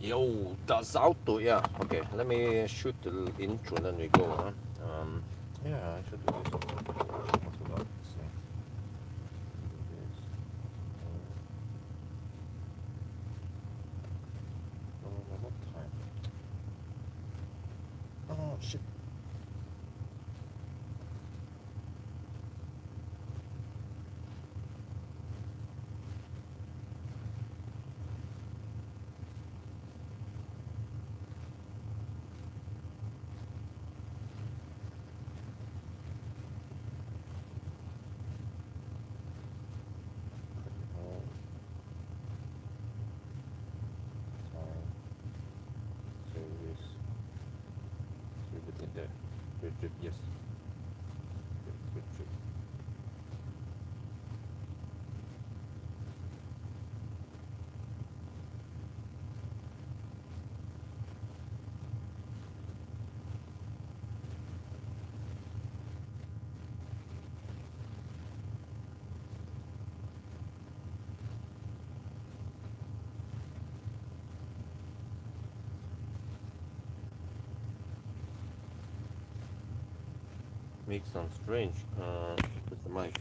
Yo, das Auto, yeah. Okay, let me shoot the intro and then we go, huh? Yeah, I should do this. What we got? Let's see. Do this. What time? Oh, shit. Service. Everything there. Trip, yes. Trip. Makes sound strange. With the mic.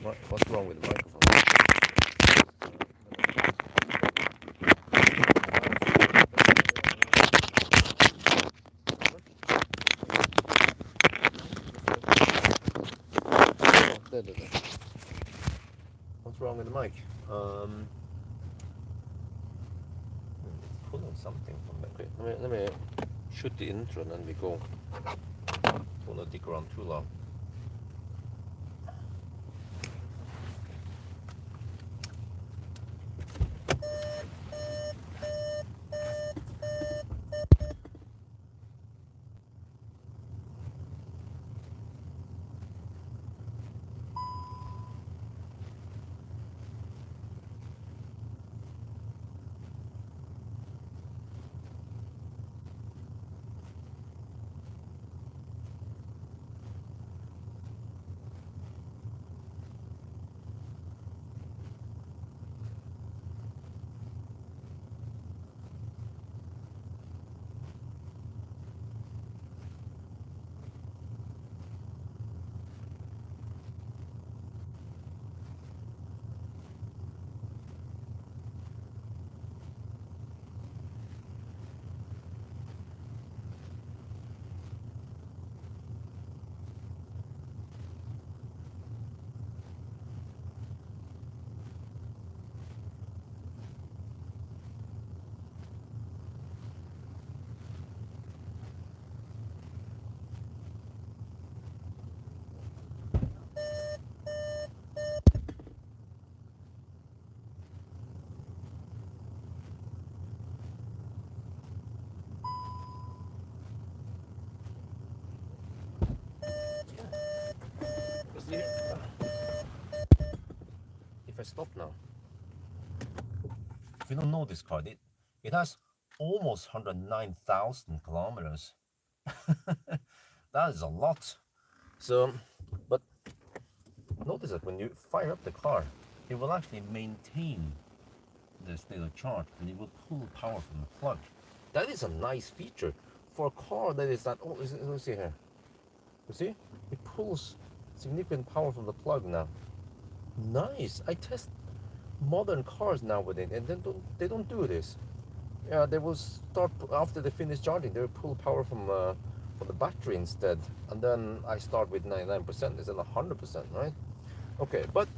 What's wrong with the microphone? There. What's wrong with the mic? It's pulling something from there. Okay, let me shoot the intro and then we go. Don't want to dick around too long. If I stop now, if you don't know this car, it has almost 109,000 kilometers. That is a lot. So, but notice that when you fire up the car, it will actually maintain the state of charge and it will pull power from the plug. That is a nice feature for a car that is that. Oh, let's see here. You see, it pulls significant power from the plug now. Nice. I test modern cars now with it, and they don't do this. Yeah, they will start after they finish charging. They will pull power from the battery instead, and then I start with 99% instead of 100%, right? Okay, but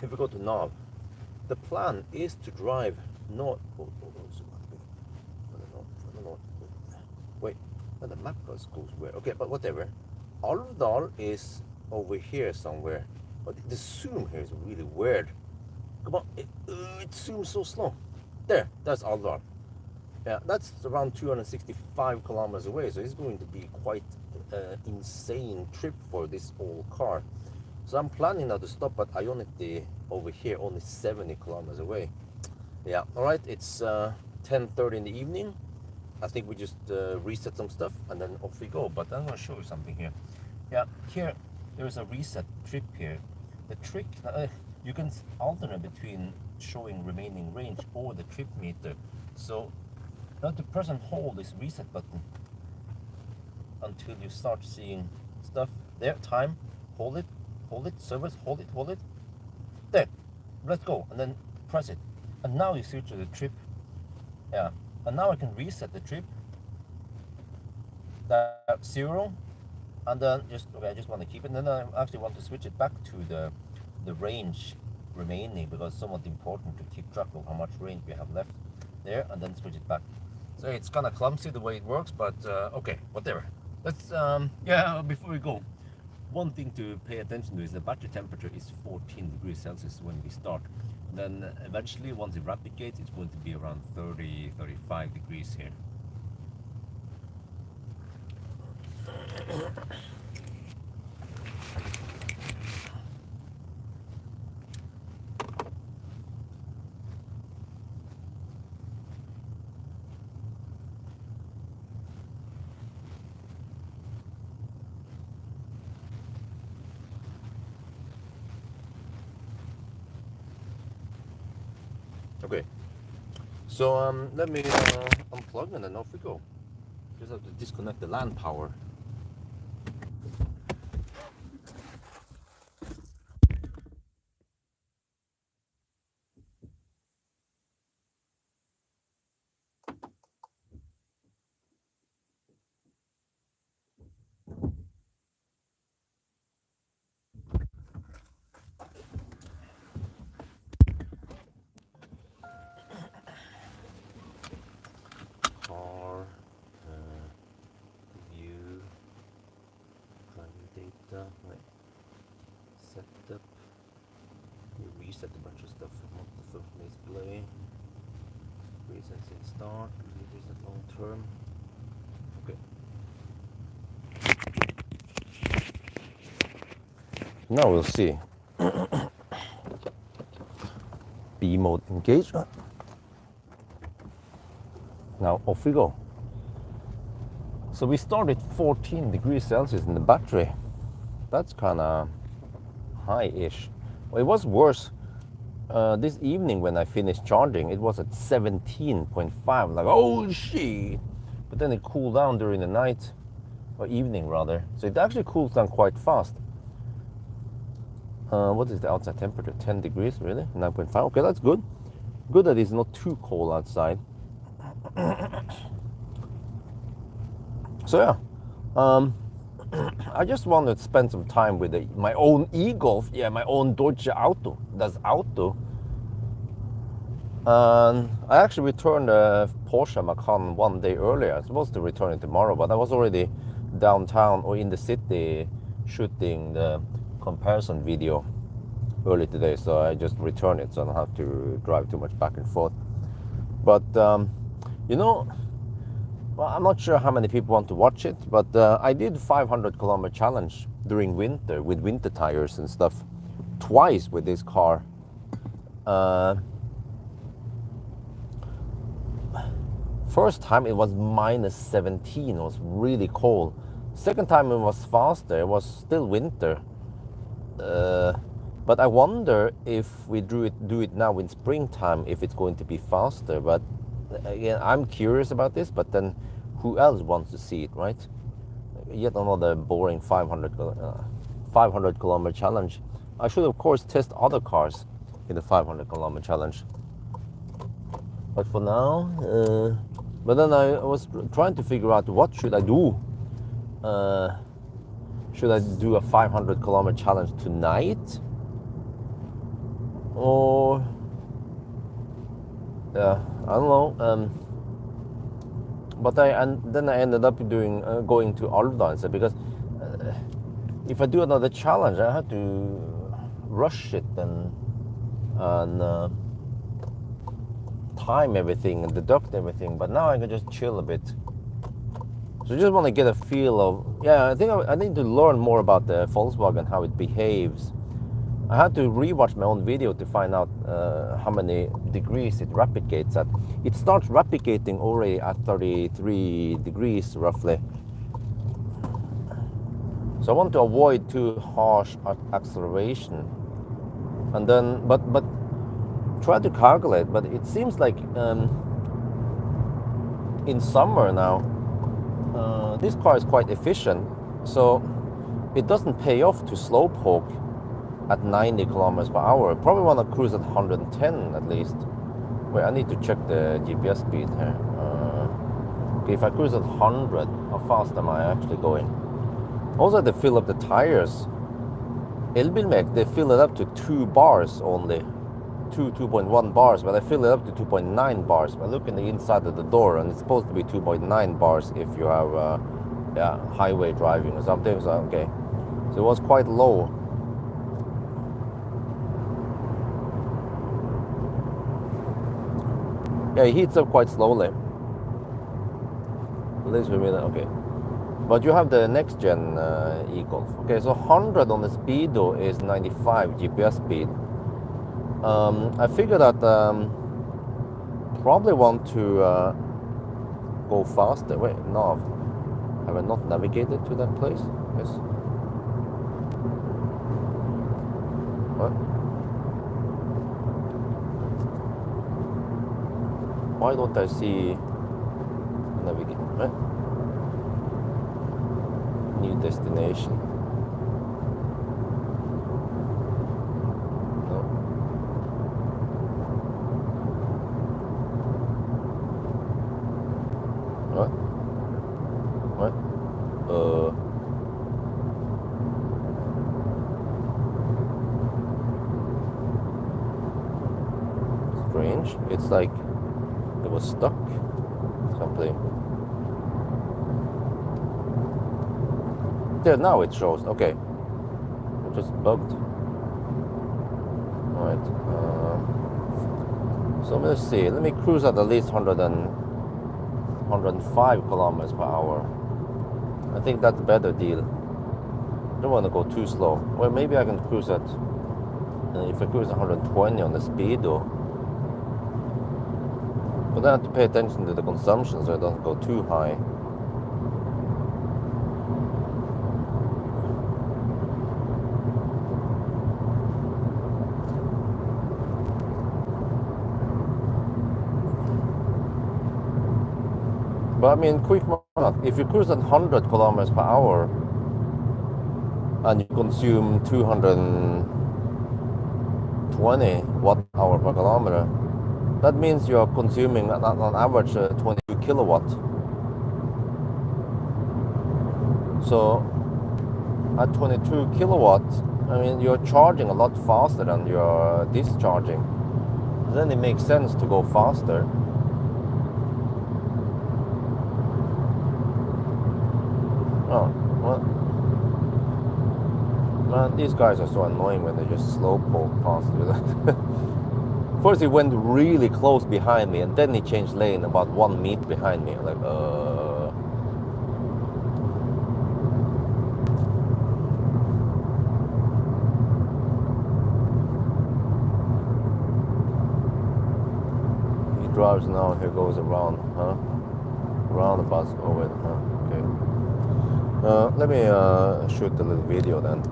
if we go to nav, the plan is to drive north. I don't know. Wait, the map goes where? Okay, but whatever. Alvdal is over here somewhere, but the zoom here is really weird. Come on, it zooms so slow. There, that's Alvdal. Yeah, that's around 265 kilometers away, so it's going to be quite insane trip for this old car. So I'm planning now to stop at Ionity over here, only 70 kilometers away. Yeah, all right, it's 10:30 in the evening. I think we just reset some stuff and then off we go. But I'm going to show you something here. Yeah, here there's a reset trip here. The trick, you can alternate between showing remaining range or the trip meter. So you have to press and hold this reset button until you start seeing stuff there. Time, hold it, service, hold it. There, let's go, and then press it. And now you switch to the trip. Yeah, and now I can reset the trip. That 0, and then okay, I just want to keep it. And then I actually want to switch it back to the range remaining, because it's somewhat important to keep track of how much range we have left there, and then switch it back. So it's kind of clumsy the way it works, but okay, whatever. Let's yeah, before we go, one thing to pay attention to is the battery temperature is 14 degrees Celsius when we start. Then eventually, once it replicates, it's going to be around 30-35 degrees here. Okay, so let me unplug and then off we go. Just have to disconnect the LAN power. Car, view, driving data, right. Setup. We reset a bunch of stuff. Multiple display. Reset in start. Reset long term. Okay. Now we'll see. B mode engaged. Now off we go. So we started 14 degrees Celsius in the battery. That's kind of high-ish. Well, it was worse this evening when I finished charging. It was at 17.5. Like, oh shit! But then it cooled down during the night, or evening rather. So it actually cools down quite fast. What is the outside temperature? 10 degrees, really? 9.5. Okay, that's good. Good that it's not too cold outside. So yeah, I just wanted to spend some time with my own e-Golf, yeah, my own Deutsche Auto, das Auto. I actually returned a Porsche Macan one day earlier. I was supposed to return it tomorrow, but I was already downtown or in the city shooting the comparison video early today, so I just returned it, so I don't have to drive too much back and forth. But you know, well, I'm not sure how many people want to watch it, but I did 500-kilometer challenge during winter with winter tires and stuff twice with this car. First time it was minus 17, it was really cold. Second time it was faster, it was still winter. But I wonder if we do it now in springtime, if it's going to be faster. But again, I'm curious about this, but then who else wants to see it, right? Yet another boring 500-kilometer challenge. I should, of course, test other cars in the 500-kilometer challenge. But for now, but then I was trying to figure out what should I do. Should I do a 500-kilometer challenge tonight? Or yeah, I don't know. But then I ended up going to Alvdal, because if I do another challenge, I have to rush it and time everything and deduct everything. But now I can just chill a bit. So I just want to get a feel of, yeah, I think I need to learn more about the Volkswagen, how it behaves. I had to rewatch my own video to find out how many degrees it replicates at. It starts replicating already at 33 degrees roughly. So I want to avoid too harsh acceleration. And then, but try to calculate, but it seems like in summer now, this car is quite efficient, so it doesn't pay off to slowpoke at 90 kilometers per hour. Probably want to cruise at 110 at least. Wait, I need to check the GPS speed here. Okay, if I cruise at 100, how fast am I actually going? Also, they fill up the tires. Elbilmek, they fill it up to 2 bars only. 2.1 bars, but I fill it up to 2.9 bars. I look in the inside of the door, and it's supposed to be 2.9 bars if you have highway driving or something. So, okay. So it was quite low. Yeah, it heats up quite slowly. At least we made it, okay. But you have the next gen e-Golf. Okay, so 100 on the speedo is 95 GPS speed. I figured that probably want to go faster. Wait, nav. Have I not navigated to that place? Yes. What? Why don't I see navigate? Right? New destination. No. What? What? Strange. It's like it was stuck. Something. There, now it shows. Okay. It just bugged. Alright. So let's see. Let me cruise at least 105 kilometers per hour. I think that's a better deal. Don't want to go too slow. Well, maybe I can cruise at, if I cruise 120 on the speedo. But then I have to pay attention to the consumption so I don't go too high. But I mean, quick math, if you cruise at 100 kilometers per hour and you consume 220 watt hour per kilometer, that means you are consuming on average 22 kilowatt. So at 22 kilowatt, I mean, you're charging a lot faster than you're discharging. Then it makes sense to go faster. Oh, well, man, these guys are so annoying when they just slowpoke past me. First he went really close behind me, and then he changed lane about 1 meter behind me. Like, He drives now, here goes around, huh? Around the bus, oh wait, huh? Okay. Let me shoot a little video then.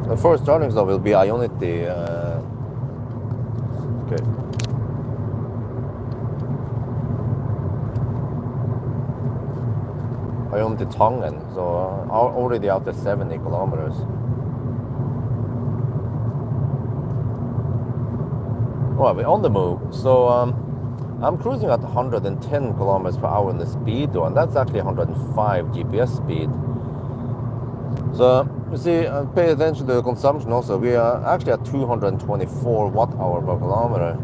The first starting zone will be Ionity. Okay. Ionity Tongan. So already out to 70 kilometers. Well, we're on the move. So I'm cruising at 110 kilometers per hour in the speedo, and that's actually 105 GPS speed. So you see, pay attention to the consumption also. We are actually at 224 watt hour per kilometer.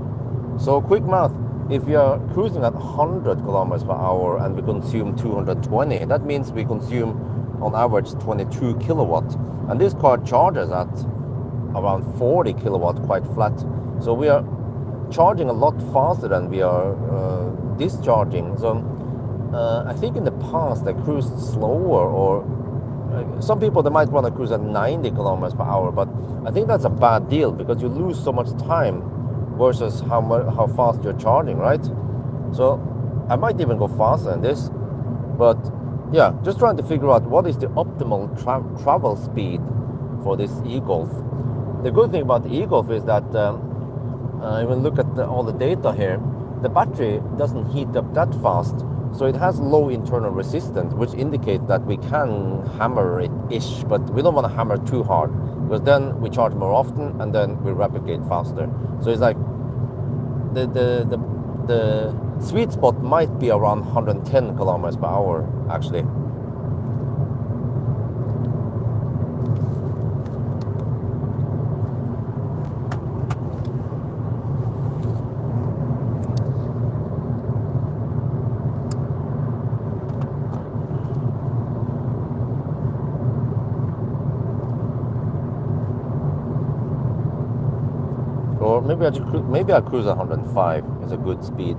So quick math, if we are cruising at 100 kilometers per hour and we consume 220, that means we consume on average 22 kilowatt. And this car charges at around 40 kilowatt quite flat. So we are charging a lot faster than we are discharging. So I think in the past I cruised slower, or some people, they might want to cruise at 90 kilometers per hour, but I think that's a bad deal because you lose so much time versus how fast you're charging, right? So I might even go faster than this, but yeah, just trying to figure out what is the optimal travel speed for this e-Golf. The good thing about the e-Golf is that even look at all the data here, the battery doesn't heat up that fast. So it has low internal resistance, which indicates that we can hammer it-ish, but we don't want to hammer too hard, because then we charge more often and then we replicate faster. So it's like the sweet spot might be around 110 kilometers per hour, actually. Or maybe I cruise at 105 is a good speed.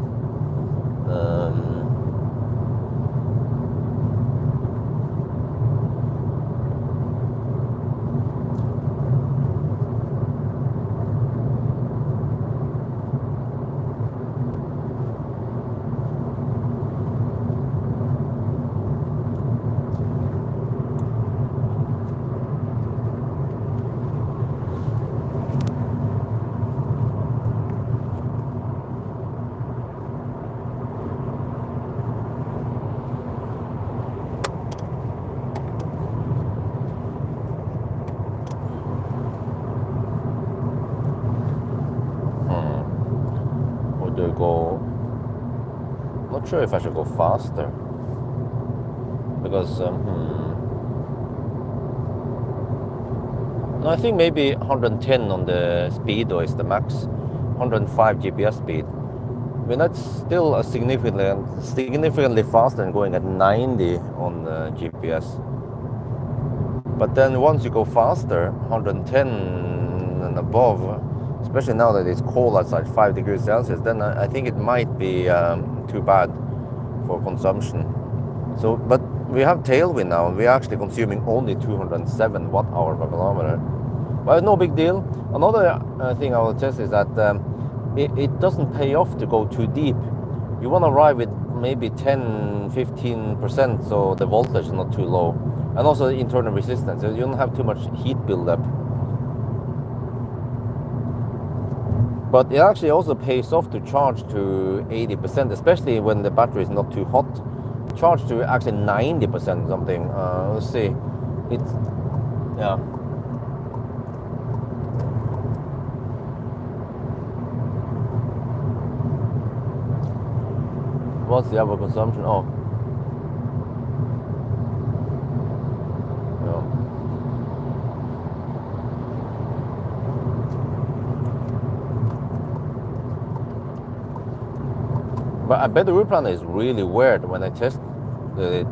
Go, not sure if I should go faster, because no, I think maybe 110 on the speedo is the max, 105 GPS speed. I mean, that's still a significantly faster than going at 90 on the GPS. But then once you go faster, 110 and above, especially now that it's cold outside, 5 degrees Celsius, then I think it might be too bad for consumption. So, but we have tailwind now, and we're actually consuming only 207 watt-hour per kilometer. But no big deal. Another thing I will test is that it doesn't pay off to go too deep. You want to ride with maybe 10-15%, so the voltage is not too low. And also the internal resistance, so you don't have too much heat buildup. But it actually also pays off to charge to 80%, especially when the battery is not too hot. Charge to actually 90% something. Let's see. It's, yeah. What's the other consumption? Oh. But I bet the route planner is really weird when I tested it.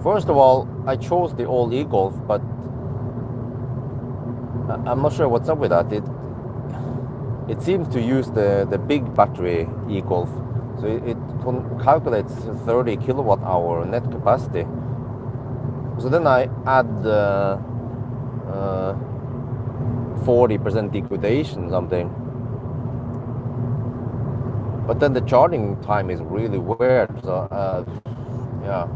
First of all, I chose the old e-Golf, but I'm not sure what's up with that. It seems to use the big battery e-Golf. So it calculates 30 kilowatt hour net capacity. So then I add 40% degradation something. But then the charging time is really weird, so yeah.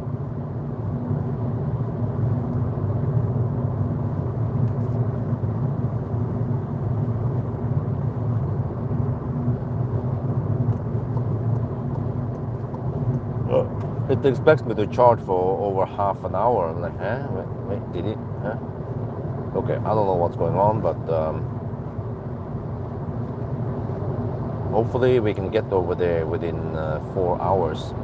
It expects me to charge for over half an hour. I'm like, huh? Wait, did it? Huh? Okay, I don't know what's going on, but hopefully we can get over there within 4 hours.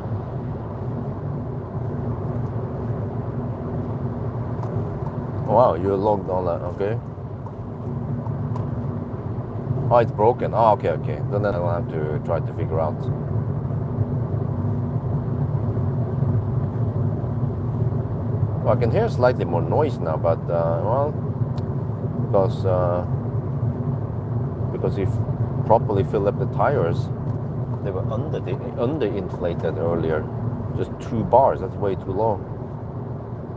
Oh, wow, you logged on that, okay. Oh, it's broken. Oh, okay. Then I will have to try to figure out. Well, I can hear slightly more noise now, but well, because if properly fill up the tires, they were underinflated earlier. Just 2 bars, that's way too low.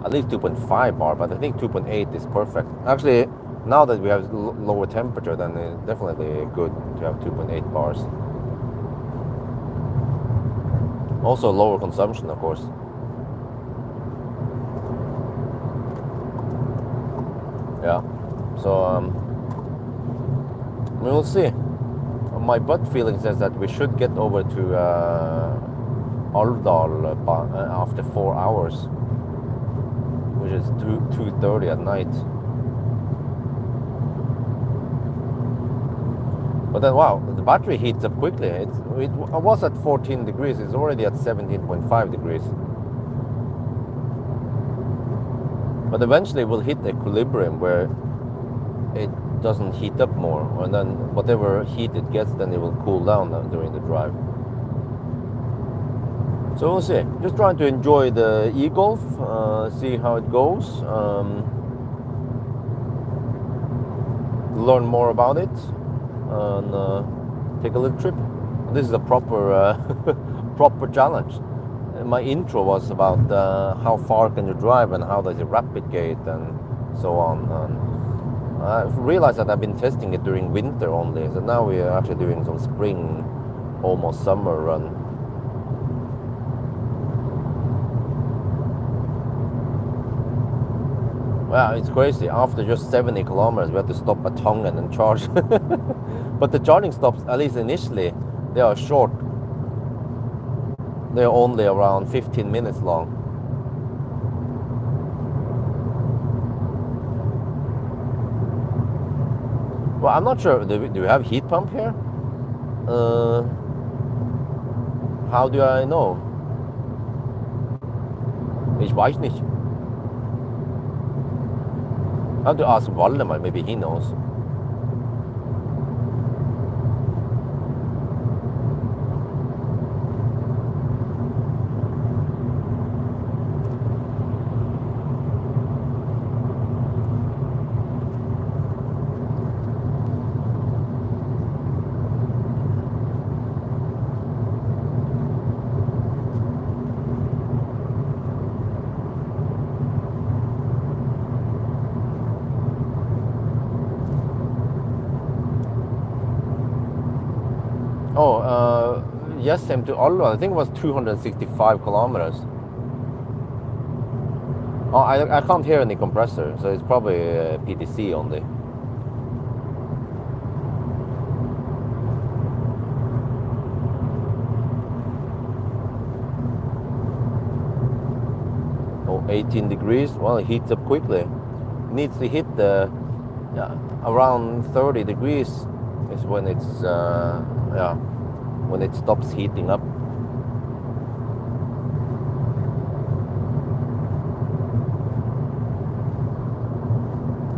At least 2.5 bar, but I think 2.8 is perfect. Actually, now that we have lower temperature, then it's definitely good to have 2.8 bars. Also lower consumption, of course. Yeah, so we'll see. my gut feeling says that we should get over to Alvdal after 4 hours, which is 2:30 at night. But then, wow, the battery heats up quickly. It was at 14 degrees. It's already at 17.5 degrees. But eventually we'll hit equilibrium where it doesn't heat up more, and then whatever heat it gets, then it will cool down during the drive. So we'll see. Just trying to enjoy the e-Golf, see how it goes, learn more about it, and take a little trip. This is a proper proper challenge. My intro was about how far can you drive and how does it rapid gate and so on. And I realized that I've been testing it during winter only, so now we are actually doing some spring, almost summer run. Well, it's crazy. After just 70 kilometers, we had to stop at Tongen and charge. But the charging stops, at least initially, they are short. They're only around 15 minutes long. Well, I'm not sure. Do we have heat pump here? How do I know? Ich weiß nicht. I have to ask Waldemar, maybe he knows. Oh, yes, same to Alvdal. I think it was 265 kilometers. Oh, I can't hear any compressor, so it's probably PTC only. Oh, 18 degrees. Well, it heats up quickly. It needs to hit the around 30 degrees is when it's when it stops heating up.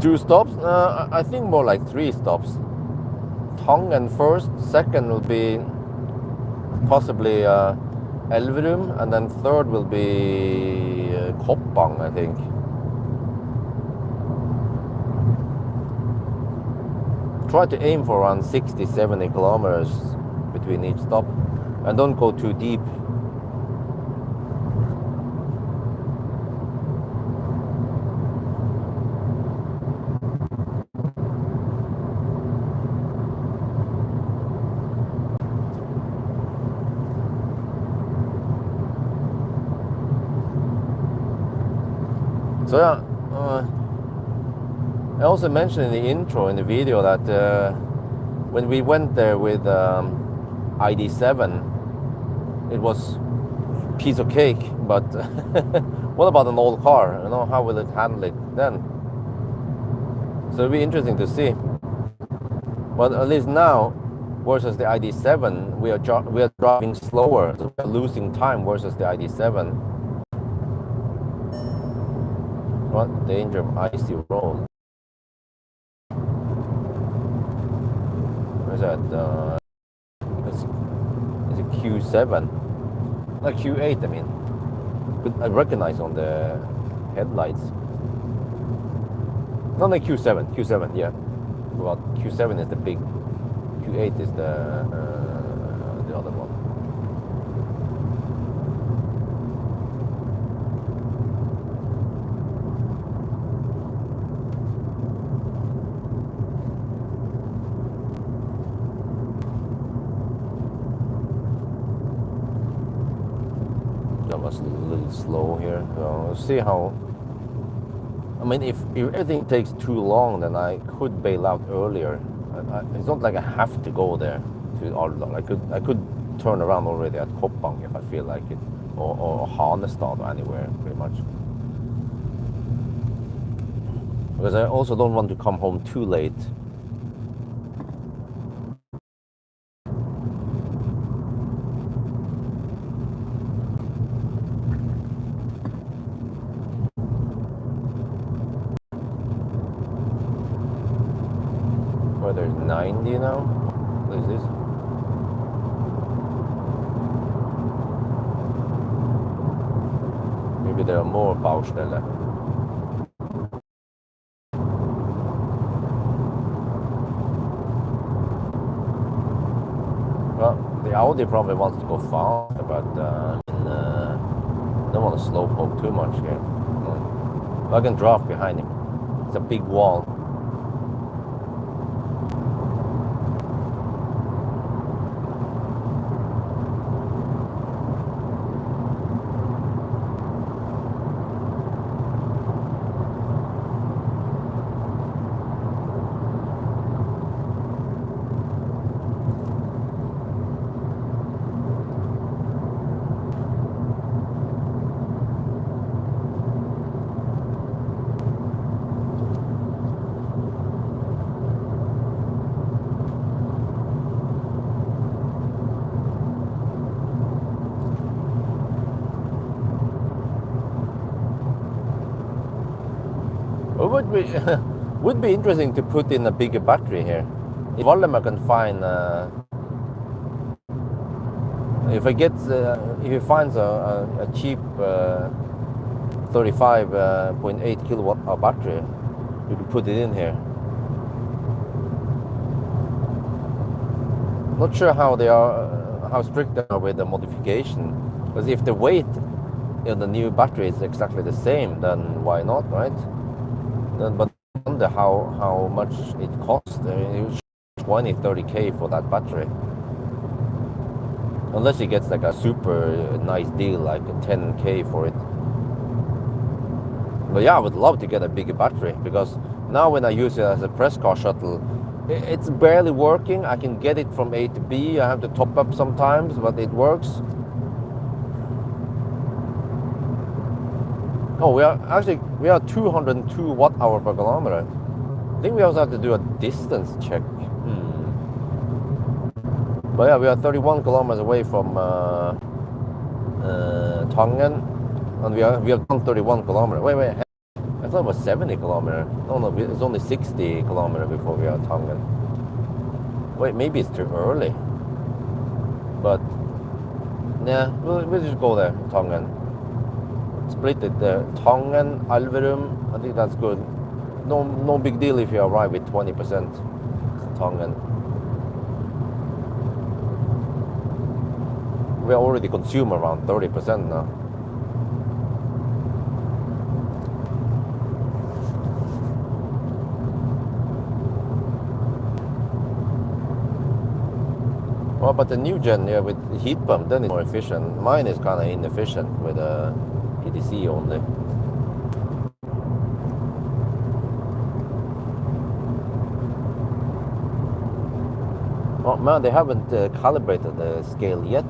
Two stops? I think more like 3 stops. Tongen first, second will be possibly Elverum, and then third will be Koppang, I think. Try to aim for around 60-70 kilometers between each stop, and don't go too deep. So yeah, I also mentioned in the intro in the video that when we went there with ID7, it was a piece of cake, but what about an old car? You know, how will it handle it then? So it'll be interesting to see. But at least now, versus the ID7, we are driving slower, so we're losing time versus the ID7. What danger of icy road? Where's that? It's a Q7, like Q8. I mean, but I recognize on the headlights. Not like Q7. Q7, yeah. Well, Q7 is the big. Q8 is the other one. That was a little slow here. So we'll see how. I mean, if everything takes too long, then I could bail out earlier. It's not like I have to go there. to Alvdal. I could turn around already at Koppang if I feel like it, or Hanestad or anywhere, pretty much. Because I also don't want to come home too late. Where there's 90 now? What is this? Maybe there are more Baustelle. Well, the Audi probably wants to go faster, but don't want to slow poke too much here. I can draft behind him. It's a big wall. It would be interesting to put in a bigger battery here. If Valdemar can find, if he finds a cheap 35.8 kilowatt hour battery, you can put it in here. Not sure how strict they are with the modification. Because if the weight in the new battery is exactly the same, then why not, right? But I wonder how much it costs. It was 20-30K for that battery. Unless he gets like a super nice deal, like 10K for it. But yeah, I would love to get a bigger battery, because now when I use it as a press car shuttle, it's barely working. I can get it from A to B. I have to top up sometimes, but it works. Oh, we are 202 watt-hour per kilometer. I think we also have to do a distance check. But yeah, we are 31 kilometers away from Tangen, and we have done 31 kilometers. Wait, I thought it was 70 kilometers. No, it's only 60 kilometers before we are Tangen. Wait, maybe it's too early. But yeah, we'll just go there, Tangen. Split it there. Tangen, Elverum, I think that's good. No big deal if you arrive with 20% Tangen. We already consume around 30% now. Well, but the new gen, yeah, with the heat pump, then it's more efficient. Mine is kind of inefficient with PDC only. Well, man, they haven't calibrated the scale yet.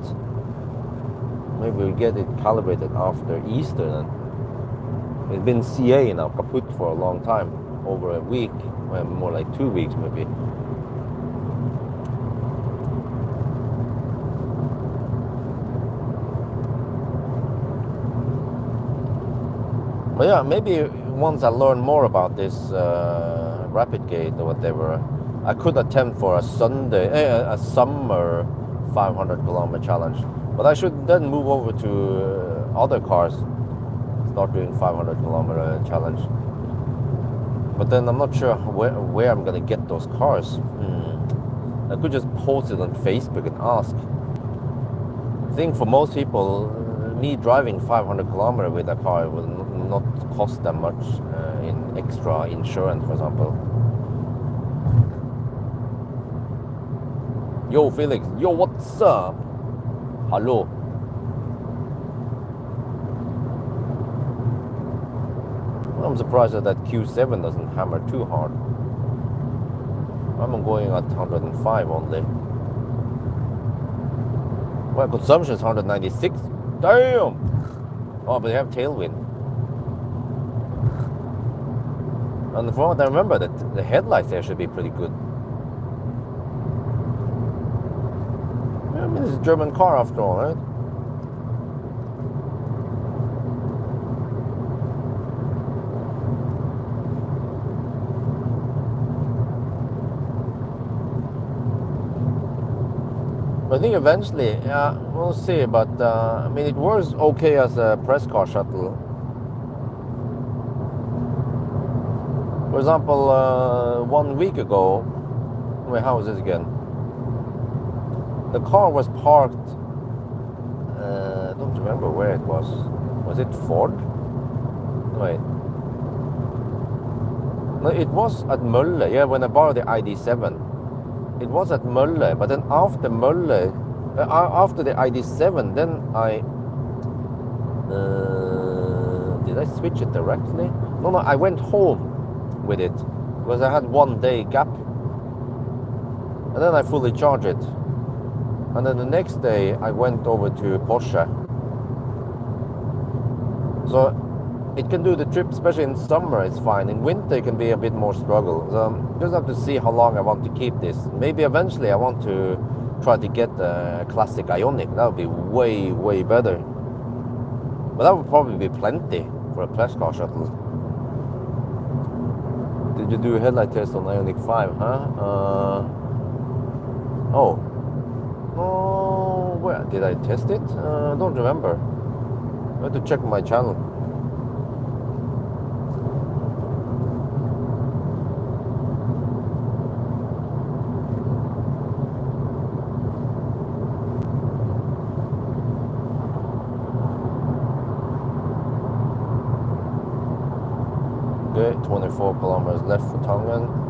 Maybe we'll get it calibrated after Easter then. It's been CA now, kaput for a long time, over a week, well, more like 2 weeks maybe. But yeah, maybe once I learn more about this rapid gate or whatever, I could attempt for a summer 500 kilometer challenge. But I should then move over to other cars, start doing 500 kilometer challenge. But then I'm not sure where I'm gonna get those cars. I could just post it on Facebook and ask. I think for most people, me driving 500 kilometers with a car will not cost that much in extra insurance, for example. Yo, Felix. Yo, what's up? Hello. I'm surprised that Q7 doesn't hammer too hard. I'm going at 105 only. Well, consumption is 196. Damn! Oh, but they have tailwind. And from what I remember, that the headlights there should be pretty good. Yeah, I mean, it's a German car after all, right? I think eventually, yeah, we'll see. But I mean, it works okay as a press car shuttle. For example, 1 week ago, wait, how was this again? The car was parked. I don't remember where it was. Was it Ford? Wait. No, it was at Mölle. Yeah, when I borrowed the ID7. It was at Mölle, but then after Mölle, after the ID7, then I did I switch it directly? No, I went home with it because I had 1 day gap, and then I fully charged it, and then the next day I went over to Porsche. So it can do the trip, especially in summer. It's fine. In winter, it can be a bit more struggle. So just have to see how long I want to keep this. Maybe eventually I want to try to get a classic Ioniq. That would be way, way better. But that would probably be plenty for a press car shuttle. Did you do a headlight test on Ioniq 5, huh? Oh, where did I test it? I don't remember. I have to check my channel. Okay, 24 kilometers left for Tangen.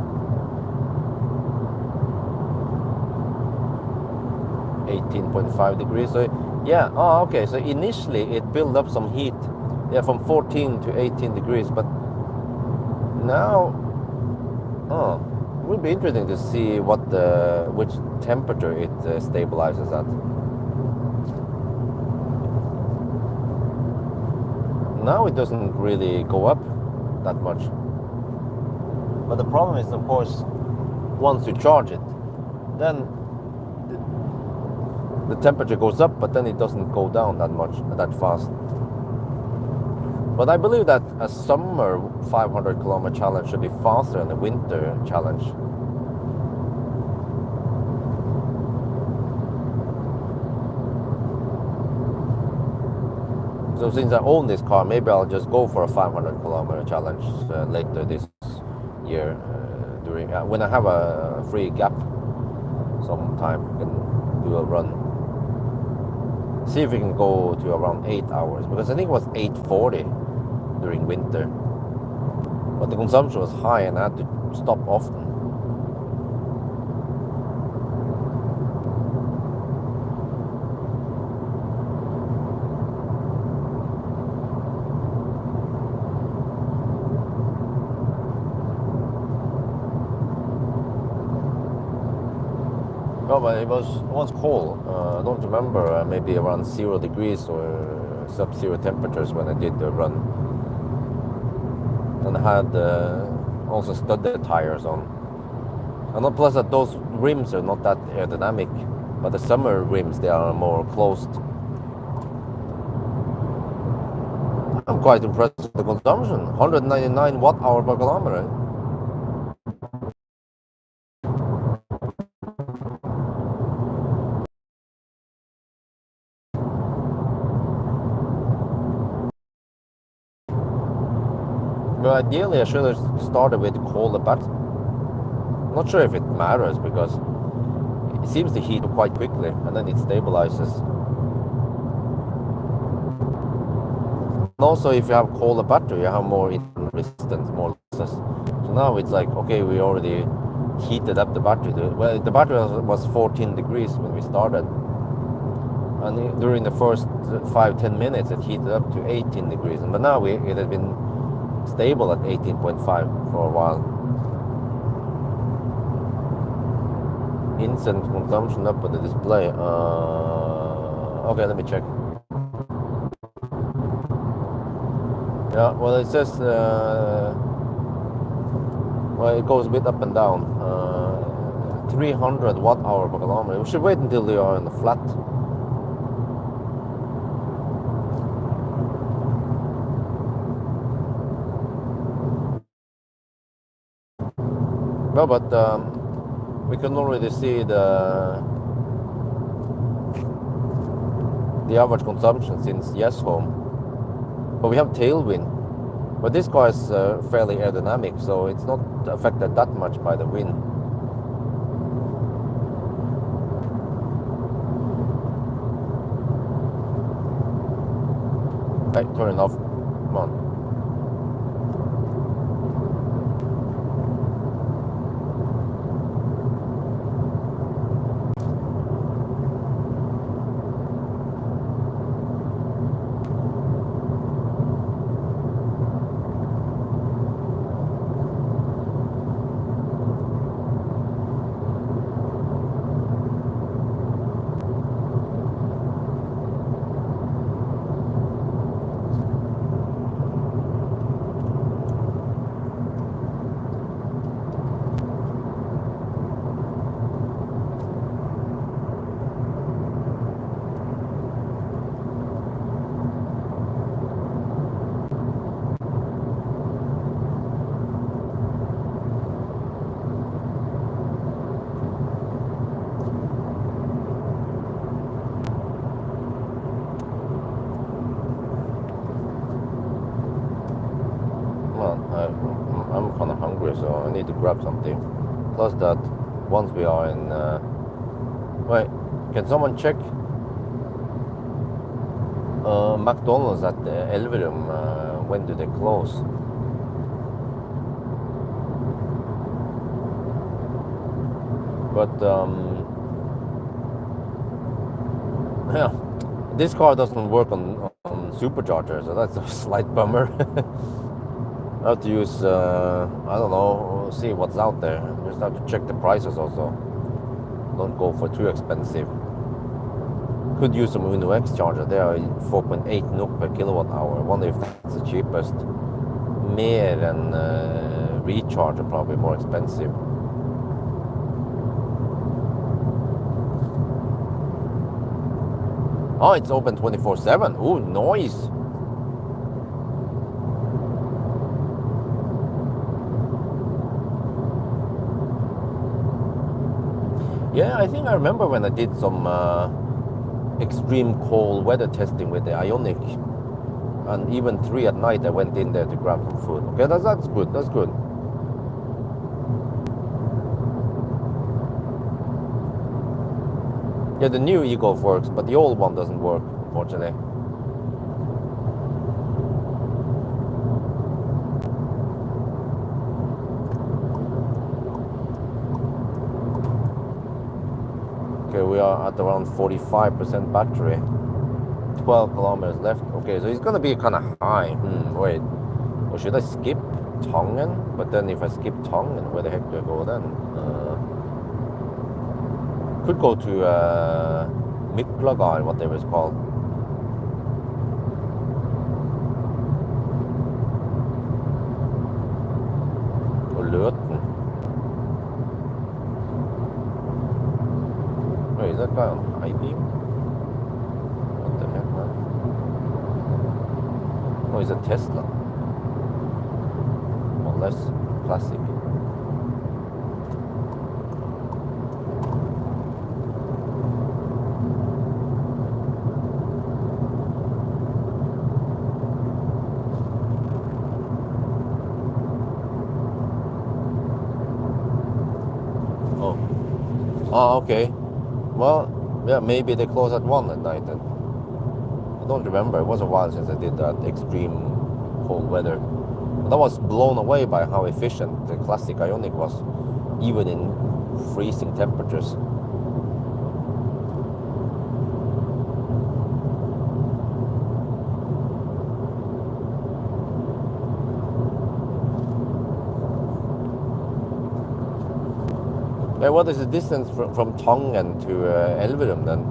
.5 degrees. So yeah, okay. So initially it built up some heat, yeah, from 14 to 18 degrees. But now, it would be interesting to see which temperature it stabilizes at. Now it doesn't really go up that much. But the problem is, of course, once you charge it, then the temperature goes up, but then it doesn't go down that much, that fast. But I believe that a summer 500 kilometer challenge should be faster than a winter challenge. So since I own this car, maybe I'll just go for a 500 kilometer challenge later this year, during when I have a free gap sometime. I can do a run. See if we can go to around 8 hours, because I think it was 840 during winter. But the consumption was high and I had to stop often. No, but it was cold. I don't remember, maybe around 0 degrees or sub-zero temperatures when I did the run. And I had also studded tires on. And plus that those rims are not that aerodynamic, but the summer rims, they are more closed. I'm quite impressed with the consumption, 199 watt-hour per kilometer. But ideally, I should have started with colder battery. Not sure if it matters, because it seems to heat quite quickly and then it stabilizes. And also, if you have colder battery, you have more resistance, more losses. So now it's like, okay, we already heated up the battery. Well, the battery was 14 degrees when we started. And during the first 5-10 minutes, it heated up to 18 degrees. But now it has been stable at 18.5 for a while. Instant consumption up on the display. Okay, let me check. Yeah, well, it says, well, it goes a bit up and down. 300 watt-hour per kilometer. We should wait until they are in the flat. No, but we can already see the average consumption since yes home. But we have tailwind. But this car is fairly aerodynamic, so it's not affected that much by the wind. Hey, turn it off. Come on. I'm kind of hungry, so I need to grab something. Plus that, once we are in... wait, can someone check McDonald's at Elverum? When do they close? But, yeah, this car doesn't work on supercharger, so that's a slight bummer. I have to use, I don't know, see what's out there. Just have to check the prices also. Don't go for too expensive. Could use some Uno X charger. They are 4.8 NOK per kilowatt hour. I wonder if that's the cheapest. Mer and Recharge are probably more expensive. Oh, it's open 24/7. Ooh, nice. Yeah, I think I remember when I did some extreme cold weather testing with the Ioniq, and even 3 at night I went in there to grab some food. Okay, that's good. That's good. Yeah, the new e-Golf works, but the old one doesn't work, unfortunately. Okay, we are at around 45% battery. 12 kilometers left. Okay, so it's gonna be kind of high. Wait, or should I skip Tongen? But then if I skip Tongen, where the heck do I go then? Could go to Miklagard, whatever it's called. Or Løten. Wait, is that guy on high beam? What the heck, man? Oh, it's a Tesla. Or less classic. Oh, okay. Well, yeah, maybe they close at 1 at night then. I don't remember. It was a while since I did that extreme cold weather. But I was blown away by how efficient the classic Ioniq was, even in freezing temperatures. What is the distance from Tongen to Elverum then?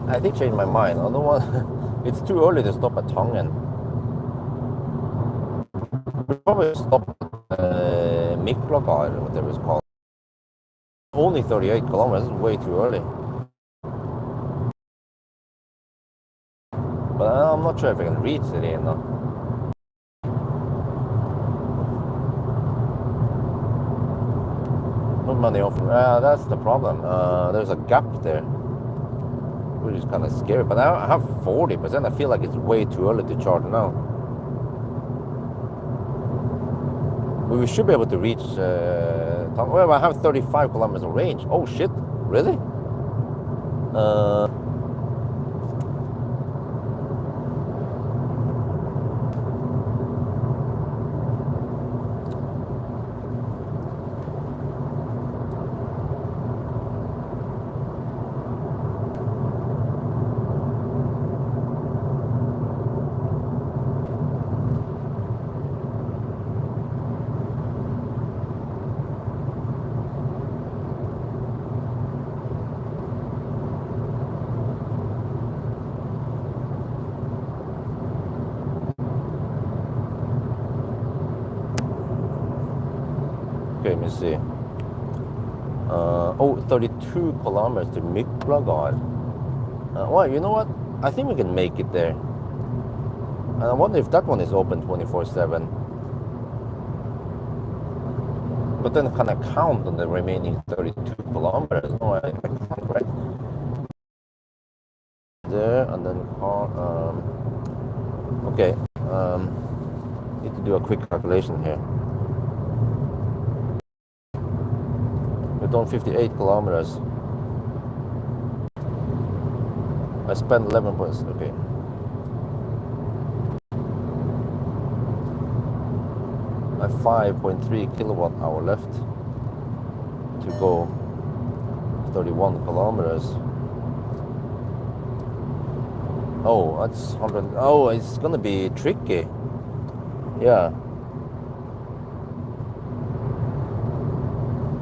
I did change my mind. I don't want. It's too early to stop at Tongen. We probably stop at Miklagard, whatever it's called. Only 38 kilometers. Is way too early. But I'm not sure if I can reach it in. Not money off. That's the problem. There's a gap there, which is kind of scary. But I have 40%. I feel like it's way too early to charge now. But we should be able to reach. Well, I have 35 kilometers of range. Oh shit! Really? Okay, let me see. 32 kilometers to Miklagard. Well, you know what? I think we can make it there. And I wonder if that one is open 24/7. But then can I count on the remaining 32 kilometers? No, I can't, right? There, and then okay. Need to do a quick calculation here. We've done 58 kilometers. I spent 11 points. Okay. I have 5.3 kilowatt hour left to go 31 kilometers. Oh, that's 100. Oh, it's gonna be tricky. Yeah.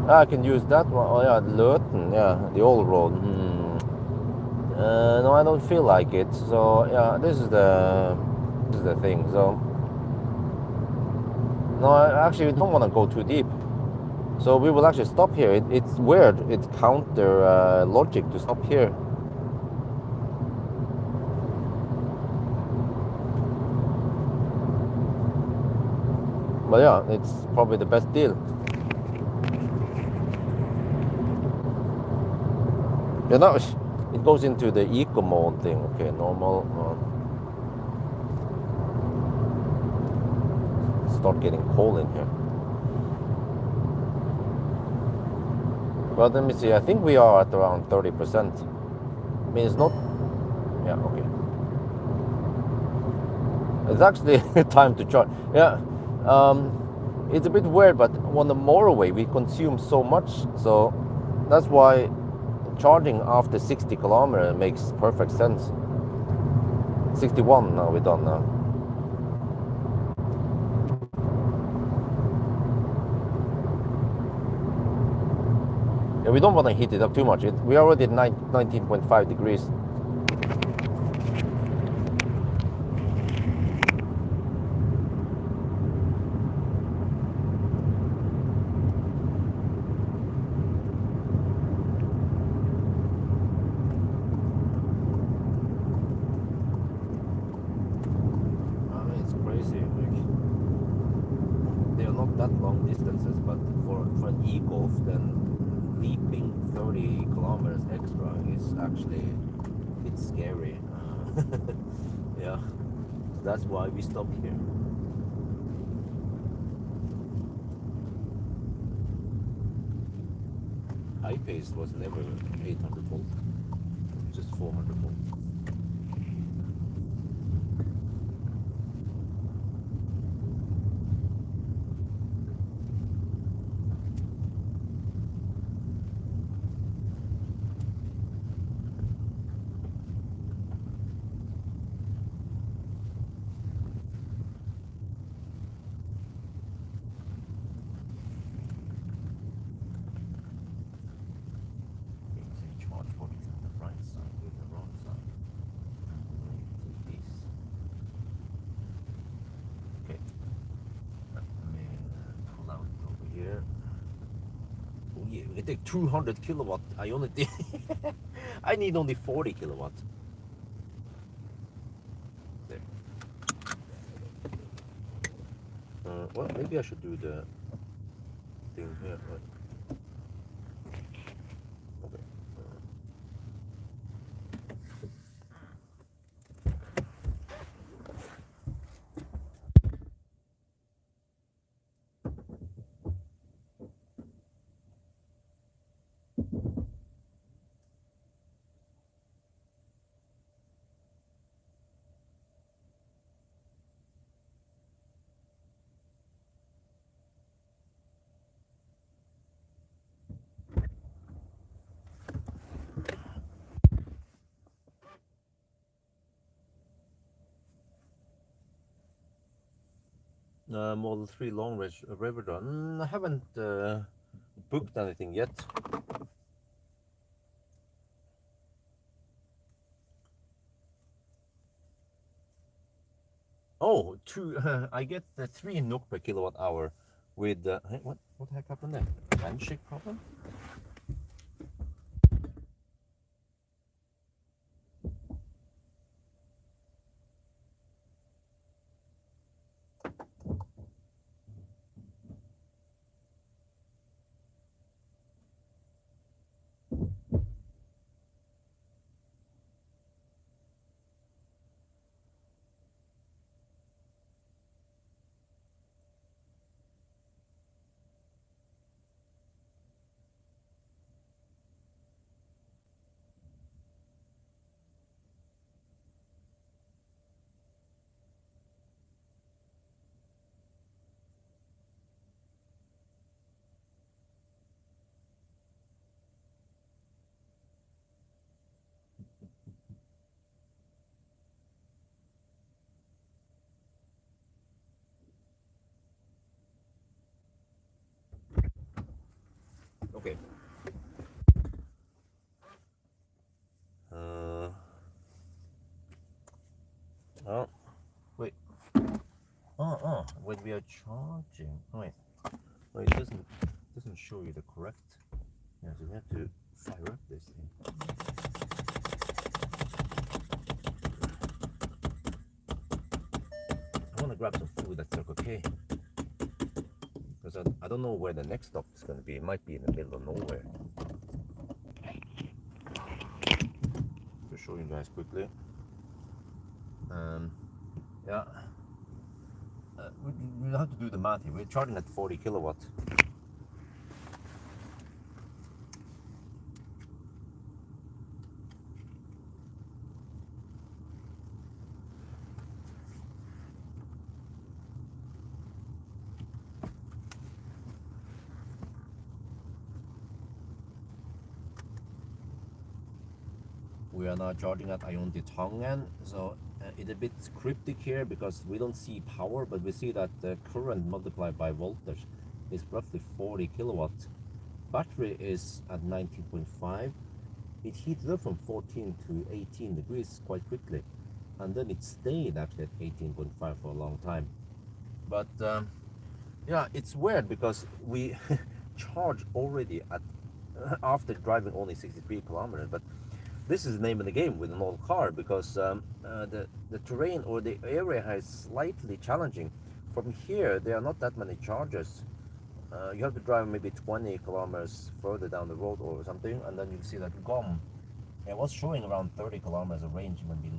I can use that one. Oh yeah, Løten, yeah, the old road. No, I don't feel like it. So yeah, this is the thing. So no, actually, we don't want to go too deep. So we will actually stop here. It's weird. It's counter logic to stop here. But yeah, it's probably the best deal. You know, it goes into the eco mode thing. Okay, normal. Start getting cold in here. Well, let me see. I think we are at around 30%. I mean, it's not. Yeah, okay. It's actually time to charge. Yeah. It's a bit weird, but on the motorway we consume so much, so that's why charging after 60 kilometers makes perfect sense. 61 now we're done now. Yeah, we don't want to heat it up too much. We're already at 19.5 degrees. That long distances, but for an e-golf, then leaping 30 kilometers extra is actually, it's scary. Yeah, that's why we stopped here. High pace was never 800 volt, just 400 volt. Charge point on the right side with the wrong side. It takes 200 kilowatt. I only did. I need only 40 kilowatt. There. Well, maybe I should do the thing here. Right. Okay. Model 3 long range river run. I haven't booked anything yet. Oh, I get 3 NOK per kilowatt hour with hey, what the heck happened there? Handshake problem? Okay. Oh, wait. When we are charging. Oh, wait. No, it doesn't show you the correct. Yeah, so we have to fire up this thing. I want to grab some food at Circle K. Because I don't know where the next stop is going to be. It might be in the middle of nowhere. To show you guys quickly. Yeah. We have to do the math here. We're charging at 40 kilowatt. We are now charging at Tongan, so it's a bit cryptic here because we don't see power, but we see that the current multiplied by voltage is roughly 40 kilowatt. Battery is at 19.5. It heated up from 14 to 18 degrees quite quickly, and then it stayed actually at 18.5 for a long time. But yeah, it's weird because we charge already at after driving only 63 kilometers, but this is the name of the game with an old car because the terrain or the area is slightly challenging. From here, there are not that many chargers. You have to drive maybe 20 kilometers further down the road or something, and then you see that GOM. It was showing around 30 kilometers of range when we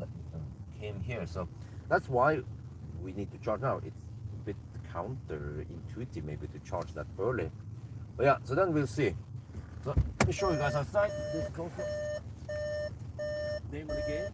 came here, so that's why we need to charge now. It's a bit counterintuitive maybe to charge that early, but yeah. So then we'll see. So let me show you guys outside. This is also name of the game.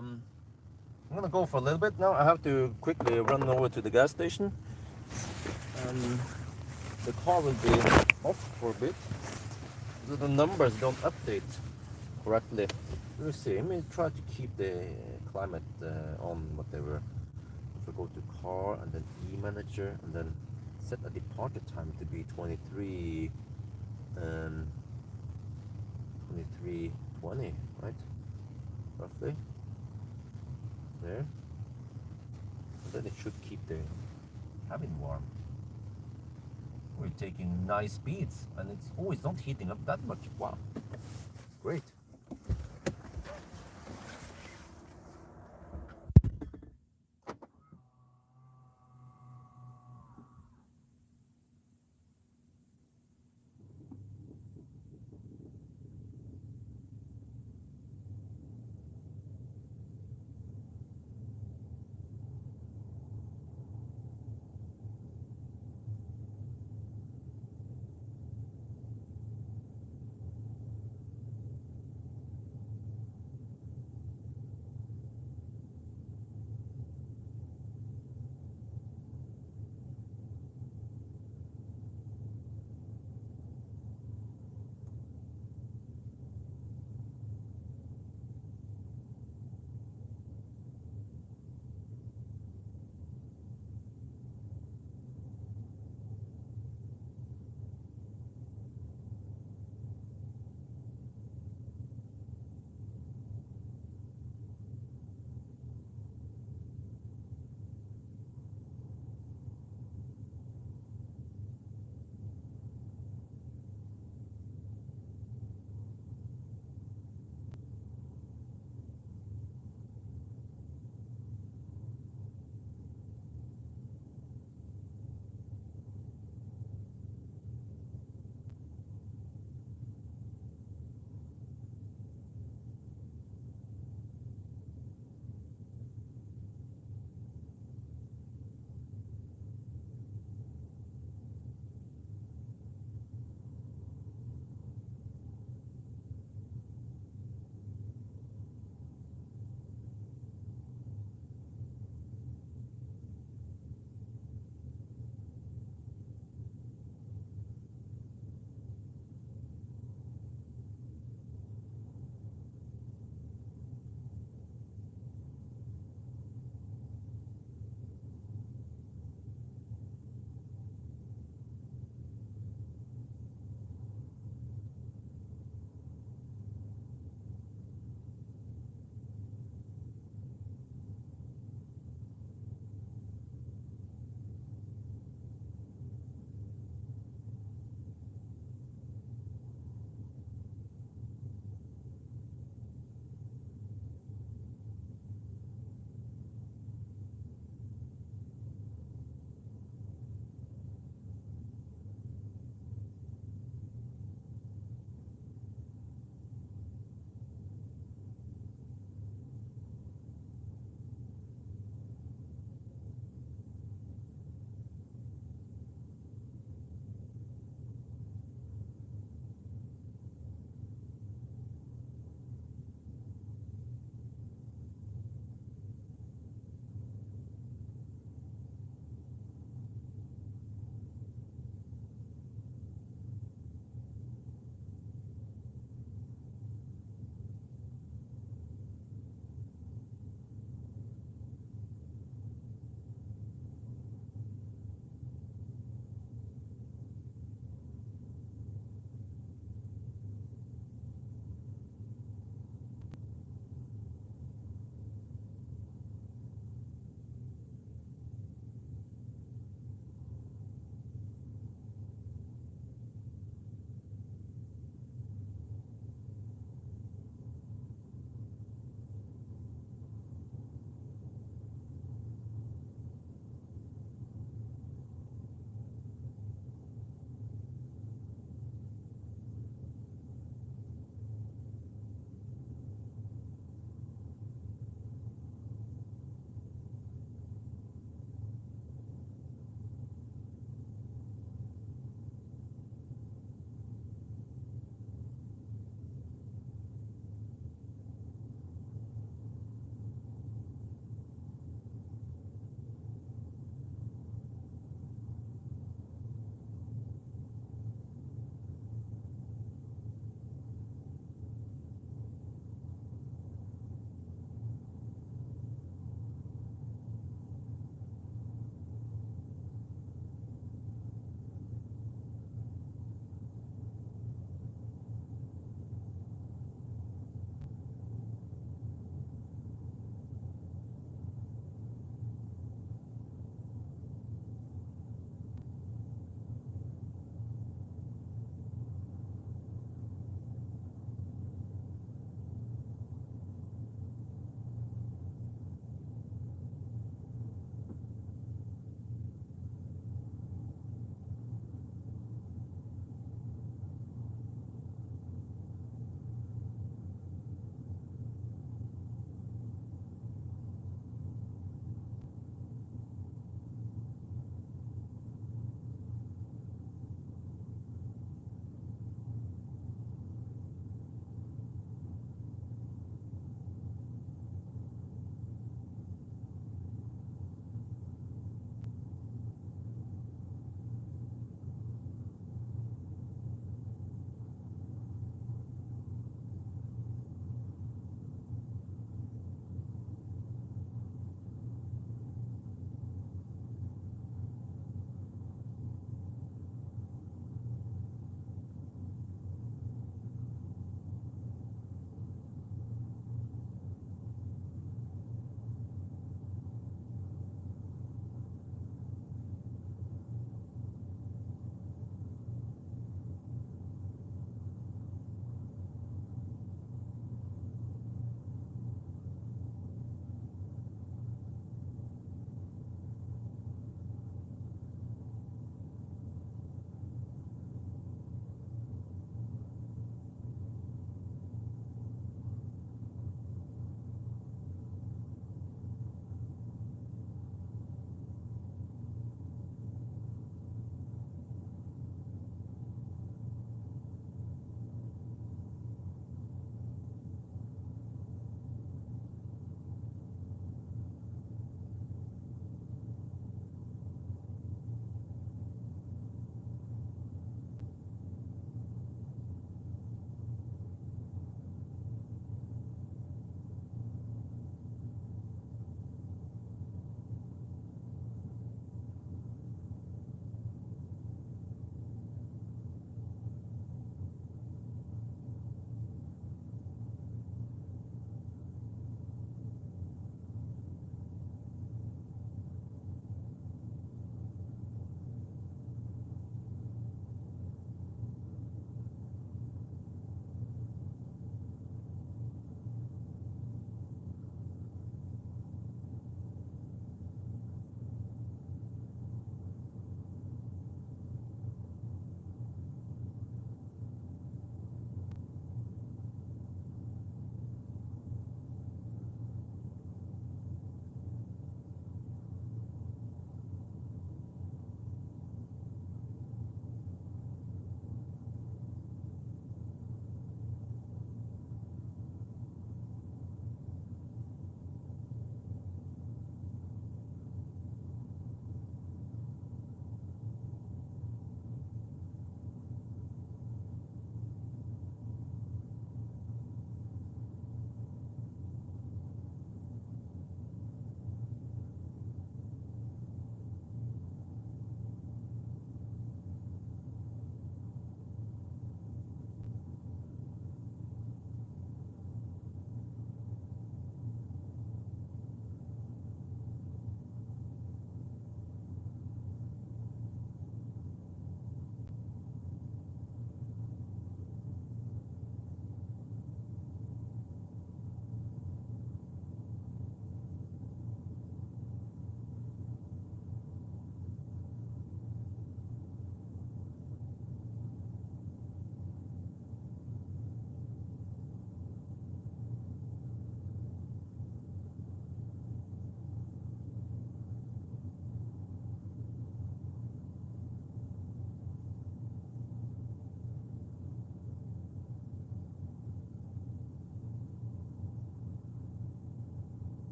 I'm gonna go for a little bit now. I have to quickly run over to the gas station. The car will be off for a bit. So the numbers don't update correctly. Let's see. Let me try to keep the climate on whatever. If I go to car and then e-manager and then set a departure time to be 23:20, right? Roughly. There. And then it should keep the cabin warm. We're taking nice speeds and it's always not heating up that much. Wow. Great.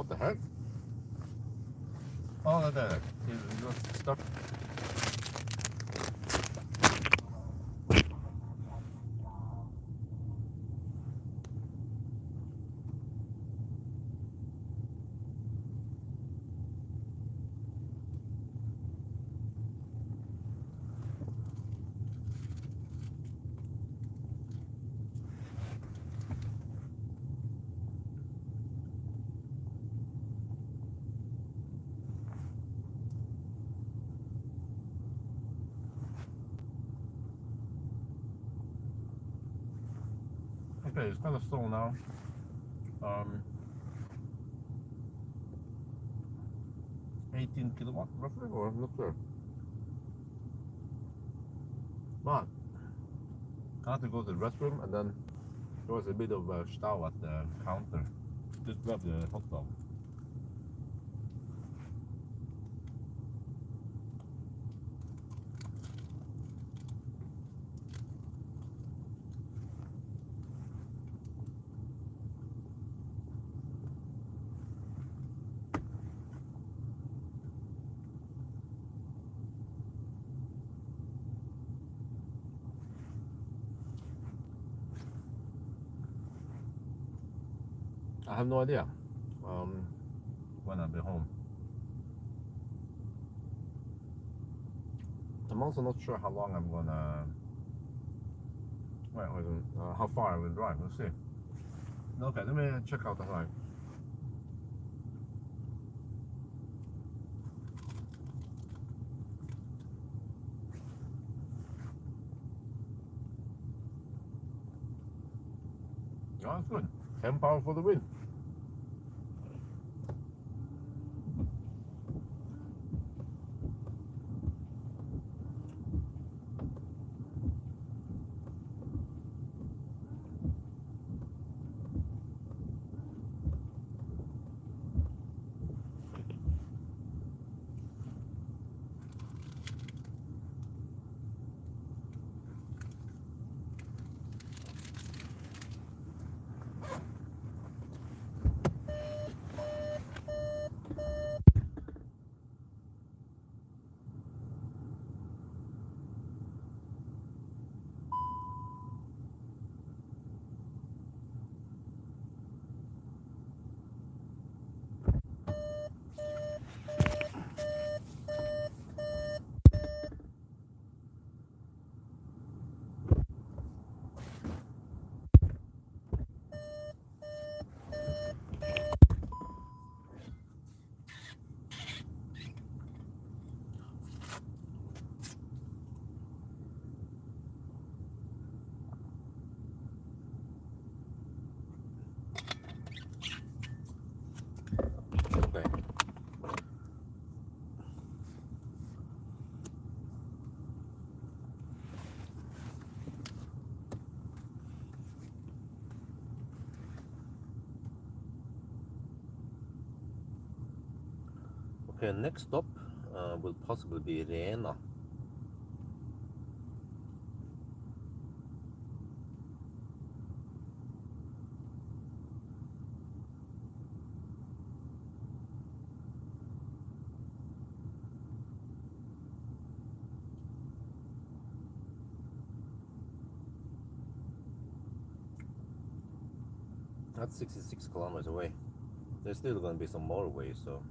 What the heck? Oh, there. You got stuck. Okay, it's kind of slow now. 18 kilowatt roughly, or I'm not sure. But I have to go to the restroom, and then there was a bit of a stall at the counter. Just grab the hot dog. I have no idea when I'll be home. I'm also not sure how long I'm gonna, how far I will drive. We'll see. Okay, let me check out the time. Oh, that's good. 10 power for the win. Okay. Okay, next stop will possibly be Rena. That's 66 kilometers away. There's still going to be some more ways, so.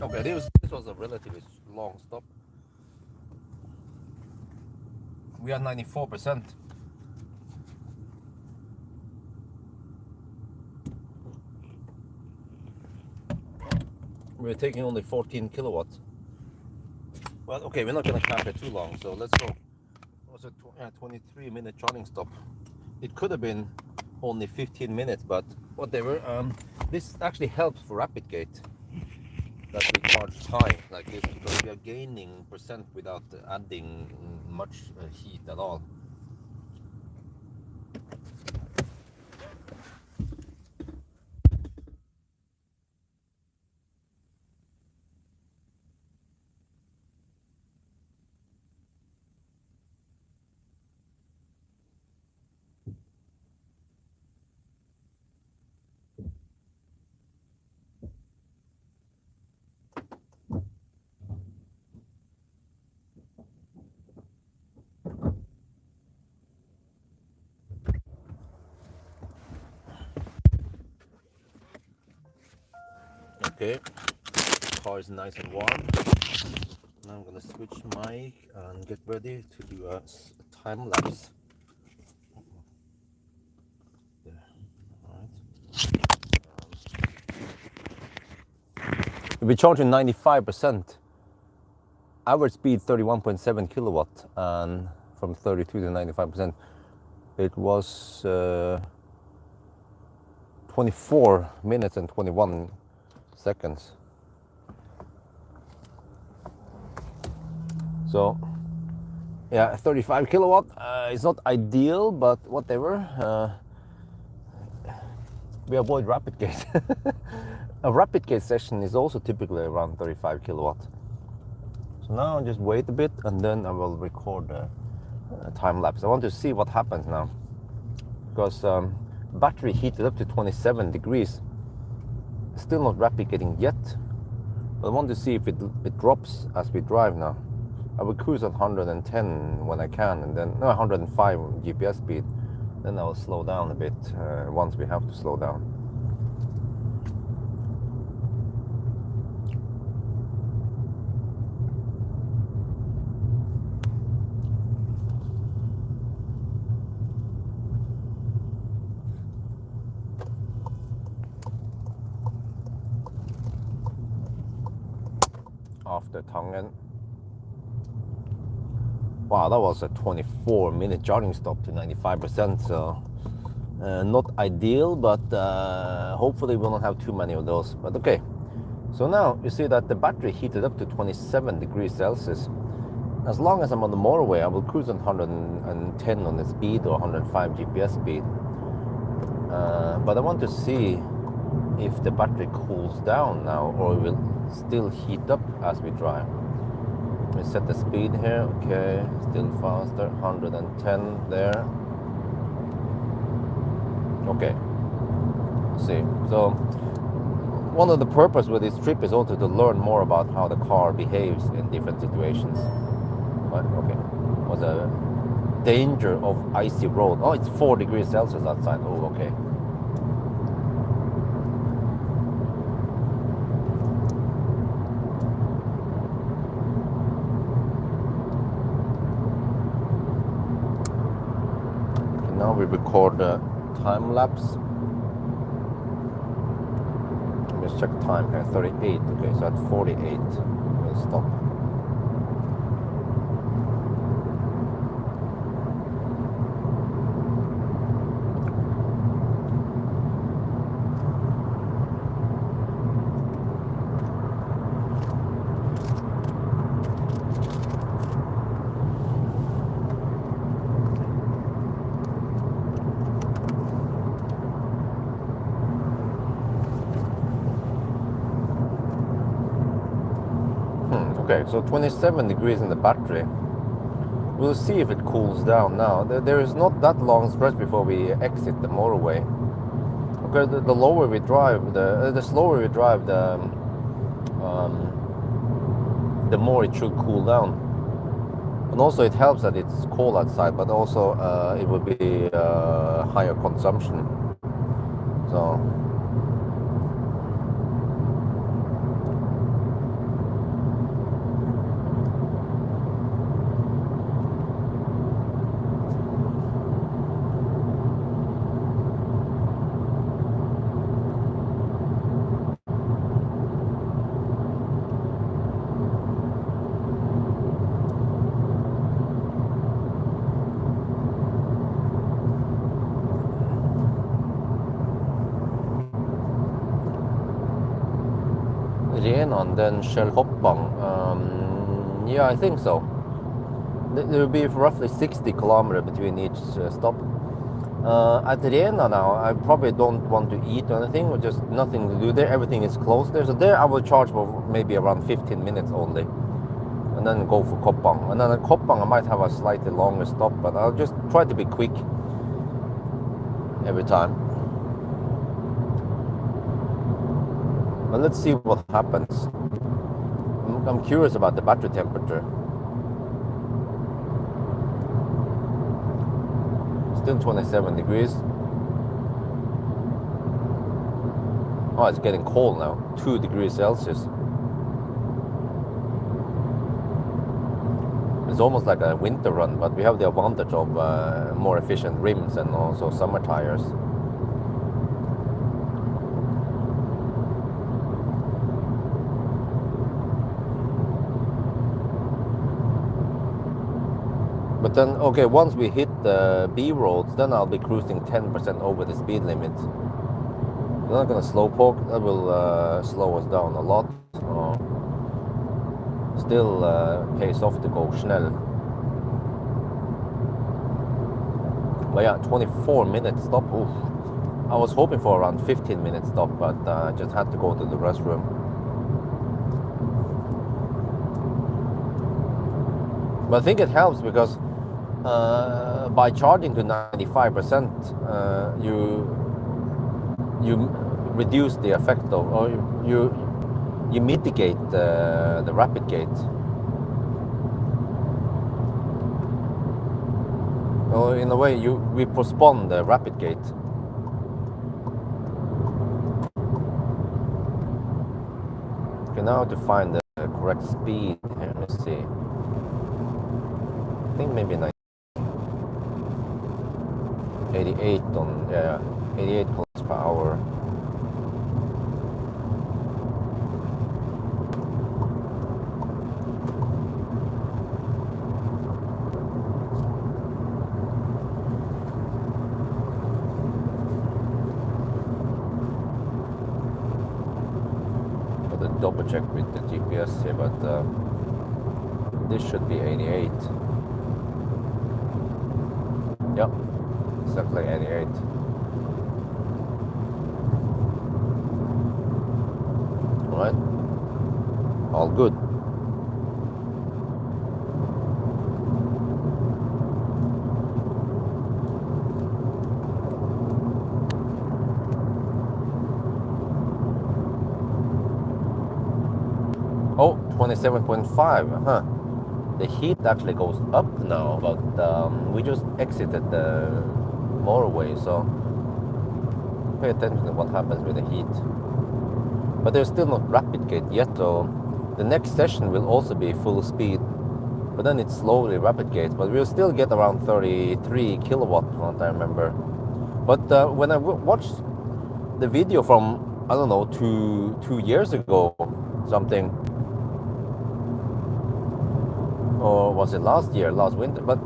Okay, this was a relatively long stop. We are 94%. We're taking only 14 kilowatts. Well, okay, we're not gonna camp here too long, so let's go. It was a 23-minute charging stop. It could have been only 15 minutes, but whatever. This actually helps for rapid gate, that we charge high like this, because we are gaining percent without adding much heat at all. Okay, the car is nice and warm. Now I'm gonna switch mic and get ready to do a time lapse. There. All right. We'll be charging 95%. Average speed 31.7 kilowatt, and from 32 to 95%, it was 24 minutes and 21 seconds. So yeah, 35 kilowatt. It's not ideal, but whatever. We avoid rapid gate. A rapid gate session is also typically around 35 kilowatt. So now I'll just wait a bit, and then I will record a time lapse. I want to see what happens now, because battery heated up to 27 degrees. Still not rapid gating yet, but I want to see if it drops as we drive now. I will cruise at 110 when I can, and then 105 GPS speed. Then I will slow down a bit once we have to slow down. After Tangen. Wow, that was a 24-minute charging stop to 95%, so not ideal, but hopefully we won't have too many of those. But okay, so now you see that the battery heated up to 27 degrees Celsius. As long as I'm on the motorway, I will cruise on 110 on the speed or 105 GPS speed. But I want to see if the battery cools down now, or it will still heat up as we drive. We set the speed here, okay, still faster, 110 there. Okay, see, so one of the purpose with this trip is also to learn more about how the car behaves in different situations. But okay, was a danger of icy road. Oh, it's 4 degrees Celsius outside. Oh, okay. Now we record the time lapse. Let me check time here, 38. Okay, so at 48, we'll stop. Okay, so 27 degrees in the battery. We'll see if it cools down now. There is not that long stretch before we exit the motorway. Okay, the lower we drive, the slower we drive, the more it should cool down. And also it helps that it's cold outside, but also it will be higher consumption. So Rena and then Shell Hoppang. Yeah, I think so. There will be roughly 60 kilometers between each stop. At Rena now, I probably don't want to eat or anything, or just nothing to do there. Everything is closed there. So there I will charge for maybe around 15 minutes only. And then go for Koppang. And then at Koppang I might have a slightly longer stop, but I'll just try to be quick every time. But let's see what happens. I'm curious about the battery temperature. Still 27 degrees. Oh, it's getting cold now. 2 degrees Celsius. It's almost like a winter run, but we have the advantage of more efficient rims and also summer tires. But then, okay, once we hit the B roads, then I'll be cruising 10% over the speed limit. We're not gonna slowpoke, that will slow us down a lot. Still pays off to go schnell. But yeah, 24-minute stop. Oof. I was hoping for around 15-minute stop, but I just had to go to the restroom. But I think it helps because by charging to 95%, you reduce the effect of, or you mitigate the rapid gate. Or in a way, we postpone the rapid gate. Okay, now to find the correct speed here. Let me see. I think maybe 88 on, yeah, 88 kilometers per hour. Double check with the GPS here, but this should be 88. Yep, exactly 88. Alright, all good. Oh, 27.5, huh. The heat actually goes up now, but we just exited the motorway, so pay attention to what happens with the heat. But there's still not rapid gate yet, so the next session will also be full speed, but then it's slowly rapid gates, but we'll still get around 33 kilowatt, what I remember. But when I watched the video from, I don't know, two years ago, something, or was it last year, last winter? But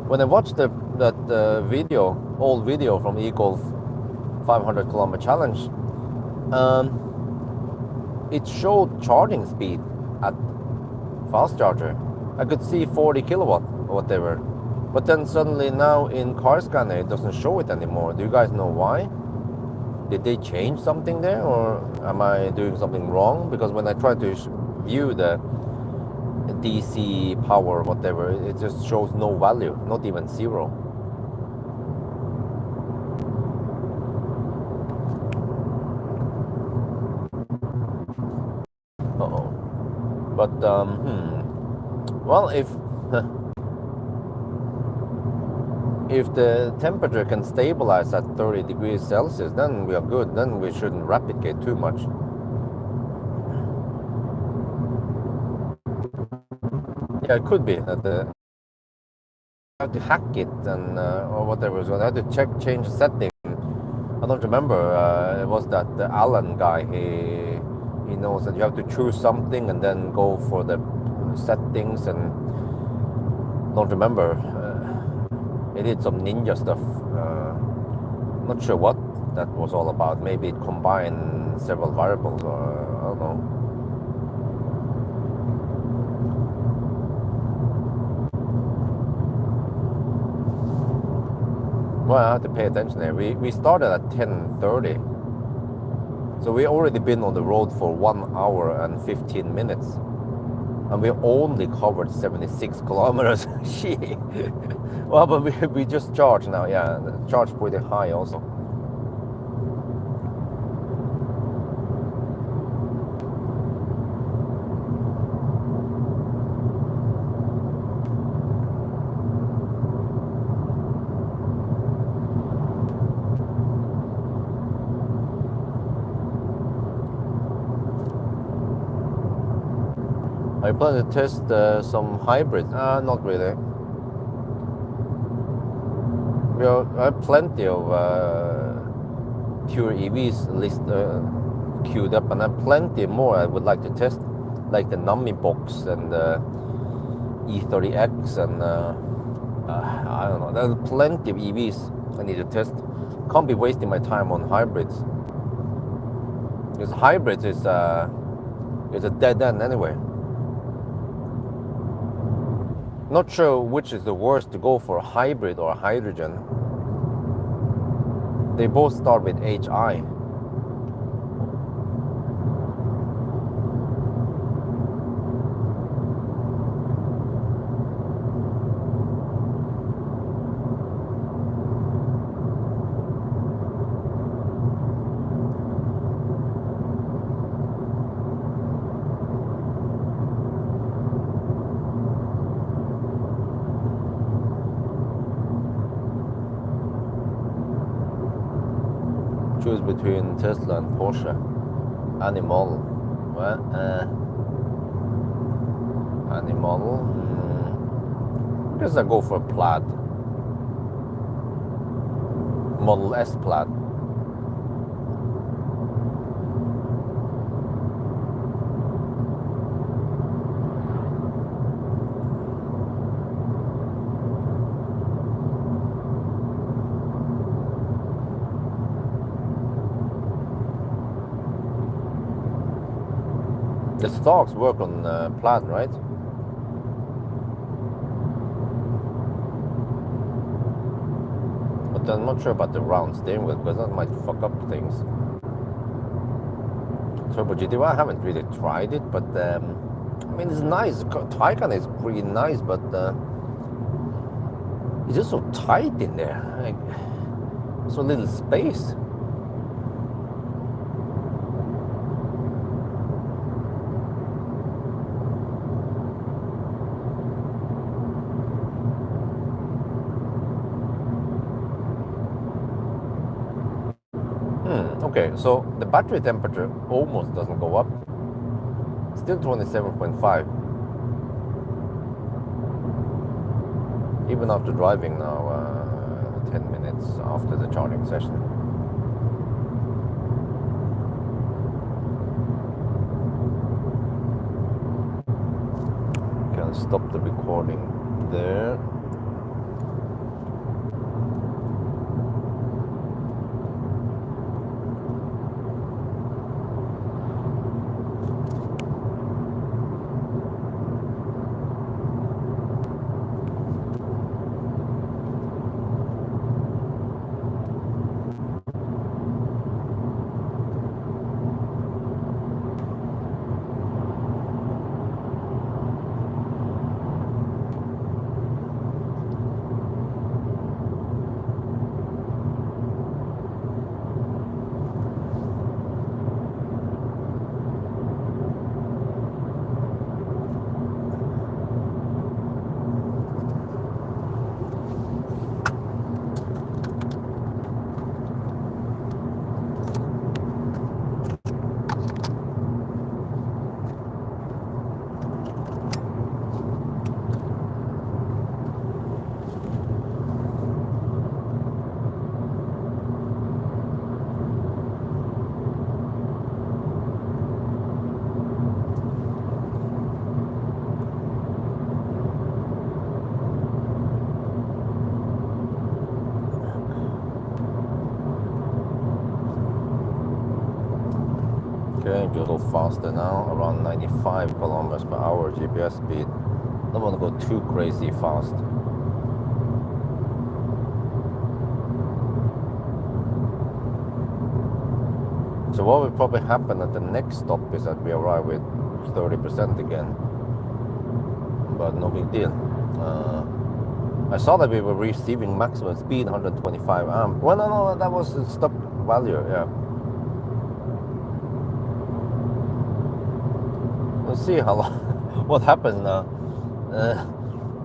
when I watched that video, old video from eGolf 500 kilometer challenge, it showed charging speed at fast charger. I could see 40 kilowatt or whatever, but then suddenly now in car scanner it doesn't show it anymore. Do you guys know why? Did they change something there, or am I doing something wrong? Because when I try to view the DC power, whatever, it just shows no value, not even 0. Uh-oh. But well, if the temperature can stabilize at 30 degrees Celsius, then we are good. Then we shouldn't rapid gate too much. Yeah, it could be that I have to hack it and or whatever. So I had to change the setting. I don't remember. It was that the Alan guy. He knows that you have to choose something and then go for the settings, and don't remember. He did some ninja stuff. Not sure what that was all about. Maybe it combined several variables, or I don't know. Well, I have to pay attention there. We started at 10:30. So we already been on the road for 1 hour and 15 minutes. And we only covered 76 kilometers. Shit. Well, but we just charged now. Yeah, charged pretty high also. I plan to test some hybrids. Not really. I have plenty of pure EVs queued up, and I have plenty more I would like to test, like the Nami box and E30X, and I don't know. There's plenty of EVs I need to test. Can't be wasting my time on hybrids, because hybrids is a dead end anyway. Not sure which is the worst to go for, hybrid or hydrogen. They both start with HI. Choose between Tesla and Porsche. Any model. Well, any model. I guess I go for Plaid. Model S Plaid. The stalks work on Plaid, right? But I'm not sure about the round steering wheel, because that might fuck up things. Turbo GT, well, I haven't really tried it, but I mean, it's nice. Taycan is pretty nice, but it's just so tight in there. Like, so little space. Okay, so the battery temperature almost doesn't go up. Still 27.5. Even after driving now 10 minutes after the charging session. Okay, I'll stop the recording there. Okay, go a little faster now, around 95 kilometers per hour GPS speed. Don't want to go too crazy fast. So what will probably happen at the next stop is that we arrive with 30% again, but no big deal. I saw that we were receiving maximum speed 125 amp. Well, no, that was the stock value. Yeah. We'll see how long, what happens now.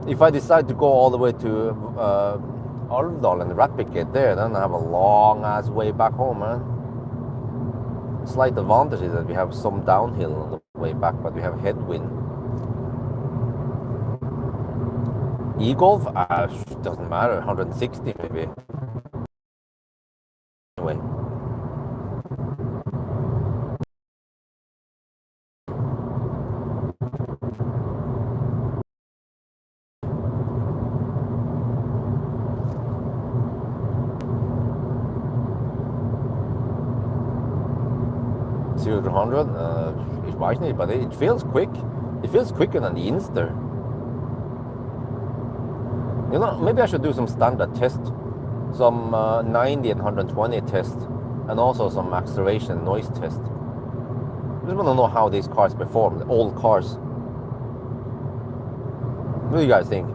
If I decide to go all the way to Alvdal and replicate there, then I have a long ass way back home, man. Slight advantage is that we have some downhill on the way back, but we have headwind. E-Golf? Doesn't matter, 160 maybe. Anyway. To 100, ich weiß nicht, but it feels quick. It feels quicker than the Inster. You know, maybe I should do some standard test, some 90 and 120 test, and also some acceleration noise test. I just want to know how these cars perform, the old cars. What do you guys think?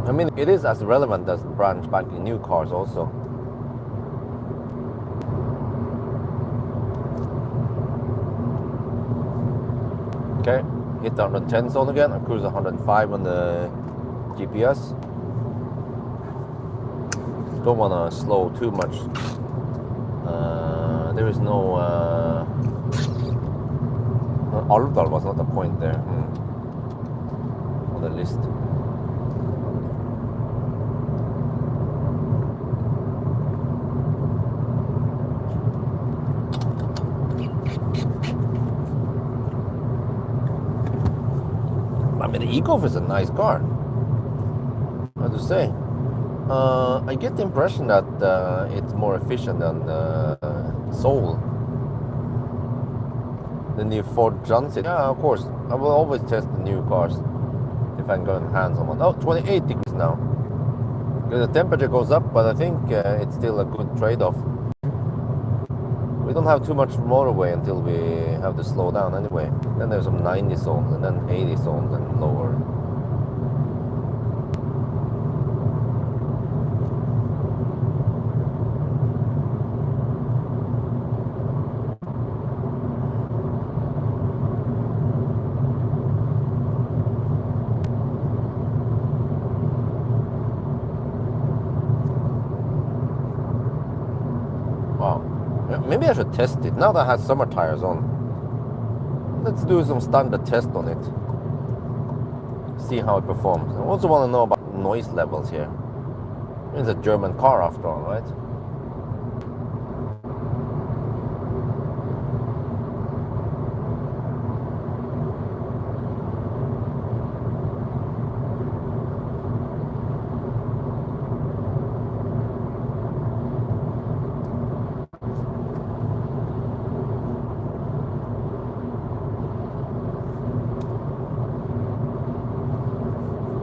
I mean, it is as relevant as brand spanking new cars also. Okay, hit the 110 zone again. I cruise 105 on the GPS. Don't want to slow too much. There is no Alvdal was not a point there on the list. I mean, the E-Golf is a nice car, I have to say. I get the impression that it's more efficient than Soul. The new Ford Transit. Yeah, of course. I will always test the new cars if I'm going hands on one. Oh, 28 degrees now. The temperature goes up, but I think it's still a good trade-off. We don't have too much motorway until we have to slow down anyway. Then there's some 90 zones and then 80 zones and lower. Maybe I should test it. Now that it has summer tires on, let's do some standard test on it. See how it performs. I also want to know about noise levels here. It's a German car after all, right?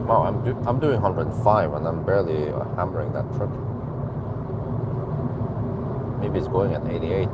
Wow, I'm doing 105 and I'm barely hammering that truck. Maybe it's going at 88.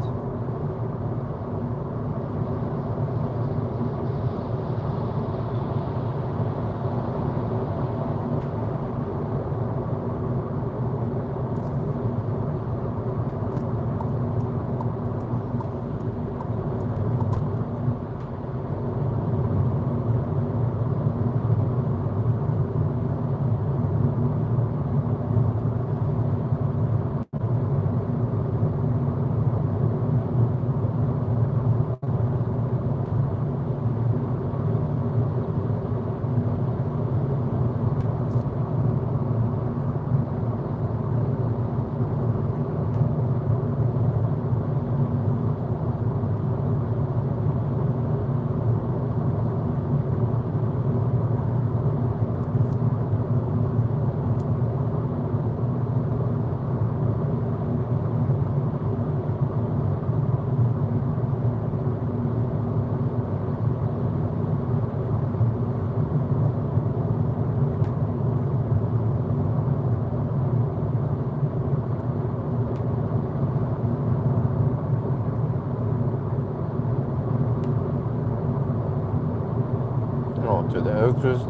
to the cruise.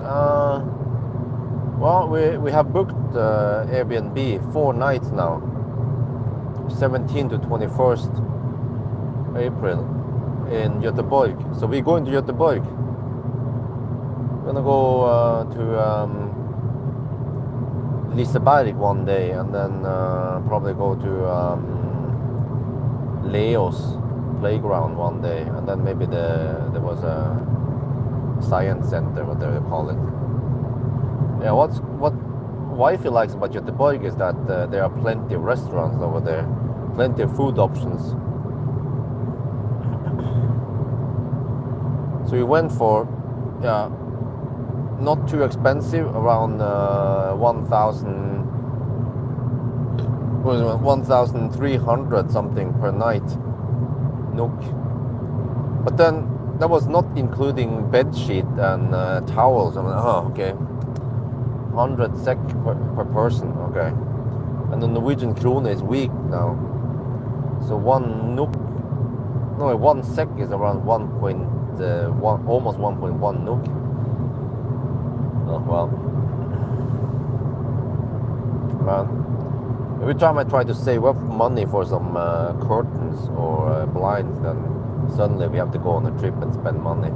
Well, we have booked Airbnb 4 nights now, 17 to 21st April in Göteborg. So we're going to Göteborg. We're gonna go to Liseberg one day, and then probably go to Leo's playground one day, and then maybe there was a science center, what they call it. Yeah, what wifey likes about Göteborg is that there are plenty of restaurants over there, plenty of food options. So we went for, yeah, not too expensive, around 1,300 something per night, NOK. But then that was not including bed sheet and towels. I mean, okay, 100 SEK per person, okay. And the Norwegian krone is weak now, so 1 SEK is around 1.1, almost 1.1 NOK. Oh well, man. Every time I try to save up money for some curtains or blinds, then suddenly we have to go on a trip and spend money.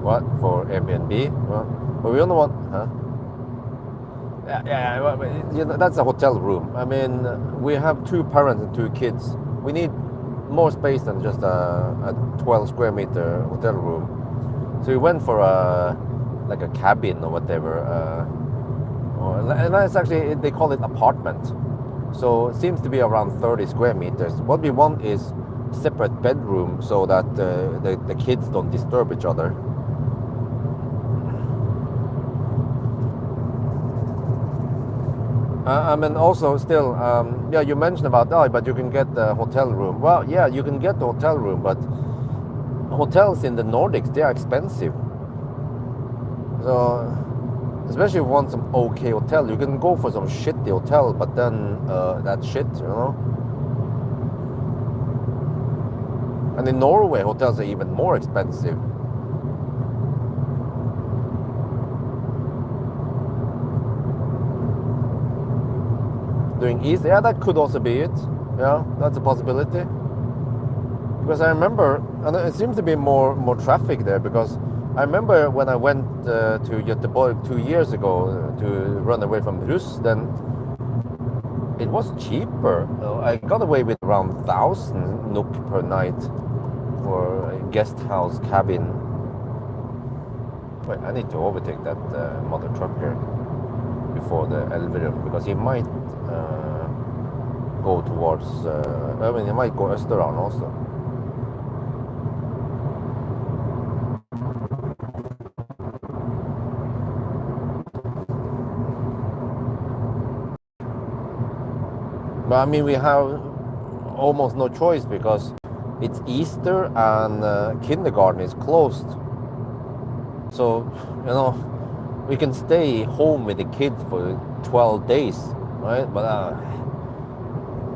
What, for Airbnb? Well, we don't want, huh? Yeah. Well, you know, that's a hotel room. I mean, we have 2 parents and 2 kids. We need more space than just a 12 square meter hotel room. So we went for like a cabin or whatever, and that's actually, they call it apartment. So it seems to be around 30 square meters. What we want is separate bedroom so that the kids don't disturb each other. I mean, also still, yeah, you mentioned about, but you can get the hotel room. Well, yeah, you can get the hotel room, but hotels in the Nordics, they are expensive. So, especially if you want some okay hotel, you can go for some shitty hotel, but then that's shit, you know. And in Norway, hotels are even more expensive. Doing east, yeah, that could also be it. Yeah, that's a possibility. Because I remember, and it seems to be more traffic there, because I remember when I went to Göteborg 2 years ago to run away from Rus, then it was cheaper. I got away with around 1,000 NOK per night for a guest house cabin. Wait, I need to overtake that mother truck here before the Alvdal, because he might go towards, I mean, he might go Österan also. But I mean, we have almost no choice because it's Easter and kindergarten is closed. So, you know, we can stay home with the kids for 12 days, right? But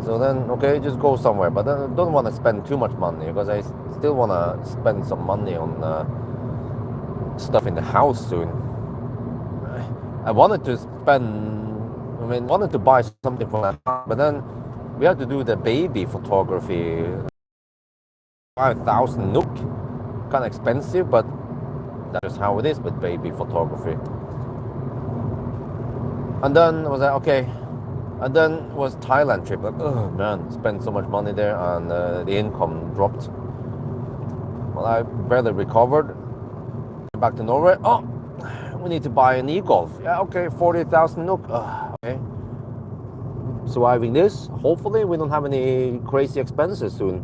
so then, okay, just go somewhere. But then I don't want to spend too much money because I still want to spend some money on stuff in the house soon. I wanted to wanted to buy something for my house, but then we had to do the baby photography. 5,000 NOK, kind of expensive, but that's just how it is with baby photography. And then I was like, okay. And then was Thailand trip. Like, oh man, spent so much money there, and the income dropped. Well, I barely recovered. Came back to Norway. Oh, we need to buy an e-golf. Yeah, okay, 40,000 NOK. Okay. Surviving this. Hopefully, we don't have any crazy expenses soon,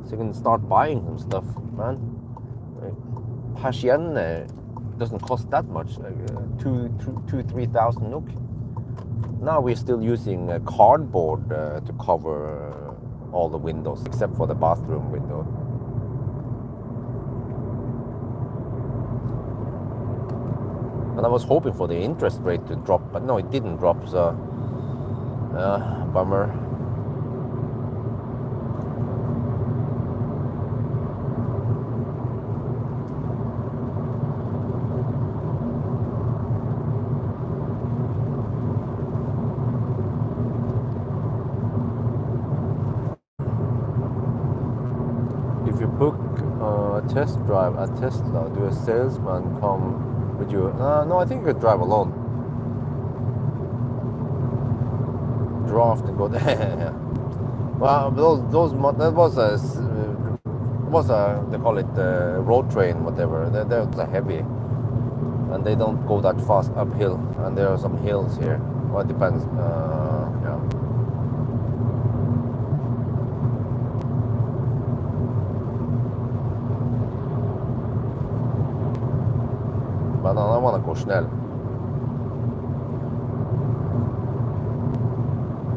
so you can start buying some stuff, man. Persienne doesn't cost that much, like 3,000 NOK. Now we're still using cardboard to cover all the windows, except for the bathroom window. And I was hoping for the interest rate to drop, but no, it didn't drop, so bummer. book a test drive at Tesla? Do a salesman come with you? No, I think you could drive alone. Draft and go there. Well, that was a they call it road train, whatever. They're heavy, and they don't go that fast uphill. And there are some hills here. Well, it depends. Yeah. But no, I want to go snäll.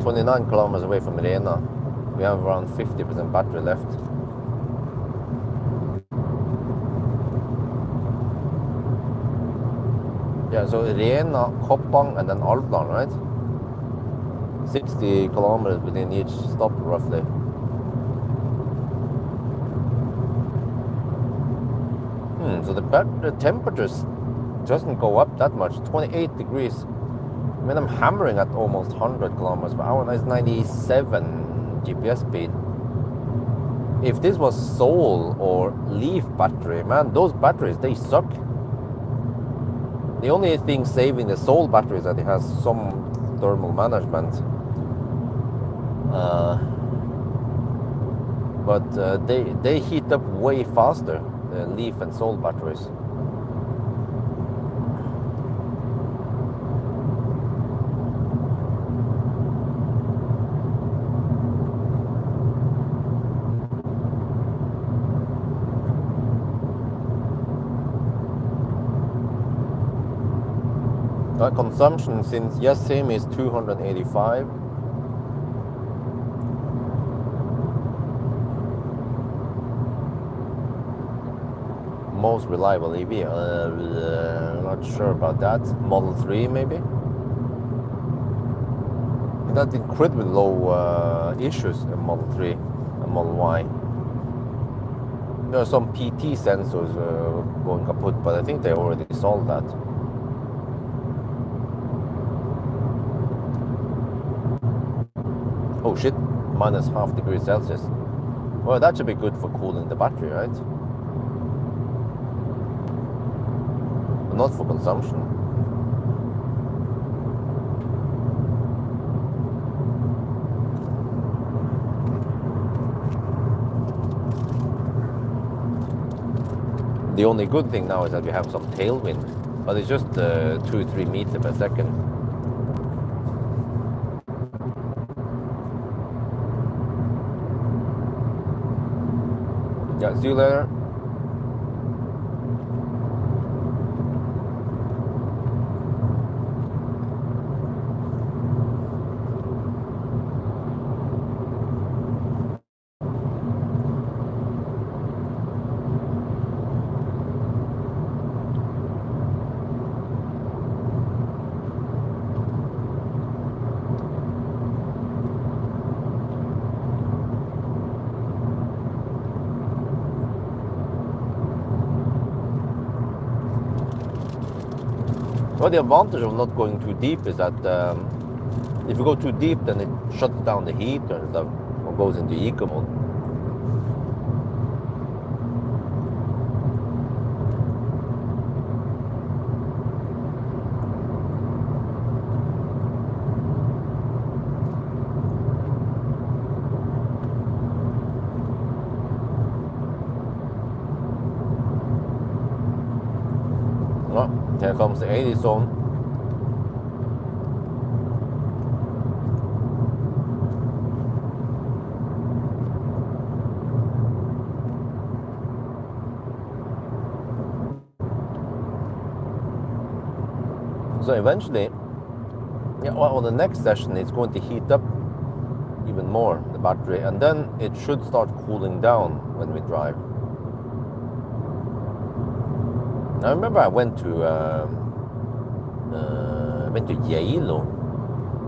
29 kilometers away from Rena. We have around 50% battery left. Yeah, so Rena, Koppang, and then Alvdal, right? 60 kilometers between each stop, roughly. So the temperature doesn't go up that much. 28 degrees. I mean, I'm hammering at almost 100 kilometers per hour. That's 97 GPS speed. If this was Soul or Leaf battery, man, those batteries, they suck. The only thing saving the Soul battery is that it has some thermal management. But they heat up way faster, the Leaf and Soul batteries. Consumption since same is 285. Most reliable EV, not sure about that. Model 3 maybe. It had incredibly low issues in Model 3 and Model Y. There are some PT sensors going kaput, but I think they already solved that. Oh shit, minus half degree Celsius. Well, that should be good for cooling the battery, right? But not for consumption. The only good thing now is that we have some tailwind, but it's just 2-3 meters per second. Yeah, see you later. Well, the advantage of not going too deep is that if you go too deep, then it shuts down the heater and stuff, or goes into eco mode. Well, here comes the 80 zone. So eventually, yeah, well, on the next session, it's going to heat up even more, the battery, and then it should start cooling down when we drive. I remember I went to Yale,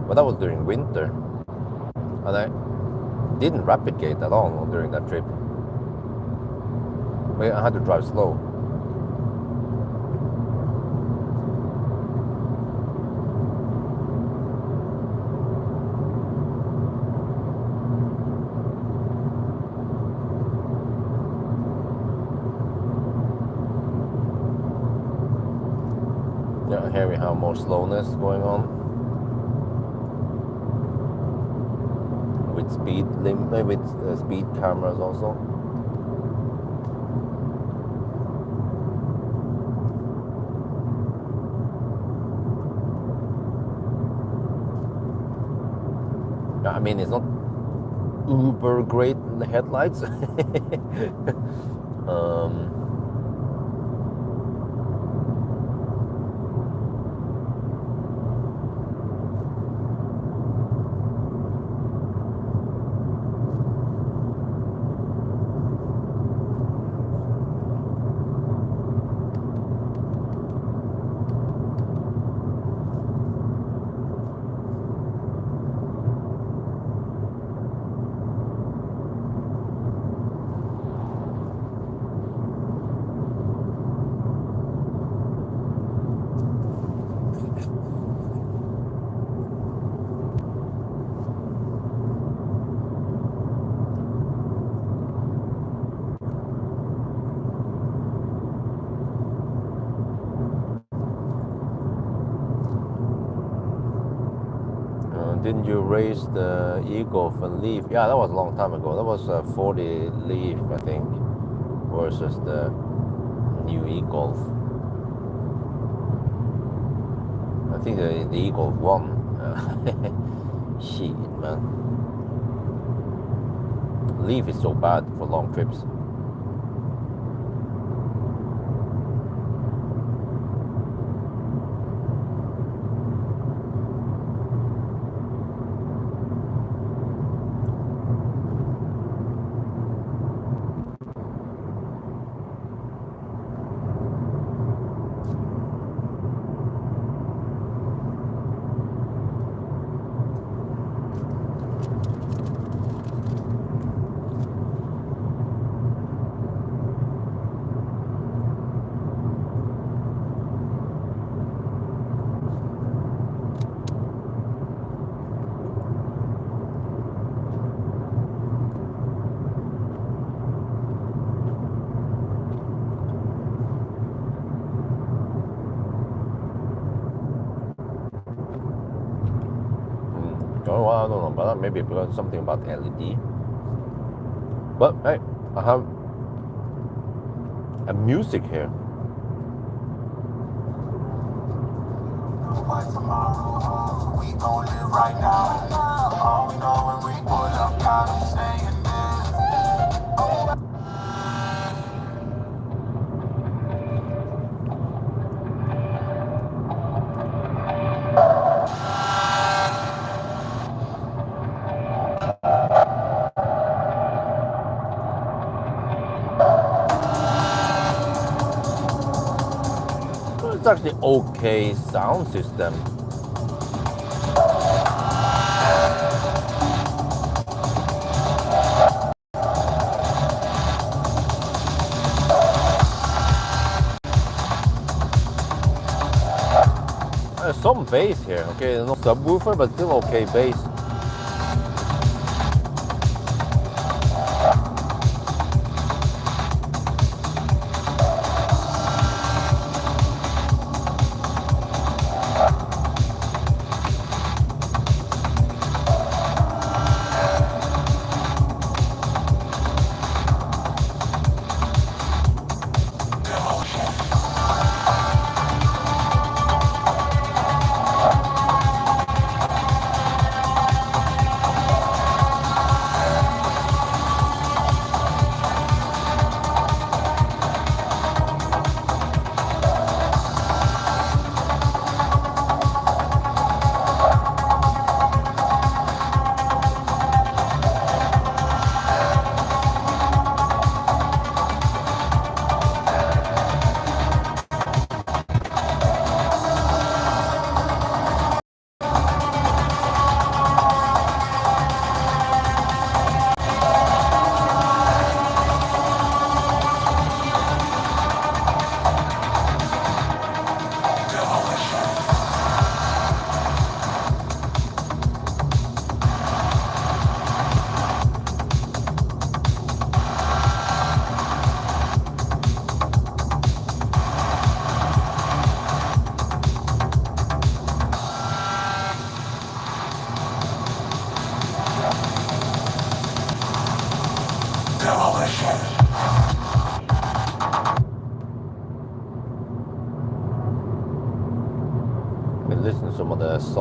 but that was during winter, and I didn't rapid gate at all during that trip. I had to drive slow. here we have more slowness going on with speed limit, with speed cameras also. I mean, it's not uber great headlights. Didn't you raise the e-Golf and Leaf? Yeah, that was a long time ago. That was 40 Leaf, I think, versus the new e-Golf. I think the e-Golf won. Shit, man. Leaf is so bad for long trips. Oh, well, I don't know about that. Maybe because something about LED. But hey, I have a music here. We gon' live right now. All we know when we pull up, God, I'm saying it's actually okay sound system. There's some bass here, okay, no subwoofer, but still okay bass.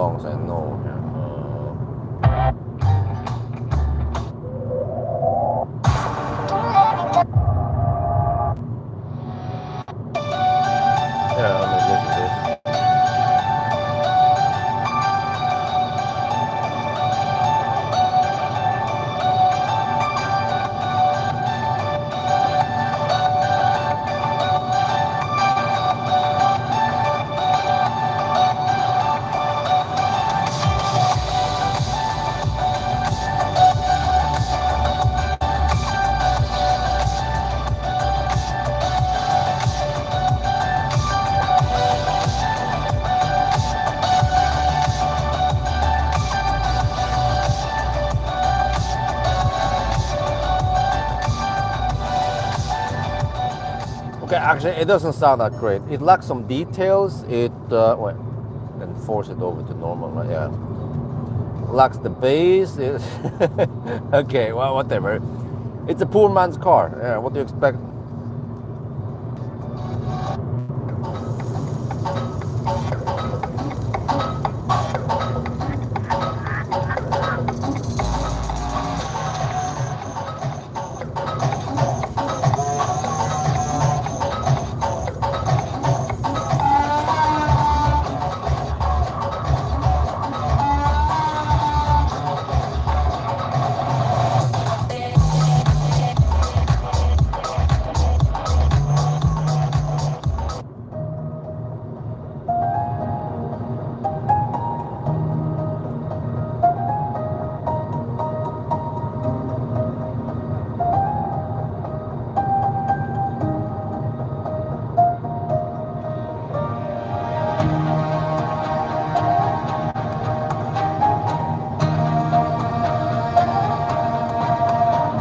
songs I know here. Yeah, I'm gonna listen to this. Okay, actually, it doesn't sound that great. It lacks some details. It wait, then force it over to normal. Right? Yeah, lacks the bass. Okay, well, whatever. It's a poor man's car. Yeah, what do you expect?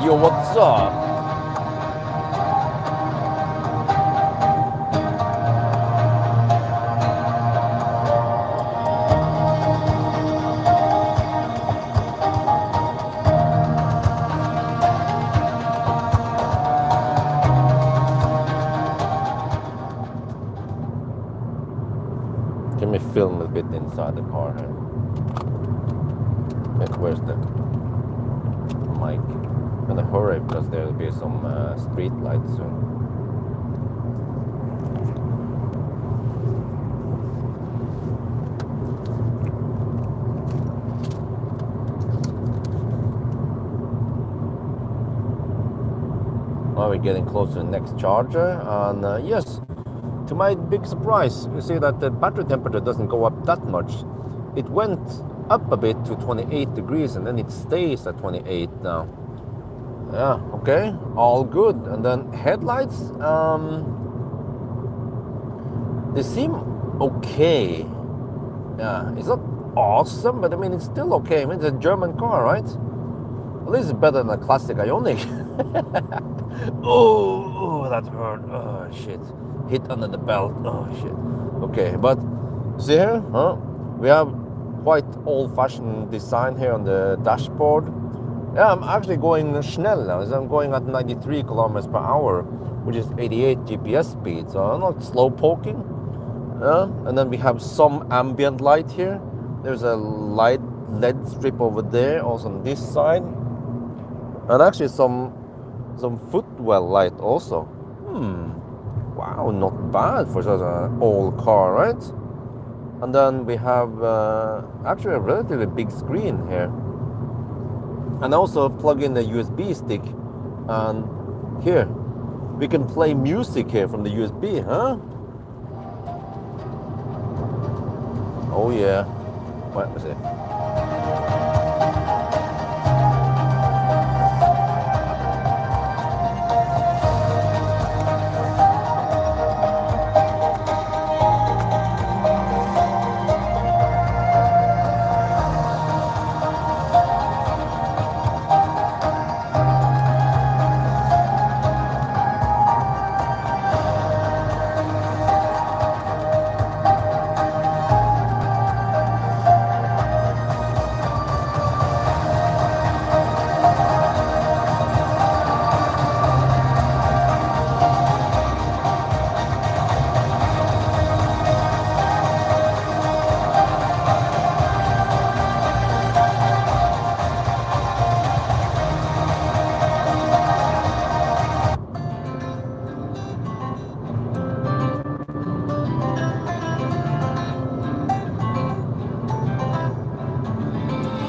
Yo, what's up? Let me film a bit inside the car here. Where's the mic? I'm gonna hurry because there'll be some street lights soon. Well, we're getting close to the next charger, and yes, to my big surprise, you see that the battery temperature doesn't go up that much. It went up a bit to 28 degrees and then it stays at 28 now. Yeah, okay, all good. And then headlights, they seem okay. Yeah, it's not awesome, but I mean, it's still okay. I mean, it's a German car, right? At least it's better than a classic Ioniq. Oh, that hurt. Oh, shit. Hit under the belt. Oh, shit. Okay, but see here, huh? We have quite old-fashioned design here on the dashboard. Yeah, I'm actually going schnell now. So I'm going at 93 kilometers per hour, which is 88 GPS speed. So I'm not slow poking. And then we have some ambient light here. There's a light LED strip over there, also on this side. And actually some footwell light also. Wow, not bad for such an old car, right? And then we have actually a relatively big screen here. And also plug in the USB stick. And here, we can play music here from the USB, huh? Oh yeah. What was it?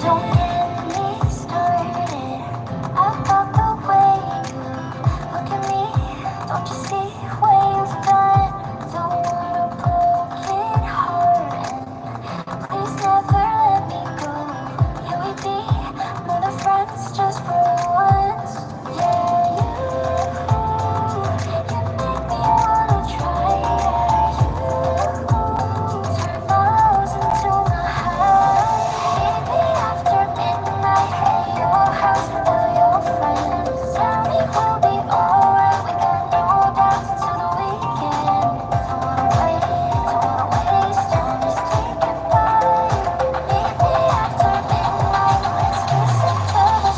Don't get me started about the way you look at me. Don't you see what you've done? Don't want a broken heart, and please never let me go. Can we be more than friends just for once? Yeah, you make me wanna try. Yeah, you turn lows into my high. Meet me after midnight at your house with all your friends. Tell me we'll be alright. We got no doubts until the weekend. Don't wanna wait, don't wanna waste time. Just take it by. Meet me after midnight. Let's listen to the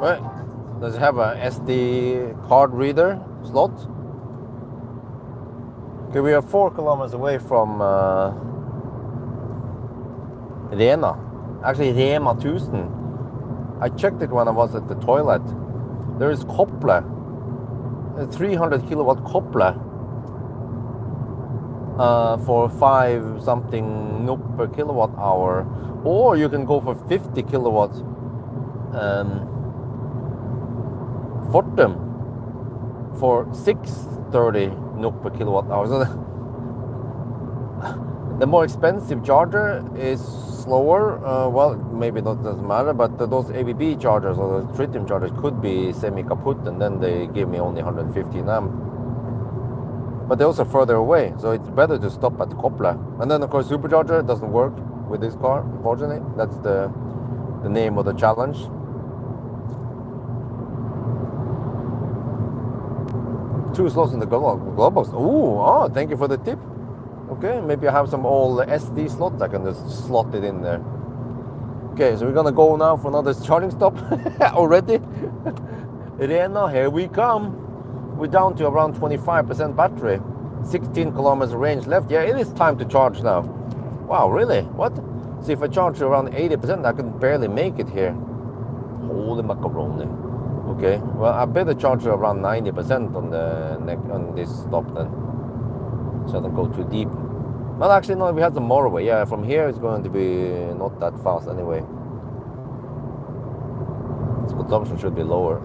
Right. Does it have a SD card reader slot? Okay, we are 4 kilometers away from Rena. Actually, Rema 1000. I checked it when I was at the toilet. There is koppler, a 300 kilowatt koppler for 5 something NOK per kilowatt hour, or you can go for 50 kilowatts Fortum for 630 NOK per kilowatt hour. So the more expensive charger is slower. Well, maybe that doesn't matter, but those ABB chargers or the tritium chargers could be semi-kaput, and then they give me only 115 amp. But they're also further away, so it's better to stop at Koppler. And then, of course, supercharger doesn't work with this car, unfortunately. That's the name of the challenge. Two slots in the glove box. Oh, thank you for the tip. Okay, maybe I have some old SD slots. I can just slot it in there. Okay, so we're gonna go now for another charging stop already. Rena, here we come. We're down to around 25% battery. 16 kilometers range left. Yeah, it is time to charge now. Wow, really? What? See, if I charge around 80%, I can barely make it here. Holy macaroni. Okay, well, I better charge around 90% on this stop then, so I don't go too deep. Well, actually, no, we have some more away. Yeah, from here it's going to be not that fast anyway. Its consumption should be lower.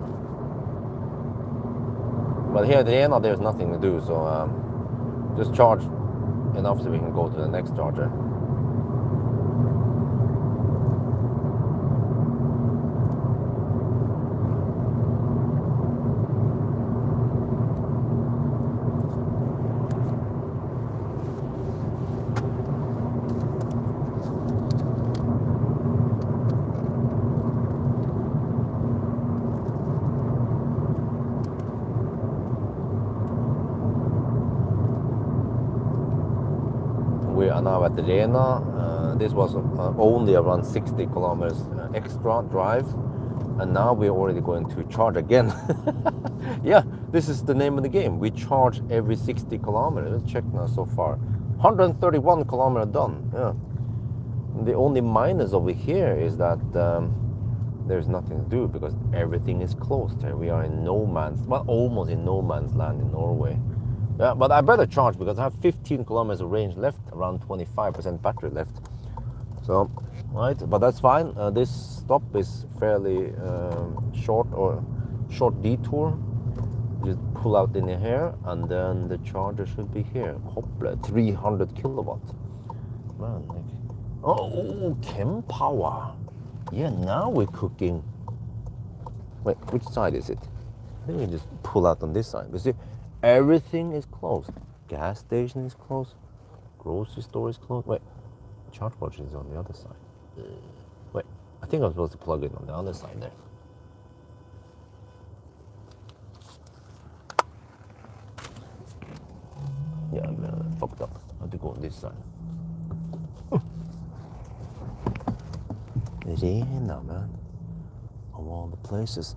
But here at the end, there's nothing to do, so just charge enough so we can go to the next charger. We are now at Rena. This was only around 60 kilometers extra drive, and now we're already going to charge again. Yeah, this is the name of the game. We charge every 60 kilometers. Let's check now so far. 131 kilometers done. Yeah. The only minus over here is that there's nothing to do because everything is closed here. We are in no man's, well, almost in no man's land in Norway. Yeah, but I better charge because I have 15 kilometers of range left, around 25% battery left. So, right, but that's fine. This stop is fairly short detour. Just pull out in here, and then the charger should be here. Koppler, 300 kilowatt. Man, like, oh, Pawel. Yeah, now we're cooking. Wait, which side is it? I think we just pull out on this side. You see, everything is closed. Gas station is closed. Grocery store is closed. Wait, charge port is on the other side. Wait, I think I'm supposed to plug it on the other side there. Yeah, I'm fucked up. I have to go on this side. Rena, man. Of all the places.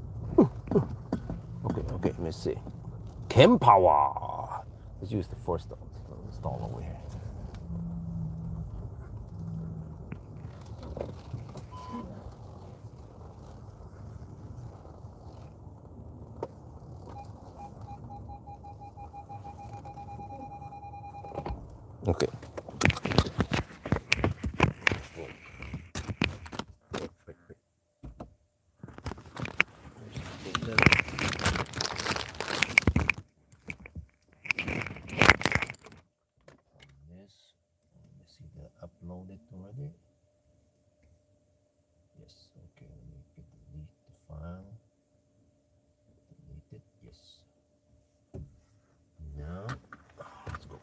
Okay, let me see. Pawel. Let's use the first install over here. Okay. Uploaded already. Yes. Okay. Let me delete the file. Delete it. Yes. Now let's go.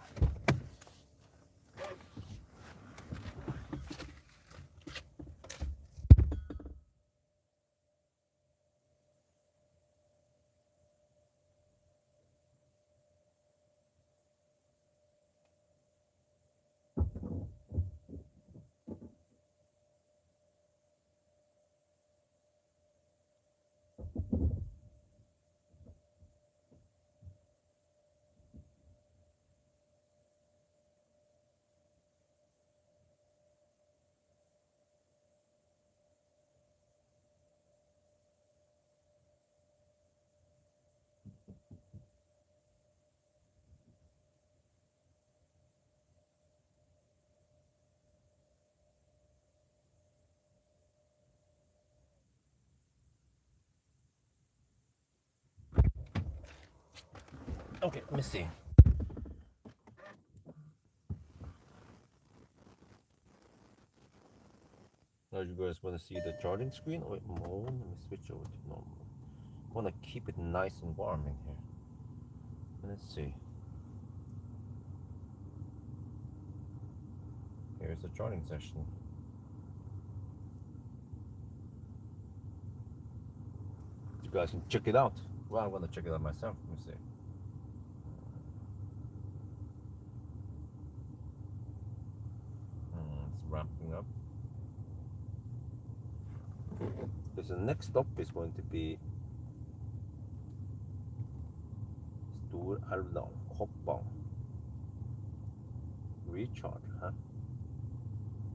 Okay, let me see. Now you guys want to see the charging screen? Oh, wait, mode. Let me switch over to normal. I want to keep it nice and warm in here. Let's see. Here's the charging session. You guys can check it out. Well, I'm gonna check it out myself. Let me see. It's ramping up. Because the next stop is going to be Alvdal, kWh. Recharge, huh?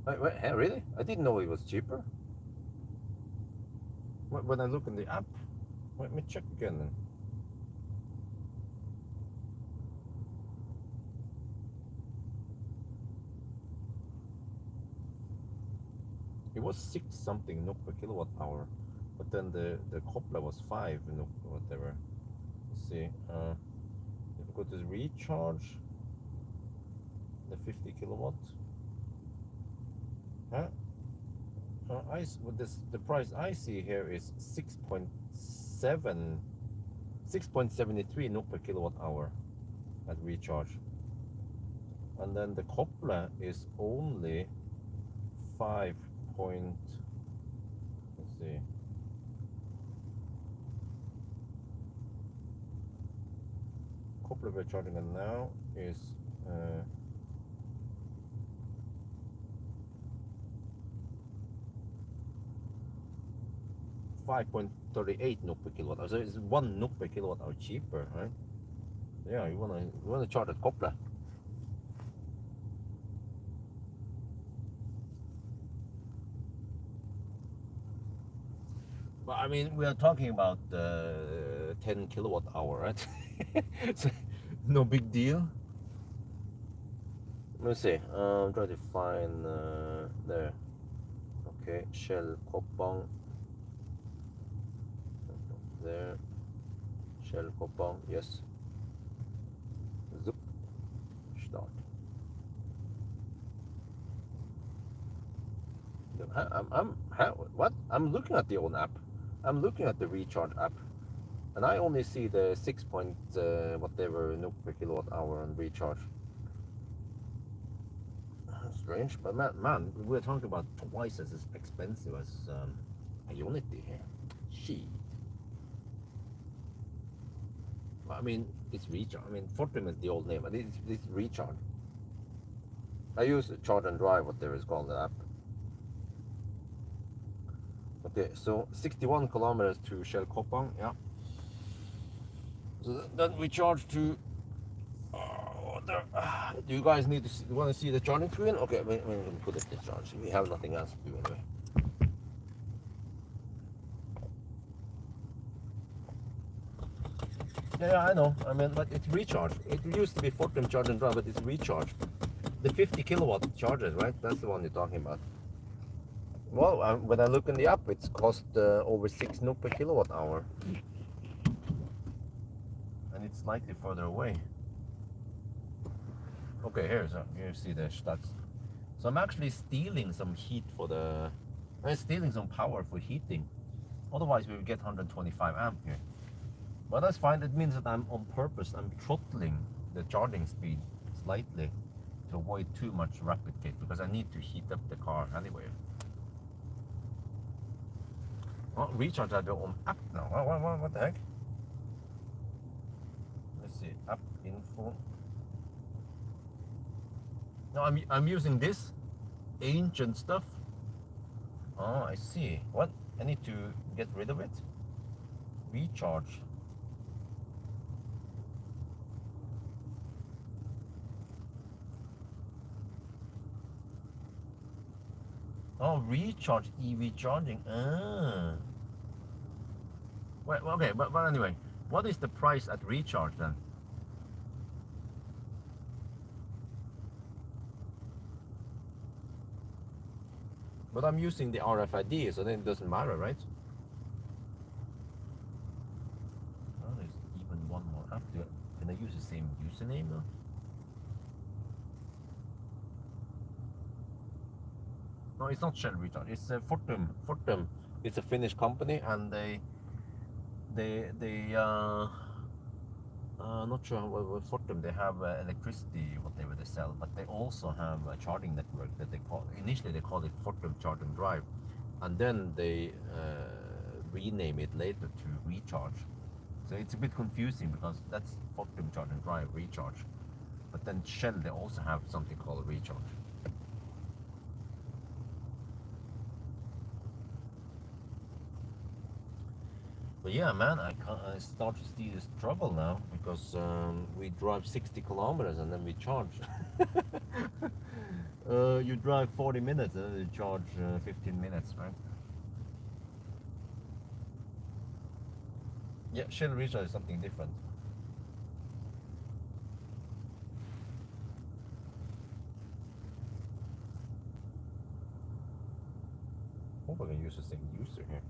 Wait, hey, really? I didn't know it was cheaper. When I look in the app, let me check again then. It was 6 something NOK per kilowatt hour, but then the kWh was 5 NOK or whatever. Let's see. If we go to recharge, the 50 kilowatt. Huh? The price I see here is 6.73 NOK per kilowatt hour at recharge, and then the kWh is only 5. Let's see. KWh we're charging it now is 5.38 NOK per kilowatt hour. So it's 1 NOK per kilowatt hour cheaper, right? Yeah, you wanna charge at kWh. But I mean, we are talking about 10 kilowatt hour, right? So, no big deal. Let's see. Try to find there. Okay, Shell kWh. There. Shell kWh. Yes. Zoop. Start. What? I'm looking at the own app. I'm looking at the recharge app, And I only see the 6 point whatever NOK per kilowatt hour on recharge. Strange, but man, we're talking about twice as expensive as Ionity here. Shit. I mean, it's recharge. I mean, Fortum is the old name, but it's recharge. I use Charge and Drive, whatever it's called, the app. Okay, so 61 kilometers to Shell Kopang, yeah. So then we charge to. Do you guys need to want to see the charging screen? Okay, we're going to put it in charge. We have nothing else to do anyway. Yeah, I know. I mean, but it's recharge. It used to be Fortum Charge and Drive, but it's recharge. The 50 kilowatt chargers, right? That's the one you're talking about. Well, when I look in the app, it's cost over 6 NOK per kilowatt hour. And it's slightly further away. Okay, here's you see the stats. So I'm actually stealing some heat for the. I'm stealing some power for heating. Otherwise, we would get 125 amp here. But that's fine. It means that I'm on purpose. I'm throttling the charging speed slightly to avoid too much rapid kit because I need to heat up the car anyway. Well, recharge at their own app now. What the heck? Let's see. App info. No, I'm using this ancient stuff. Oh, I see. What? I need to get rid of it. Recharge. Oh, recharge EV charging. Well, okay, but anyway, what is the price at recharge then? But I'm using the RFID, so then it doesn't matter, right? Oh, there's even one more app. Can I use the same username though? No, it's not Shell Recharge. It's Fortum. Fortum. It's a Finnish company, and they not sure what Fortum. They have electricity, whatever they sell, but they also have a charging network that they call. Initially, they called it Fortum Charge and Drive, and then they rename it later to Recharge. So it's a bit confusing because that's Fortum Charge and Drive Recharge, but then Shell they also have something called Recharge. But yeah, man, I start to see this trouble now because we drive 60 kilometers and then we charge. You drive 40 minutes and then you charge 15 minutes, right? Yeah, Shell Recharge is something different. Hope I can use the same user here.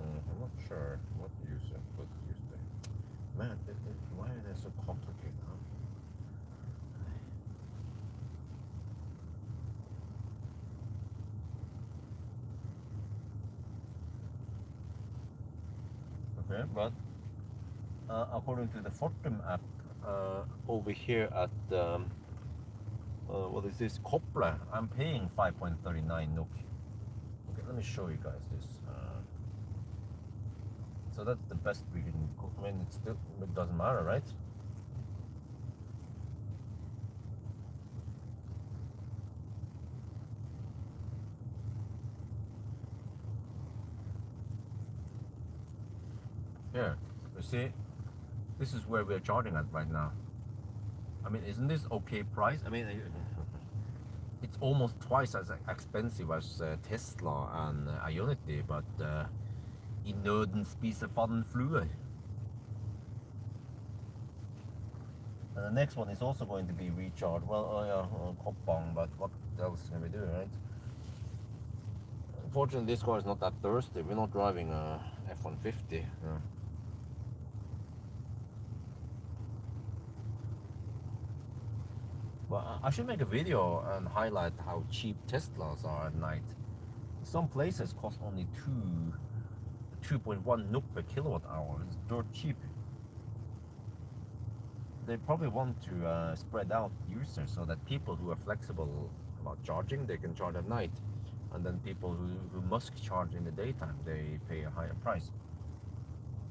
I'm not sure what user, but use the man. Why are they so complicated? Huh? Okay, but according to the Fortum app, over here at what is this? Koppler, I'm paying 5.39 NOK. Okay, let me show you guys this. So that's the best we can cook. I mean, it doesn't matter, right? Here, you see, this is where we're charging at right now. I mean, isn't this okay price? I mean, it's almost twice as expensive as Tesla and Ionity, but I nøden spiser fanden fluer. And the next one is also going to be recharged. Well, Kopang, but what else can we do, right? Unfortunately, this car is not that thirsty. We're not driving a F-150. Well, I should make a video and highlight how cheap Teslas are at night. Some places cost only 2.1 NOK per kilowatt hour. It's dirt cheap. They probably want to spread out users so that people who are flexible about charging, they can charge at night. And then people who must charge in the daytime, they pay a higher price.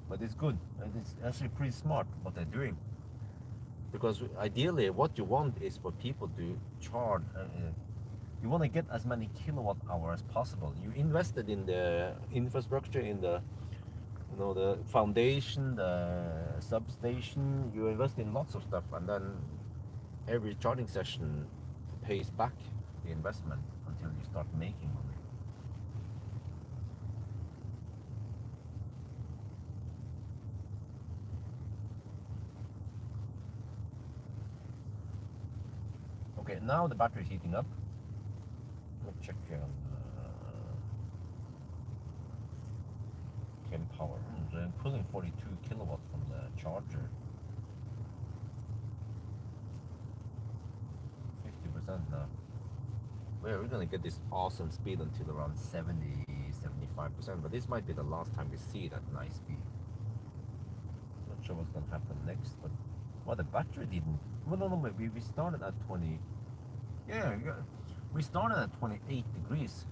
But it's good. It's actually pretty smart what they're doing. Because ideally, what you want is for people to charge. You want to get as many kilowatt hours as possible. You invested in the infrastructure, in the the foundation, the substation. You invest in lots of stuff, and then every charging session pays back the investment until you start making money. Okay, now the battery is heating up. Let me check Temp power. So I'm pulling 42 kilowatts from the charger. 50% now. We're gonna get this awesome speed until around 70-75%, but this might be the last time we see that nice speed. Not sure what's gonna happen next, but well, the battery didn't. Well, no, we started at 20. Yeah, we started at 28 degrees.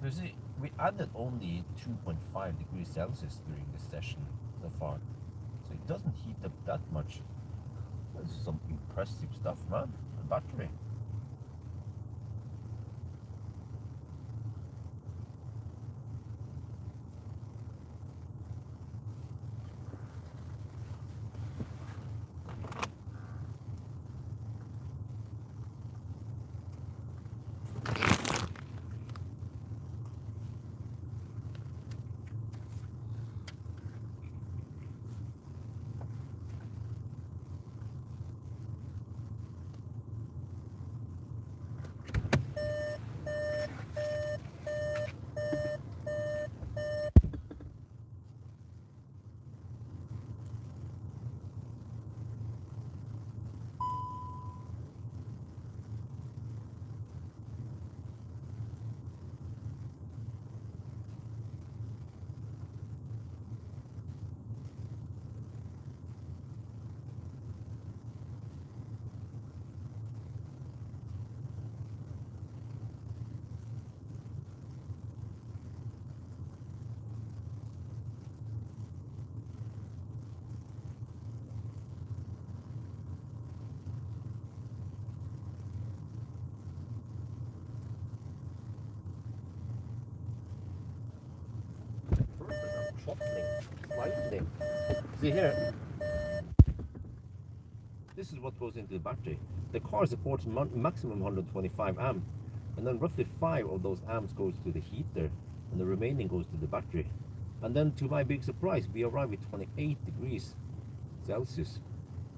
You see, we added only 2.5 degrees Celsius during this session so far, so it doesn't heat up that much. This is some impressive stuff, man. The battery. Throttling. See here, this is what goes into the battery. The car supports maximum 125 amp, and then roughly 5 of those amps goes to the heater, and the remaining goes to the battery. And then to my big surprise, we arrive at 28 degrees Celsius.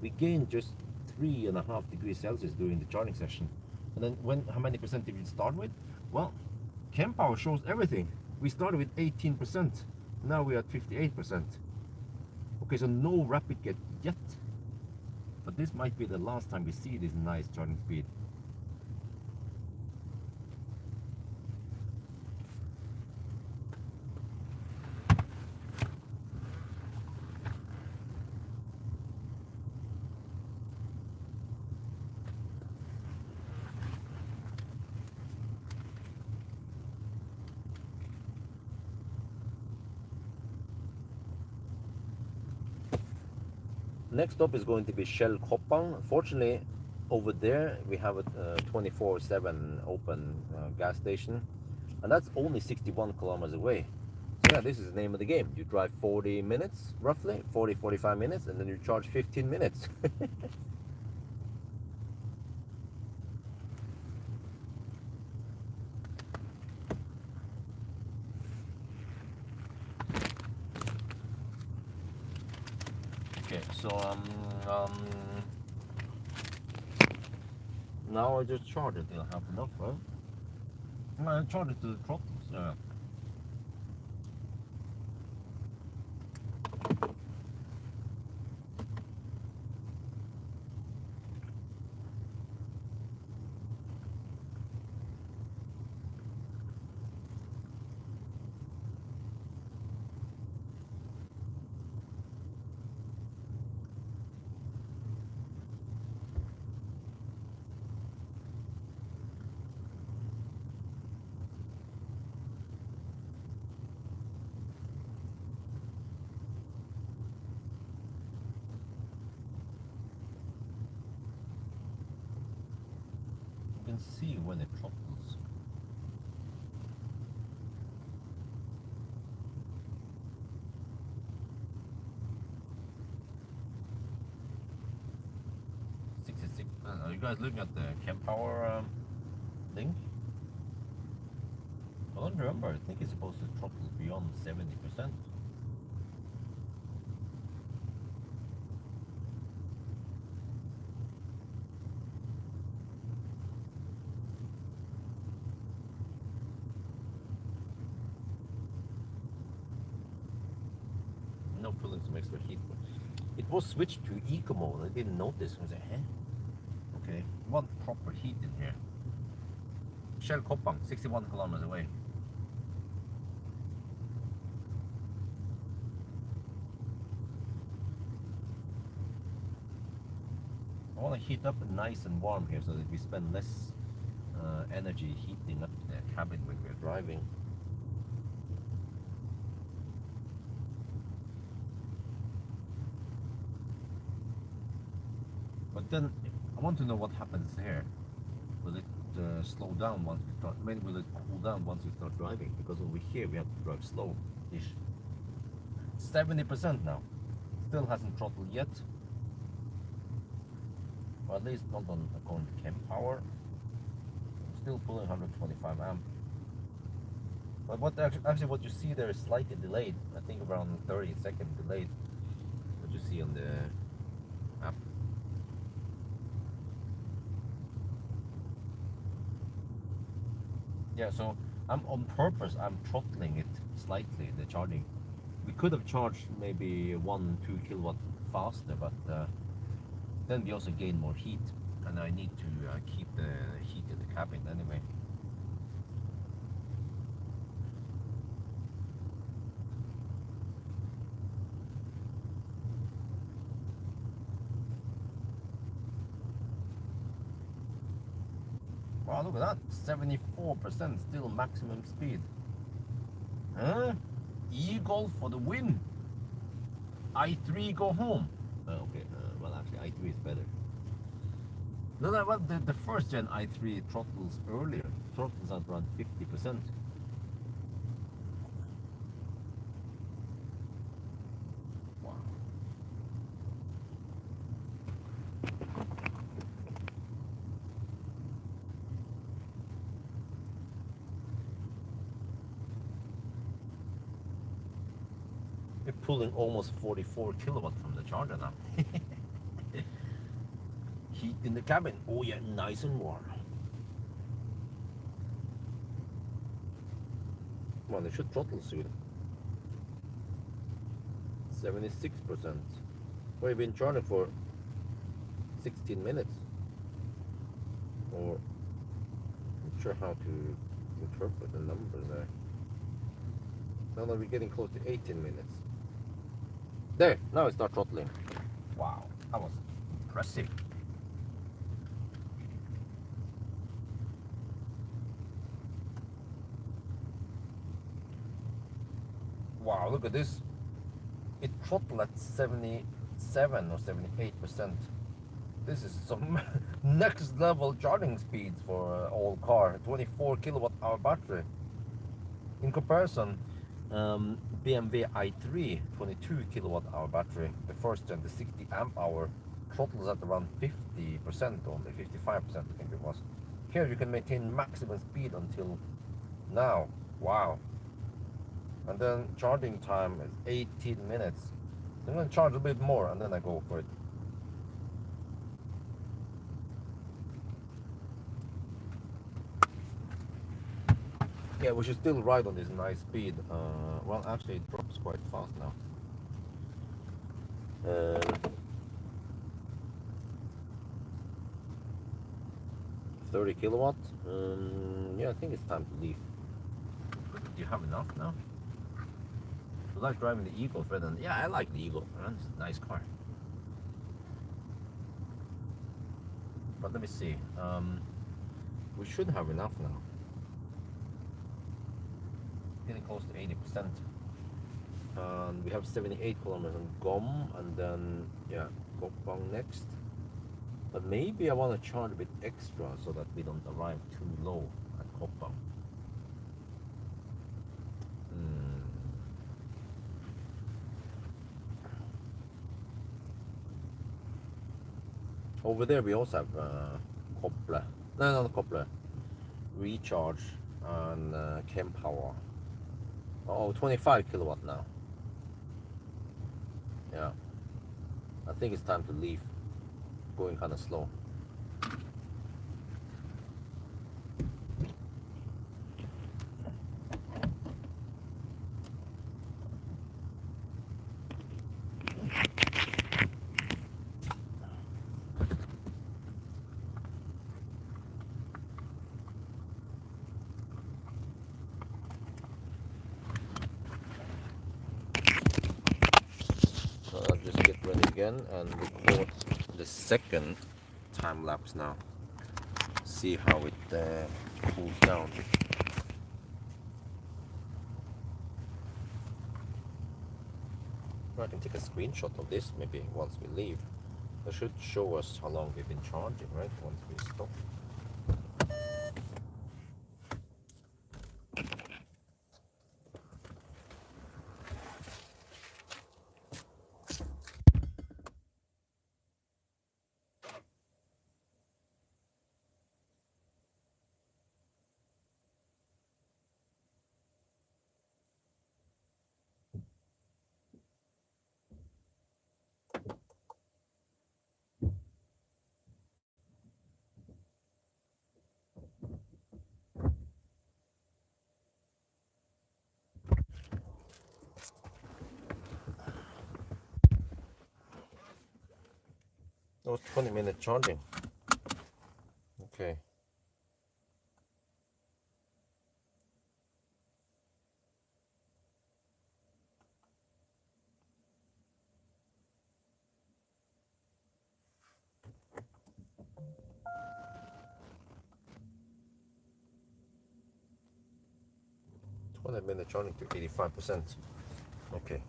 We gained just 3.5 degrees Celsius during the charging session. And then how many percent did we start with? Well, kWh shows everything. We started with 18%. Now we're at 58%. Okay, so no rapid get yet. But this might be the last time we see this nice charging speed. Next up is going to be Shell Kopang. Fortunately, over there we have a 24/7 open gas station, and that's only 61 kilometers away. So yeah, this is the name of the game. You drive 40 minutes, roughly 40-45 minutes, and then you charge 15 minutes. Okay, so Now I just charge it, it'll have enough, right? I charge it to the throttles, yeah. You can see when it throttles. Are you guys looking at the kWh link? I don't remember. I think it's supposed to throttle beyond 70%. No pulling some extra heat. It was switched to eco mode. I didn't notice. I was like, eh? Okay, one proper heat in here. Shell Koppang, 61 kilometers away. I want to heat up nice and warm here so that we spend less energy heating up the cabin when we're driving. But then I want to know what happens here. Will it slow down once we start? Maybe will it cool down once we start driving? Because over here we have to drive slow-ish. 70% now. Still hasn't throttled yet. Or at least not on according to kWh. Still pulling 125 amp. But what actually what you see there is slightly delayed. I think around 30-second delayed. What you see on the app. Yeah, so I'm on purpose. I'm throttling it slightly. The charging. We could have charged maybe 1-2 kilowatt faster, but then we also gain more heat, and I need to keep the heat in the cabin anyway. Wow, look at that, 74% still maximum speed. Huh? E-Golf for the win. i3 go home. Okay, well actually i3 is better. No, well, the first gen i3 throttles earlier. Throttles at around 50%. Wow. We're pulling almost 44 kilowatt from the charger now. Heat in the cabin. Oh yeah, nice and warm. Well, they should throttle soon. 76%. We've been charging for 16 minutes. Or I'm not sure how to interpret the numbers there. Now that we're getting close to 18 minutes. There, now it starts throttling. Wow, that was impressive. Wow, look at this. It throttled at 77 or 78%. This is some next level charging speeds for an old car. 24 kilowatt hour battery. In comparison, BMW i3 22 kilowatt hour battery, the first gen, the 60 amp hour, throttles at around 50% only, 55% I think it was. Here you can maintain maximum speed until now. Wow. And then charging time is 18 minutes. I'm going to charge a bit more and then I go for it. Yeah, we should still ride on this nice speed. Well, actually, it drops quite fast now. 30 kilowatt. Yeah, I think it's time to leave. Do you have enough now? You like driving the Eagle, Fred? And yeah, I like the Eagle. It's a nice car. But let me see. We should have enough now. Getting close to 80%. And we have 78 kilometers on Gom, and then yeah, Gopang next. But maybe I want to charge a bit extra so that we don't arrive too low at Gopang. Over there we also have Kople. No, not Kople. Recharge and Pawel. Oh, 25 kilowatt now. Yeah. I think it's time to leave. Going kind of slow. So I'll just get ready again and record the second time lapse now. See how it cools down. I can take a screenshot of this maybe once we leave. That should show us how long we've been charging, right? Once we stop. That was 20-minute charging. Okay. Minute charging to 85%. Okay.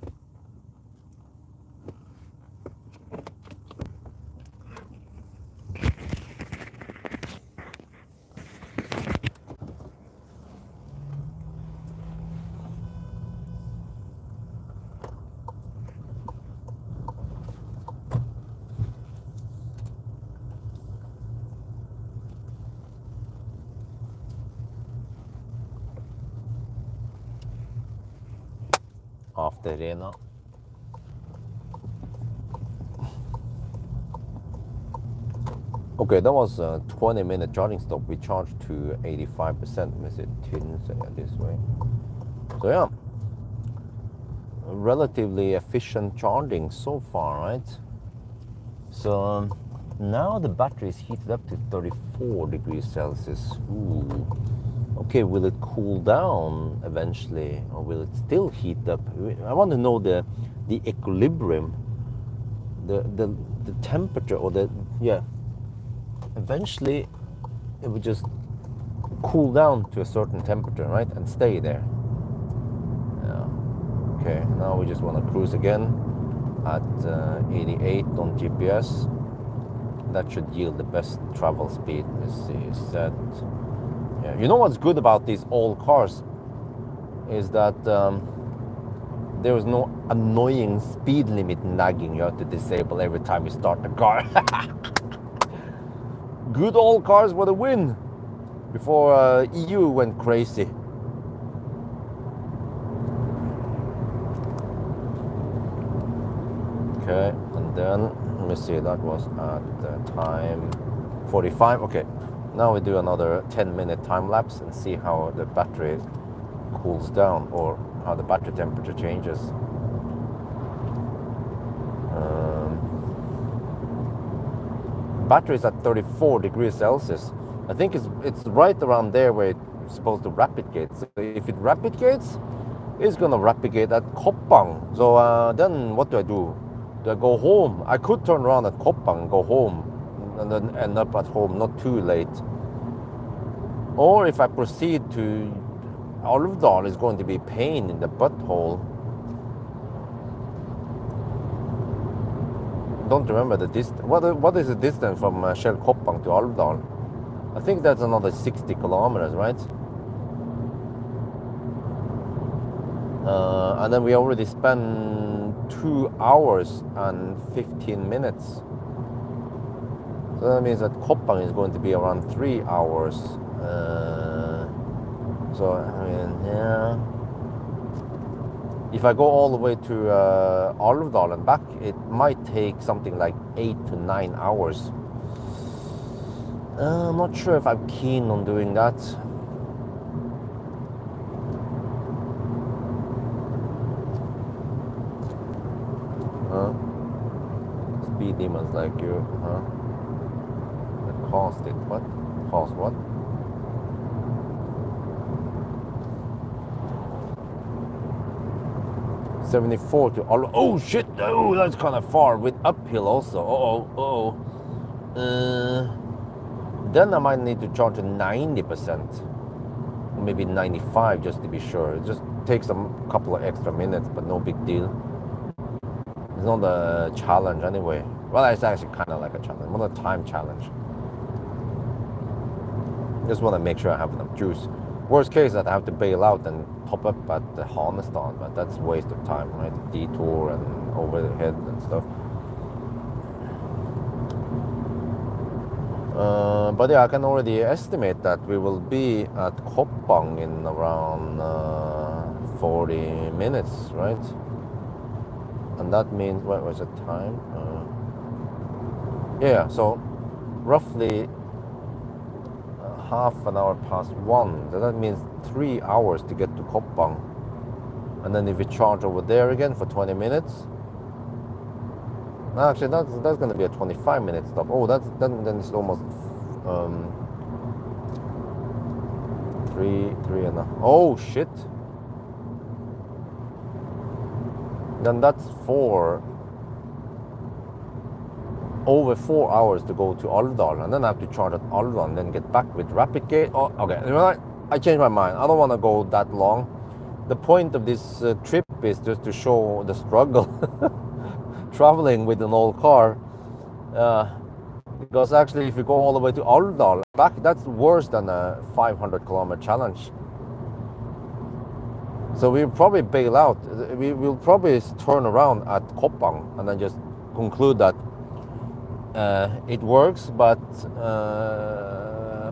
After Rena. Okay, that was a 20-minute charging stop. We charged to 85%. Is it this way? So yeah, relatively efficient charging so far, right? So now the battery is heated up to 34 degrees Celsius. Ooh. Okay, will it cool down eventually, or will it still heat up? I want to know the equilibrium, the temperature, or eventually it would just cool down to a certain temperature, right, and stay there. Yeah. Okay, now we just want to cruise again at 88 on GPS. That should yield the best travel speed. Let's see, set. Yeah. You know what's good about these old cars is that there is no annoying speed limit nagging you have to disable every time you start the car. Good old cars were the win before EU went crazy. Okay, and then let me see, that was at time 45. Okay, Now we do another 10-minute time lapse and see how the battery cools down or how the battery temperature changes. Battery is at 34 degrees Celsius. I think it's right around there where it's supposed to rapid gate. So if it rapid gates, it's gonna rapid gate at Koppang. So then what do? Do I go home? I could turn around at Koppang, go home, and then end up at home not too late. Or if I proceed to Alvdal, it's going to be pain in the butthole. Don't remember the distance. What is the distance from Shell Koppang to Alvdal? I think that's another 60 kilometers, right? And then we already spent 2 hours and 15 minutes. So that means that Koppang is going to be around 3 hours. So, I mean, yeah. If I go all the way to Alvdal and back, it might take something like 8 to 9 hours. I'm not sure if I'm keen on doing that. Speed demons like you, huh? That caused it. What? Caused what? $74 to all. Oh shit! Oh, that's kind of far with uphill also. Then I might need to charge to 90%, or maybe 95 just to be sure. It just takes a couple of extra minutes, but no big deal. It's not a challenge anyway. Well, it's actually kind of like a challenge, not a time challenge. Just want to make sure I have enough juice. Worst case that I have to bail out and top up at the Hanestad, but that's a waste of time, right? Detour and overhead and stuff. But yeah, I can already estimate that we will be at Koppang in around 40 minutes, right? And that means, what was the time? Yeah, so roughly half an hour past 1. So that means 3 hours to get to Koppang. And then if we charge over there again for 20 minutes, actually that's going to be a 25-minute stop. Oh, then it's almost three and a half. Oh shit. Then that's over 4 hours to go to Alvdal, and then I have to charge at Alvdal and then get back with rapid gate. Oh, okay. You know, I changed my mind. I don't want to go that long. The point of this trip is just to show the struggle traveling with an old car. Because actually, if you go all the way to Alvdal back, that's worse than a 500-kilometer challenge. So we'll probably bail out. We will probably turn around at Koppang and then just conclude that it works, but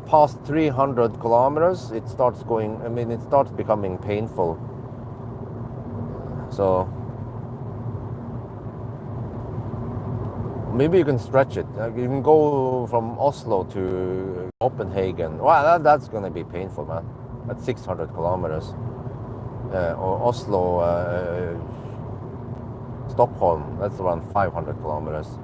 past 300 kilometers, it starts becoming painful. So maybe you can stretch it. You can go from Oslo to Copenhagen. Well, that's going to be painful, man. At 600 kilometers. Or Oslo, Stockholm, that's around 500 kilometers.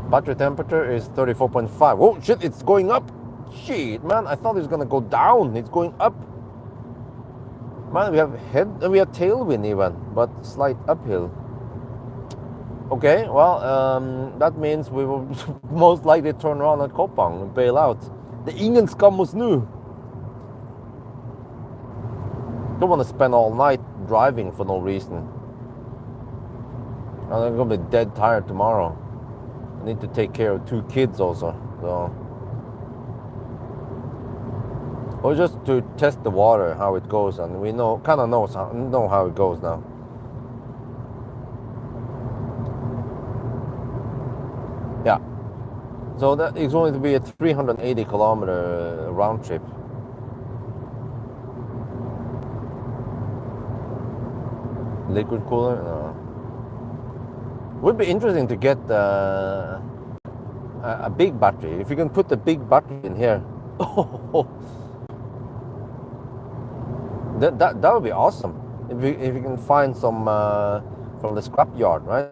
Battery temperature is 34.5. Oh shit, it's going up. Shit, man, I thought it was gonna go down. It's going up. Man, we have tailwind even, but slight uphill. Okay, well, that means we will most likely turn around at Koppang and bail out. Det är ingen skam hos nu. Don't want to spend all night driving for no reason. I'm gonna be dead tired tomorrow. I need to take care of 2 kids also, so. Or just to test the water, how it goes, and we know how it goes now. Yeah. So that is going to be a 380 kilometer round trip. Liquid cooler? No. Would be interesting to get a big battery. If you can put a big battery in here, that would be awesome. If you can find some from the scrapyard, right?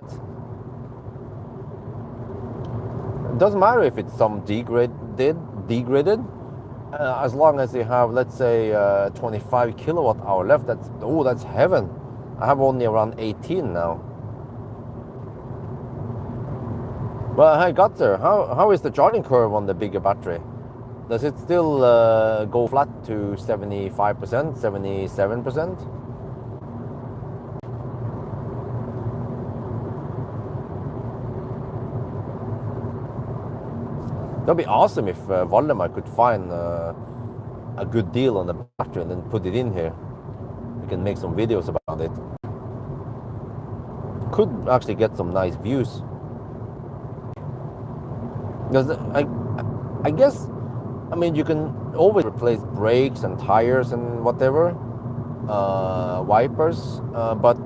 It doesn't matter if it's some degraded, as long as you have, let's say, 25 kilowatt hour left. That's heaven. I have only around 18 now. But I got there. How is the charging curve on the bigger battery? Does it still go flat to 75%, 77%? That'd be awesome if Valdemar could find a good deal on the battery and then put it in here. We can make some videos about it. Could actually get some nice views. Because I guess, I mean, you can always replace brakes and tires and whatever, wipers, but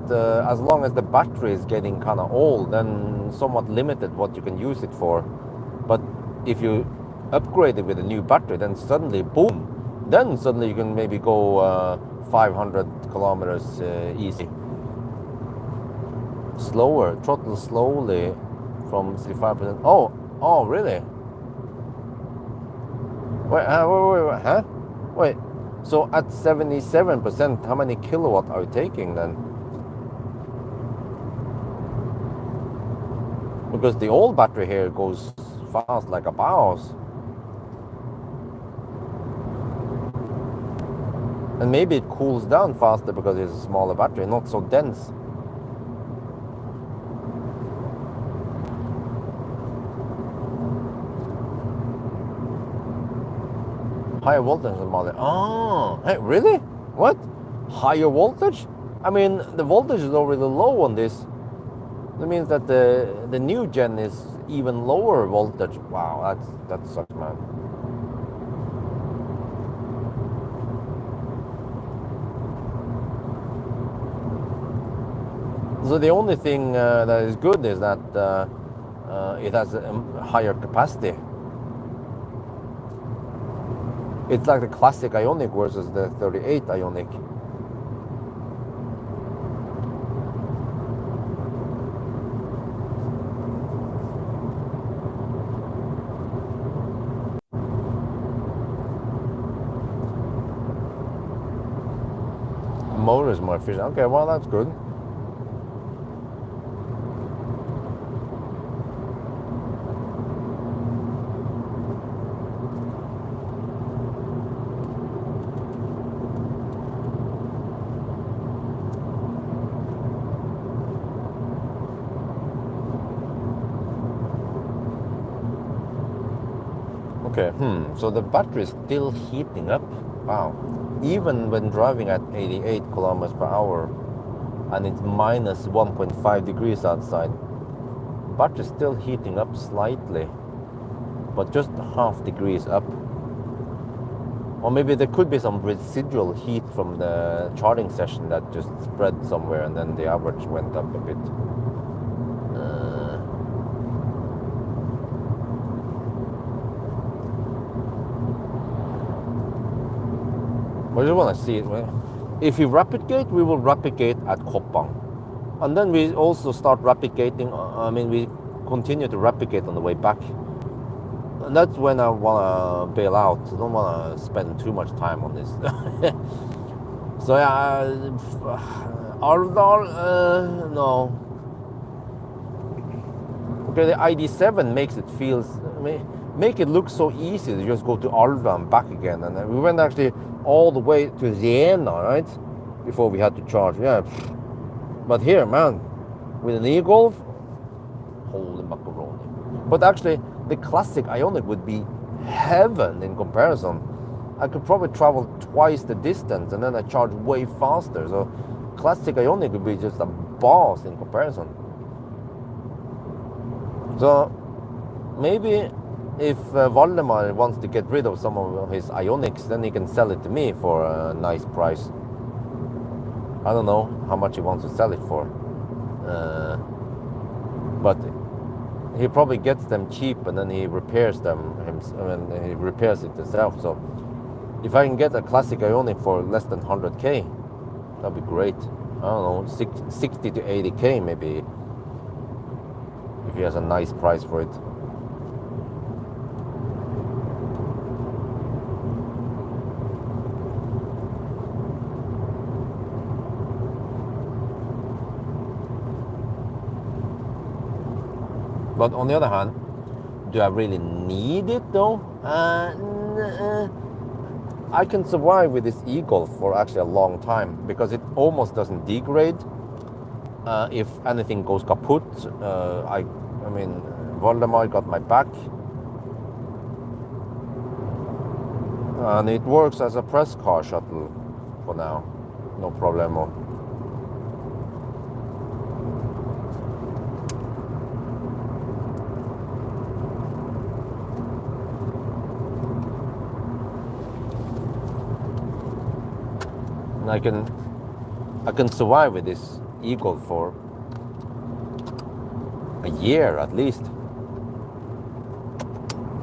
as long as the battery is getting kind of old, then somewhat limited what you can use it for. But if you upgrade it with a new battery, then suddenly, boom, then suddenly you can maybe go 500 kilometers easy. Slower, throttle slowly from 65%. Oh, really? Wait, huh? Wait, so at 77%, how many kilowatt are you taking then? Because the old battery here goes fast like a mouse. And maybe it cools down faster because it's a smaller battery, not so dense. Higher voltage than model. Oh, hey, really? What? Higher voltage? I mean, the voltage is already low on this. That means that the new gen is even lower voltage. Wow, that sucks, man. So the only thing that is good is that it has a higher capacity. It's like the classic Ioniq versus the 38 Ioniq. Motor is more efficient. Okay, well, that's good. Okay, so the battery is still heating up. Wow. Even when driving at 88 kilometers per hour and it's minus 1.5 degrees outside, battery is still heating up slightly, but just half degrees up. Or maybe there could be some residual heat from the charging session that just spread somewhere and then the average went up a bit. I just want to see it. If we rapid gate, we will rapid gate at Koppang. And then we also start rapid gating. I mean, we continue to rapid gate on the way back. And that's when I want to bail out. I don't want to spend too much time on this. So yeah, Alvdal, no. Okay, the ID7 makes it feel, make it look so easy to just go to Alvdal and back again. And we went actually all the way to Vienna, right? Before we had to charge, yeah. But here, man, with an e-Golf, holy macaroni. But actually, the classic Ioniq would be heaven in comparison. I could probably travel twice the distance and then I charge way faster. So classic Ioniq would be just a boss in comparison. So maybe if Valdemar wants to get rid of some of his Ioniqs, then he can sell it to me for a nice price. I don't know how much he wants to sell it for. But he probably gets them cheap and then he repairs them he repairs it himself. So if I can get a classic Ioniq for less than 100k, that'd be great. I don't know, 60 to 80k maybe, if he has a nice price for it. But on the other hand, do I really need it though? I can survive with this e-Golf for actually a long time because it almost doesn't degrade. If anything goes kaput, I mean, Valdemar got my back. And it works as a press car shuttle for now, no problemo. I can survive with this e-Golf for a year at least.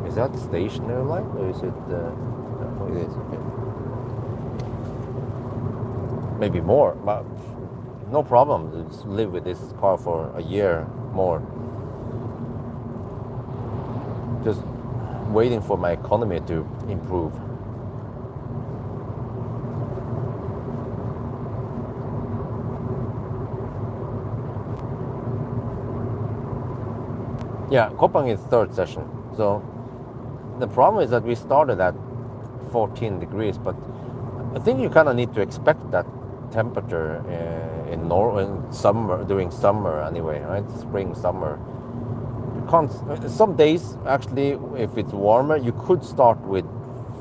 Is that stationary light or is it? No, it is. Okay. Maybe more, but no problem. Just live with this car for a year more. Just waiting for my economy to improve. Yeah, Koppang is third session. So the problem is that we started at 14 degrees, but I think you kind of need to expect that temperature in summer, during summer anyway, right? Spring, summer. You can't. Some days actually, if it's warmer, you could start with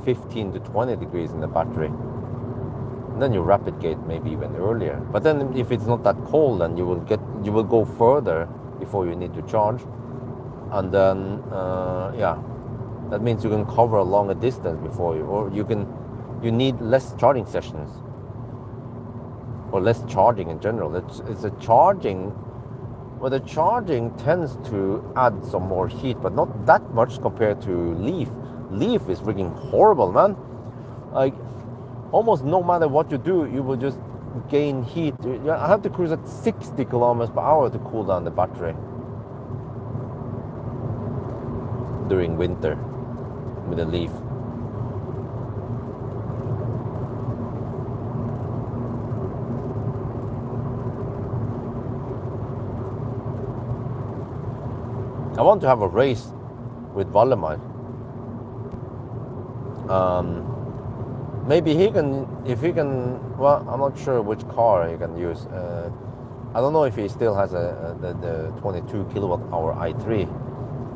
15 to 20 degrees in the battery. And then you rapid gate maybe even earlier. But then if it's not that cold, then you will go further before you need to charge. And then, yeah, that means you can cover a longer distance before you need less charging sessions, or less charging in general. It's a charging, well, the charging tends to add some more heat, but not that much compared to Leaf. Leaf is freaking horrible, man. Like, almost no matter what you do, you will just gain heat. I have to cruise at 60 kilometers per hour to cool down the battery during winter with a Leaf. I want to have a race with Valdemar. Maybe he can, if he can, well, I'm not sure which car he can use. I don't know if he still has the 22 kilowatt hour i3.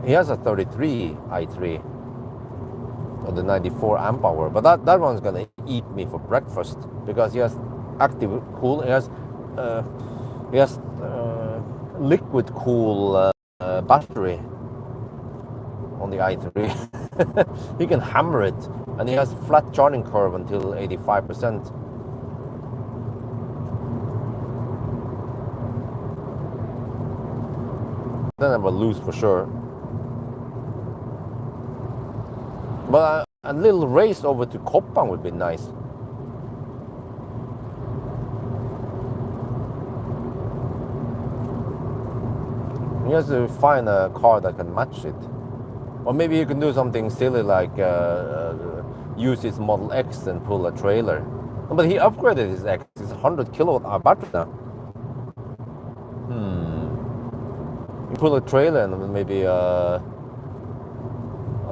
He has a 33 i3 or the 94 amp hour, but that one's gonna eat me for breakfast because he has active cool. He has liquid cool battery on the i3. He can hammer it, and he has flat charging curve until 85%. Then I will lose for sure. But a little race over to Koppang would be nice. You have to find a car that can match it. Or maybe you can do something silly like use his Model X and pull a trailer. But he upgraded his X. It's 100 kilowatt hour battery now. You pull a trailer and maybe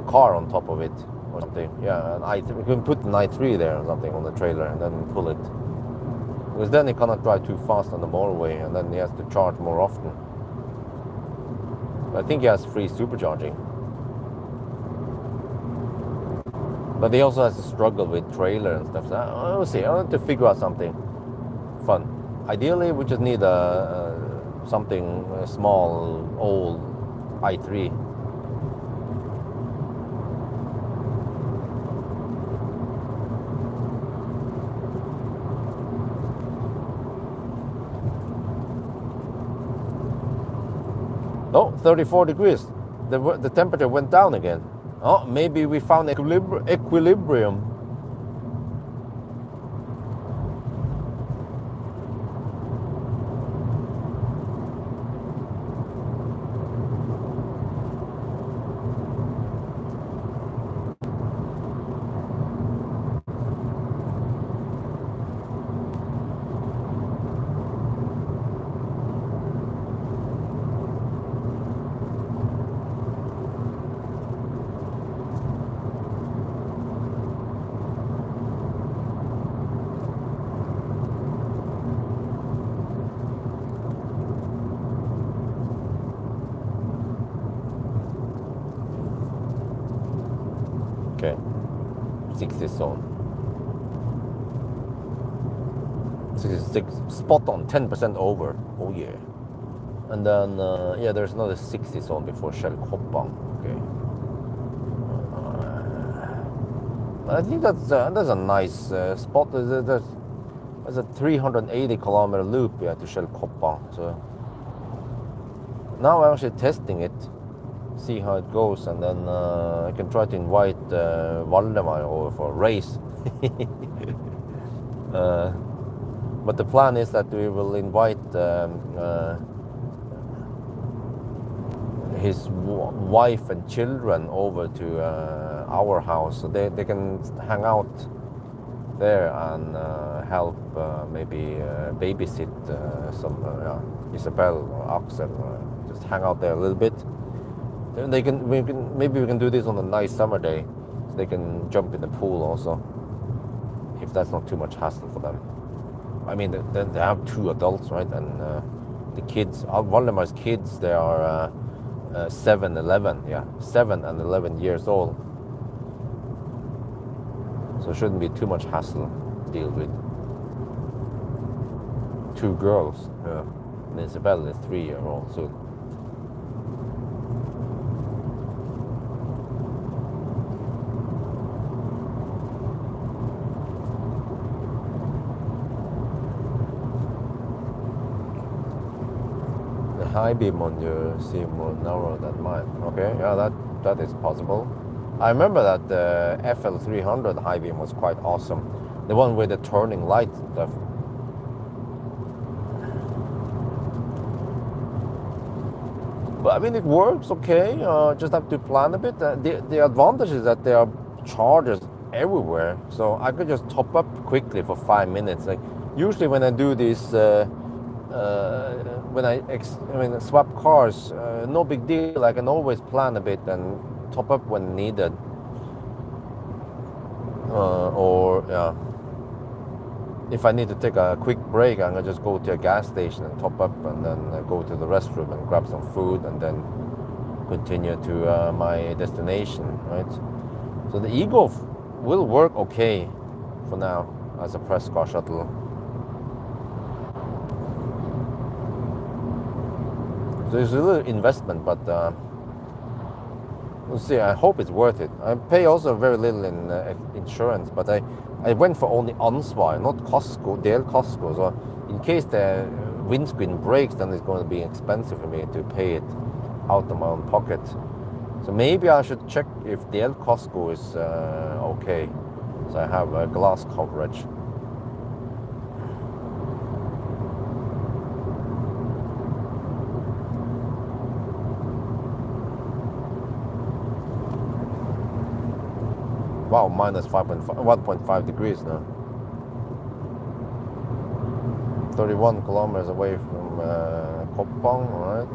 car on top of it or something. Yeah, you can put an i3 there or something on the trailer and then pull it. Because then he cannot drive too fast on the motorway and then he has to charge more often. I think he has free supercharging. But he also has to struggle with trailer and stuff. So we'll see. I want to figure out something fun. Ideally, we just need something small, old i3. Oh, 34 degrees. the temperature went down again. Oh, maybe we found equilibrium. Okay, 60 zone. 66, spot on, 10% over. Oh yeah. And then, yeah, there's another 60 zone before Shell Koppang. Okay. I think that's a nice spot. There's a 380 kilometer loop, yeah, to Shell Koppang. So now I'm actually testing it, see how it goes, and then I can try to invite Valdemar over for a race. But the plan is that we will invite his wife and children over to our house, so they can hang out there and help maybe babysit some Isabel or Axel, just hang out there a little bit. Then maybe we can do this on a nice summer day, so they can jump in the pool also, if that's not too much hassle for them. I mean, they have 2 adults, right? And the kids, Valdemar's kids, they are 7 and 11 years old. So it shouldn't be too much hassle to deal with. 2 girls, and Isabel is 3-year-old, so. High beam on you seem more narrow than mine. Okay, yeah, that is possible. I remember that the FL300 high beam was quite awesome. The one with the turning light stuff. But I mean, it works okay. Just have to plan a bit. The advantage is that there are chargers everywhere, so I could just top up quickly for 5 minutes. Like usually when I do this. When I swap cars, no big deal. I can always plan a bit and top up when needed. Or if I need to take a quick break, I'm gonna just go to a gas station and top up, and then go to the restroom and grab some food, and then continue to my destination. Right. So the Ego will work okay for now as a press car shuttle. So it's a little investment, but we'll see. I hope it's worth it. I pay also very little in insurance, but I went for only Ansvar, not Casco, DL Casco. So in case the windscreen breaks, then it's going to be expensive for me to pay it out of my own pocket. So maybe I should check if DL Casco is okay. So I have glass coverage. Wow, minus 1.5 degrees now. 31 kilometers away from Koppang, right?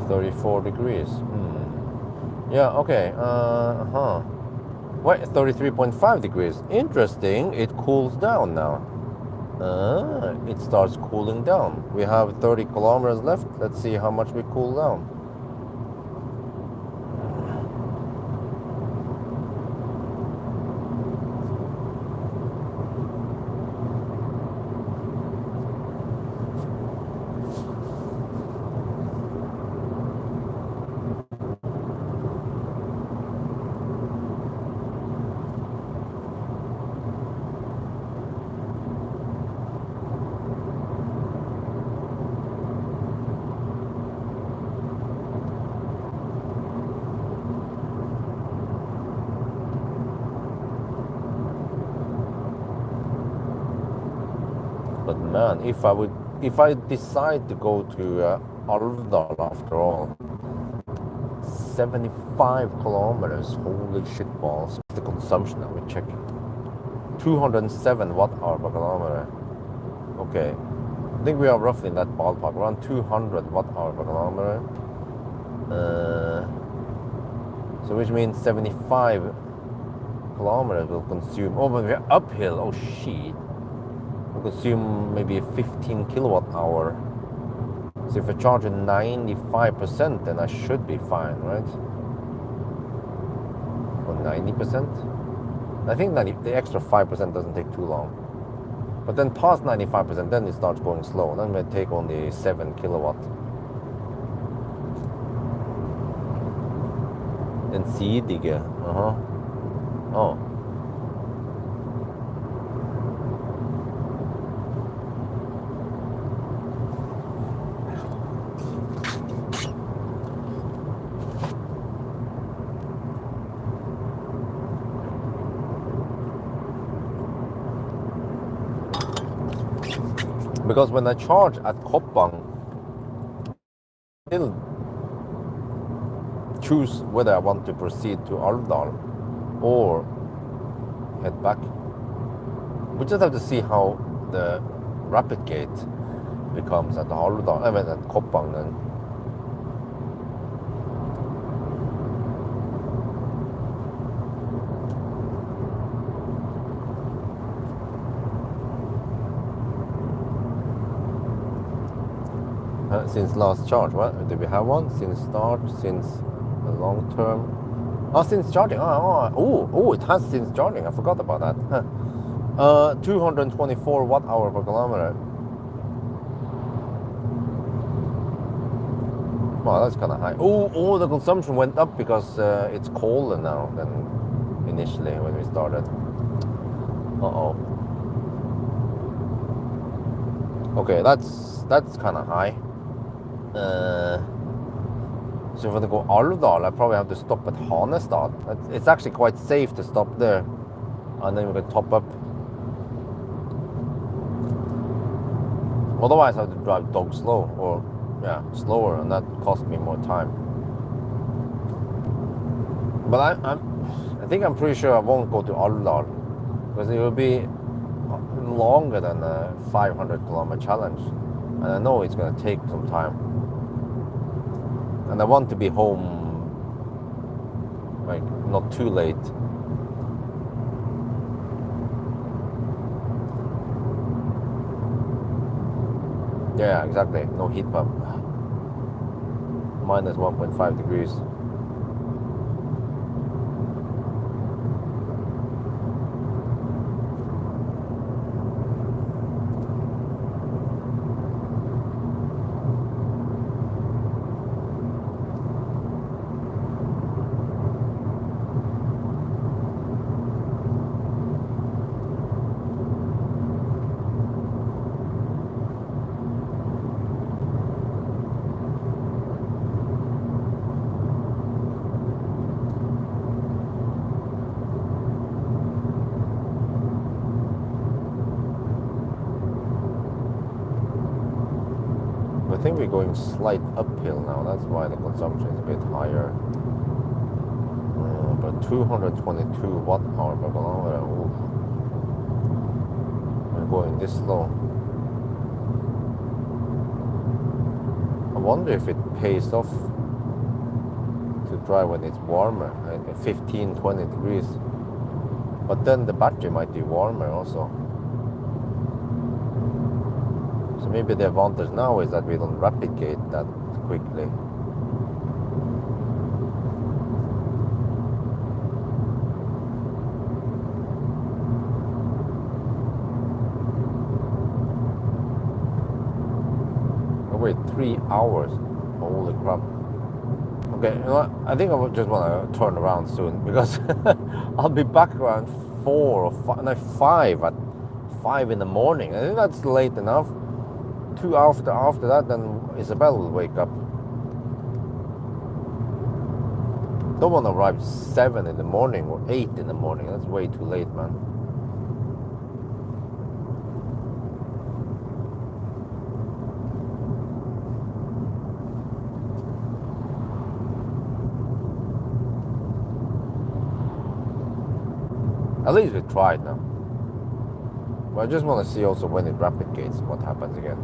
34 degrees. Yeah, okay. Wait, 33.5 degrees. Interesting. It cools down now. It starts cooling down. We have 30 kilometers left. Let's see how much we cool down. Man, if I decide to go to Alvdal after all, 75 kilometers, holy shit balls. What's the consumption? Let me check. 207 watt-hour per kilometer. Okay, I think we are roughly in that ballpark, around 200 watt-hour per kilometer. So which means 75 kilometers will consume, oh, when we're uphill, oh shit, will consume maybe 15 kilowatt hour. So if I charge at 95%, then I should be fine, right? Or 90%? I think the extra 5% doesn't take too long. But then past 95%, then it starts going slow. Then we take only 7 kilowatt. Ensidige. Oh. Because when I charge at Koppang, I still choose whether I want to proceed to Alvdal or head back. We just have to see how the rapid gate becomes at the Alvdal, I mean at Koppang then. Since last charge, what? Do we have one? Since start, since the long term? Oh, since charging. Oh, it has since charging. I forgot about that. 224 watt-hour per kilometer. Wow, that's kind of high. Oh, the consumption went up because it's colder now than initially when we started. Okay, that's kind of high. So if I go Alvdal, I probably have to stop at Hanestad. It's actually quite safe to stop there, and then we can top up. Otherwise, I have to drive dog slow, or slower, and that costs me more time. But I think I'm pretty sure I won't go to Alvdal because it will be longer than a 500 kilometer challenge, and I know it's going to take some time. And I want to be home, like, not too late. Yeah, exactly. No heat pump. Minus 1.5 degrees. I think we're going slight uphill now. That's why the consumption is a bit higher. But 222 watt-hour per kilometer. Oof. We're going this slow. I wonder if it pays off to drive when it's warmer, 15-20 degrees. But then the battery might be warmer also. So maybe the advantage now is that we don't rapid gate that quickly. Oh wait, 3 hours. Holy crap. Okay, you know what? I think I just want to turn around soon because I'll be back around 4 or 5, no, 5 at 5 in the morning. I think that's late enough. 2 hours after that, then Isabel will wake up. Don't want to arrive 7 in the morning or 8 in the morning. That's way too late, man. At least we tried now. But I just want to see also when it rapid gates what happens again.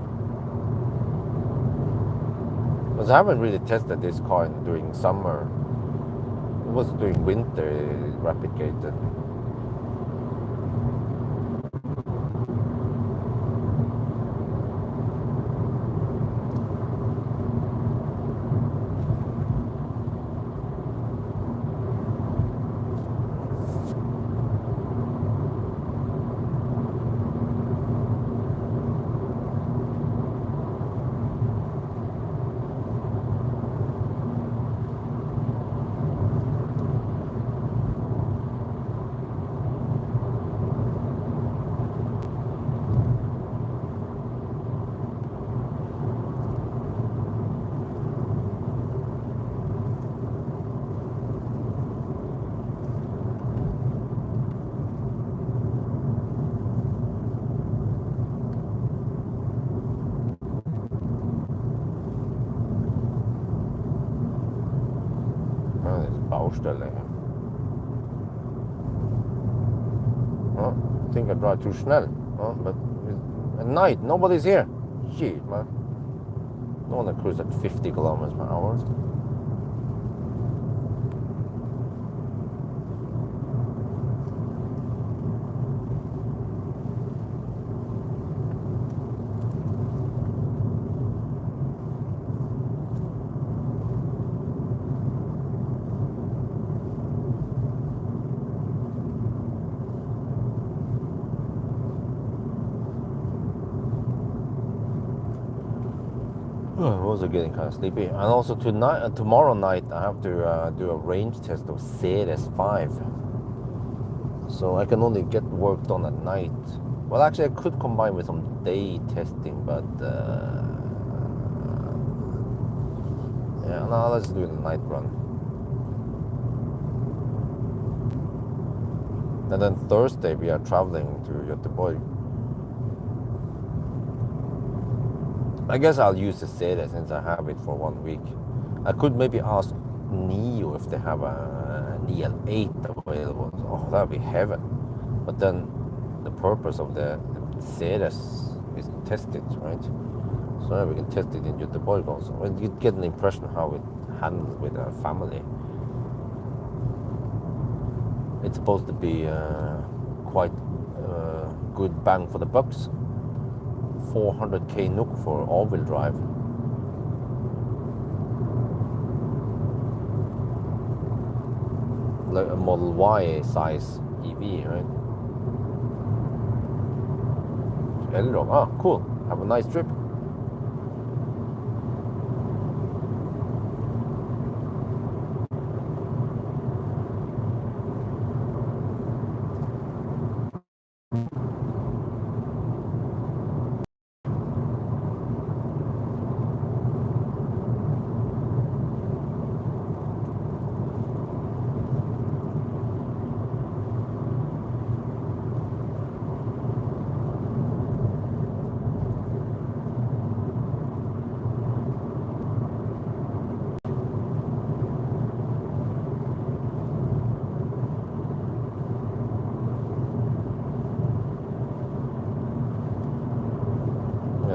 Because I haven't really tested this car during summer. It was during winter rapid gated. Baustelle. Oh, I think I drive too schnell. Oh, but at night, nobody's here. Shit, man. No one cruise at 50 kilometers per hour. I'm also getting kind of sleepy. And also tonight, tomorrow night, I have to do a range test of Series 5. So I can only get work done at night. Well, actually, I could combine with some day testing, but yeah, no, let's do the night run. And then Thursday, we are traveling to Göteborg. I guess I'll use the Series since I have it for 1 week. I could maybe ask Neo if they have a NL8 available. Oh, that would be heaven. But then the purpose of the Series is to test it, right? So we can test it in Göteborg also. And you get an impression how it handles with a family. It's supposed to be quite good bang for the bucks. 400k NOK for all-wheel drive. Like a Model Y size EV, right? Ah, cool. Have a nice trip.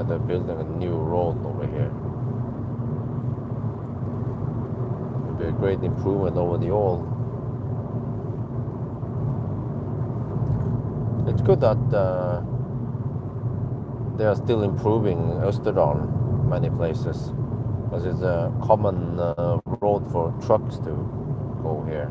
They're building a new road over here. It'll be a great improvement over the old. It's good that they are still improving Østerdal many places, because it's a common road for trucks to go here.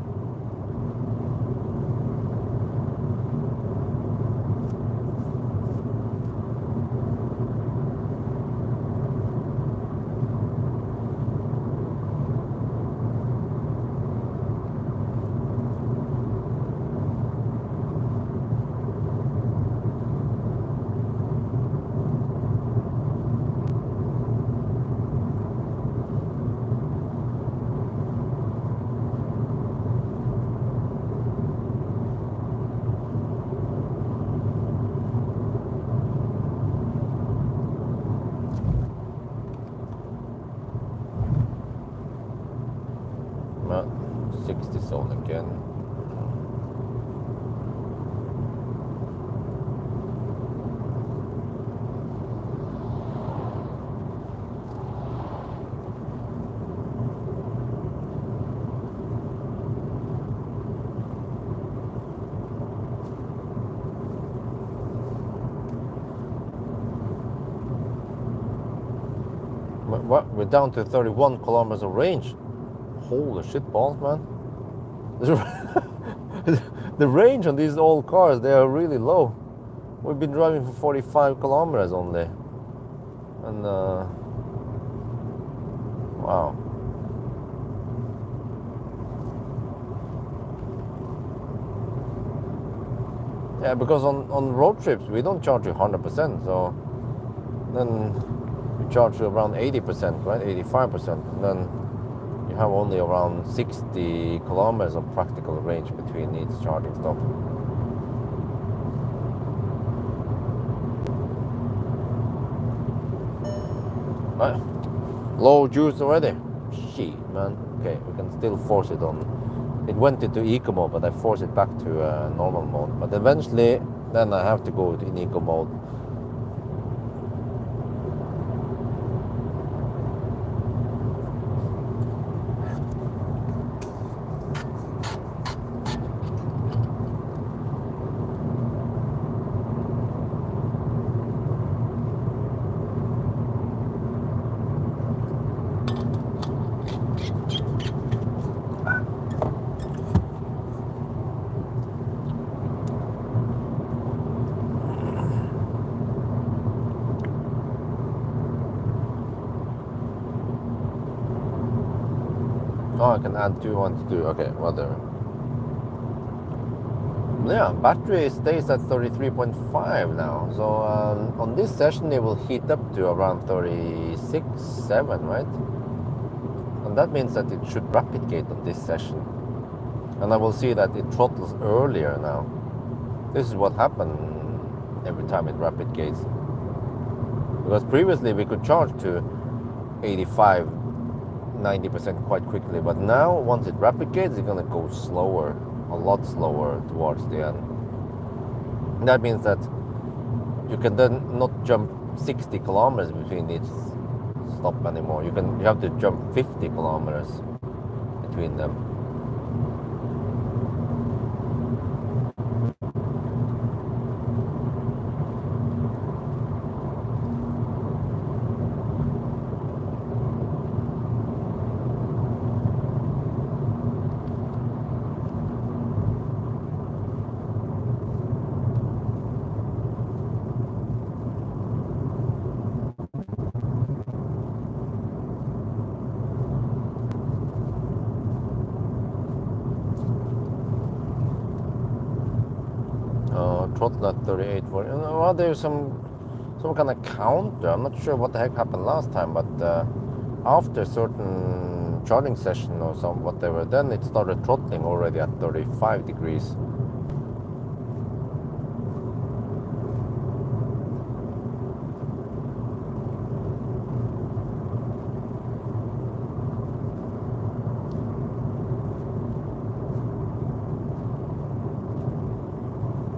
Not 60 zone again. what? We're down to 31 kilometers of range. Holy shit balls, man. The range on these old cars, they are really low. We've been driving for 45 kilometers only. And, wow. Yeah, because on road trips, we don't charge you 100%, so then we charge you around 80%, right? 85%. And then you have only around 60 kilometers of practical range between each charging stop. Low juice already? Shit, man. Okay, we can still force it on. It went into eco mode, but I forced it back to normal mode. But eventually, then I have to go in eco mode. Oh, I can add 2, 1 to 2. Okay, whatever. Yeah, battery stays at 33.5 now. So on this session, it will heat up to around 36, 7, right? And that means that it should rapid gate on this session. And I will see that it throttles earlier now. This is what happened every time it rapid gates. Because previously we could charge to 85, 90% quite quickly, but now once it rapid gates, it's gonna go slower, a lot slower towards the end. And that means that you can then not jump 60 kilometers between each stop anymore. You have to jump 50 kilometers between them. Throttle at 38. Well, there's some kind of counter. I'm not sure what the heck happened last time, but after a certain charging session or some whatever, then it started throttling already at 35 degrees.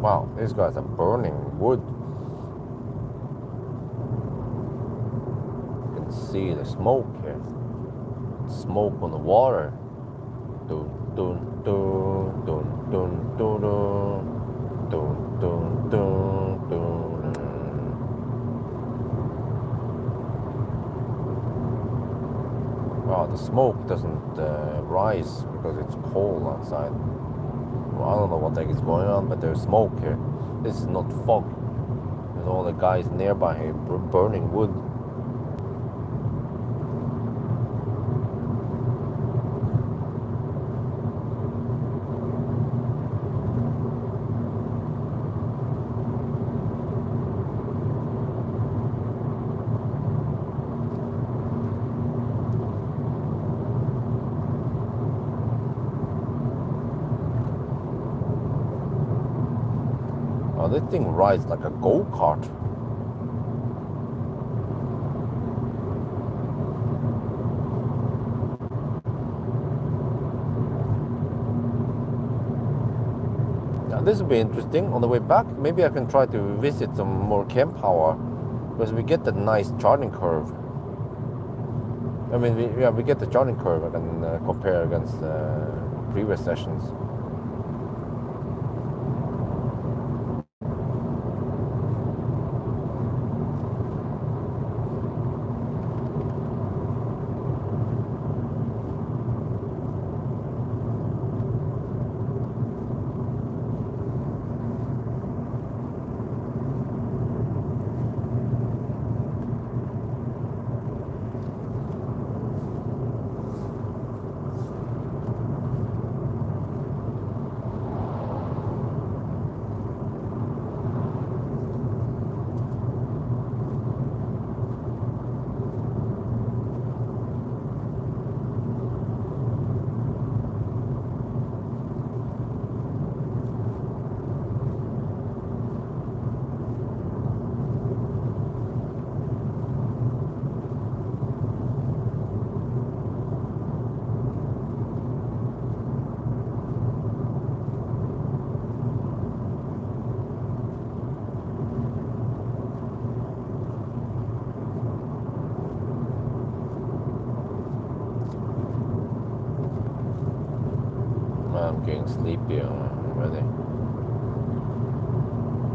Wow, these guys are burning wood. You can see the smoke here. Smoke on the water. Dun dun dun dun dun dun dun dun dun dun. Wow, the smoke doesn't rise because it's cold outside. I don't know what the heck is going on, but there's smoke here. This is not fog. There's all the guys nearby here burning wood. This thing rides like a go-kart. Now this will be interesting. On the way back, maybe I can try to visit some more Pawel, because we get that nice charging curve. I mean, we get the charging curve. I can compare against previous sessions. I'm getting sleepy already.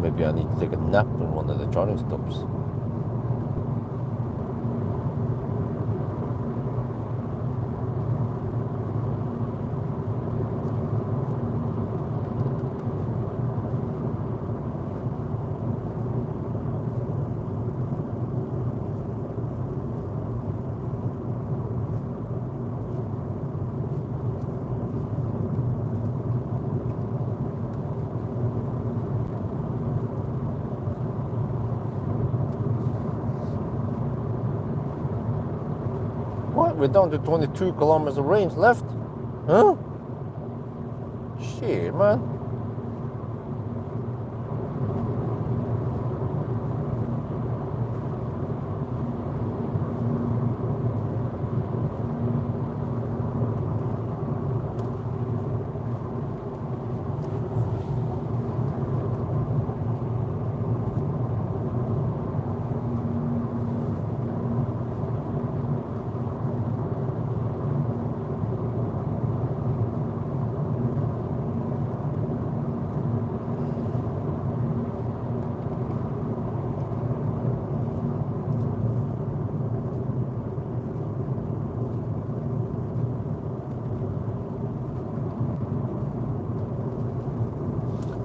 Maybe I need to take a nap in one of the charging stops. What? We're down to 22 kilometers of range left? Huh? Shit, man.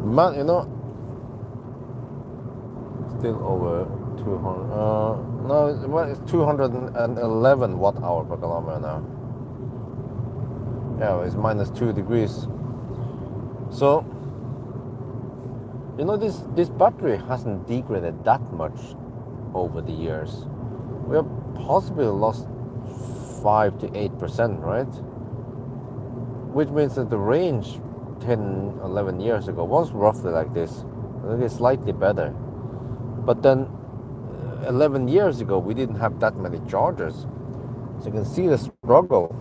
Man, you know, still over 200. No, it's 211 watt-hour per kilometer now. Yeah, it's minus 2 degrees. So, you know, this battery hasn't degraded that much over the years. We have possibly lost 5 to 8%, right? Which means that the range 10, 11 years ago was roughly like this. I think it's slightly better. But then 11 years ago, we didn't have that many chargers. So you can see the struggle.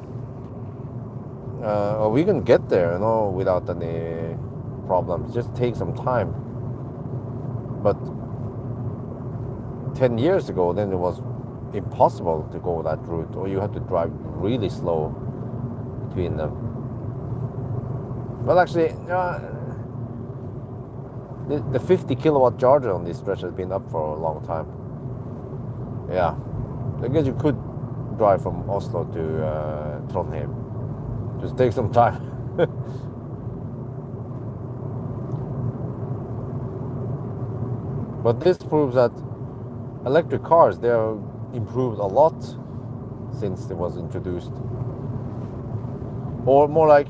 We can get there, you know, without any problems. Just take some time. But 10 years ago, then it was impossible to go that route, or you had to drive really slow between them. Well, actually, the 50 kilowatt charger on this stretch has been up for a long time. Yeah, I guess you could drive from Oslo to Trondheim. Just take some time. But this proves that electric cars, they are improved a lot since it was introduced. Or more like,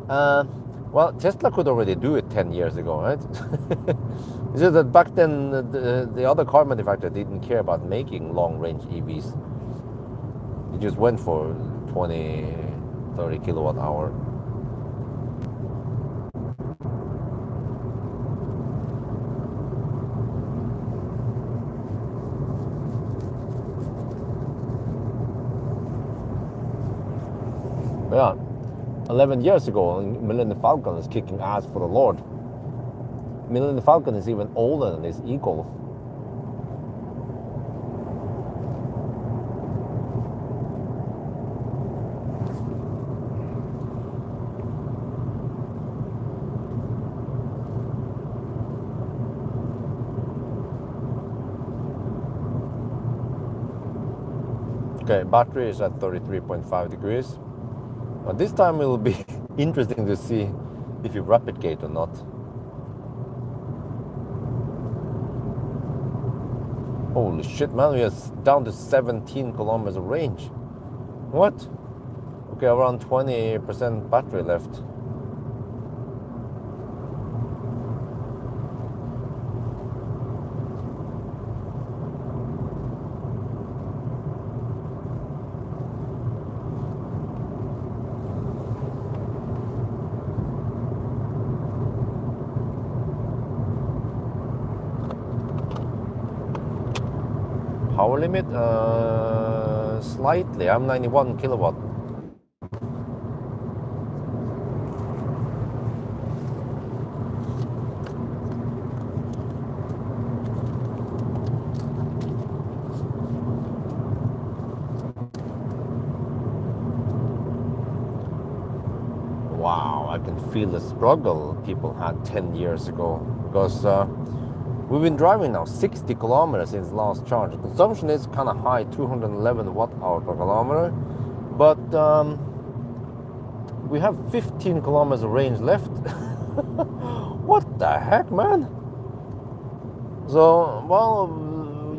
well, Tesla could already do it 10 years ago, right? It's just that back then the other car manufacturer didn't care about making long-range EVs. It just went for 20, 30 kilowatt hour. Yeah. 11 years ago, Millennium Falcon is kicking ass for the Lord. Millennium Falcon is even older than his E-Golf. Okay, battery is at 33.5 degrees. But this time it will be interesting to see if you rapid gate or not. Holy shit, man, we are down to 17 kilometers of range. What? Okay, around 20% battery left. Power limit, slightly. I'm 91 kilowatt. wow, I can feel the struggle people had 10 years ago, because we've been driving now 60 kilometers since last charge. The consumption is kind of high, 211 watt-hour per kilometer, but we have 15 kilometers of range left. What the heck, man? So, well,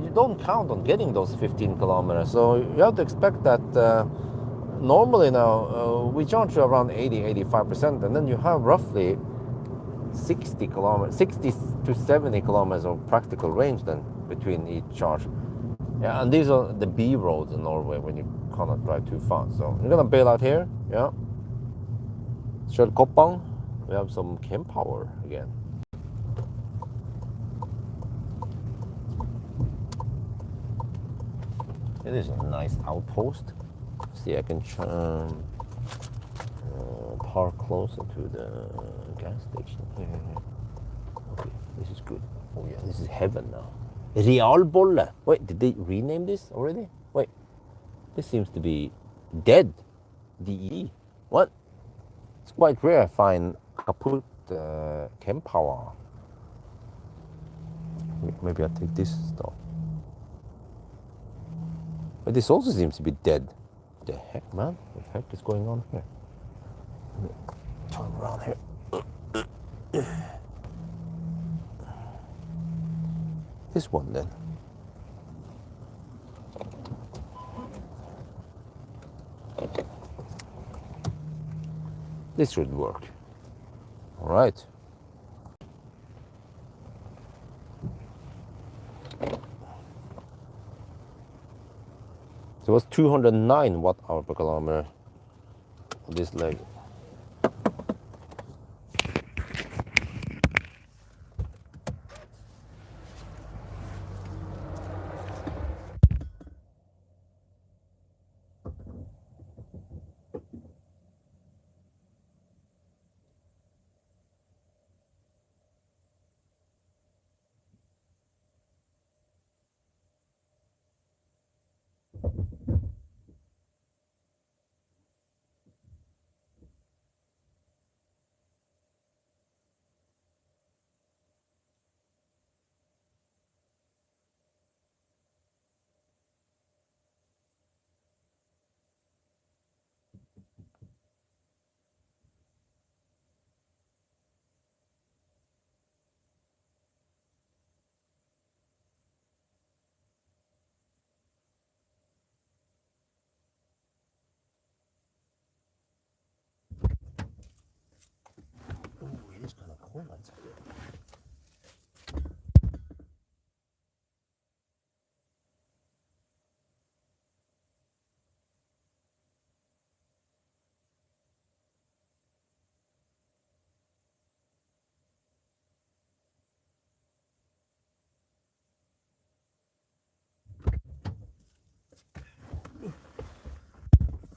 you don't count on getting those 15 kilometers, so you have to expect that normally now we charge you around 80-85%, and then you have roughly 60 to 70 kilometers of practical range then between each charge. Yeah, and these are the B roads in Norway when you cannot drive too fast. So you're gonna bail out here. Yeah, Koppang. We have some kWh again. It is a nice outpost. See, I can park closer to the gas station here. Okay, this is good. Oh yeah, this is heaven now. Realbolle. Wait, did they rename this already? Wait, this seems to be dead. DE. What? It's quite rare I find kaput kWh. Maybe I'll take this stop. But this also seems to be dead. What the heck, man? What the heck is going on here? Let me turn around here. This one then. This should work. All right. So it was 209 watt-hour per kilometer on this leg. It is kind of cold outside.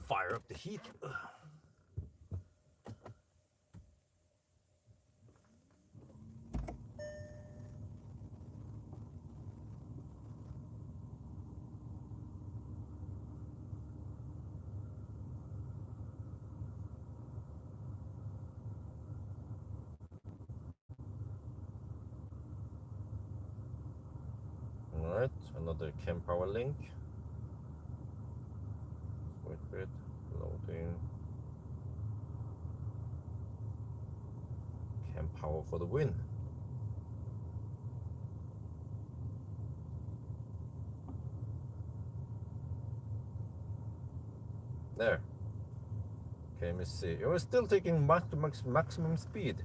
Fire up the heat. Alright, another kWh link. Wait, loading. kWh for the win. There. Okay, let me see. You're still taking maximum speed.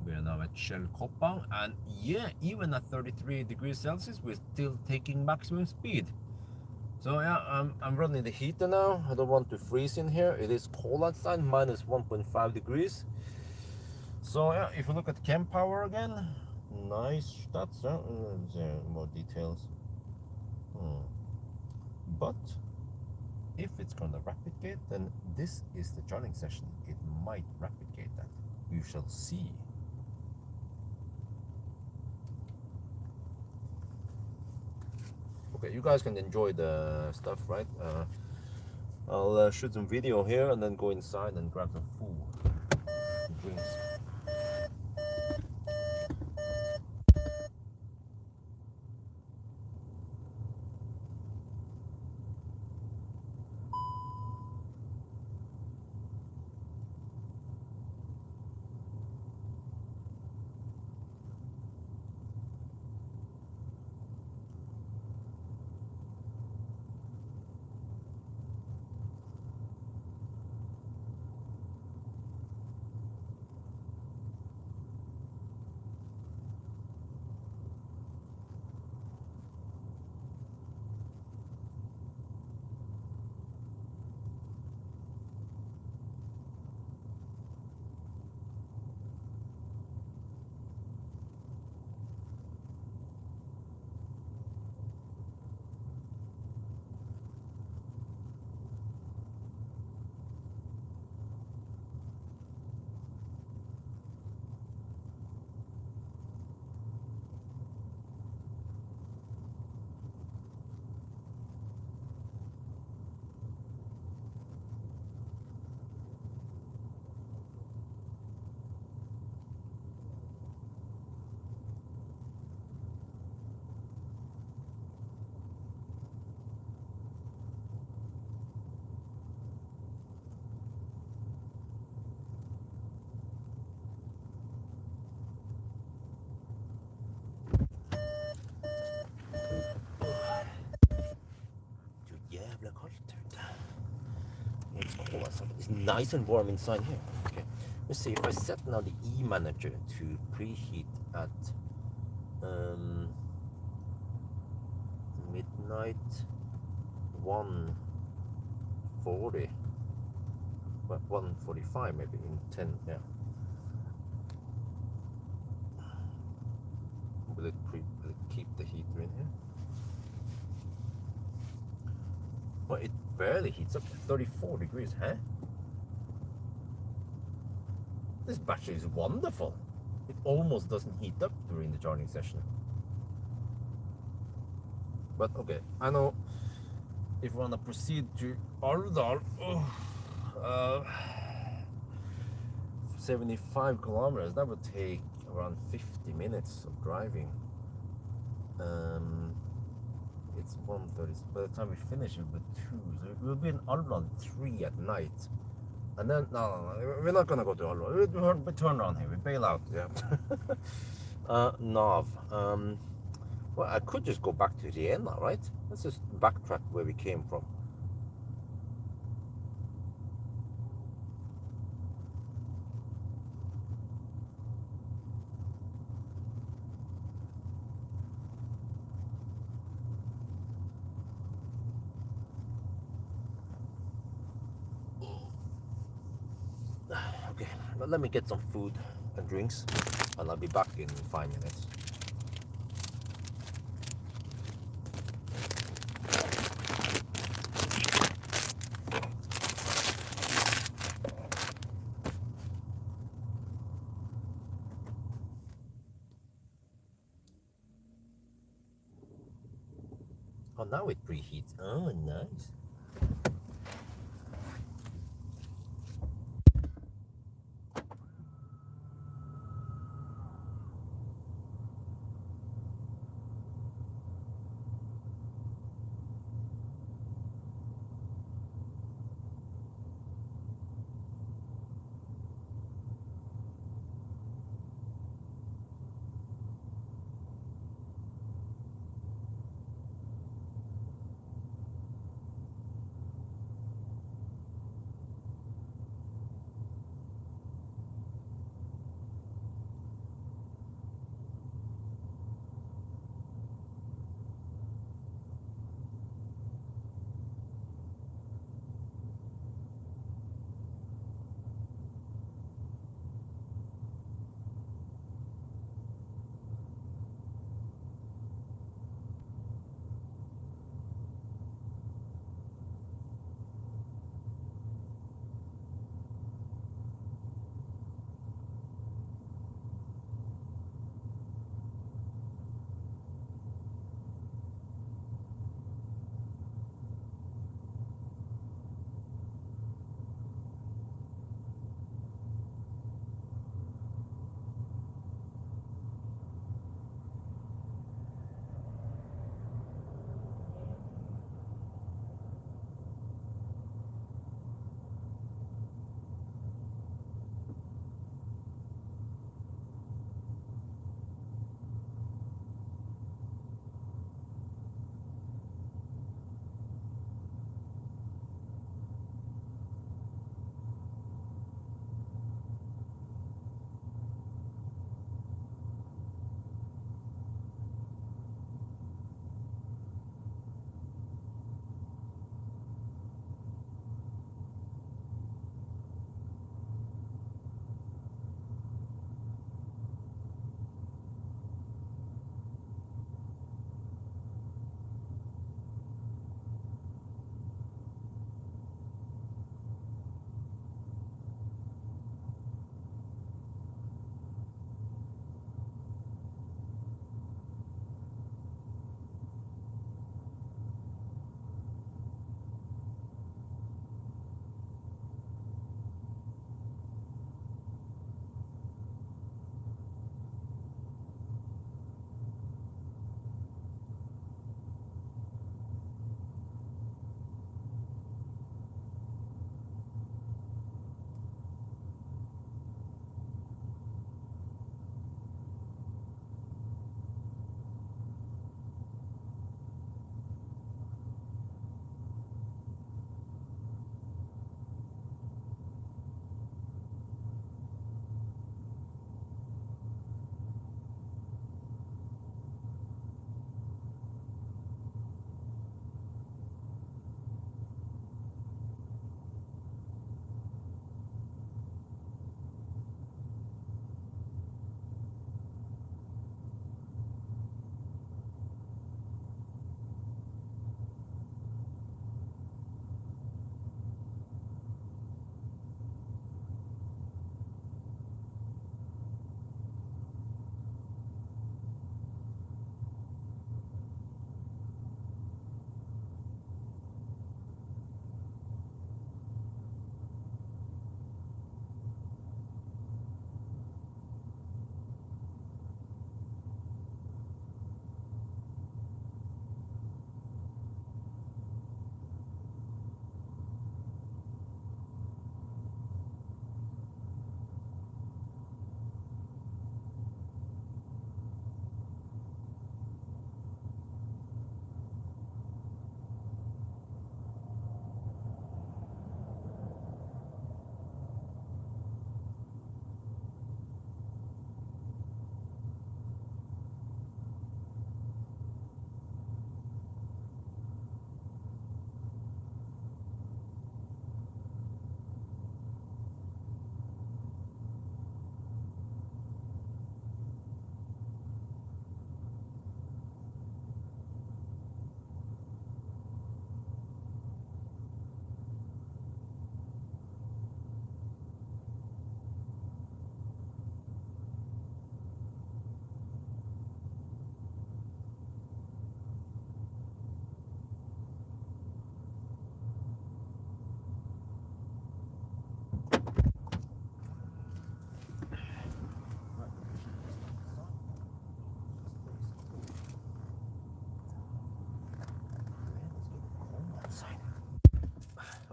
We are now at Koppang, and yeah, even at 33 degrees Celsius, we're still taking maximum speed. So yeah, I'm running the heater now. I don't want to freeze in here. It is cold outside, minus 1.5 degrees. So yeah, if you look at cam power again, nice stats. More details. But if it's gonna rapid gate, then this is the charging session. It might rapid gate that. You shall see. Okay, you guys can enjoy the stuff, right? I'll shoot some video here and then go inside and grab some food, drinks. Jävla kallt ute. It's cold outside. It's nice and warm inside here. Okay. Let's see if I set now the E manager to preheat at midnight 1:40, but 1:45 maybe in 10. Yeah. Will it keep the heater in here? Well, it barely heats up to 34 degrees, huh? This battery is wonderful. It almost doesn't heat up during the charging session. But okay, I know if we want to proceed to Alvdal, 75 kilometers, that would take around 50 minutes of driving. It's 1:30. By the time we finish, it will be 2. So we'll be in Alvdal 3 at night. And then, no, we're not gonna go to Alvdal. We turn around here, we bail out, yeah. Nav. Well, I could just go back to Riena, right? Let's just backtrack where we came from. Okay, but let me get some food and drinks, and I'll be back in 5 minutes. Oh, now it preheats. Oh, nice.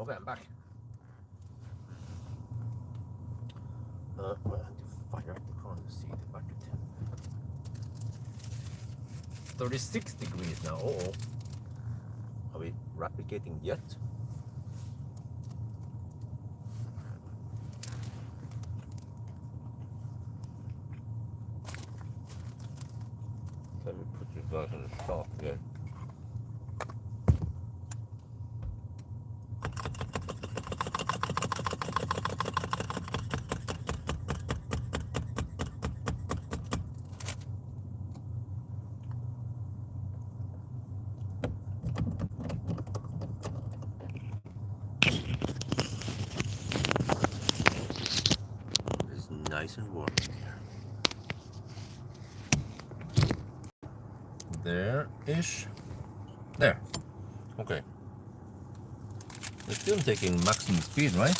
Okay, I'm back. Well, I have to fire up the car to see the battery temp. 36 degrees now. Oh, are we replicating yet? Let me put you guys on the shop here. It's nice and warm in here. There-ish. There. Okay. It's still taking maximum speed, right?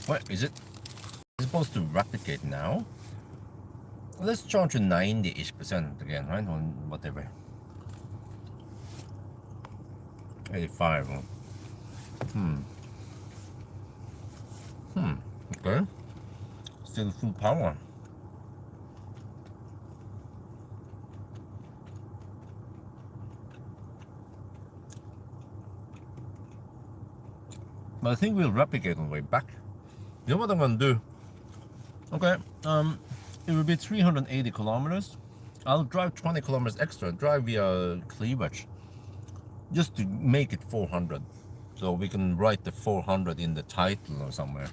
What is it? It's supposed to replicate now. Let's charge to 90-ish% again, right? On whatever. 85. Okay. Still full power. But I think we'll replicate on the way back. You know what I'm gonna do? Okay, it will be 380 kilometers. I'll drive 20 kilometers extra, drive via Cleavage, just to make it 400. So we can write the 400 in the title or somewhere.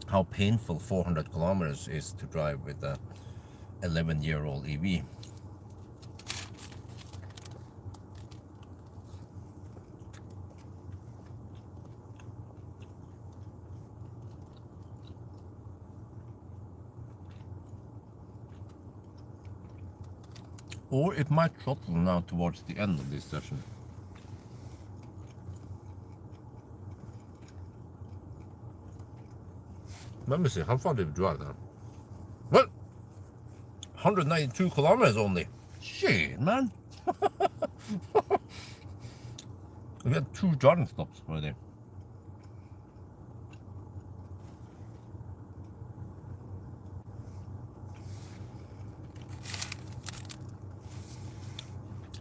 How painful 400 kilometers is to drive with a 11-year-old EV. Or it might throttle now towards the end of this session. Let me see, how far did we drive now? What? 192 kilometers only. Shit, man. We had 2 charging stops already.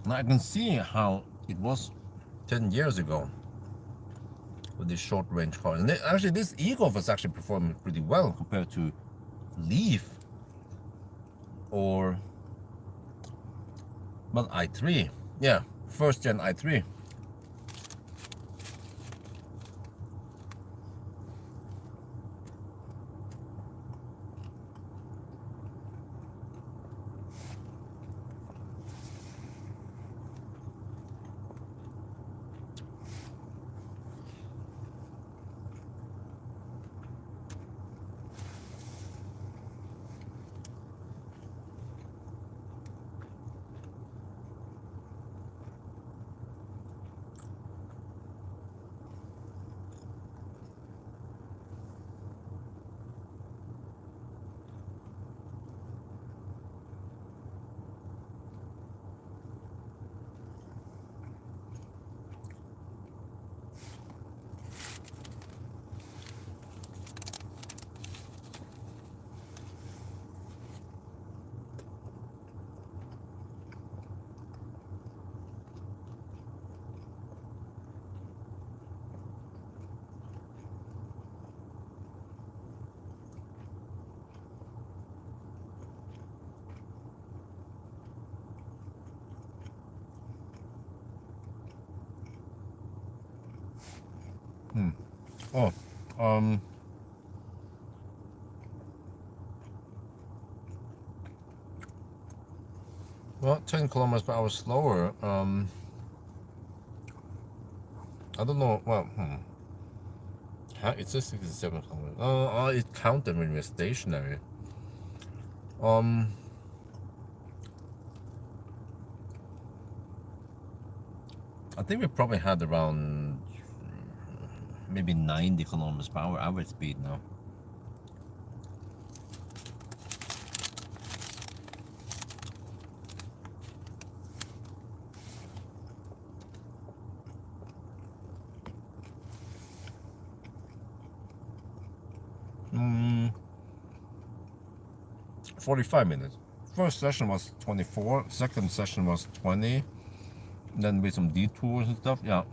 Now I can see how it was 10 years ago with this short range car. And actually this e-Golf is actually performing pretty well compared to Leaf or, well, i3. Yeah, first gen i3. Oh, well, 10 kilometers per hour slower. I don't know. Well, it says 67 kilometers. It counted when we're stationary. I think we probably had around maybe 90 kilometers per hour average speed now. 45 minutes. First session was 24, second session was 20, then with some detours and stuff. Yeah.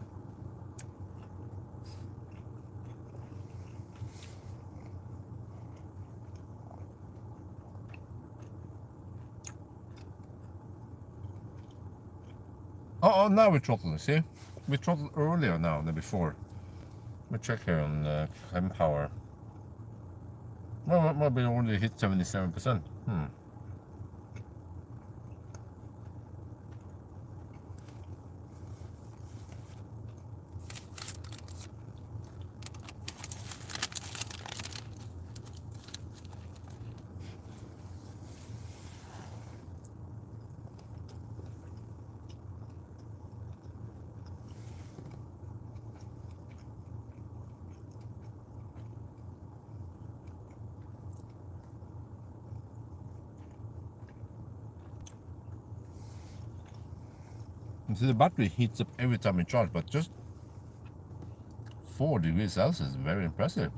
Oh, now we're throttling, see? We throttled earlier now than before. Let me check here on Temp power. Well, maybe only hit 77%. You see, the battery heats up every time we charge, but just 4 degrees Celsius is very impressive.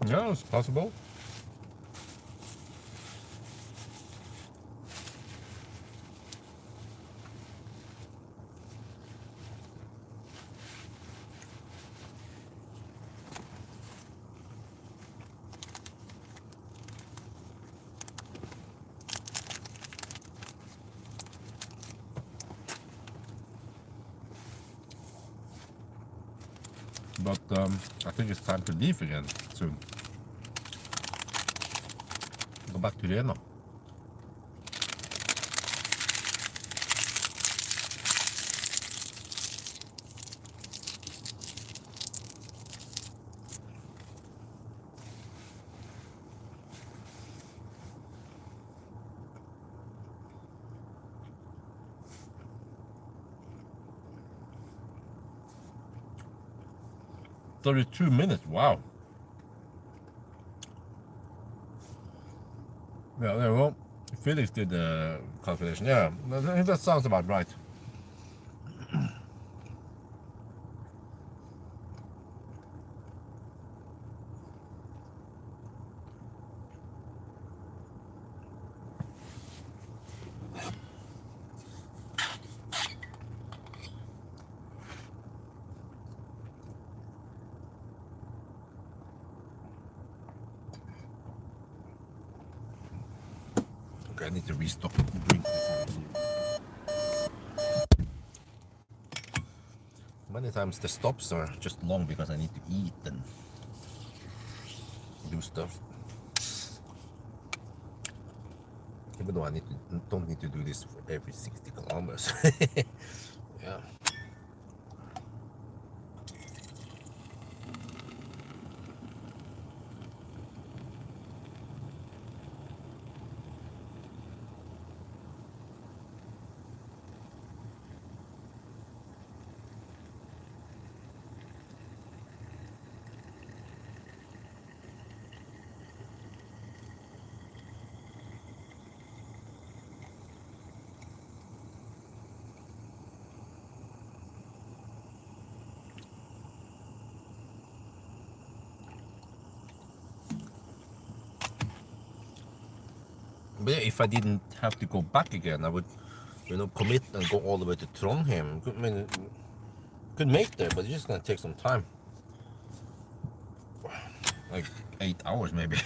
Yeah, it's possible. But I think it's time to leave again soon. Go back to Rena. "32 minutes, wow." Yeah, there we go. Felix did the calculation. Yeah, that sounds about right. Okay, I need to restock the drink. Many times the stops are just long because I need to eat and do stuff. Even though I don't need to do this for every 60 kilometers. Yeah. But yeah, if I didn't have to go back again, I would, commit and go all the way to Trondheim. Could make there, but it's just gonna take some time. Like 8 hours maybe.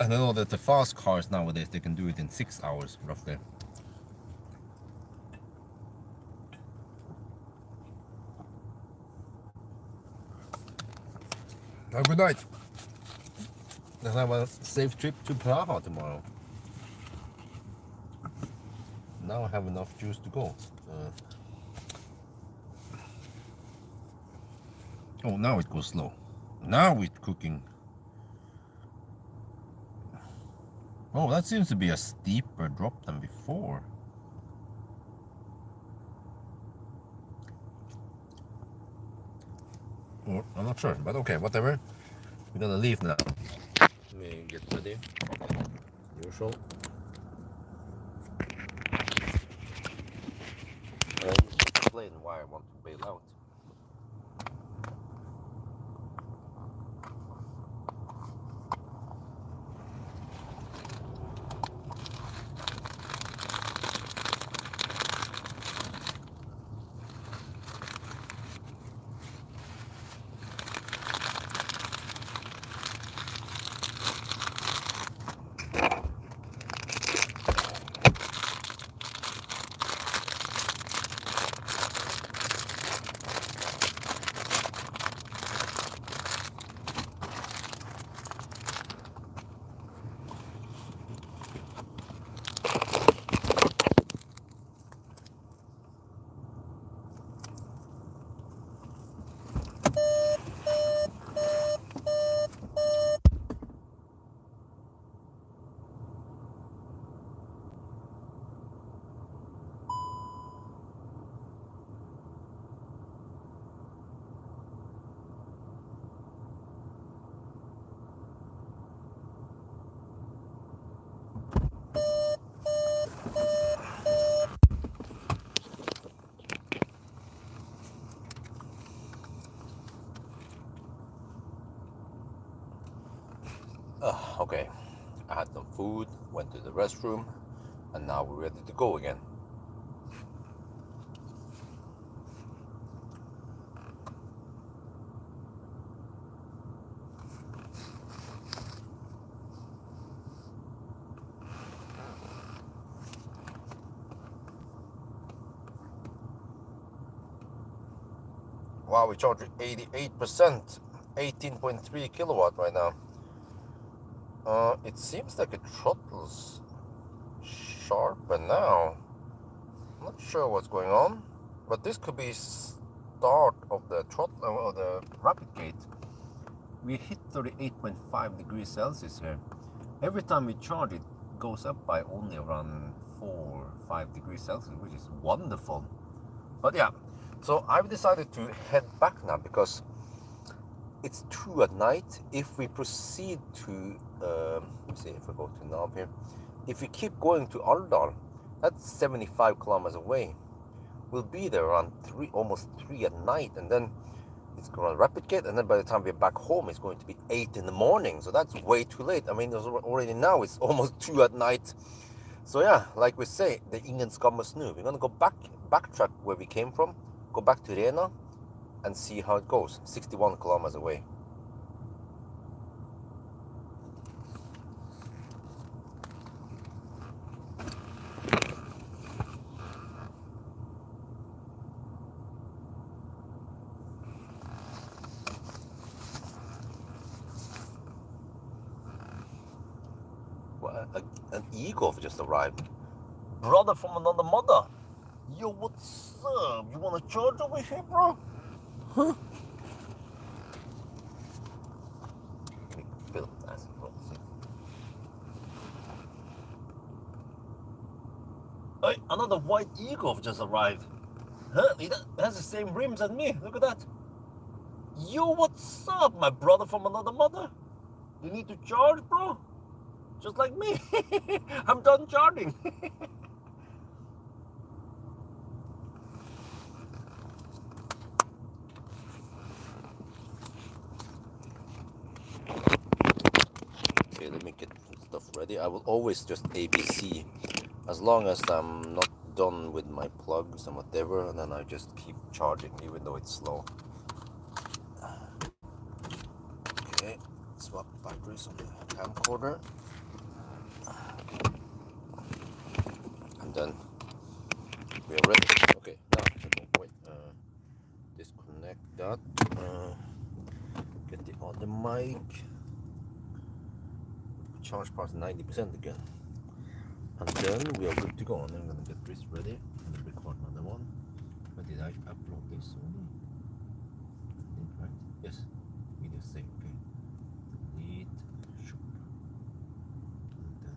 And I know that the fast cars nowadays, they can do it in 6 hours roughly. Have a good night. Let's have a safe trip to Praha tomorrow. Now I have enough juice to go. Oh, now it goes slow. Now it's cooking. Oh, that seems to be a steeper drop than before. Or, I'm not sure, but okay, whatever. We're gonna leave now. Let me get ready. Usual. And explain why I want to bail out. Okay, I had some food, went to the restroom, and now we're ready to go again. Wow, we charged 88%, 18.3 kilowatt right now. It seems like it throttles sharper now. I'm not sure what's going on, but this could be start of the throttle or the rapid gate. We hit 38.5 degrees Celsius here. Every time we charge it goes up by only around 4 or 5 degrees Celsius, which is wonderful. But yeah, so I've decided to head back now because it's 2 at night. If we proceed to, let's see if we go to Nav here. If we keep going to Alvdal, that's 75 kilometers away. We'll be there around almost 3 at night, and then it's going to rapid gate, and then by the time we're back home, it's going to be 8 in the morning. So that's way too late. I mean, already now it's almost 2 at night. So yeah, like we say, the ingen skam oss nu. We're going to go backtrack where we came from, go back to Rena, and see how it goes. 61 kilometers away. Well, an e-golf just arrived. Brother from another mother. Yo, what's up? You want to charge over here, bro? Huh? Film as well. Hey, another white e-golf just arrived. Huh? It has the same rims as me. Look at that. Yo, what's up, my brother from another mother? You need to charge, bro? Just like me. I'm done charging. Okay, let me get stuff ready. I will always just ABC as long as I'm not done with my plugs and whatever, and then I just keep charging even though it's slow. Okay, swap batteries on the camcorder, and then we are ready. Okay, now wait, disconnect that, get the other mic, charge past 90% again, and then we are good to go. And I'm gonna get this ready and record another one. But did I upload this already? I think, right? Yes, video save. Okay, delete, shoot, and then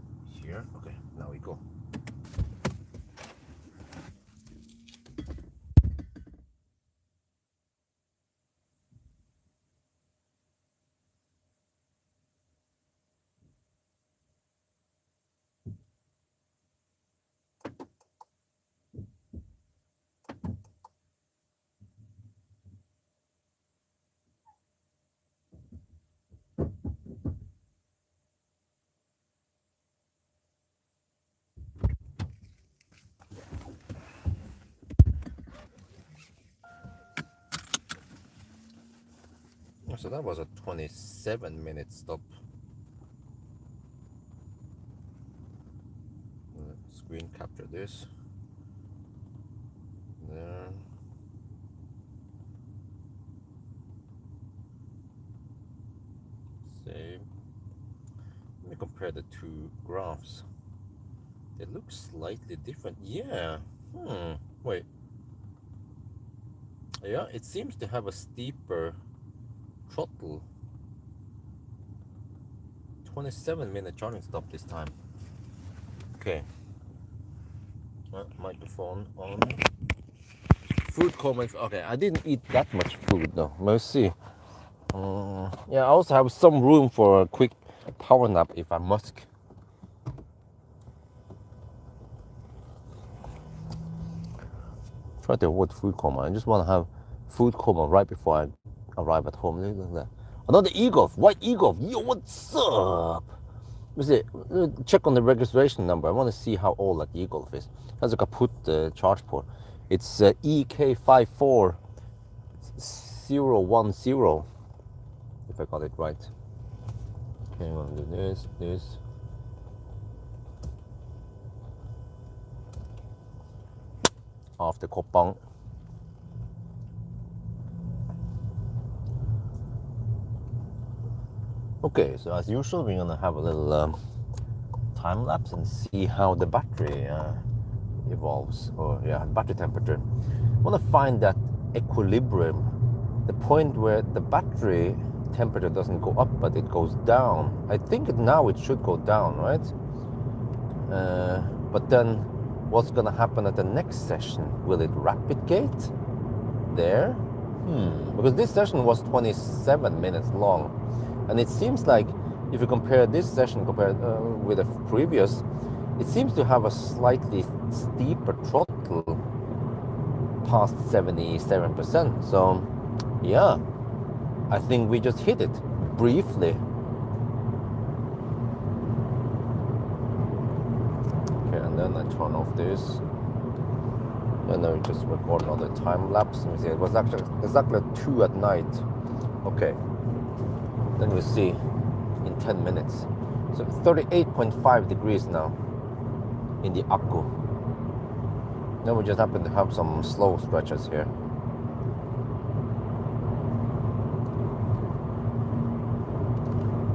So that was a 27-minute stop. Screen capture this. There. Save. Let me compare the two graphs. They look slightly different. Yeah. Wait. Yeah, it seems to have a steeper throttle. 27-minute charging stop this time. Okay. Microphone on. Food comments. Okay, I didn't eat that much food though. Let's see. Yeah, I also have some room for a quick power nap if I must. Try to avoid food coma. I just want to have food coma right before I arrive at home. Look at that. Another e-golf, white e-golf. Yo, what's up? Let's see. Check on the registration number. I want to see how old that e-golf is. Has a kaput charge port. It's EK54010, if I got it right. Okay, I'm gonna do this. After Koppang. Okay, so as usual, we're gonna have a little time lapse and see how the battery evolves, or yeah, battery temperature. I want to find that equilibrium, the point where the battery temperature doesn't go up but it goes down. I think now it should go down, right? But then what's gonna happen at the next session? Will it rapid gate there? Because this session was 27 minutes long, and it seems like if you compare this session compared with the previous, it seems to have a slightly steeper throttle past 77%. So yeah, I think we just hit it briefly. Okay, and then I turn off this. And then we just record another time lapse. Let me see, it was actually exactly 2 at night. Okay, then we see in 10 minutes. So 38.5 degrees now in the Akku. Then we just happen to have some slow stretches here.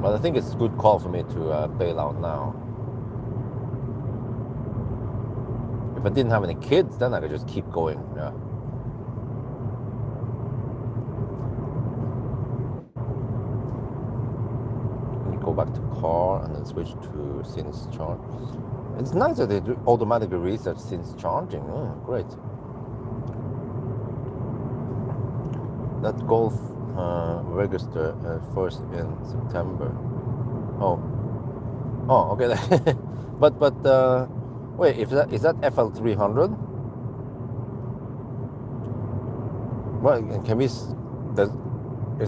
But I think it's a good call for me to bail out now. If I didn't have any kids, then I could just keep going, yeah. Go back to car and then switch to since charge. It's nice that they do automatically reset since charging. Oh, great. That Golf register first in September. Oh, okay. but wait, is that FL300? Well, can we? Is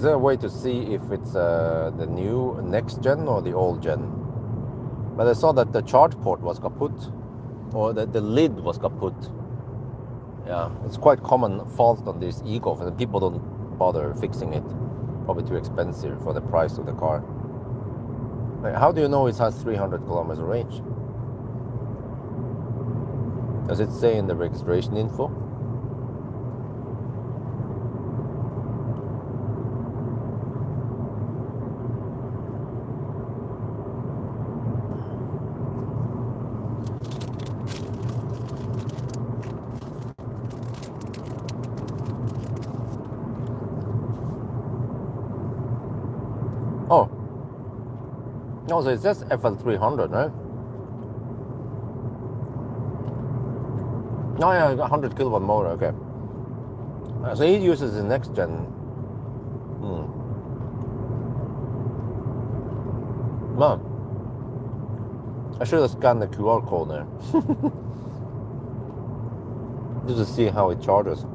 there a way to see if it's the new next gen or the old gen? But I saw that the charge port was kaput, or that the lid was kaput. Yeah, it's quite common fault on this e-golf, and people don't bother fixing it. Probably too expensive for the price of the car. How do you know it has 300 kilometers range? Does it say in the registration info? Oh, no, so it says FL300, right? Oh yeah, 100 kilowatt motor, okay. So he uses the next gen. Man, I should have scanned the QR code there. Just to see how it charges.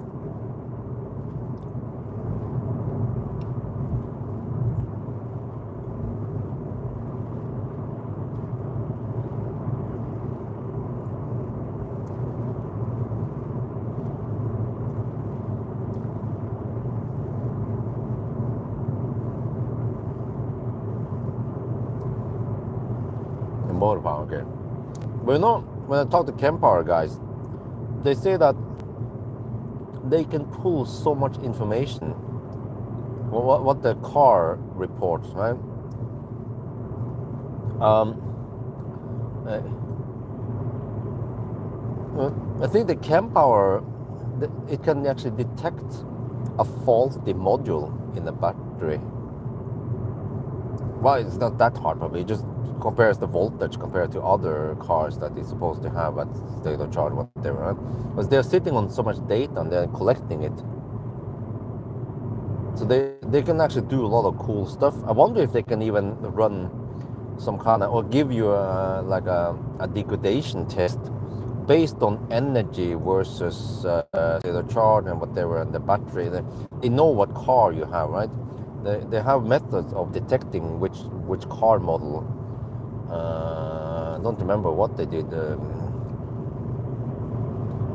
motor power, okay. But you know, when I talk to kWh guys, they say that they can pull so much information, what the car reports, right? I think the kWh, it can actually detect a faulty module in the battery. Well, it's not that hard, probably. It just compares the voltage compared to other cars that it's supposed to have at state of charge, whatever, right? Because they're sitting on so much data and they're collecting it. So they can actually do a lot of cool stuff. I wonder if they can even run some kind of, or give you like a degradation test based on energy versus the charge and whatever, and the battery. They know what car you have, right? They have methods of detecting which car model. I don't remember what they did.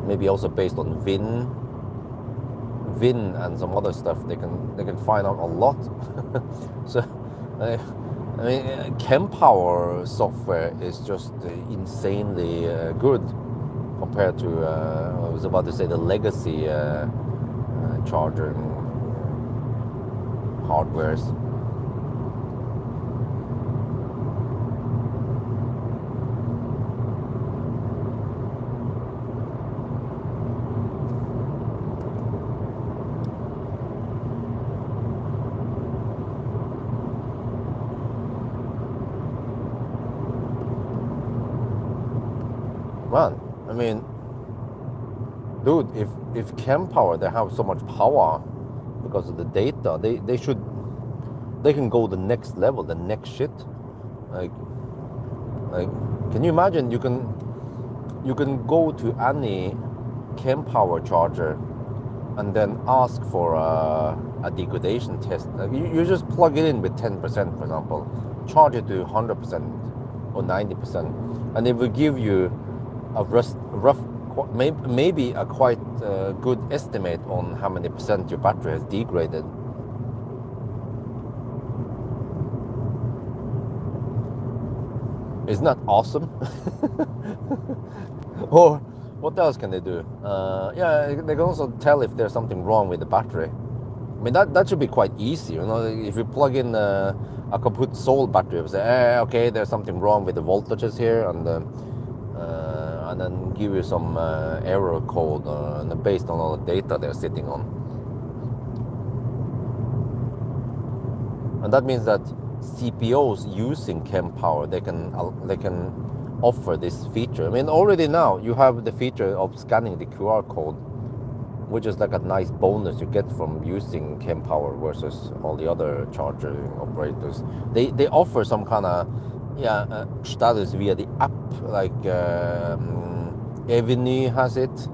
Maybe also based on VIN and some other stuff. They can find out a lot. So I mean, kWh software is just insanely good compared to I was about to say the legacy charger hardwares. Man, I mean, dude, if kWh, they have so much power because of the data, they can go the next level, the next shit. Like can you imagine you can go to any kWh charger and then ask for a degradation test. Like you just plug it in with 10%, for example, charge it to 100% or 90%, and it will give you a rough, maybe a quite good estimate on how many percent your battery has degraded. Isn't that awesome? Or what else can they do? Yeah, they can also tell if there's something wrong with the battery. I mean, that should be quite easy, you know. If you plug in a kaput Sol battery, you say, okay, there's something wrong with the voltages here, and then give you some error code based on all the data they're sitting on. And that means that CPOs using kWh, they can offer this feature. I mean, already now you have the feature of scanning the QR code, which is like a nice bonus you get from using kWh versus all the other charger operators. They offer some kind of status via the app, like Eveny has it,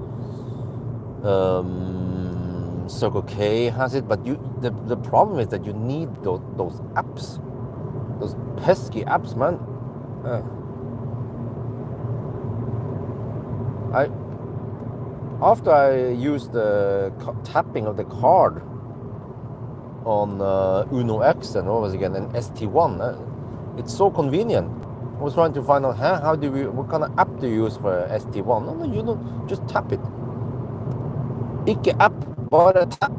Circle K has it, but the problem is that you need those apps, those pesky apps, man. After I used the tapping of the card on Uno X and what was it again, and ST1, it's so convenient. I was trying to find out what kind of app do you use for ST1? No, you don't, just tap it. Ikke app, bare tap.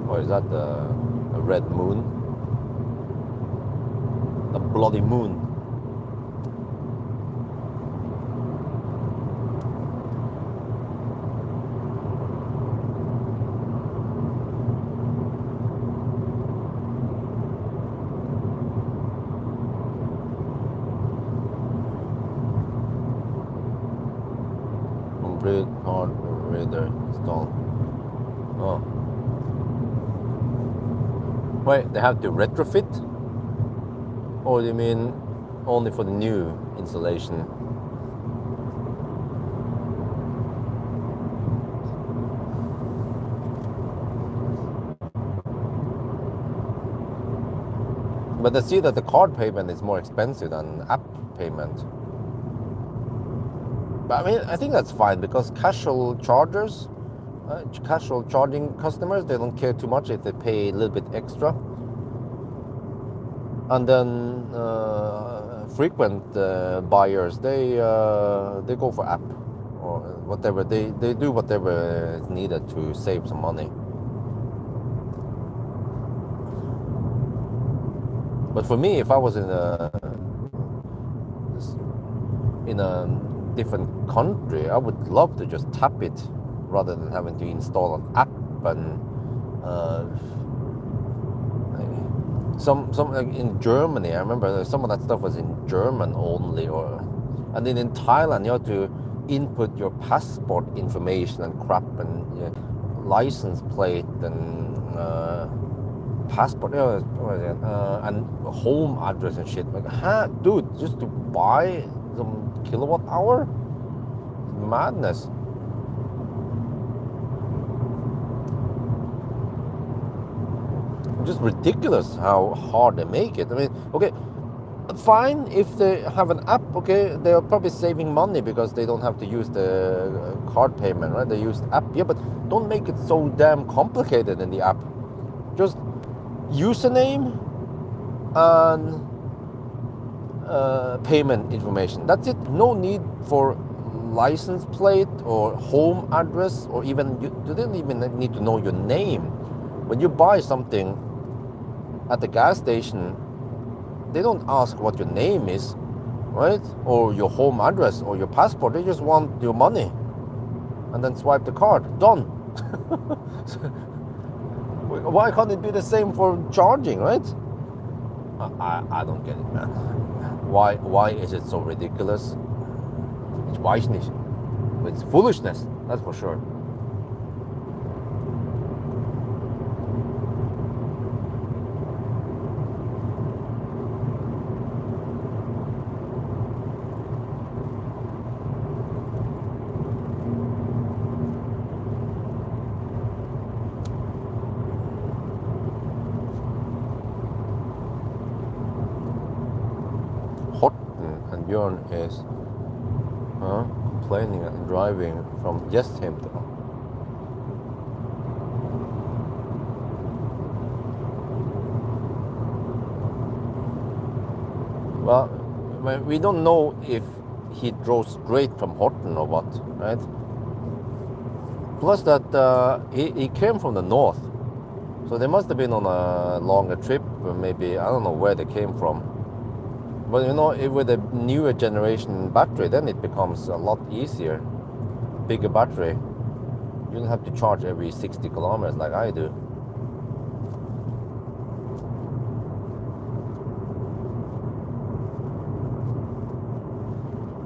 Or is that a red moon? A bloody moon. Complete hard reader install. Oh. Wait, they have to retrofit? Or do you mean only for the new installation? But I see that the card payment is more expensive than app payment. But I mean, I think that's fine because casual chargers, Casual charging customers, they don't care too much if they pay a little bit extra. And then frequent buyers, they go for app or whatever. They do whatever is needed to save some money. But for me, if I was in a different country, I would love to just tap it rather than having to install an app and some like in Germany. I remember some of that stuff was in German only, and then in Thailand you have to input your passport information and crap and license plate and passport and home address and shit. Like, huh, dude, just to buy some kilowatt hour? Madness. Just ridiculous how hard they make it. I mean, okay, fine if they have an app, okay, they're probably saving money because they don't have to use the card payment, right? They use the app, yeah, but don't make it so damn complicated in the app. Just username and payment information. That's it. No need for license plate or home address, or even you don't even need to know your name. When you buy something at the gas station, they don't ask what your name is, right? Or your home address or your passport. They just want your money and then swipe the card. Done. Why can't it be the same for charging, right? I don't get it, man. Why is it so ridiculous? It's Weishness. It's foolishness, that's for sure. Björn is complaining and driving from Alvdal. Well, we don't know if he drove straight from Horten or what, right? Plus that he came from the north, so they must have been on a longer trip, or maybe, I don't know where they came from. But you know, with a newer generation battery, then it becomes a lot easier. Bigger battery. You don't have to charge every 60 kilometers like I do.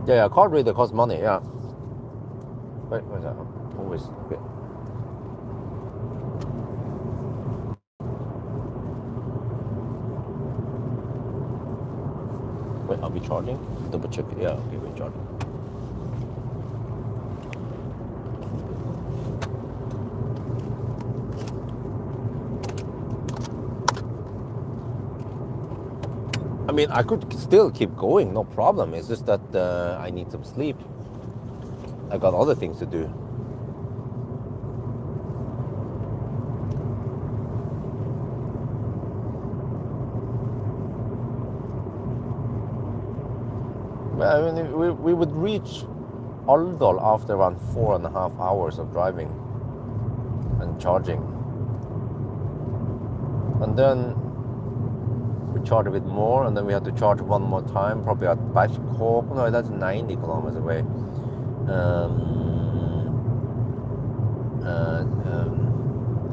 Yeah, card reader costs money, yeah. Wait, where's that? Always, okay. Wait, are we charging? Double check it. Yeah, okay, we're charging. I mean, I could still keep going, no problem. It's just that I need some sleep. I got other things to do. I mean, we would reach Alvdal after around 4.5 hours of driving and charging. And then we charge a bit more, and then we have to charge one more time, probably at Bergkåk. No, that's 90 kilometers away.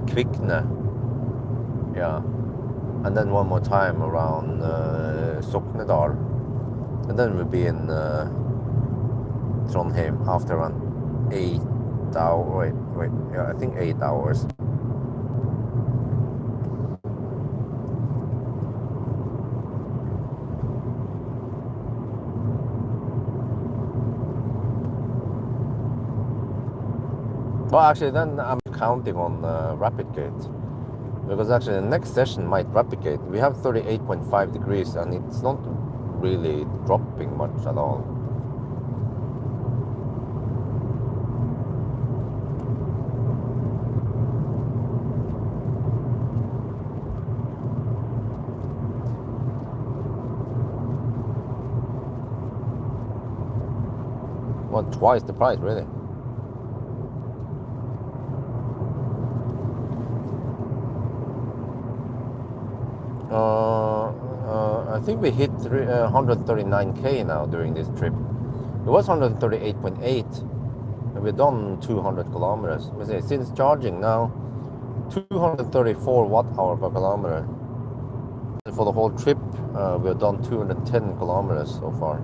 Kvikne. Yeah. And then one more time around Soknedal. And then we'll be in Trondheim after around 8 hours. Wait, yeah, I think 8 hours. Well, actually, then I'm counting on RapidGate, because actually the next session might RapidGate. We have 38.5 degrees, and it's not really dropping much at all. Well, twice the price, really. I think we hit 139k now during this trip. It was 138.8, and we've done 200 kilometers. Since charging now, 234 watt-hour per kilometer. And for the whole trip, we've done 210 kilometers so far.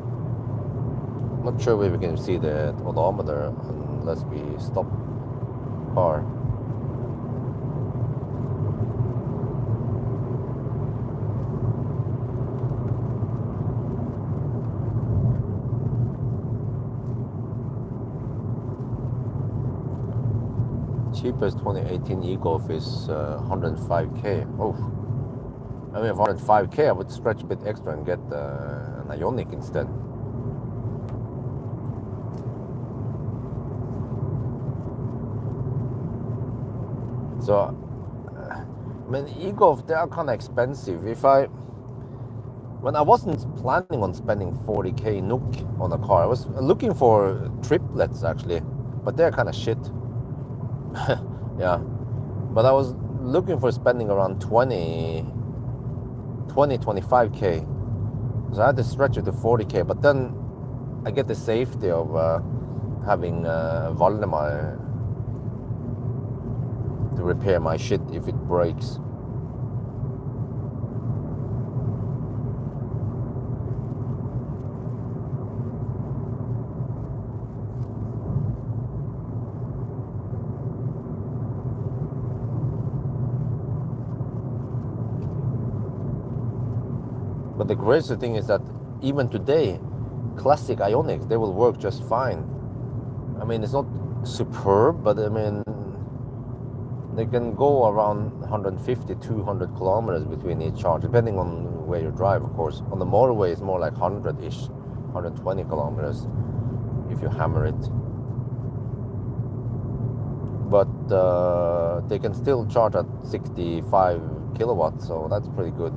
Not sure if we can see the odometer unless we stop car. Cheapest 2018 e-Golf is 105k. Oh, I mean, for 105k, I would stretch a bit extra and get an Ioniq instead. So, I mean, e-Golf, they are kind of expensive. When I wasn't planning on spending 40k NOK on a car, I was looking for triplets actually, but they're kind of shit. Yeah, but I was looking for spending around 25k, so I had to stretch it to 40k, but then I get the safety of having Valdemar to repair my shit if it breaks. But the crazy thing is that even today, classic Ioniqs, they will work just fine. I mean, it's not superb, but I mean, they can go around 150, 200 kilometers between each charge, depending on where you drive, of course. On the motorway, it's more like 100-ish, 120 kilometers if you hammer it. But they can still charge at 65 kilowatts, so that's pretty good.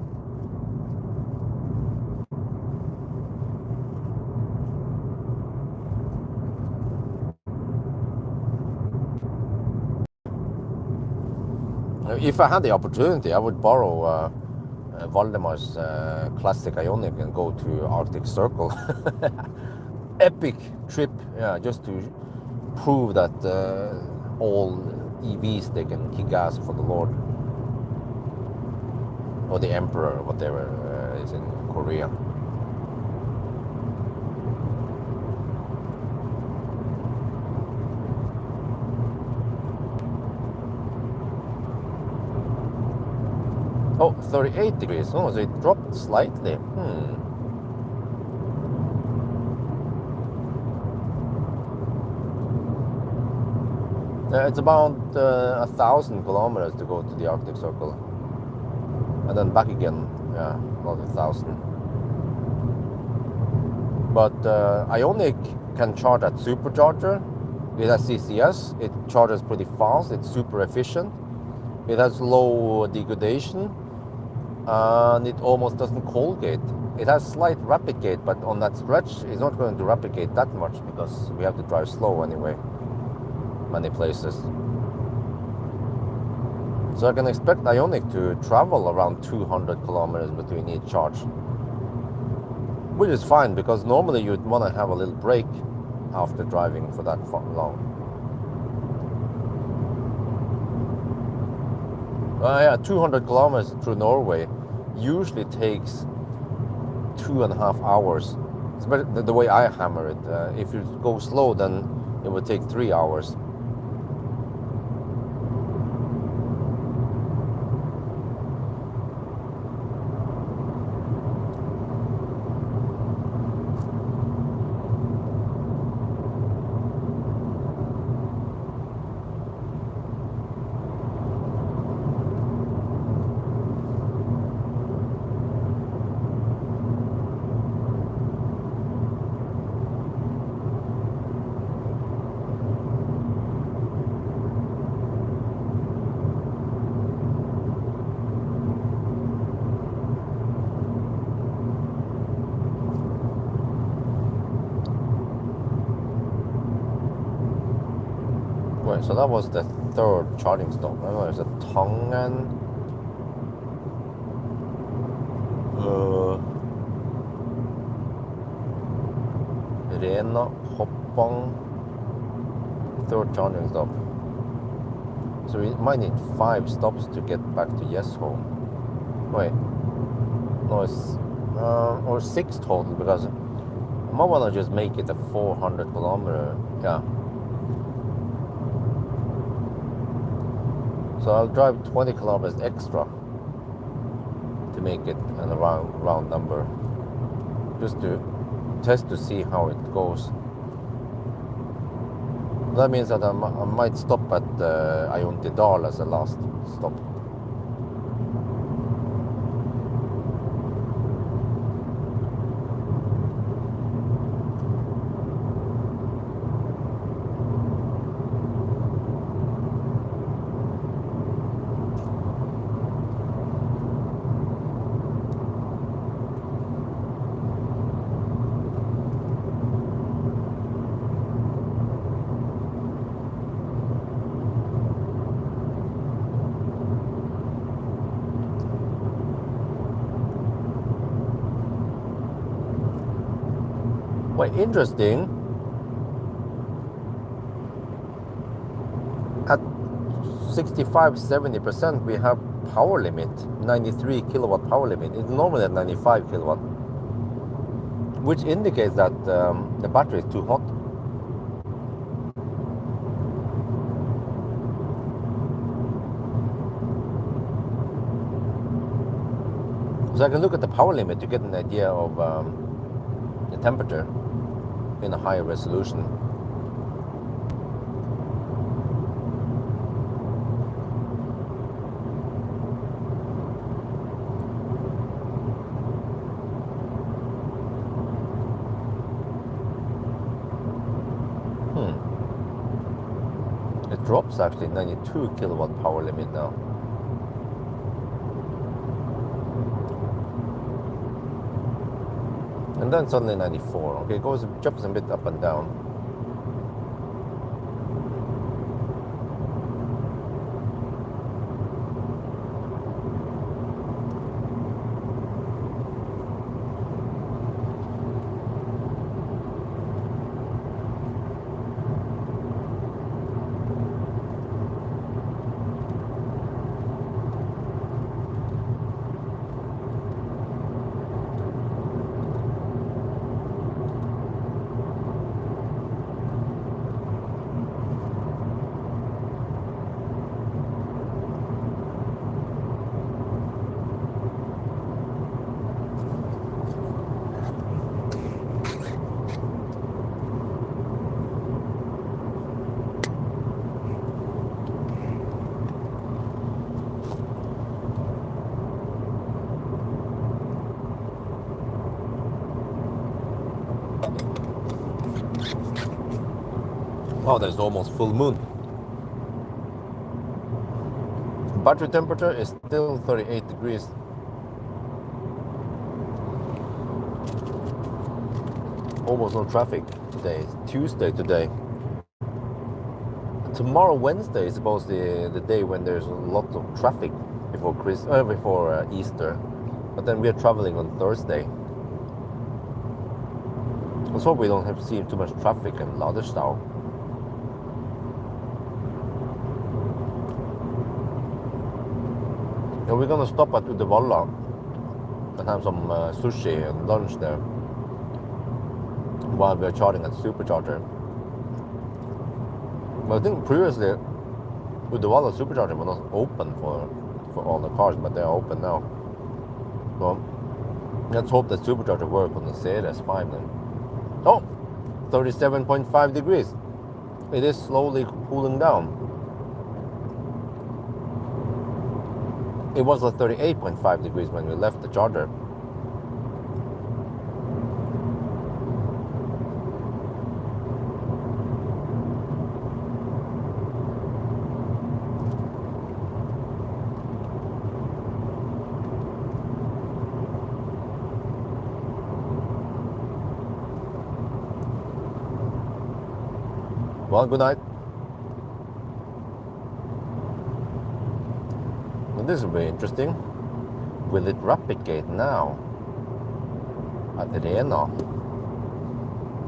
If I had the opportunity, I would borrow Valdemar's classic Ioniq and go to Arctic Circle. Epic trip, yeah, just to prove that all EVs, they can kick ass for the Lord. Or the Emperor, whatever is in Korea. Oh, 38 degrees. Oh, so it dropped slightly. It's about 1,000 kilometers to go to the Arctic Circle. And then back again, yeah, about 1,000. But Ioniq can charge at supercharger. It has CCS. It charges pretty fast. It's super efficient. It has low degradation. And it almost doesn't cold gate. It has slight rapid gate, but on that stretch, it's not going to replicate that much because we have to drive slow anyway, many places. So I can expect Ioniq to travel around 200 kilometers between each charge, which is fine because normally you'd want to have a little break after driving for that long. Yeah, 200 kilometers through Norway usually takes 2.5 hours. It's better the way I hammer it. If you go slow, then it would take 3 hours. Right, so that was the third charging stop. There's a Tangen, Rena, Hoppang, third charging stop. So we might need 5 stops to get back to Jesholm. Wait, no, it's or 6 total, because I might want to just make it a 400 kilometer. Yeah. So I'll drive 20 kilometers extra to make it an round number, just to test to see how it goes. That means that I might stop at Alvdal as a last stop. Well, interesting. At 65-70% we have power limit, 93 kilowatt power limit. It's normally at 95 kilowatt, which indicates that the battery is too hot. So I can look at the power limit to get an idea of the temperature in a higher resolution. It drops actually 92 kilowatt power limit now. And then suddenly 94. Okay, it jumps a bit up and down. Wow, there's almost full moon. Battery temperature is still 38 degrees. Almost no traffic today. It's Tuesday today. Tomorrow, Wednesday, is supposed to be the day when there's a lot of traffic before Easter. But then we are traveling on Thursday. Let's hope we don't have to see too much traffic in Alvdal. And we're gonna stop at Uddevalla and have some sushi and lunch there while we're charging at Supercharger. But I think previously Uddevalla Supercharger was not open for all the cars, but they're open now. So let's hope that Supercharger works on the Series 5 then. Oh, 37.5 degrees. It is slowly cooling down. It was at 38.5 degrees when we left the charger. Well, good night. this will be interesting. Will it replicate now at the Rena?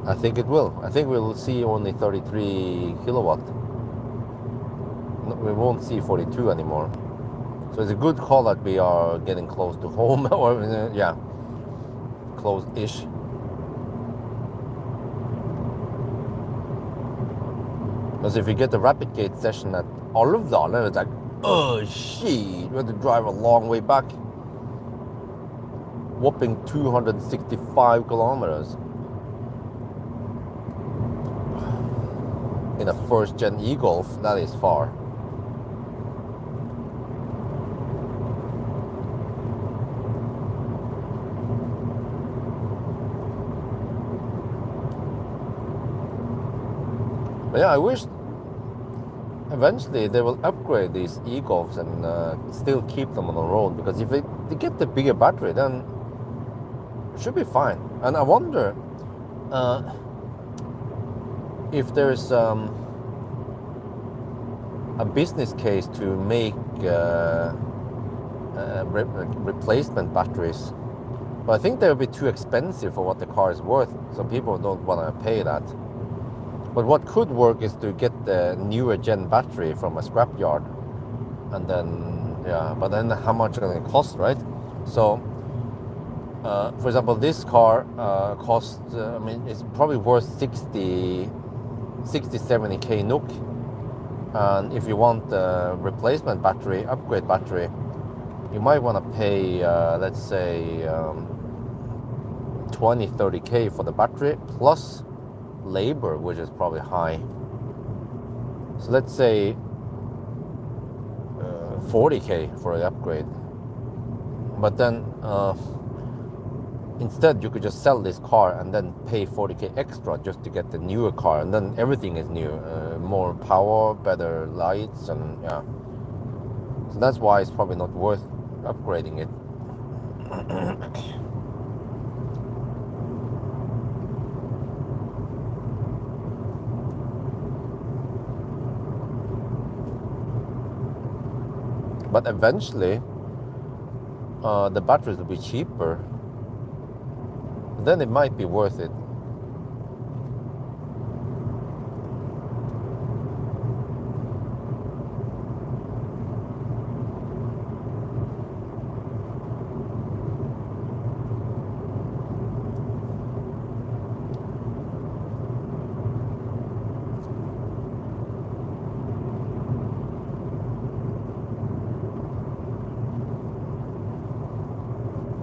I think it will. I think we'll see only 33 kilowatt. No, we won't see 42 anymore. So it's a good call that we are getting close to home, or yeah, close-ish. Because if you get the rapid gate session at Alvdal, then it's like, oh shit, we have to drive a long way back. Whopping 265 kilometers. In a first-gen e-Golf, that is far. But yeah, I wish eventually they will upgrade these e-Golfs and still keep them on the road, because if they get the bigger battery, then it should be fine. And I wonder if there's a business case to make replacement batteries. But I think they would be too expensive for what the car is worth, so people don't want to pay that. But what could work is to get the newer gen battery from a scrapyard, and then, yeah, but then how much is it going to cost, right? So, for example, this car costs, I mean, it's probably worth 60-70k NOK. And if you want a replacement battery, upgrade battery, you might want to pay, let's say, 20-30k for the battery, plus labor, which is probably high. So let's say 40k for the upgrade. But then instead you could just sell this car and then pay 40k extra just to get the newer car, and then everything is new, more power, better lights, and yeah. So that's why it's probably not worth upgrading it. But eventually the batteries will be cheaper, then it might be worth it.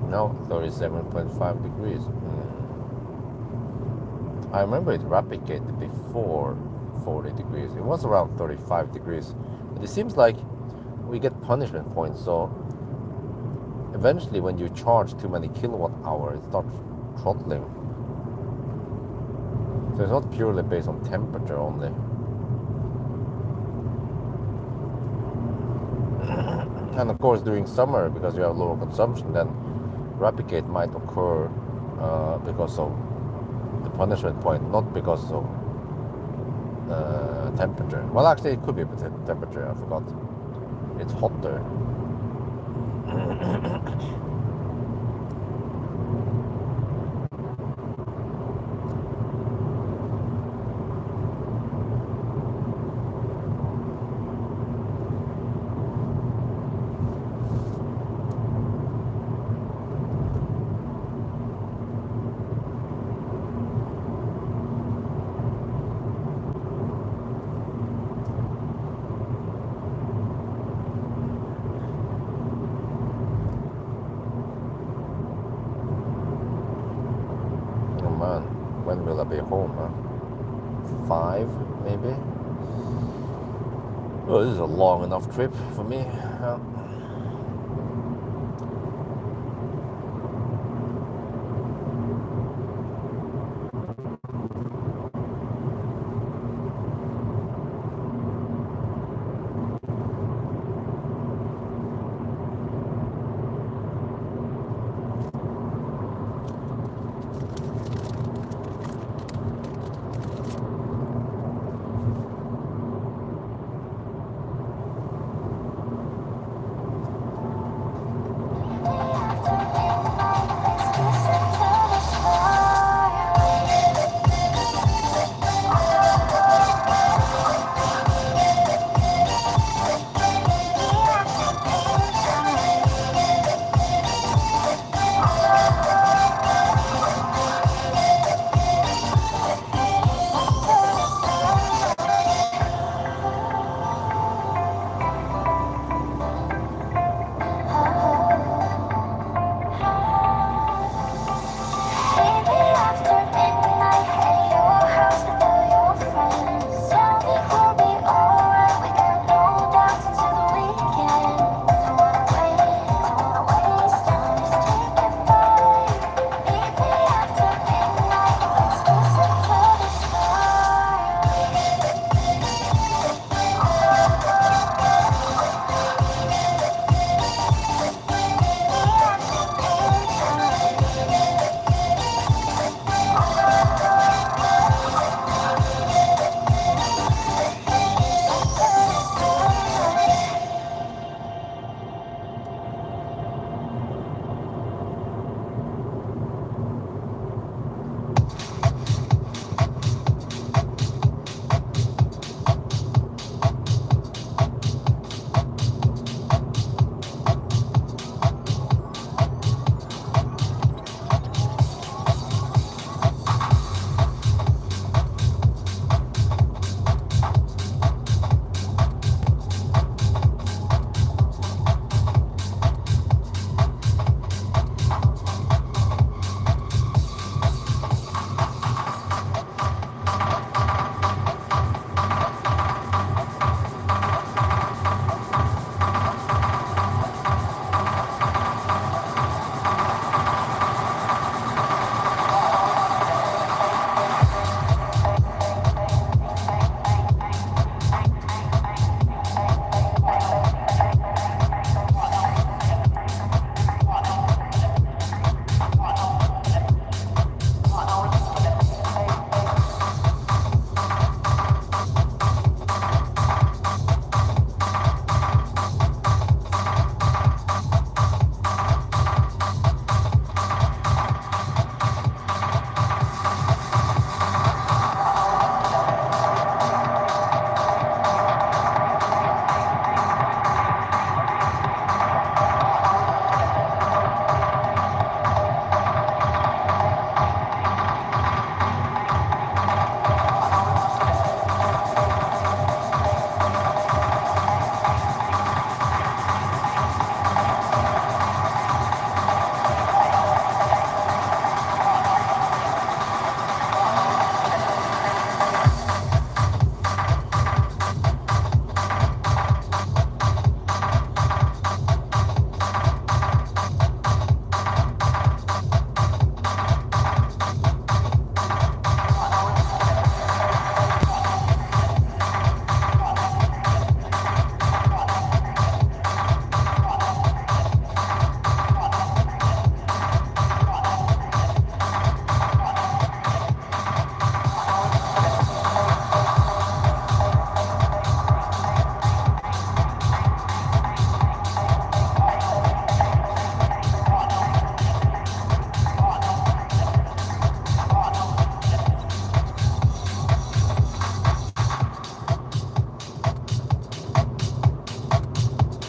No, 37.5 degrees. I remember it replicated before 40 degrees. It was around 35 degrees. But it seems like we get punishment points. So eventually when you charge too many kilowatt hours, it starts throttling. So it's not purely based on temperature only. And of course during summer, because you have lower consumption, then replicate might occur because of the punishment point, not because of temperature. Well, actually it could be temperature, I forgot. It's hotter. When will I be home? 5 maybe? Oh, this is a long enough trip for me.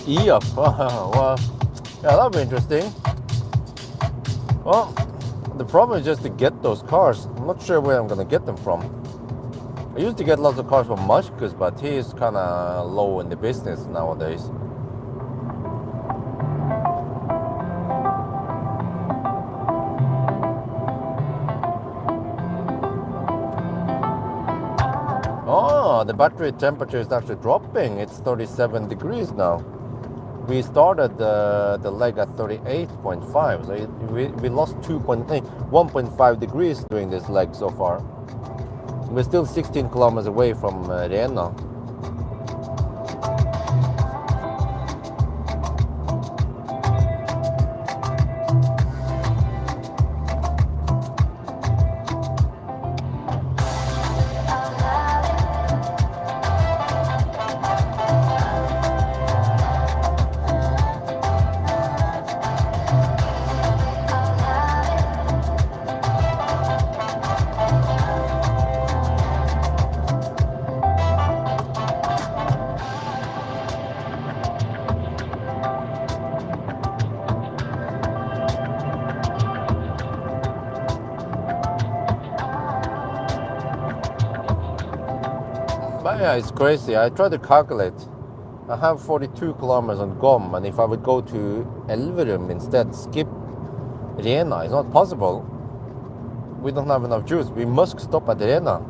E-up. Well, yeah, that'll be interesting. Well, the problem is just to get those cars. I'm not sure where I'm gonna get them from. I used to get lots of cars from Marcus, but he is kind of low in the business nowadays. Oh, the battery temperature is actually dropping. It's 37 degrees now. We started the leg at 38.5, so we lost 1.5 degrees during this leg so far. We're still 16 kilometers away from Rena. But yeah, it's crazy. I tried to calculate. I have 42 kilometers on GOM, and if I would go to Elverum instead, skip Rena, it's not possible. We don't have enough juice. We must stop at Rena.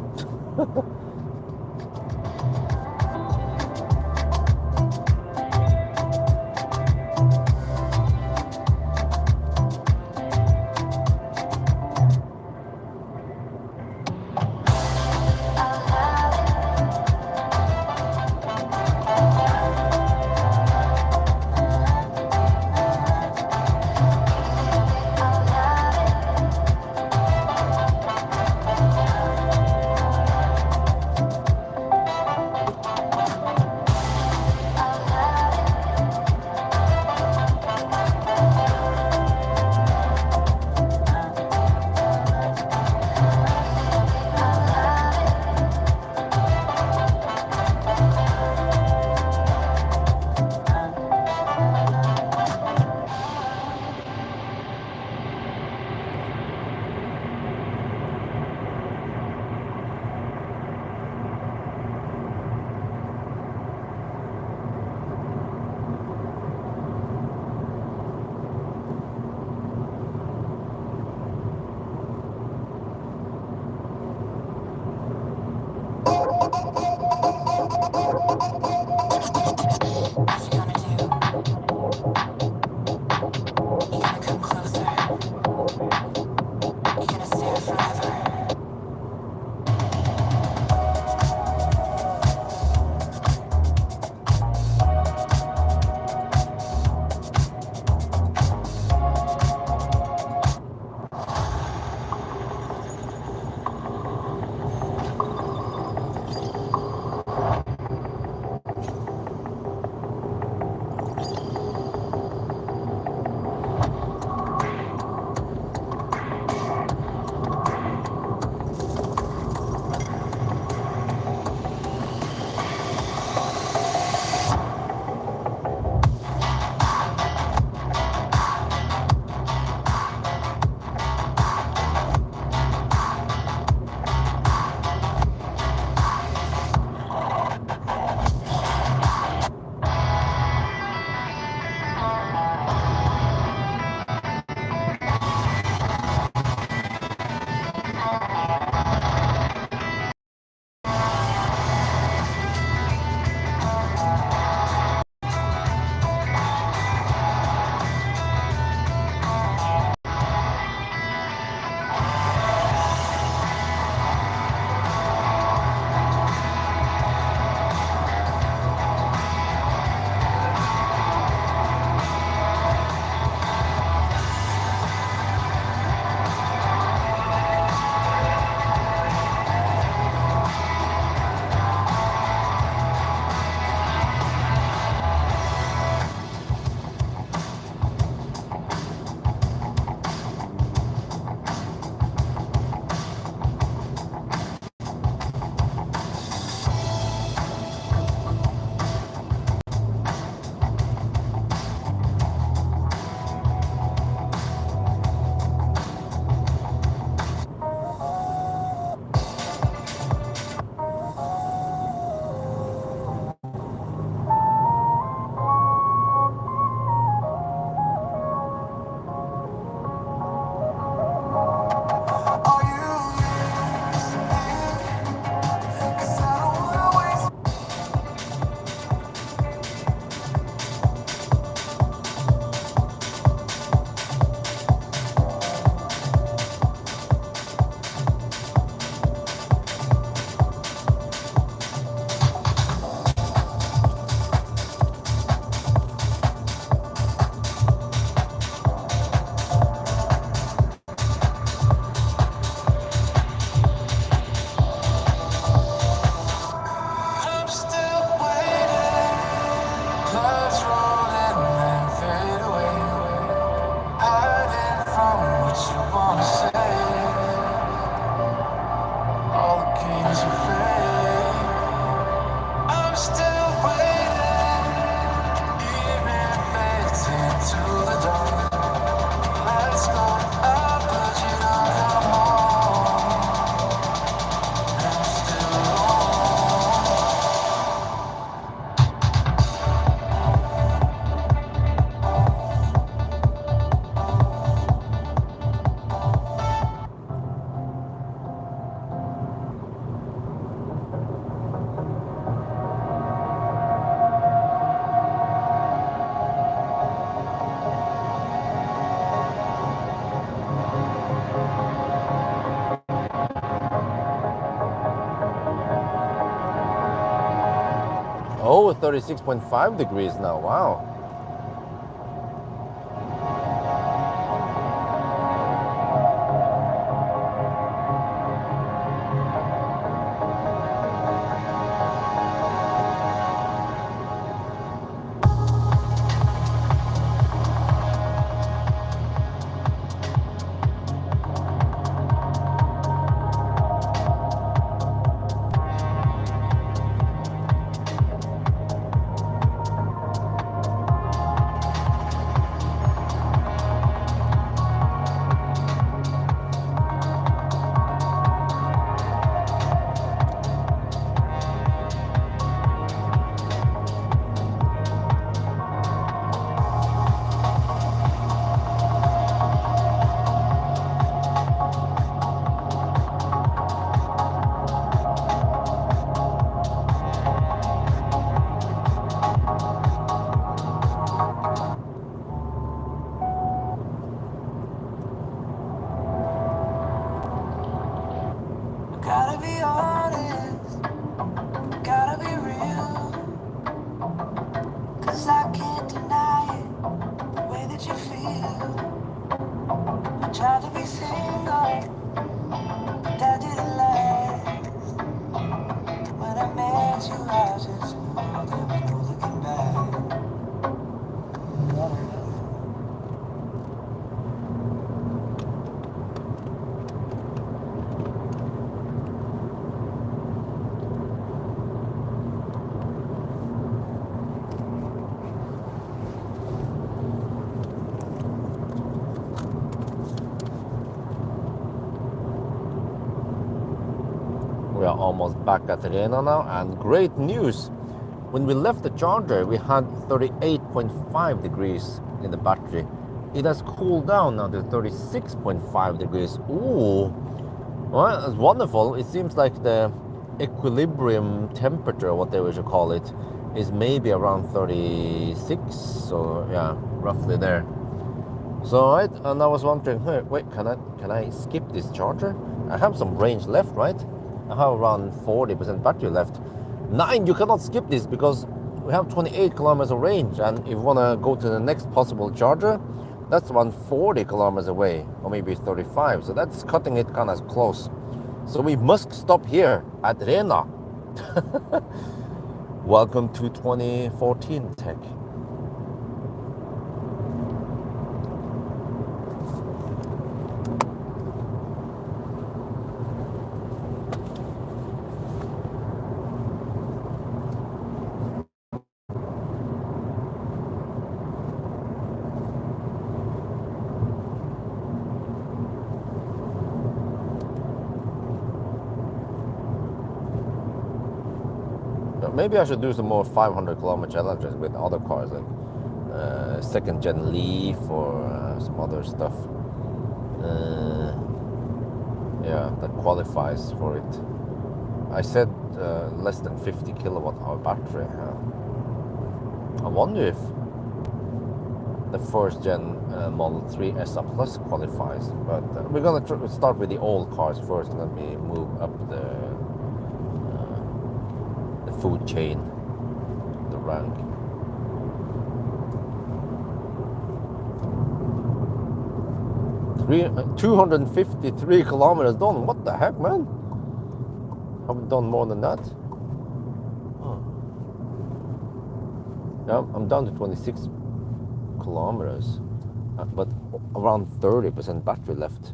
Oh, 36.5 degrees now, wow. Gotta be honest, gotta be real, 'cause I can't deny it, the way that you feel. I tried to be single, but that didn't last. When I met you, I just knew there was no looking back. We are almost back at Rena now, and great news. When we left the charger, we had 38.5 degrees in the battery. It has cooled down now to 36.5 degrees. Ooh, well, that's wonderful. It seems like the equilibrium temperature, whatever you should call it, is maybe around 36, so yeah, roughly there. So right, and I was wondering, hey, wait, can I skip this charger? I have some range left, right? I have around 40% battery left. 9, you cannot skip this because we have 28 kilometers of range, and if you want to go to the next possible charger, that's around 40 kilometers away, or maybe 35, so that's cutting it kind of close. So we must stop here at Rena. Welcome to 2014 tech. Maybe I should do some more 500 kilometer challenges with other cars, like second gen Leaf or some other stuff. Yeah, that qualifies for it. I said less than 50 kilowatt hour battery. I wonder if the first gen Model 3 SR Plus qualifies, but we're gonna start with the old cars first, and then we move up the food chain, the rank. Three, 253 kilometers done. What the heck, man? Have we done more than that? Oh. Yeah, I'm down to 26 kilometers, but around 30% battery left.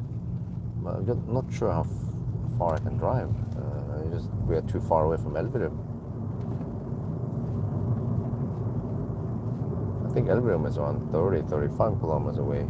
I'm just not sure how far I can drive. We are too far away from Alvdal. I think Alvdal is around 35 kilometers away.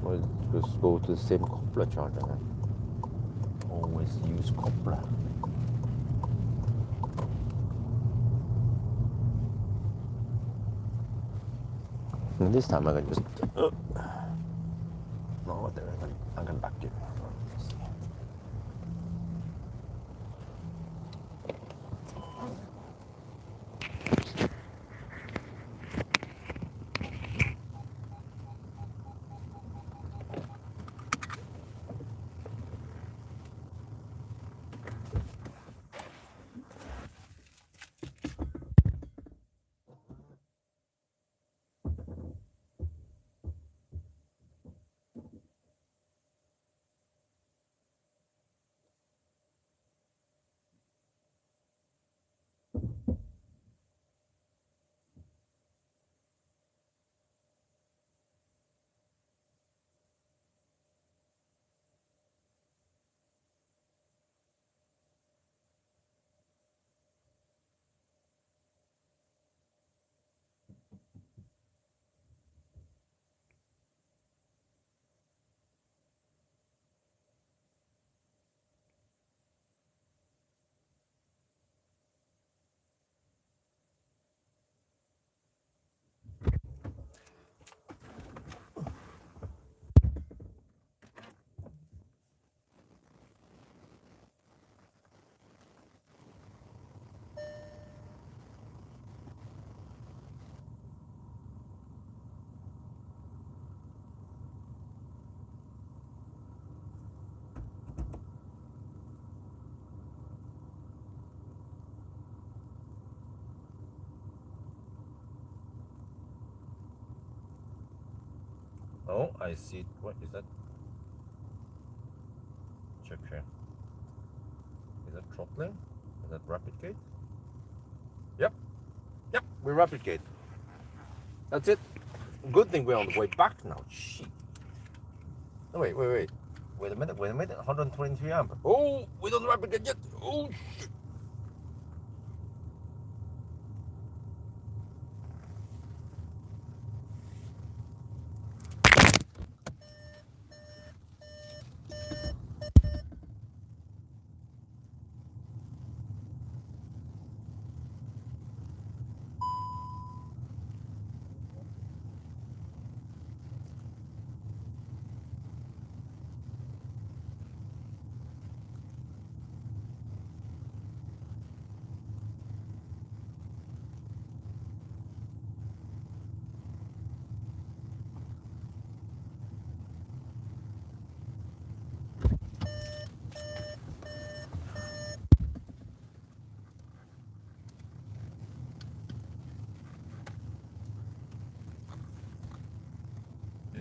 We'll just go to the same coupler charger then. Always use coupler. And this time I can just no, there I can back it. Oh, I see. What is that? Check here. Is that throttling? Is that rapid gate? Yep. Yep, we're rapid gate. That's it. Good thing we're on the way back now. Shit. No, wait. Wait a minute. 123 amp. Oh, we don't rapid gate yet. Oh, shit.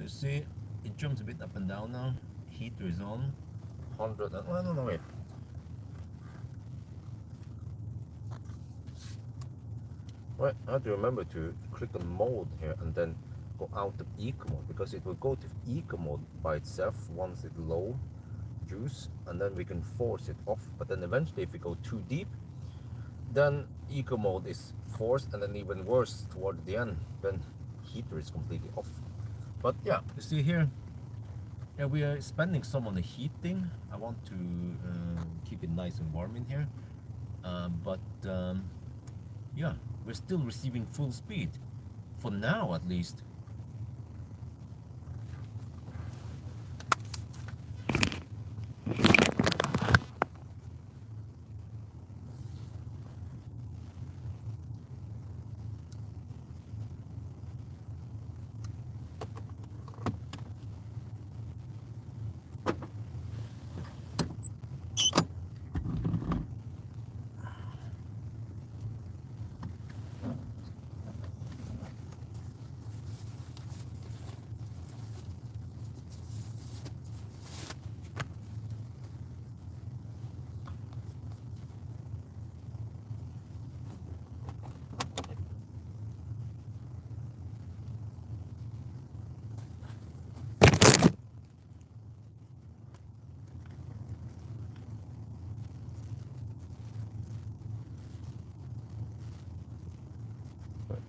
You see, it jumps a bit up and down now. Heater is on. 100 and, oh, no, wait. Well, I have to remember to click on mode here and then go out of eco mode, because it will go to eco mode by itself once it's low juice, and then we can force it off. But then eventually if we go too deep, then eco mode is forced, and then even worse toward the end, then heater is completely off. But yeah, you see here, yeah, we are spending some on the heating. I want to keep it nice and warm in here, but yeah, we're still receiving full speed for now, at least.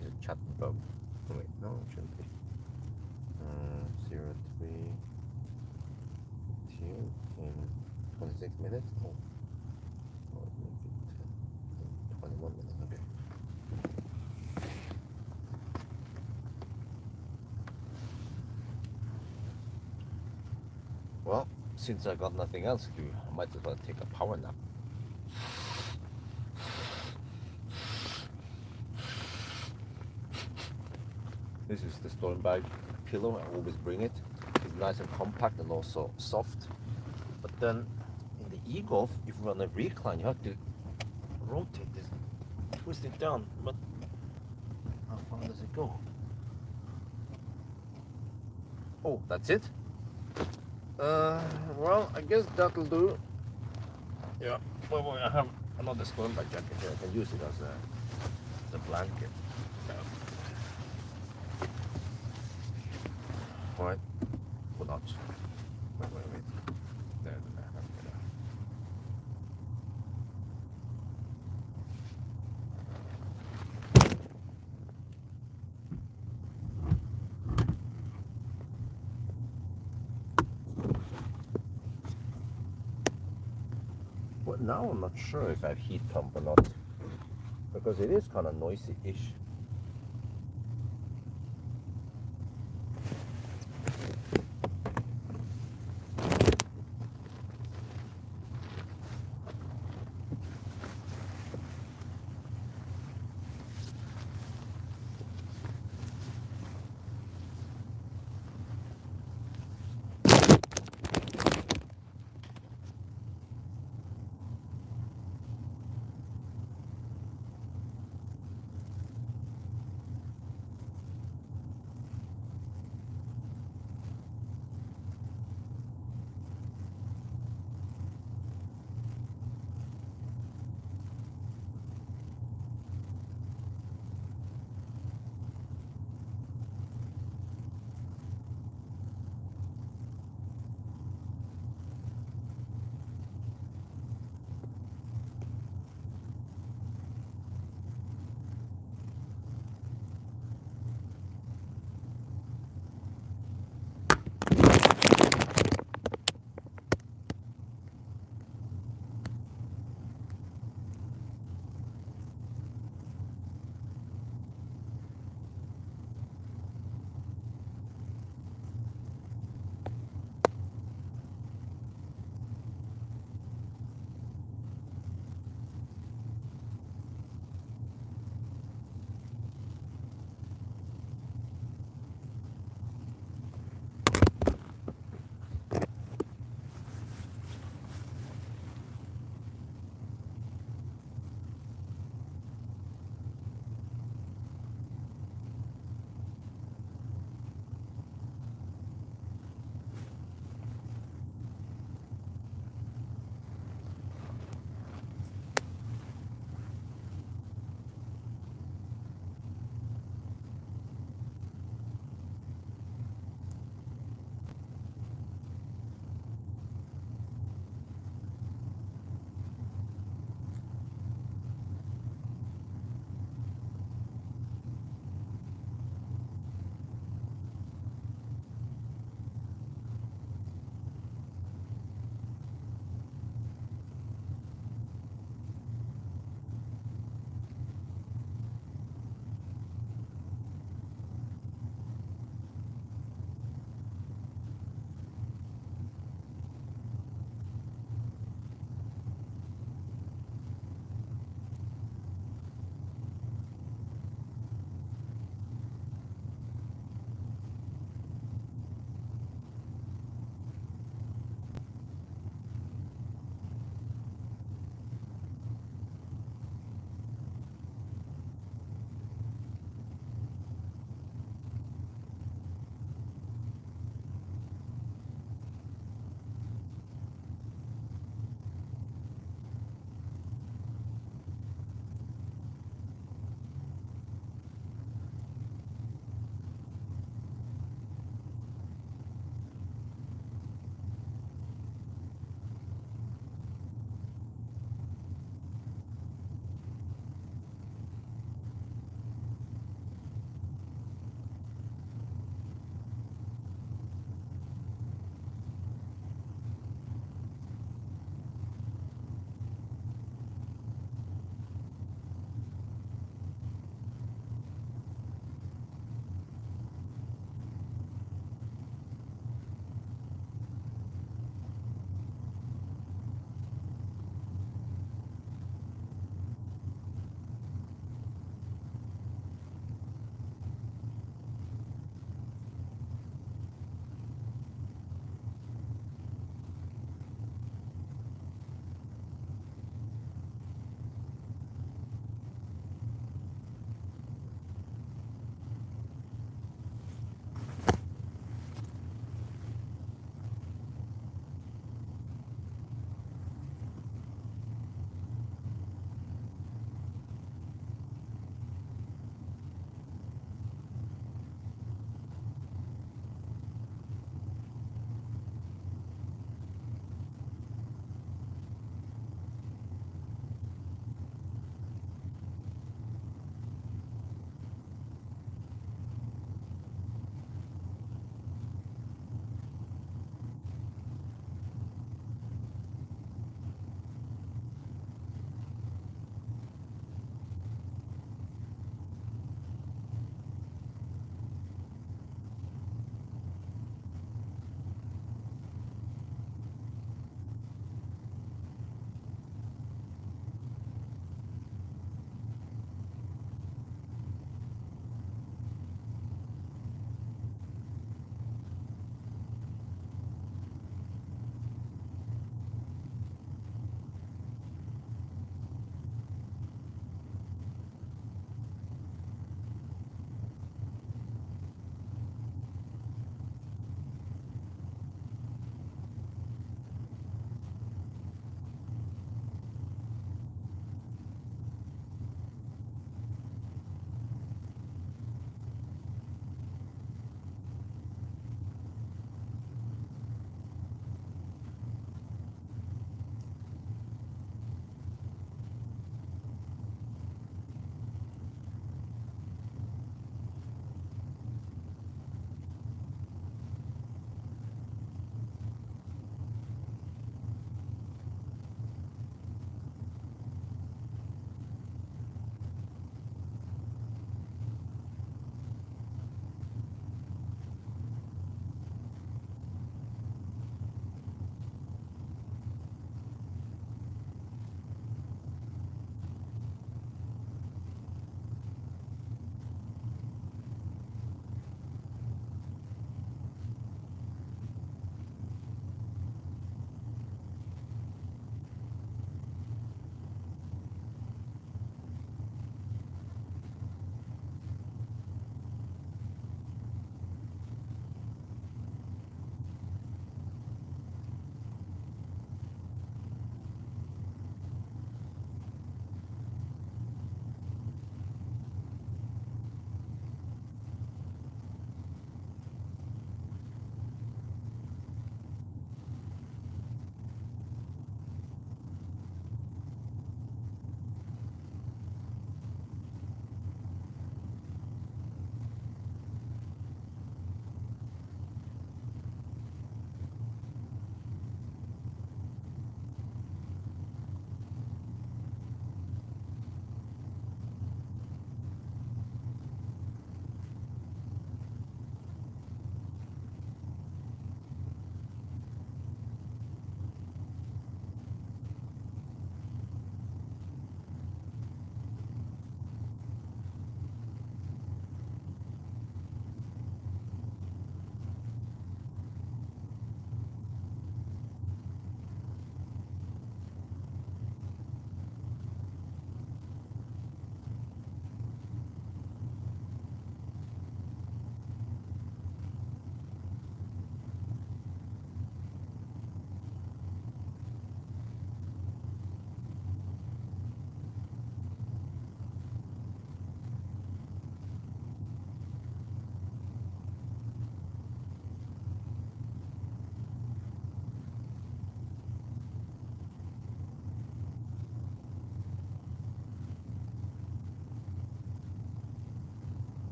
Is it chat bug? Oh, wait, no, it shouldn't be. 03 till in 26 minutes. Oh, make it 21 minutes. Okay. Well, since I got nothing else to do, I might as well take a power nap. This is the storm bag pillow. I always bring it. It's nice and compact and also soft. But then in the e-golf, if you want to recline, you have to rotate this, twist it down. But how far does it go? Oh, that's it. Well, I guess that'll do. Yeah. Well, I have another storm bag jacket here. I can use it as a blanket. Right, or not. Wait. There. Well, now I'm not sure if I have heat pump or not, because it is kind of noisy-ish.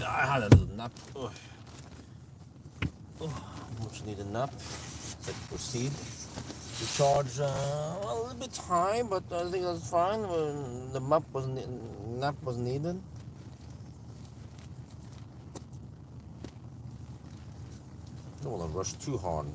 I had a little nap. Much needed nap. Let's proceed to charge a little bit high, but I think that's fine. The nap was needed. Don't want to rush too hard.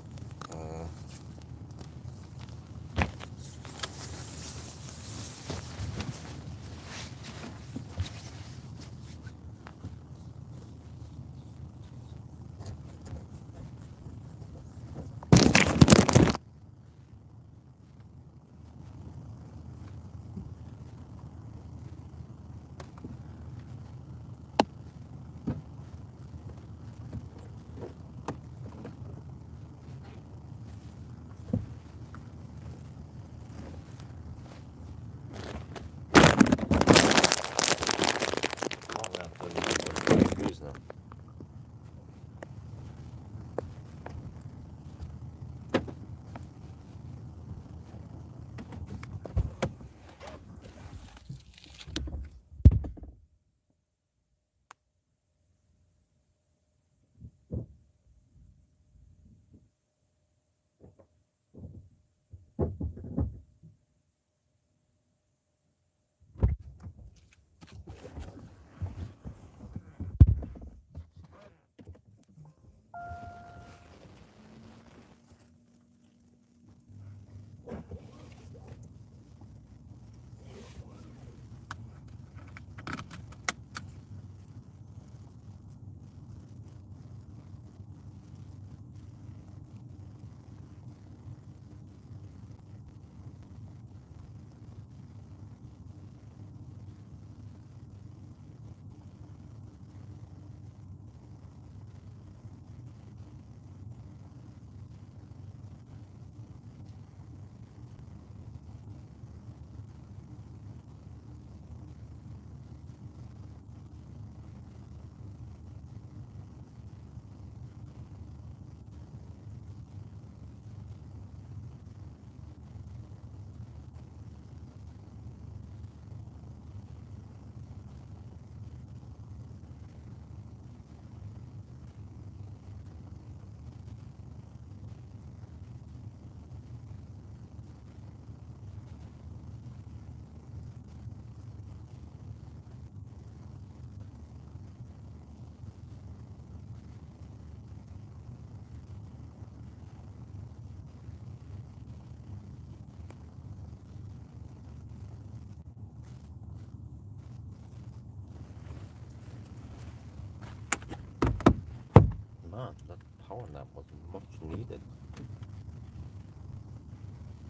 Man, that power nap was much needed.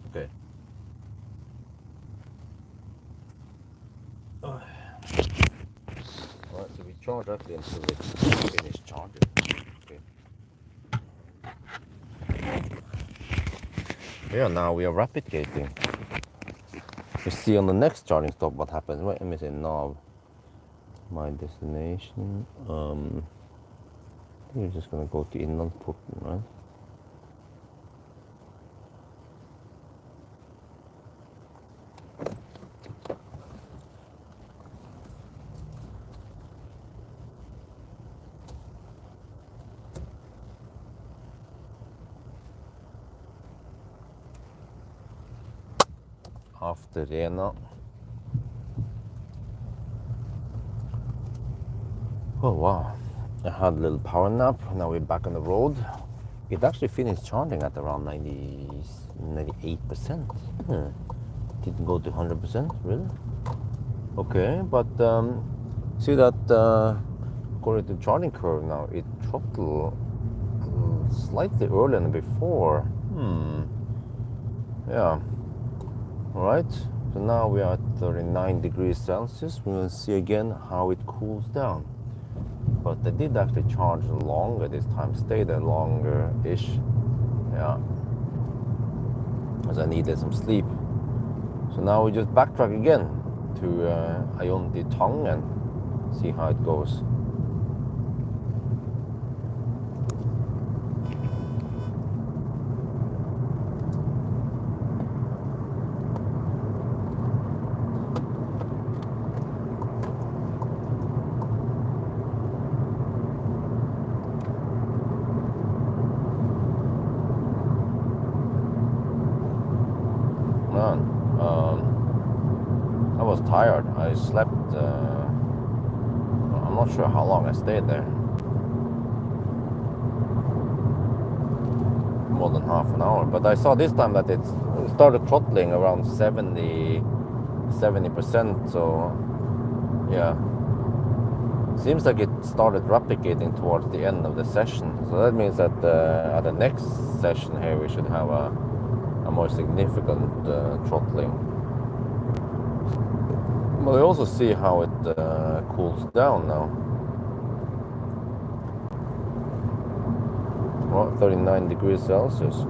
Okay, charge actually until it finish charging. Okay. Yeah, now we are rapid gating. We see on the next charging stop what happens. Wait, let me say nav. My destination. You're just gonna go to Innlandsporten, right? After Rena. Oh wow, I had a little power nap. Now we're back on the road. It actually finished charging at around 98%. Didn't go to 100%, really? Okay, but see that according to charging curve now, it throttled slightly earlier than before. Yeah. Alright, so now we are at 39 degrees Celsius. We will see again how it cools down. But I did actually charge longer this time, stayed there longer-ish. Yeah. As I needed some sleep. So now we just backtrack again to Ionti and see how it goes. I was tired. I slept, I'm not sure how long I stayed there. More than half an hour. But I saw this time that it started throttling around 70%. So, yeah. Seems like it started replicating towards the end of the session. So that means that at the next session here we should have a more significant throttling. But I also see how it cools down now. Well, 39 degrees Celsius.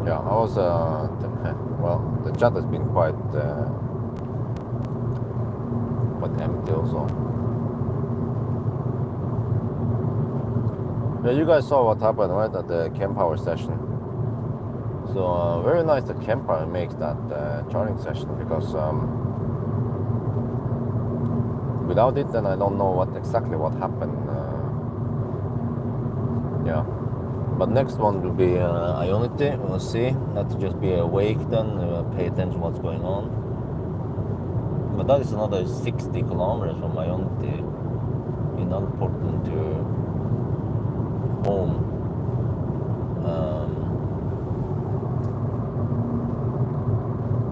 Yeah, I was, well, the chat has been quite empty also. Yeah, you guys saw what happened, right, at the kWh session. So, very nice that kWh makes that charging session, because without it, then I don't know exactly what happened. Yeah. But next one will be Ionity. We'll see. Not to just be awake then, pay attention to what's going on. But that is another 60 kilometers from Ionity in Alvdal to home.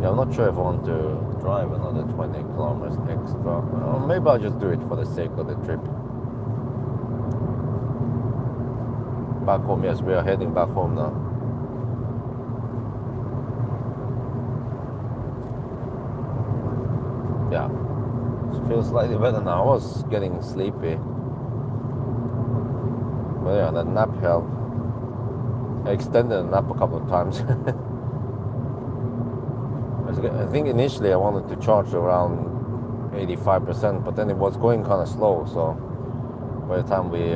Yeah, I'm not sure if I want to drive another 20 kilometers extra. Maybe I'll just do it for the sake of the trip. Back home, yes, we are heading back home now. Yeah, it feels slightly better now. I was getting sleepy. But yeah, that nap helped. I extended the nap a couple of times. I think initially I wanted to charge around 85%, but then it was going kind of slow, so by the time we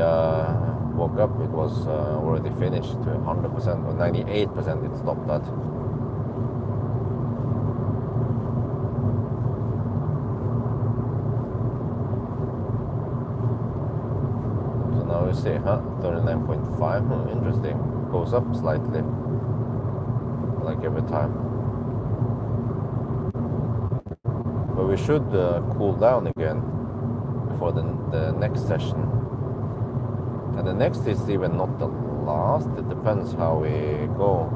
woke up, it was already finished to 100% or 98%. It stopped at. So now we see, 39.5. Interesting. Goes up slightly, like every time. But we should cool down again before the next session. And the next is even not the last. It depends how we go.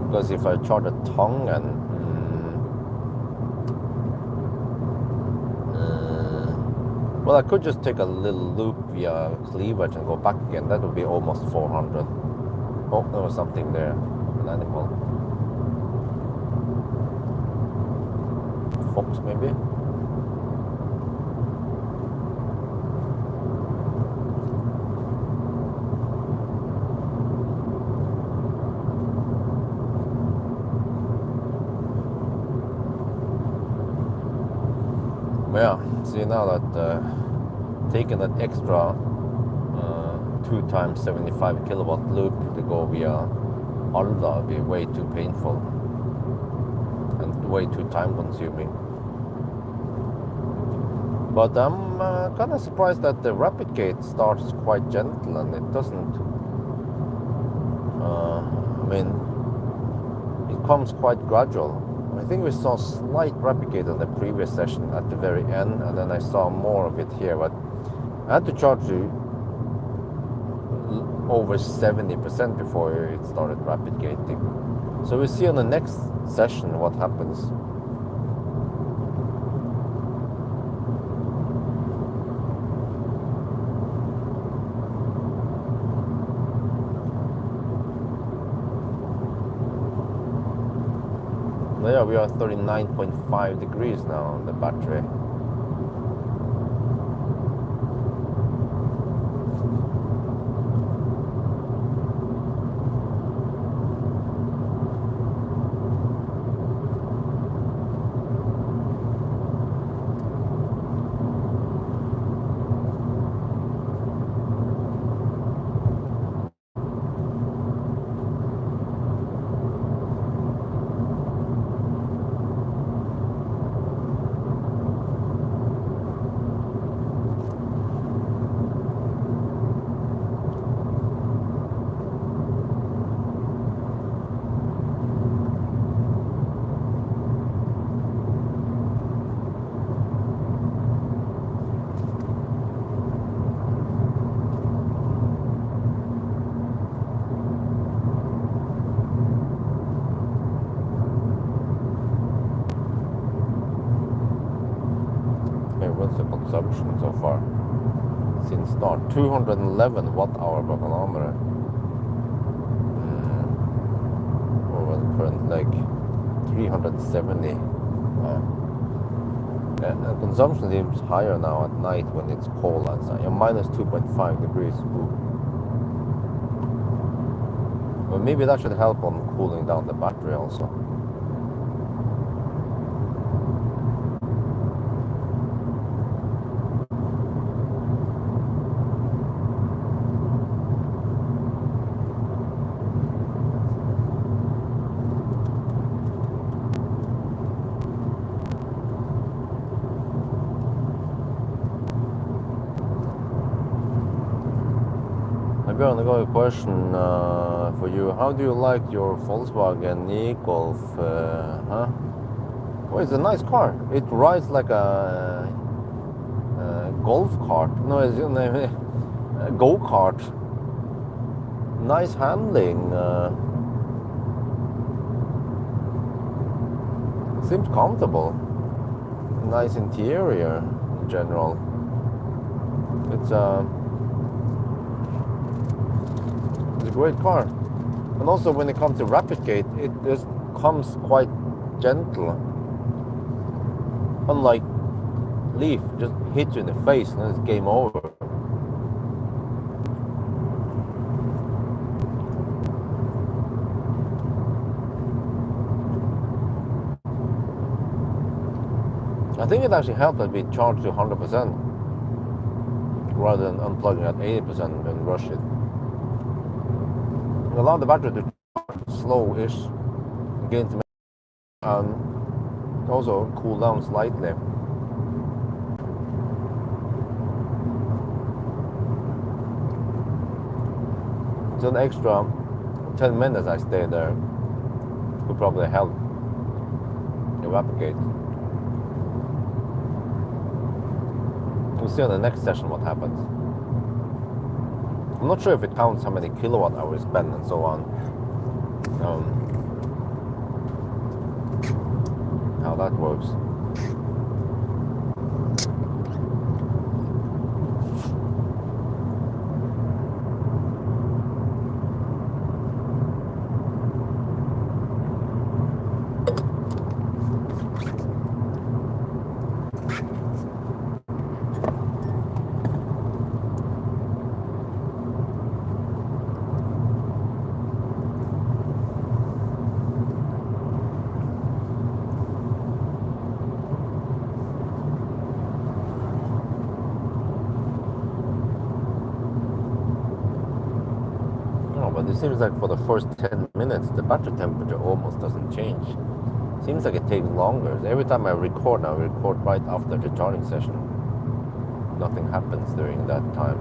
Because if I charge a tongue and well, I could just take a little loop via cleavage and go back again. That would be almost 400. Oh, there was something there, an animal. Fox, maybe? Yeah, see now that taking that extra 2 times 75 kilowatt loop to go via Alvdal would be way too painful and way too time consuming. But I'm kind of surprised that the rapid gate starts quite gentle and it doesn't, it comes quite gradual. I think we saw slight rapid gate on the previous session at the very end, and then I saw more of it here, but I had to charge to over 70% before it started rapid gating. So we'll see on the next session what happens. Yeah, we are 39.5 degrees now on the battery. What's the consumption so far since start? 211 watt hour per kilometer. Over the current leg, 370. The consumption seems higher now at night when it's cold outside. Minus 2.5 degrees. Ooh. Well, maybe that should help on cooling down the battery also. Björn, I got a question for you. How do you like your Volkswagen e-Golf? Well, it's a nice car. It rides like a golf cart. No, it's a go-kart. Nice handling. Seems comfortable. Nice interior in general. It's a great car. And also when it comes to rapid gate, it just comes quite gentle. Unlike Leaf, just hits you in the face and it's game over. I think it actually helped that we charged to 100% rather than unplugging at 80% and rush it. It allowed the battery to charge slow-ish, gain some, and also cool down slightly. So an extra 10 minutes I stayed there would probably help evaporate. We'll see on the next session what happens. I'm not sure if it counts how many kilowatt hours spent and so on. How that works. But it seems like for the first 10 minutes, the battery temperature almost doesn't change. Seems like it takes longer. Every time I record now, I record right after the charging session. Nothing happens during that time.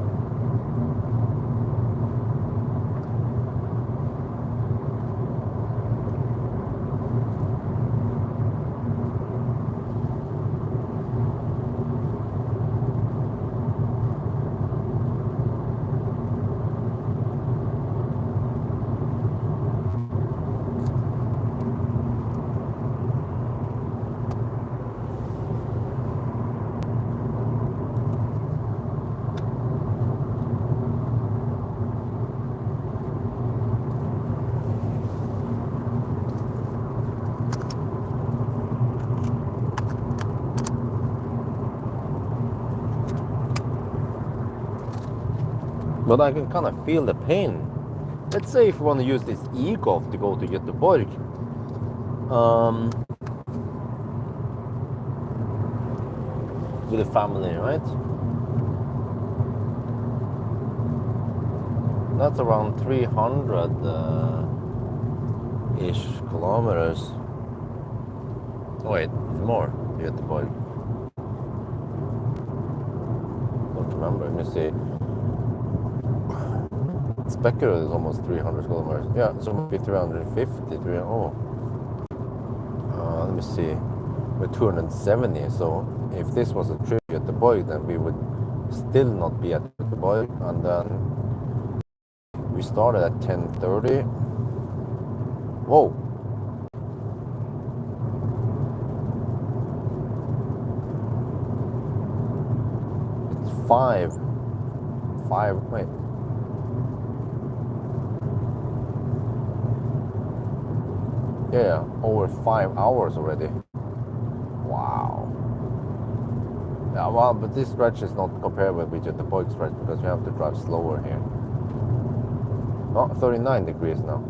But I can kind of feel the pain. Let's say if you want to use this e-golf to go to Göteborg, with a family, right? That's around 300-ish kilometers. Oh wait, more to Göteborg. Don't remember, let me see. Specular is almost 300 kilometers. Yeah, so maybe 350. Let me see. We're 270. So if this was a trip at the Göteborg, then we would still not be at the Göteborg. And then we started at 10:30. Whoa. It's 5. Wait. Yeah, over 5 hours already. Wow. Yeah, well, but this stretch is not comparable with the Göteborg stretch because you have to drive slower here. Oh, 39 degrees now.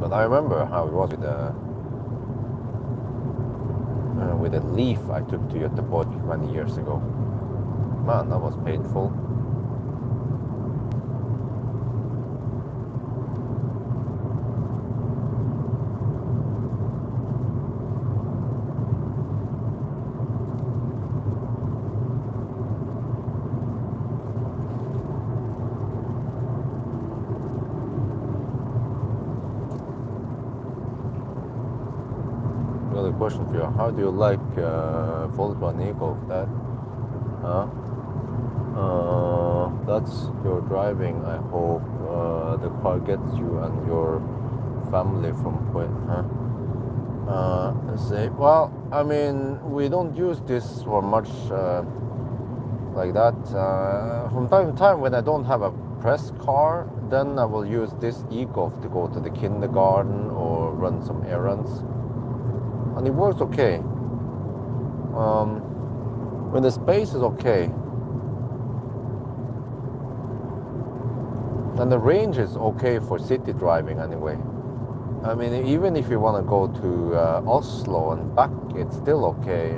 But I remember how it was with the Leaf I took to Göteborg many years ago. Man, that was painful. Another question for you: how do you like Volkswagen e-golf? That's your driving. I hope the car gets you and your family from point. Let's say. Well, I mean, we don't use this for much like that. From time to time, when I don't have a press car, then I will use this e-golf to go to the kindergarten or run some errands. And it works okay. When the space is okay, and the range is okay for city driving anyway. I mean, even if you want to go to Oslo and back, it's still okay.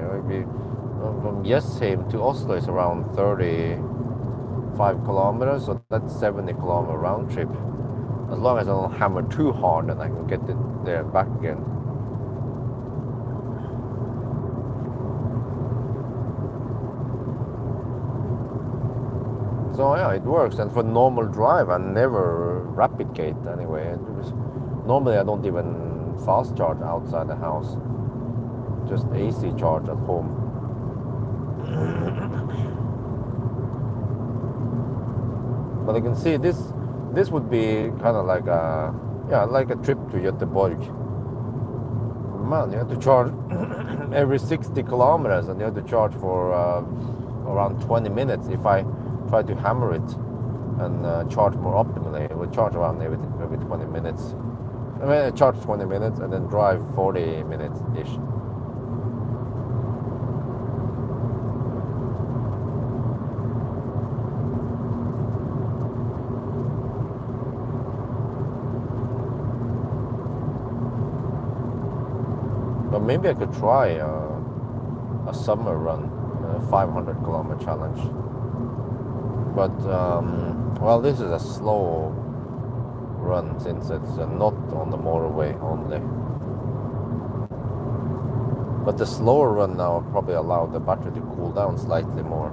From Jessheim to Oslo is around 35 kilometers, so that's 70-kilometer round trip. As long as I don't hammer too hard, then I can get it there back again. So yeah, it works. And for normal drive, I never rapid gate anyway. Normally I don't even fast charge outside the house. Just AC charge at home. But you can see this would be kind of like a trip to Göteborg. Man, you have to charge every 60 kilometers, and you have to charge for around 20 minutes. If I try to hammer it and charge more optimally, it would charge around every 20 minutes. I mean, I charge 20 minutes and then drive 40 minutes ish. But maybe I could try a summer run, a 500-kilometer challenge. But well, this is a slow run since it's not on the motorway only. But the slower run now probably allow the battery to cool down slightly more.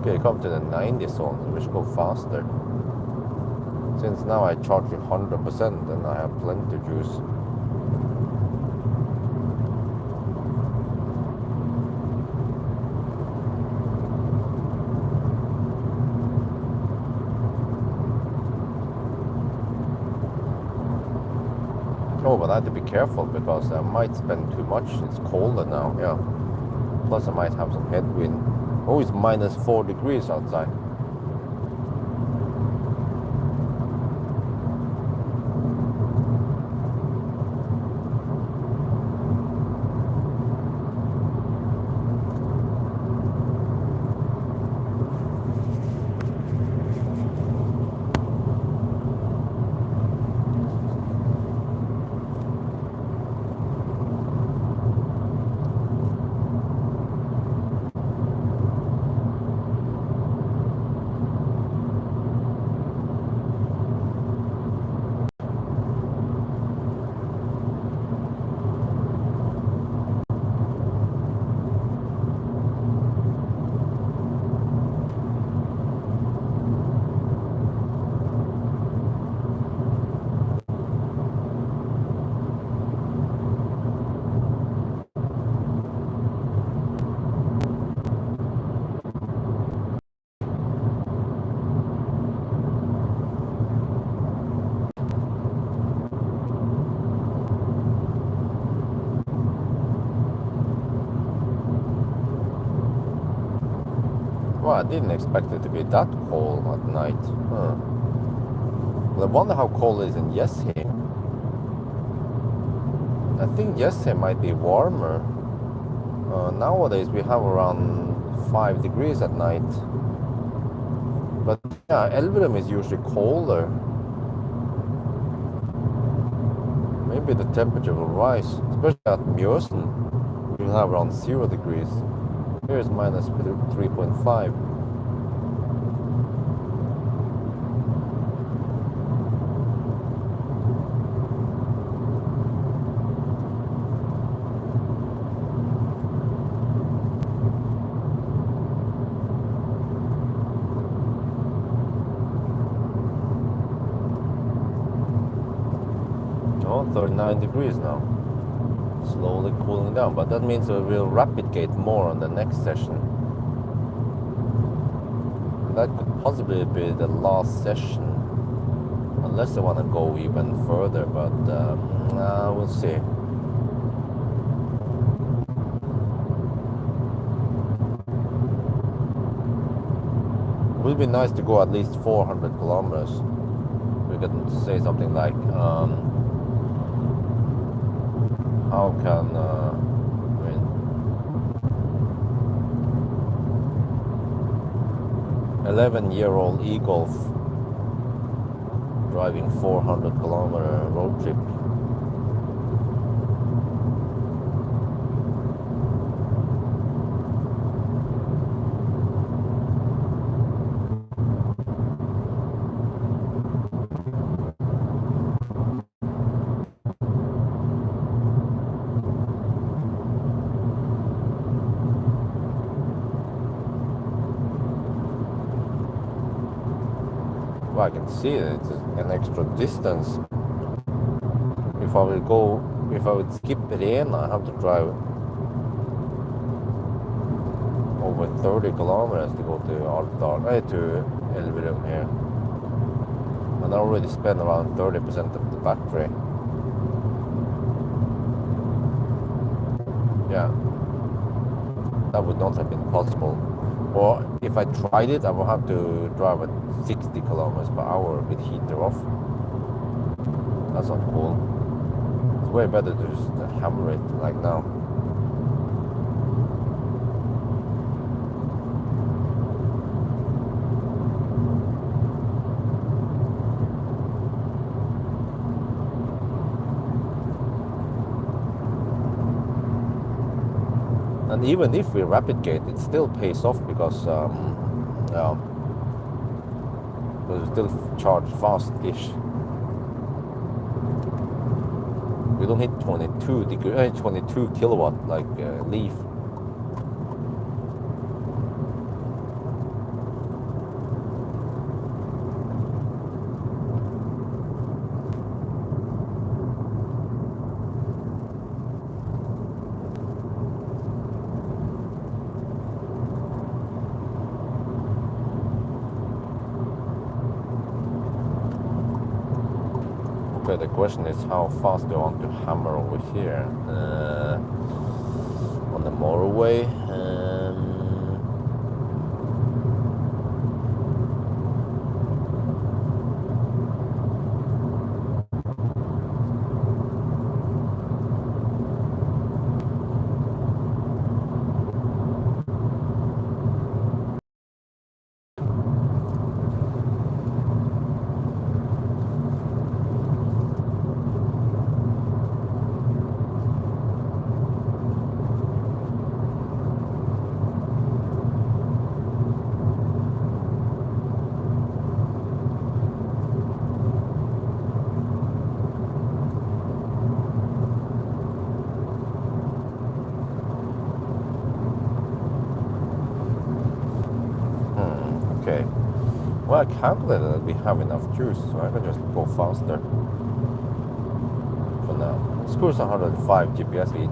Okay, come to the 90 zone, so we should go faster. Since now I charge 100%, then I have plenty of juice. Oh, but I have to be careful because I might spend too much. It's colder now, yeah. Plus I might have some headwind. Oh, it's minus 4 degrees outside. Well, I didn't expect it to be that cold at night. Well, I wonder how cold it is in Jessheim. I think Jessheim might be warmer. Nowadays we have around 5 degrees at night. But yeah, Elverum is usually colder. Maybe the temperature will rise, especially at Mjøsen. We'll have around 0 degrees. Here's minus 3.5. Oh, 39 degrees now. Slowly cooling down, but that means we will rapid gate more on the next session. That could possibly be the last session, unless I want to go even further, but we'll see. It would be nice to go at least 400 kilometers. We could say something like how can 11-year-old e-Golf driving 400-kilometer road trip. I can see it's an extra distance. If I would skip Rena, I have to drive over 30 kilometers to go to Alvdal, to Elverum here. And I already spent around 30% of the battery. Yeah, that would not have been possible. Or if I tried it, I would have to drive at 60 kilometers per hour with heater off. That's not cool. It's way better to just hammer it like now. And even if we rapid gate, it still pays off because we still charge fast-ish. We don't hit 22 kilowatt like Leaf. The question is how fast do I want to hammer over here on the motorway. Okay. Well, I calculated that we have enough juice, so I can just go faster for now. This cruise 105 GPS speed.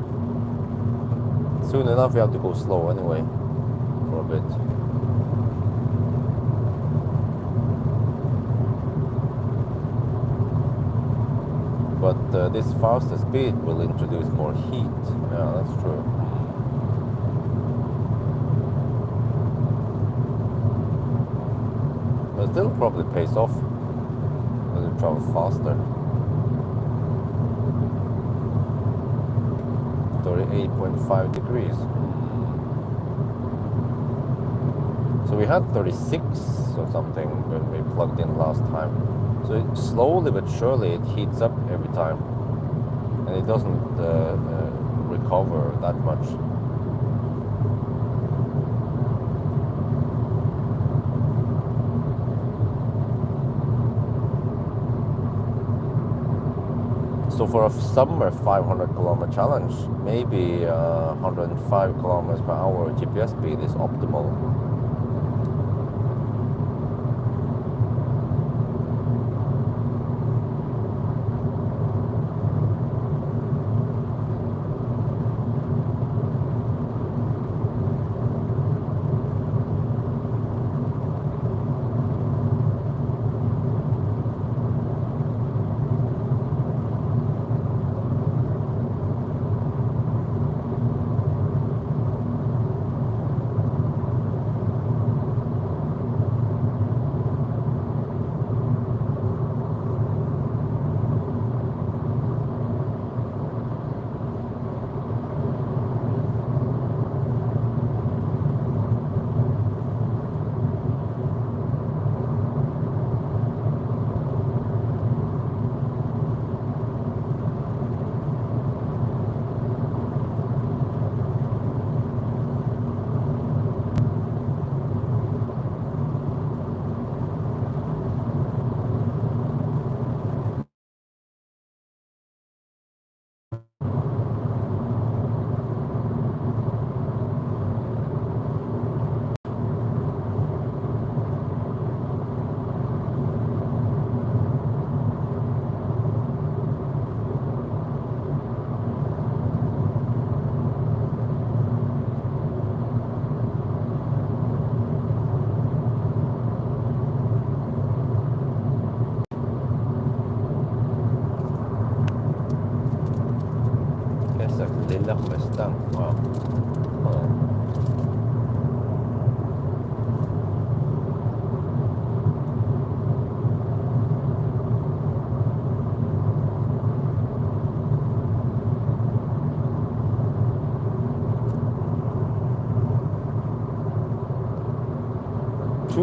Soon enough we have to go slow anyway for a bit. But this faster speed will introduce more heat. Yeah, that's true. But still probably pays off because it travels faster. 38.5 degrees. So we had 36 or something when we plugged in last time. So it slowly but surely it heats up every time, and it doesn't recover that much. So for a summer 500 kilometer challenge, maybe 105 kilometers per hour GPS speed is optimal.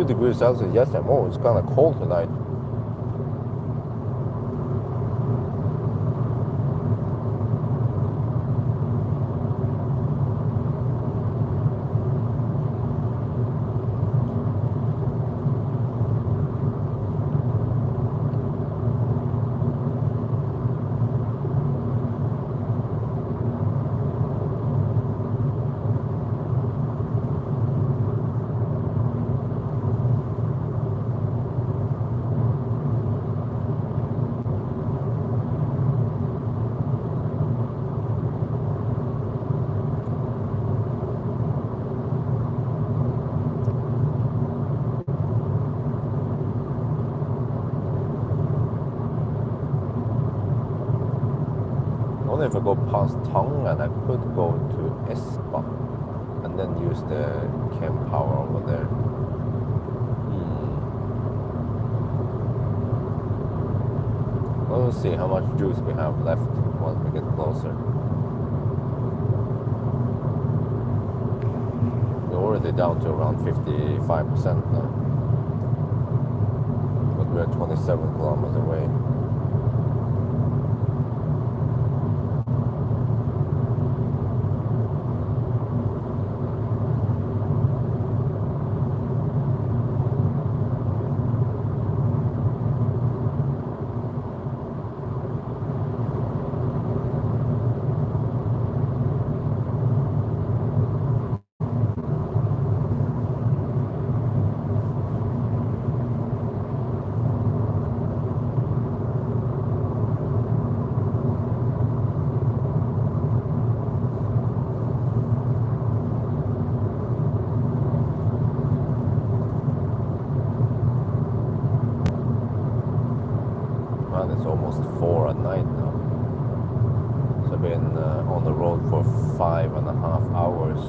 degrees Celsius yesterday. Oh, it's kind of cold tonight. Only if I go past Tongan, I could go to Espa and then use the Pawel over there. We'll see how much juice we have left once we get closer. We're already down to around 55% now, but we're 27 kilometers away. It's almost 4 at night now. So I've been on the road for 5.5 hours.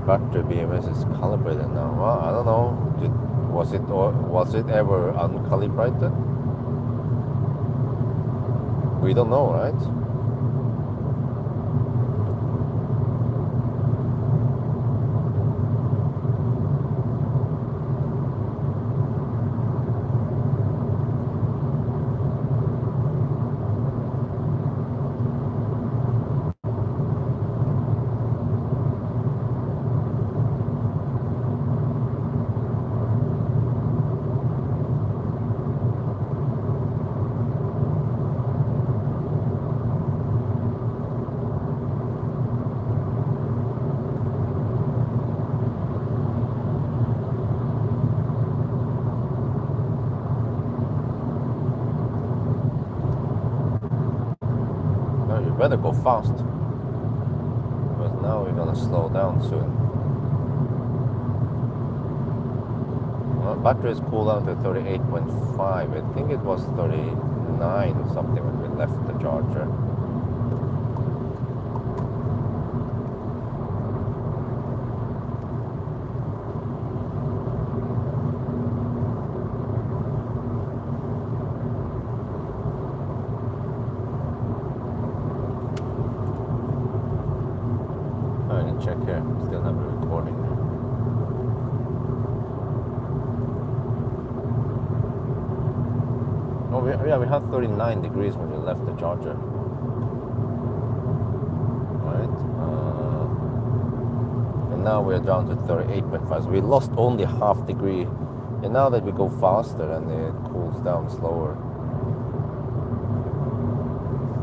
Battery BMS is calibrated now. Well, I don't know. Was it ever uncalibrated? We don't know, right? Better go fast, because now we're gonna slow down soon. Well, battery is cooled down to 38.5. I think it was 39 something when we left the charger. Check here, still have a recording. Oh, we had 39 degrees when we left the charger. Right? And now we're down to 38.5. So we lost only half degree. And now that we go faster and it cools down slower.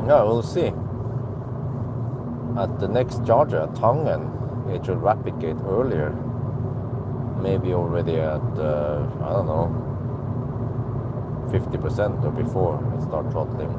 Yeah, we'll see. At the next charger at Tongan, it should replicate earlier. Maybe already at, I don't know, 50% or before it start throttling.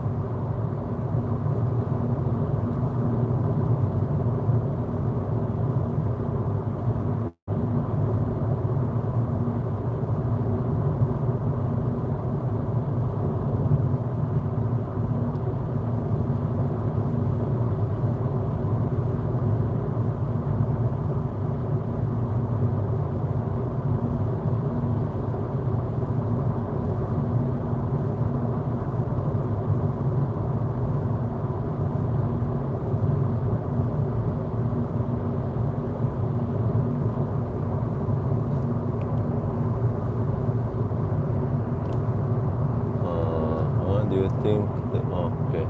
think the okay?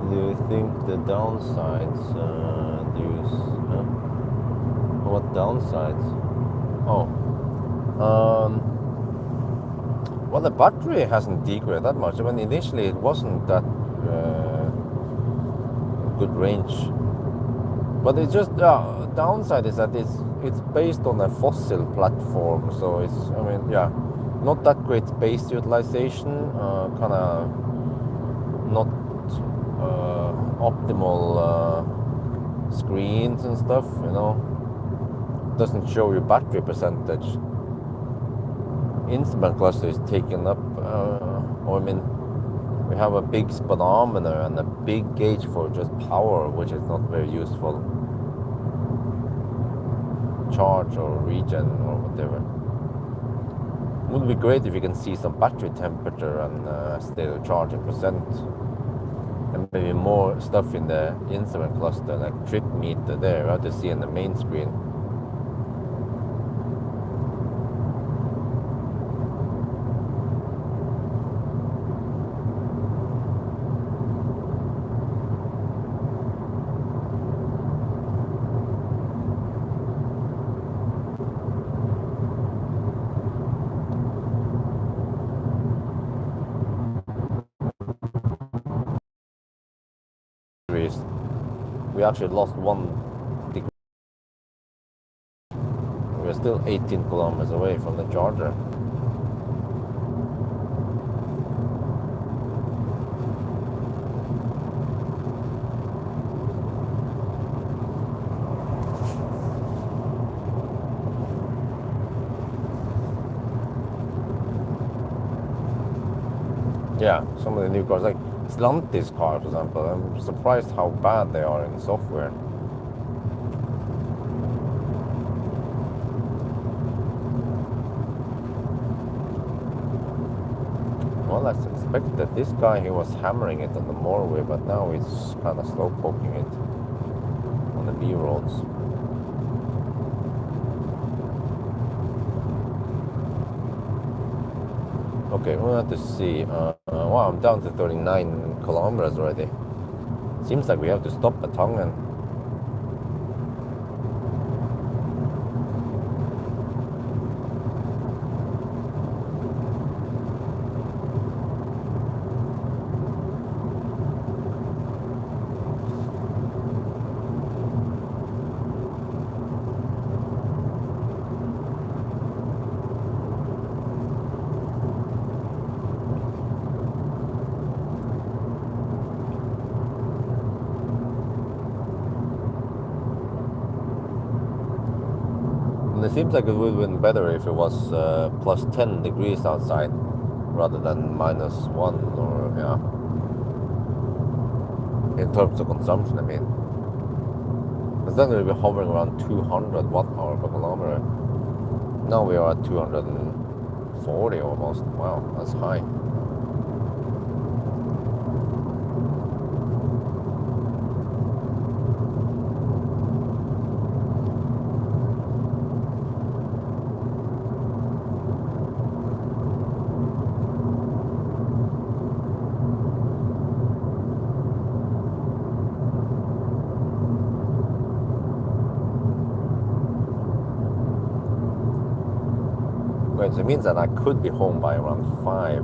Do you think the downsides? Do you what downsides? Oh, well, the battery hasn't degraded that much. I mean, initially it wasn't that good range, but it's just downside is that it's based on a fossil platform, so it's not that great space utilization, kind of not optimal screens and stuff, doesn't show you battery percentage. Instrument cluster is taken up, we have a big speedometer and a big gauge for just power, which is not very useful. Charge or regen or whatever. Would be great if you can see some battery temperature and state of charging percent, and maybe more stuff in the instrument cluster, like trip meter there, you have to see in the main screen. We actually lost 1 degree. We're still 18 kilometers away from the charger. Yeah, some of the new cars, like Slantis car, for example, I'm surprised how bad they are in software. Well, as expected, this guy, he was hammering it on the motorway, but now he's kind of slow poking it on the B roads. Okay, we'll have to see. Wow, I'm down to 39 kilometers already. Seems like we have to stop at Tangen. And it seems like it would have been better if it was plus 10 degrees outside rather than minus 1, or in terms of consumption, I mean. Because then we'll be hovering around 200 watt-hour per kilometer. Now we are at 240 almost. Wow, that's high. So it means that I could be home by around 5.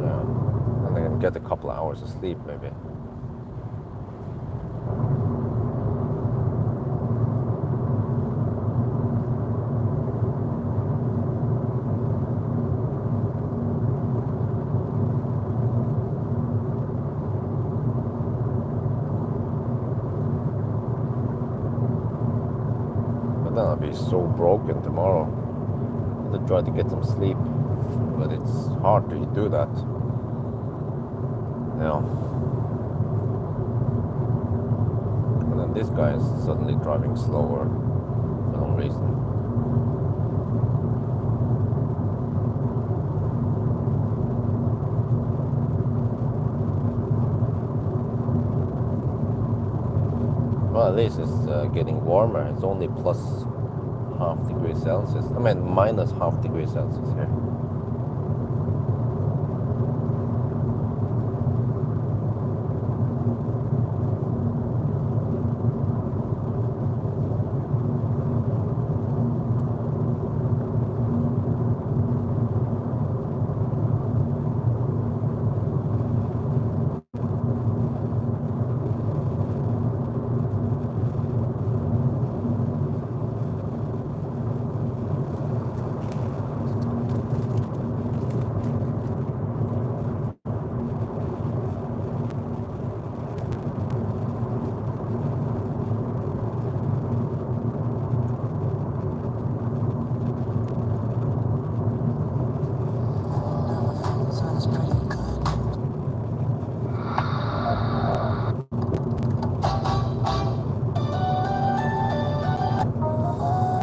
Yeah, and I can get a couple of hours of sleep maybe. Then I'll be so broken tomorrow to try to get some sleep, but it's hard to do that. And then this guy is suddenly driving slower for no reason. Well, at least it's getting warmer. It's only plus half degree Celsius. I mean, minus half degree Celsius here.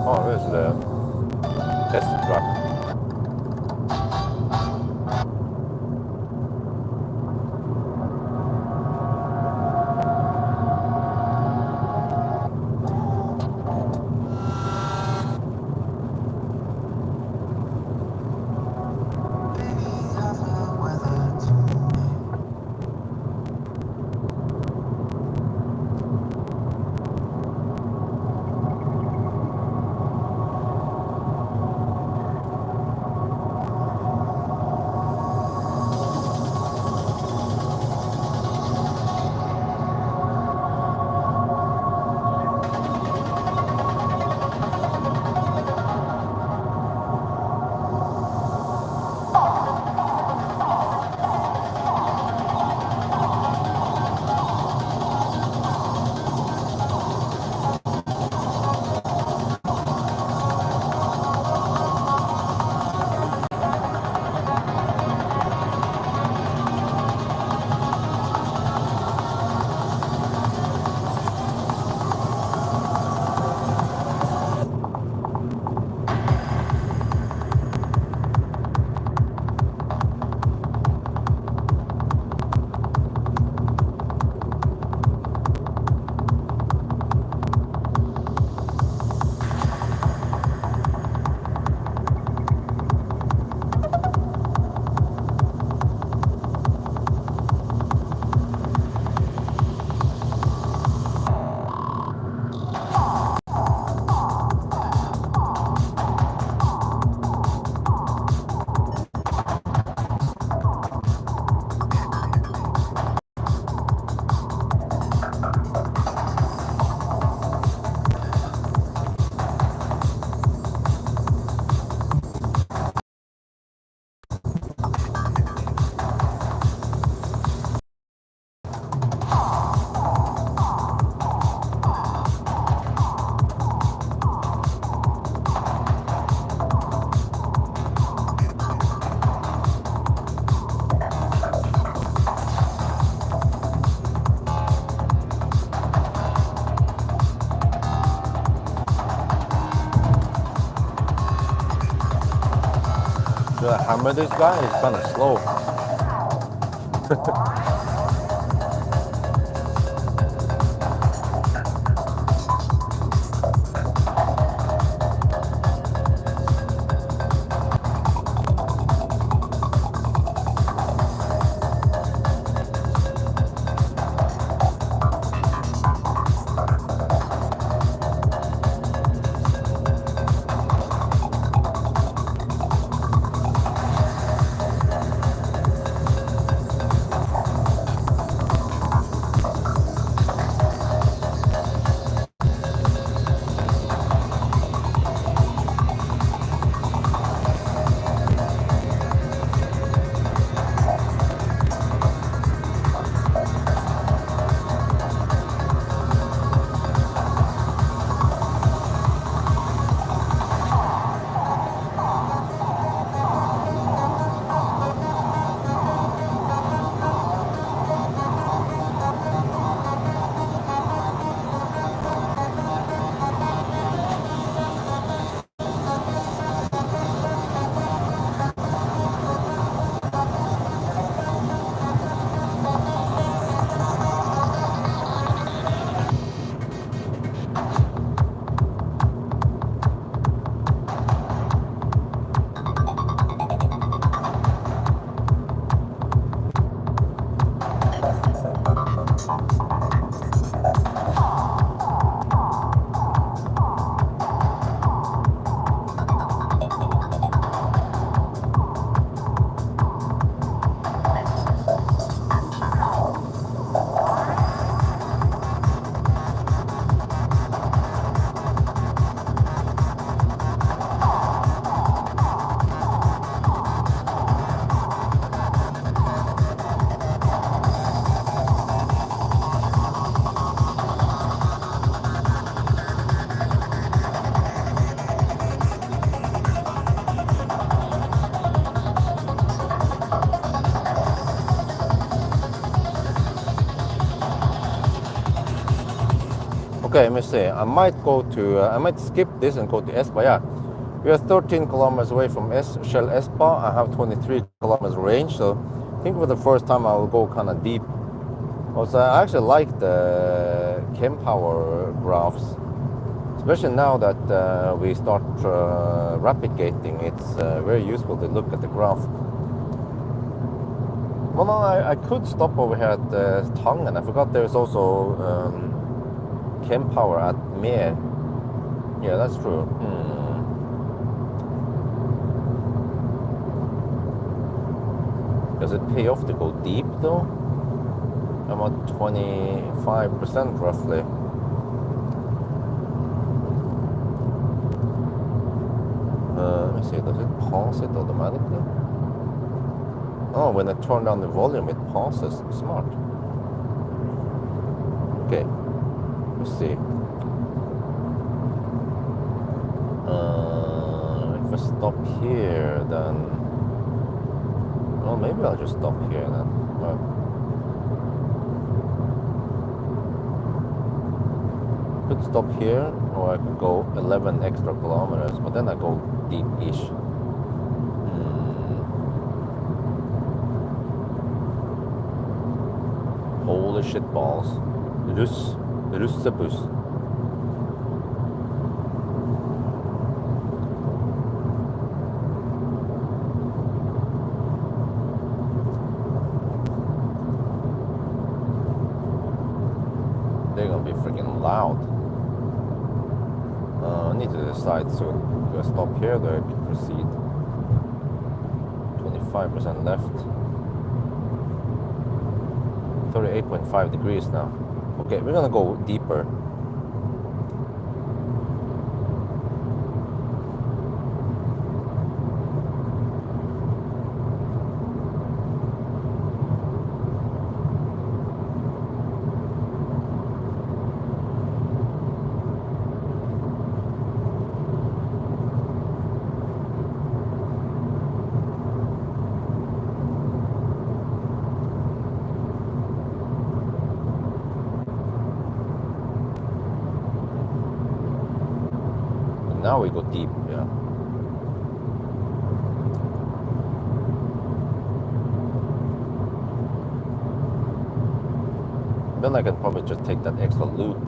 Oh, there's the test truck. Should I hammer this guy? He's kind of slow. Okay, let me see. I might skip this and go to Espa. Yeah, we are 13 kilometers away from Shell Espa. I have 23 kilometers range, so I think for the first time I will go kind of deep. Also, I actually like the kWh graphs, especially now that we start rapid gating. It's very useful to look at the graph. Well, no, I could stop over here at Tangen. I forgot there's also kWh at Mer. Yeah, that's true. Does it pay off to go deep though? I'm at 25% roughly. Let me see, does it pause it automatically? Oh, when I turn down the volume, it pauses. Smart. Okay, let's see. If I stop here, then... Well, maybe I'll just stop here then. Well, could stop here, or I could go 11 extra kilometers, but then I go deep-ish. Holy shit balls. Russebus. They're gonna be freaking loud. I need to decide, so do I stop here or do I proceed? 25% left. 38.5 degrees now. Okay, we're gonna go deeper. Now we go deep, yeah. Then I can probably just take that extra loop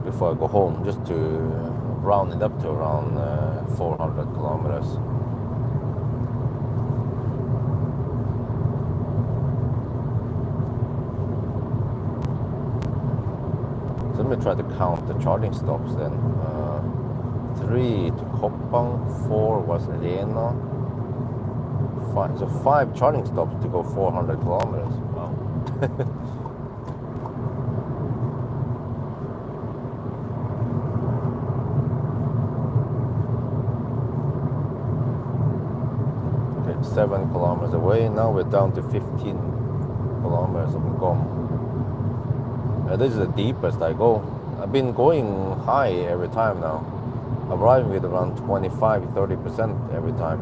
before I go home, just to round it up to around 400 kilometers. So let me try to count the charging stops then. 3 to Koppang, 4 was Rena, 5, so 5 charging stops to go 400 kilometers. Wow. Okay, 7 kilometers away. Now we're down to 15 kilometers of Ngom. This is the deepest I go. I've been going high every time now. Arriving with around 25-30% every time.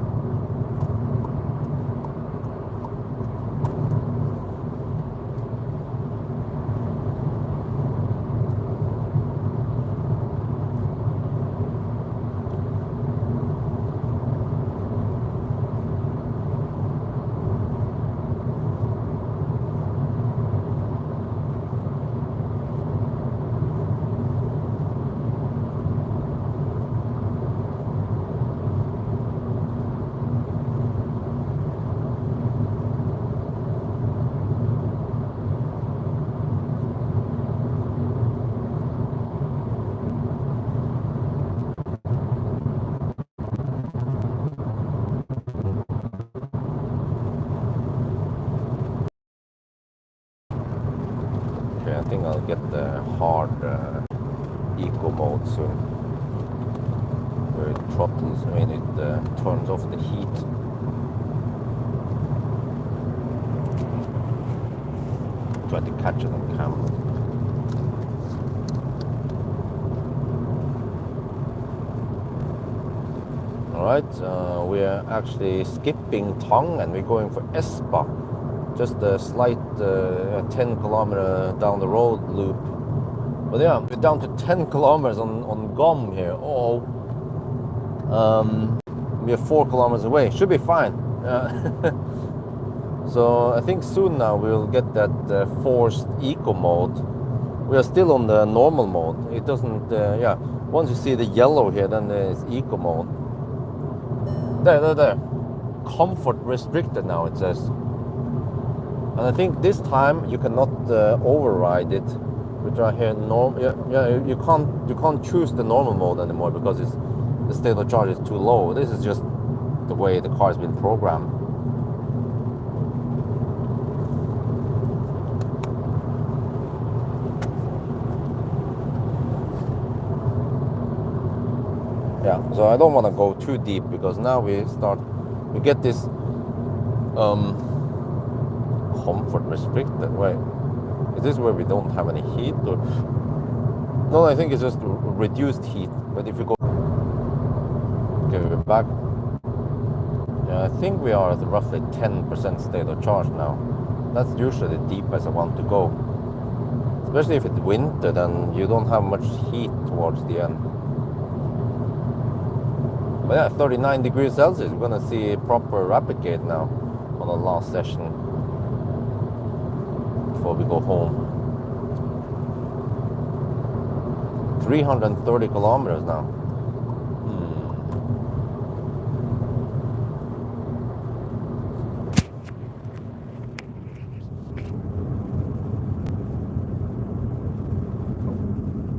Okay, I think I'll get the hard eco mode soon, where it throttles, I mean it turns off the heat. Try to catch it on camera. Alright, we're actually skipping Tang and we're going for Espa. Just a slight 10 kilometer down the road loop. But yeah, we're down to 10 kilometers on Gom here. Oh, we're 4 kilometers away. Should be fine. So I think soon now we'll get that forced eco mode. We are still on the normal mode. It doesn't, yeah. Once you see the yellow here, then there's eco mode. There. Comfort restricted now, it says. And I think this time you cannot override it. Which are here you can't choose the normal mode anymore because the state of charge is too low. This is just the way the car has been programmed. Yeah, so I don't want to go too deep because now we get this comfort restricted. Wait, is this where we don't have any heat? Or no, I think it's just reduced heat. But if you go, okay, we're back. Yeah, I think we are at roughly 10% state of charge now. That's usually the deepest I want to go. Especially if it's winter, then you don't have much heat towards the end. But yeah, 39 degrees Celsius. We're gonna see proper rapid gate now on the last session before we go home. 330 kilometers now.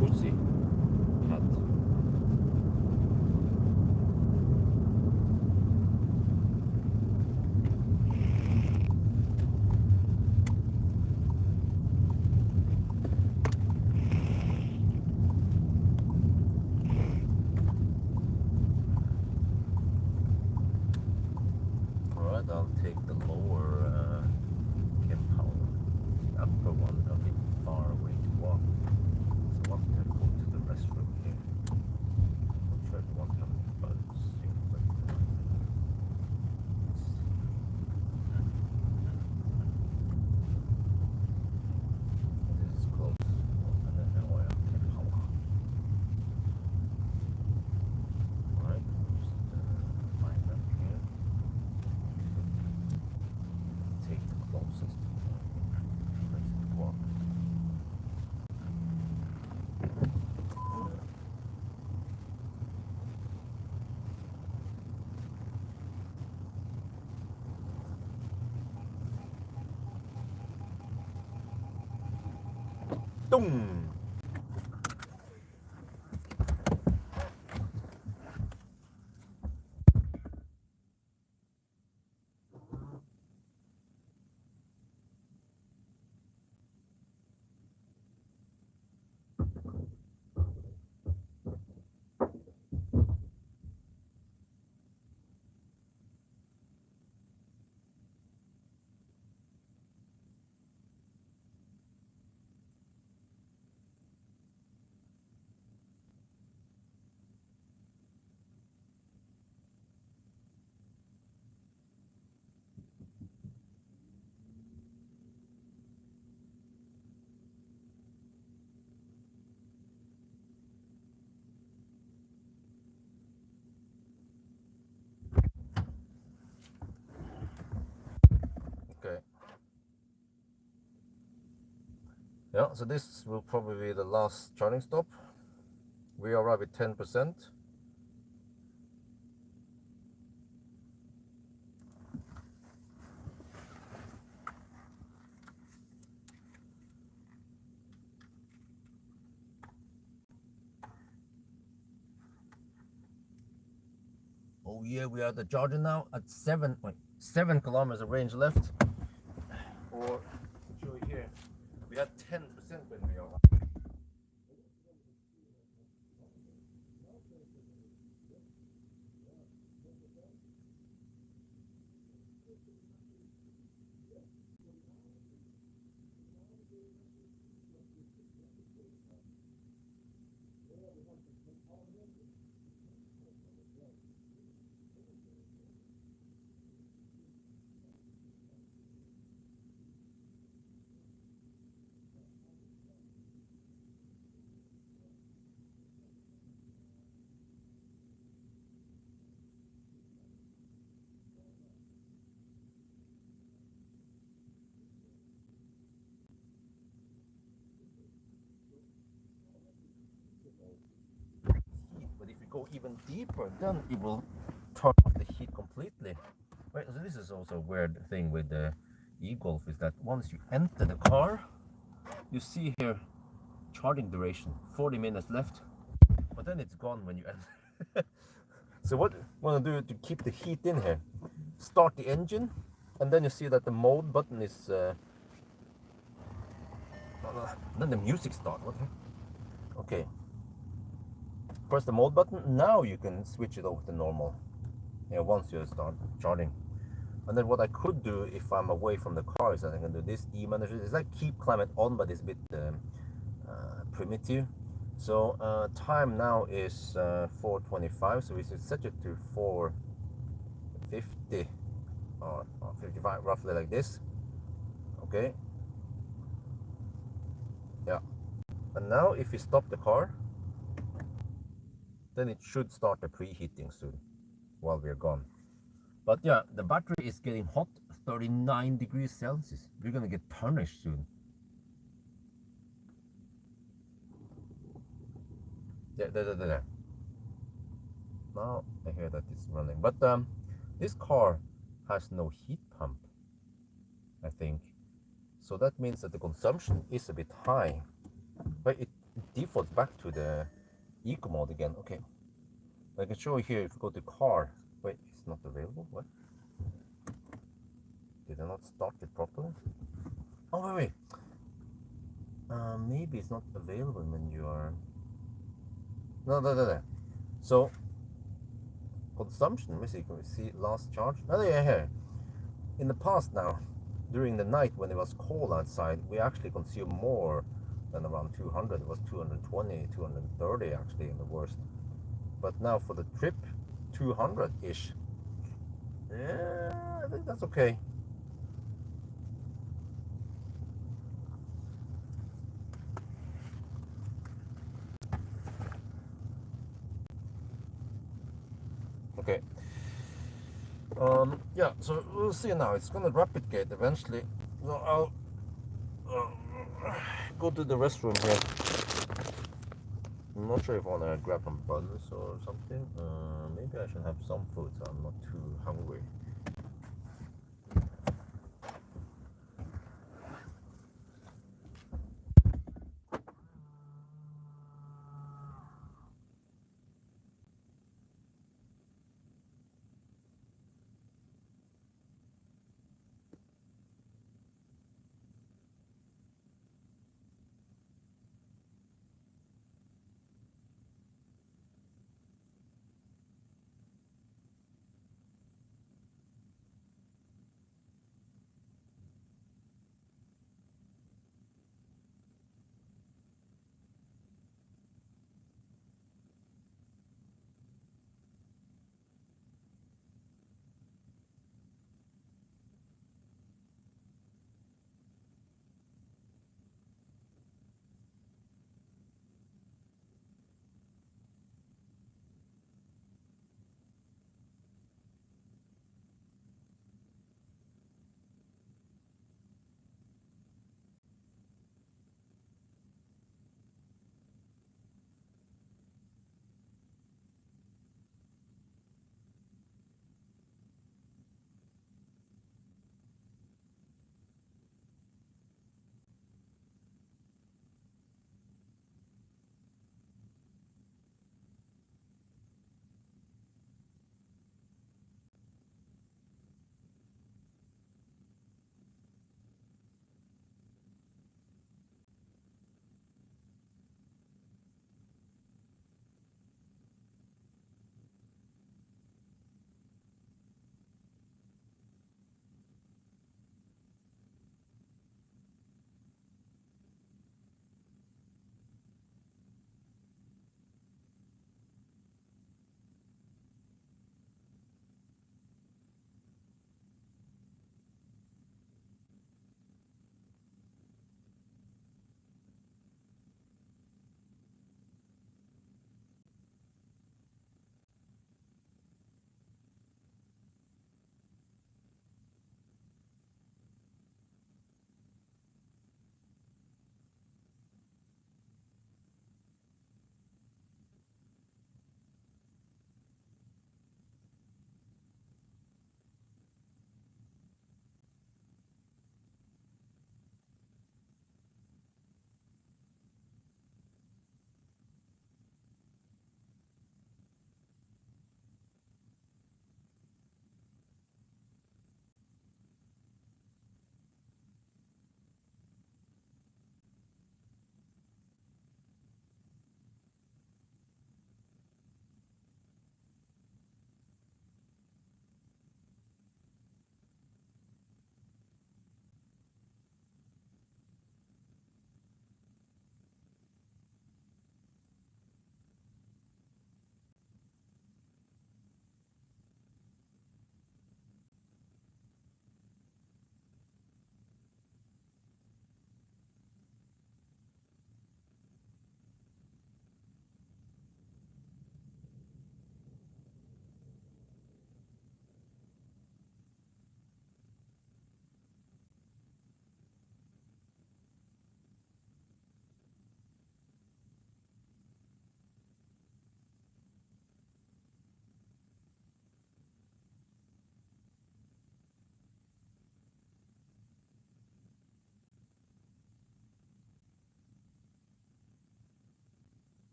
Pussy. Cat. Alright, I'll take the lower Pawel. The upper one a bit far away to walk. So I'll have to go to the restroom here. Not sure if I want to have any bugs here, but this is close. And then now I have Pawel. Alright, just find them here. Take the closest place to walk. Boom! Okay. Yeah, so this will probably be the last charging stop. We arrive at 10%. Oh yeah, we are at the charger now at 7 kilometers of range left. Or show you here, we had 10% when we are. But if you go even deeper, then it will turn off the heat completely. Right, so this is also a weird thing with the e-Golf is that once you enter the car, you see here charging duration 40 minutes left, but then it's gone when you enter. So what you want to do to keep the heat in here, start the engine, and then you see that the mode button is then the music start. What the heck? Okay, press the mode button. Now you can switch it over to normal, once you start charging. And then what I could do if I'm away from the car is that I can do this E-manager. It's like keep climate on, but it's a bit primitive. So time now is 4:25, so we should set it to 4:50 or 55, roughly like this. Okay. Yeah. And now if we stop the car, then it should start the preheating soon while we're gone. But yeah, the battery is getting hot, 39 degrees Celsius. We're gonna get punished soon. There. Now I hear that it's running. But this car has no heat pump, I think. So that means that the consumption is a bit high. But it defaults back to the eco mode again. Okay. I can show you here if you go to car. Wait, it's not available? What? Did I not start it properly? Oh, wait. Maybe it's not available when you are... No. So, consumption, let me see, can we see last charge? Oh, yeah, here. In the past now, during the night when it was cold outside, we actually consumed more than around 200. It was 220, 230 actually in the worst. But now for the trip, 200-ish. Yeah, I think that's okay. Okay. Yeah, so we'll see now. It's gonna rapid gate eventually. So I'll go to the restroom here. I'm not sure if I wanna grab some buns or something. Maybe I should have some food so I'm not too hungry.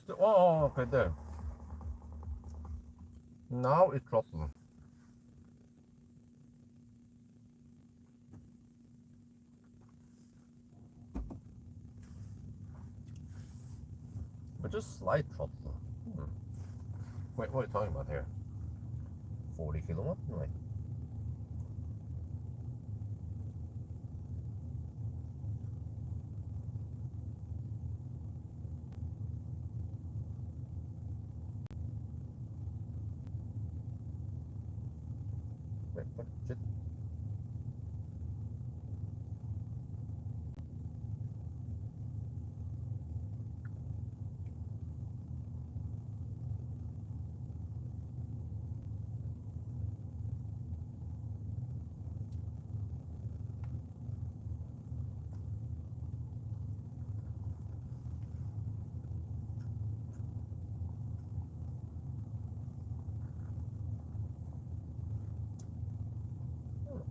still, oh, okay, there. Now it's throttling. But just slight throttling. Wait, what are you talking about here? 40 kilowatt? Wait. Wait, what? Shit.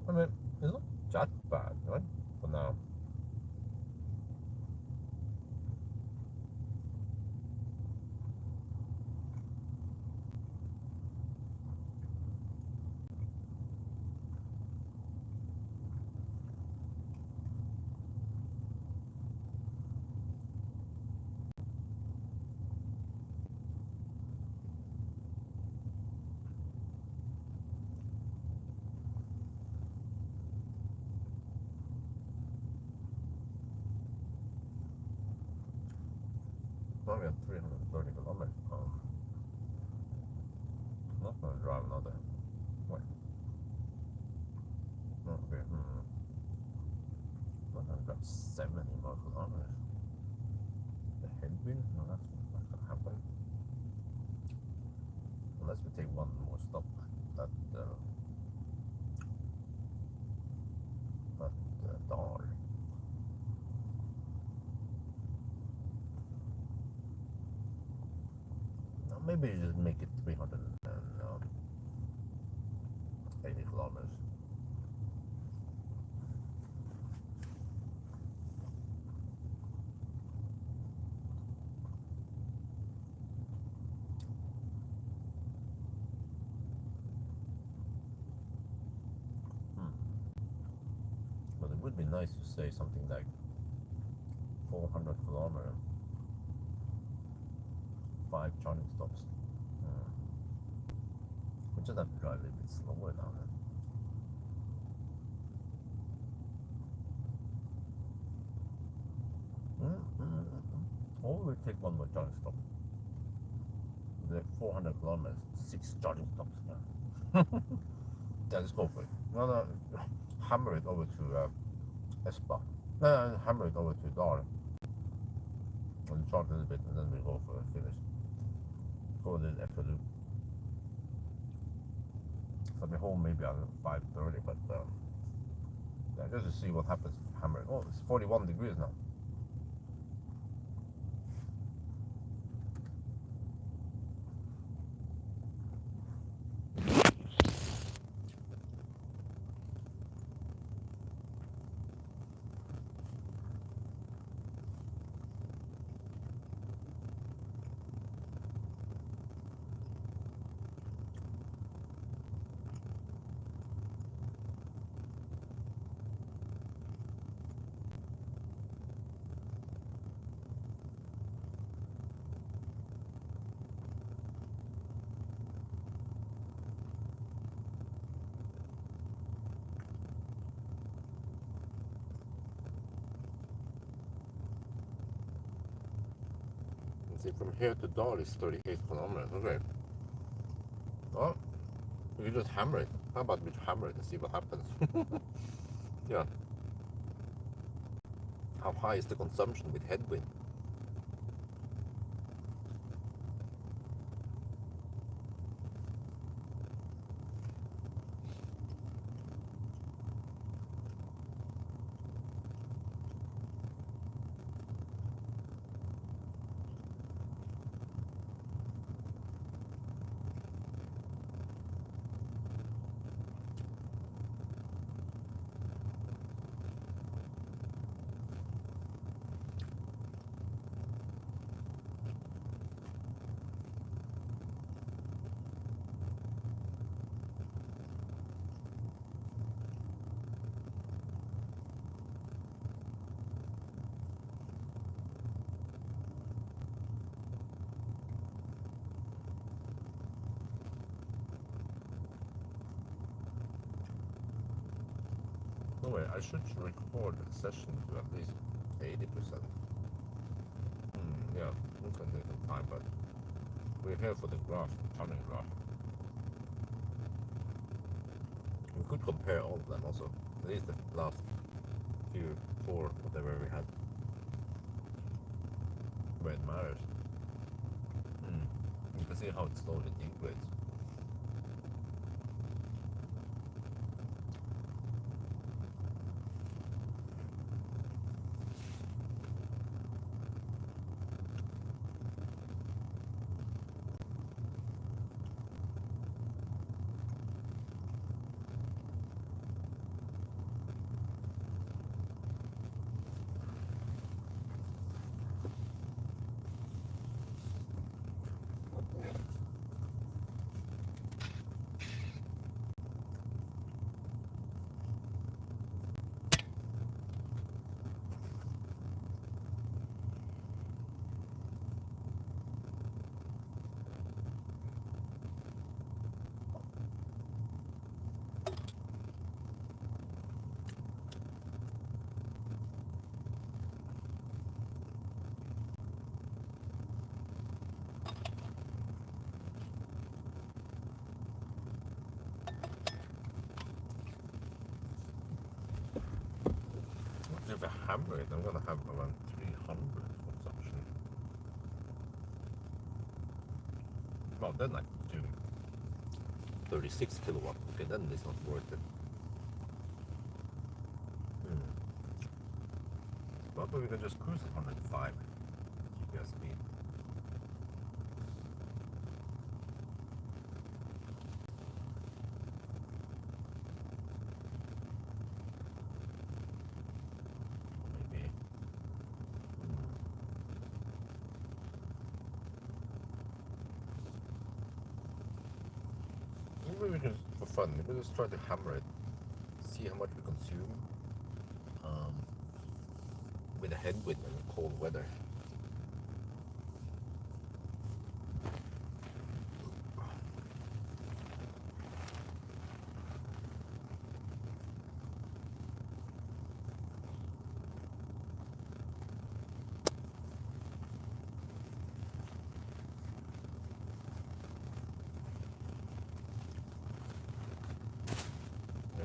I mean, it's not that bad, right? For now. Now we have 330 kilometers. I'm not gonna drive another. Wait. No, okay. I'm not gonna drive 70 more kilometers. The headwind? No, that's not gonna happen. Unless we take one more stop at Alvdal. No, maybe you just make it 380 kilometers. But it would be nice to say something like 400 kilometers, 5 charging stops. We just have to drive a little bit slower now then. Or we take one more charging stop. The 400 kilometers, 6 charging stops. Yeah, let's go for it. No, hammer it over to Espa. No, hammer it over to Dar. And charge a little bit, and then we go for a finish. Go a little extra loop. So I'll be home maybe at 5:30, but yeah, just to see what happens. Hammer it. Oh, it's 41 degrees now. See, from here to Dar is 38 kilometers. Okay. Well, we just hammer it. How about we hammer it and see what happens? Yeah. How high is the consumption with headwind? No way, I should record the session to at least 80%. Yeah, it's gonna take some time, but we're here for the graph, turning graph. We could compare all of them also, at least the last few, 4, whatever we had, where it matters. You can see how it slowly degrades. If I hammer it, I'm gonna have around 300 consumption. Well, then I could do 36 kilowatt. Okay, then it's not worth it. Well, but we can just cruise at 105 GPS speed. Maybe. Maybe we can, for fun, maybe just try to hammer it, see how much we consume with a headwind and cold weather.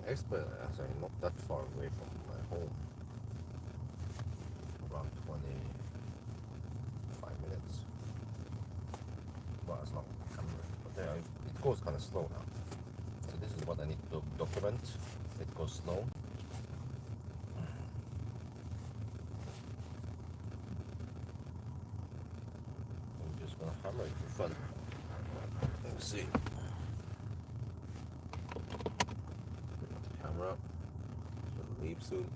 Expert, actually not that far away from my home, around 25 minutes. Well, it's not camera, but yeah, it goes kind of slow now. So this is what I need to document. It goes slow. I'm just gonna hammer it for fun. Let's see. Camera. Should leave soon.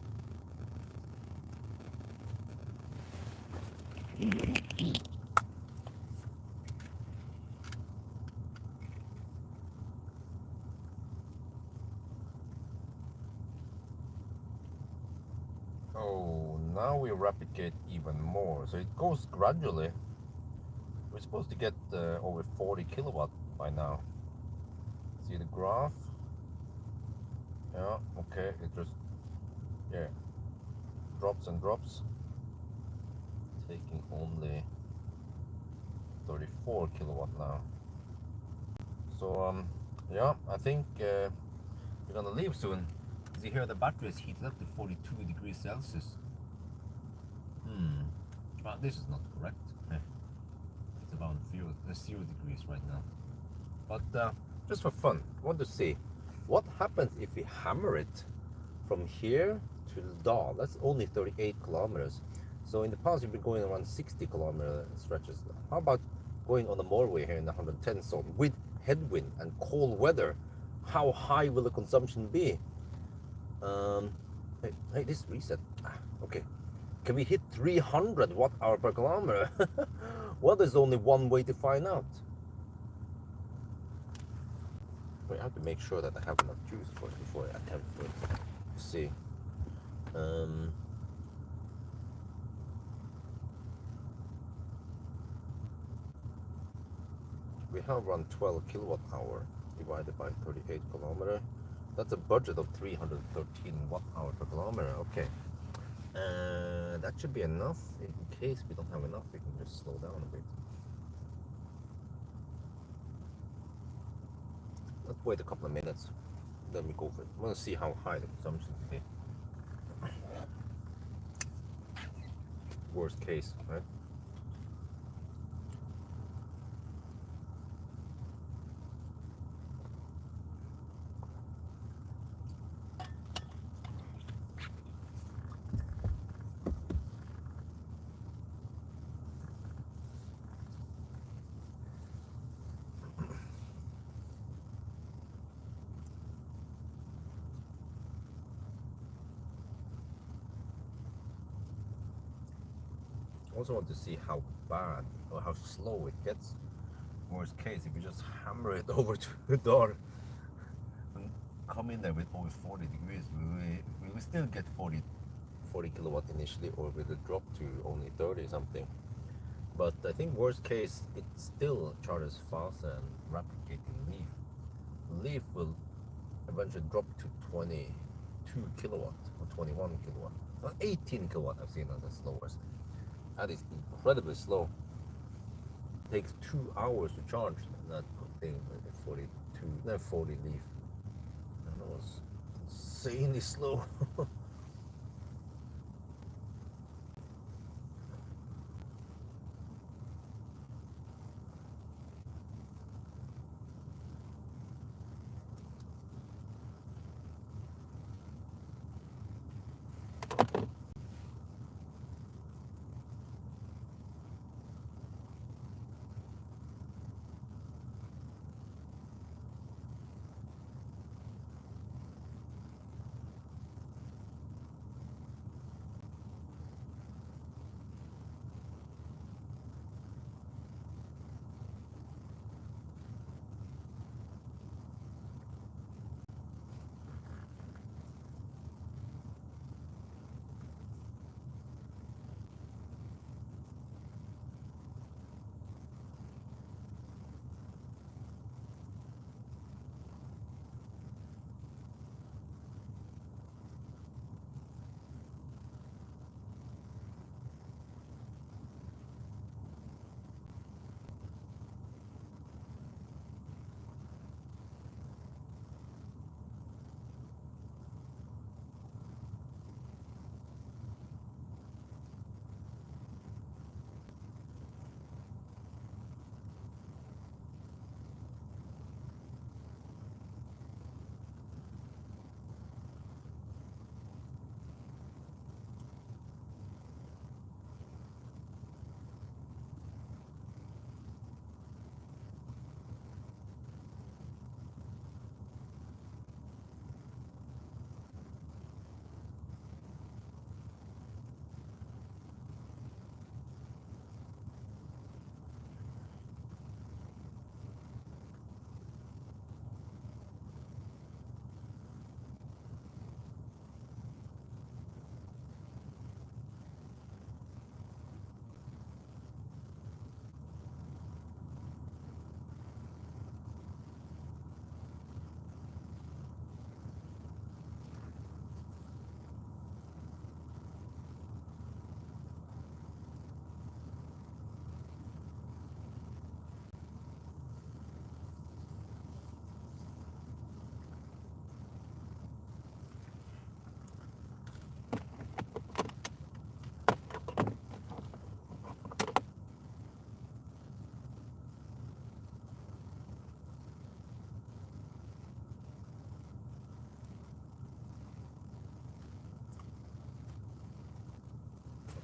Oh, now we replicate even more. So it goes gradually. We're supposed to get over 40 kilowatt by now. See the graph? Yeah, okay, it just, yeah, drops and drops. Taking only 34 kilowatt now. So, yeah, I think we're gonna leave soon. See here, the battery is heated up to 42 degrees Celsius. Well, this is not correct. It's about 0 degrees right now. But just for fun, I want to see what happens if we hammer it from here to Alvdal. That's only 38 kilometers. So in the past, you've been going around 60 kilometer stretches. How about going on the motorway here in the 110 zone with headwind and cold weather? How high will the consumption be? Hey, this reset. Okay. Can we hit 300 watt-hour per kilometer? Well, there's only one way to find out. Wait, I have to make sure that I have enough juice first before I attempt to see. We have around 12 kilowatt hour divided by 38 kilometer. That's a budget of 313 watt-hour per kilometer. Okay. That should be enough. In case we don't have enough, we can just slow down a bit. Let's wait a couple of minutes, then we go for it. I want to see how high the consumption can be. Worst case, right? Also want to see how bad or how slow it gets. Worst case, if you just hammer it over to the door and come in there with over 40 degrees, we will still get 40 kilowatt initially, or will it drop to only 30 something. But I think worst case, it still charges faster and replicating Leaf. Leaf will eventually drop to 22 kilowatt or 21 kilowatt. 18 kilowatt I've seen as the slowest. That is incredibly slow. It takes 2 hours to charge that thing with 40 Leaf. And that was insanely slow.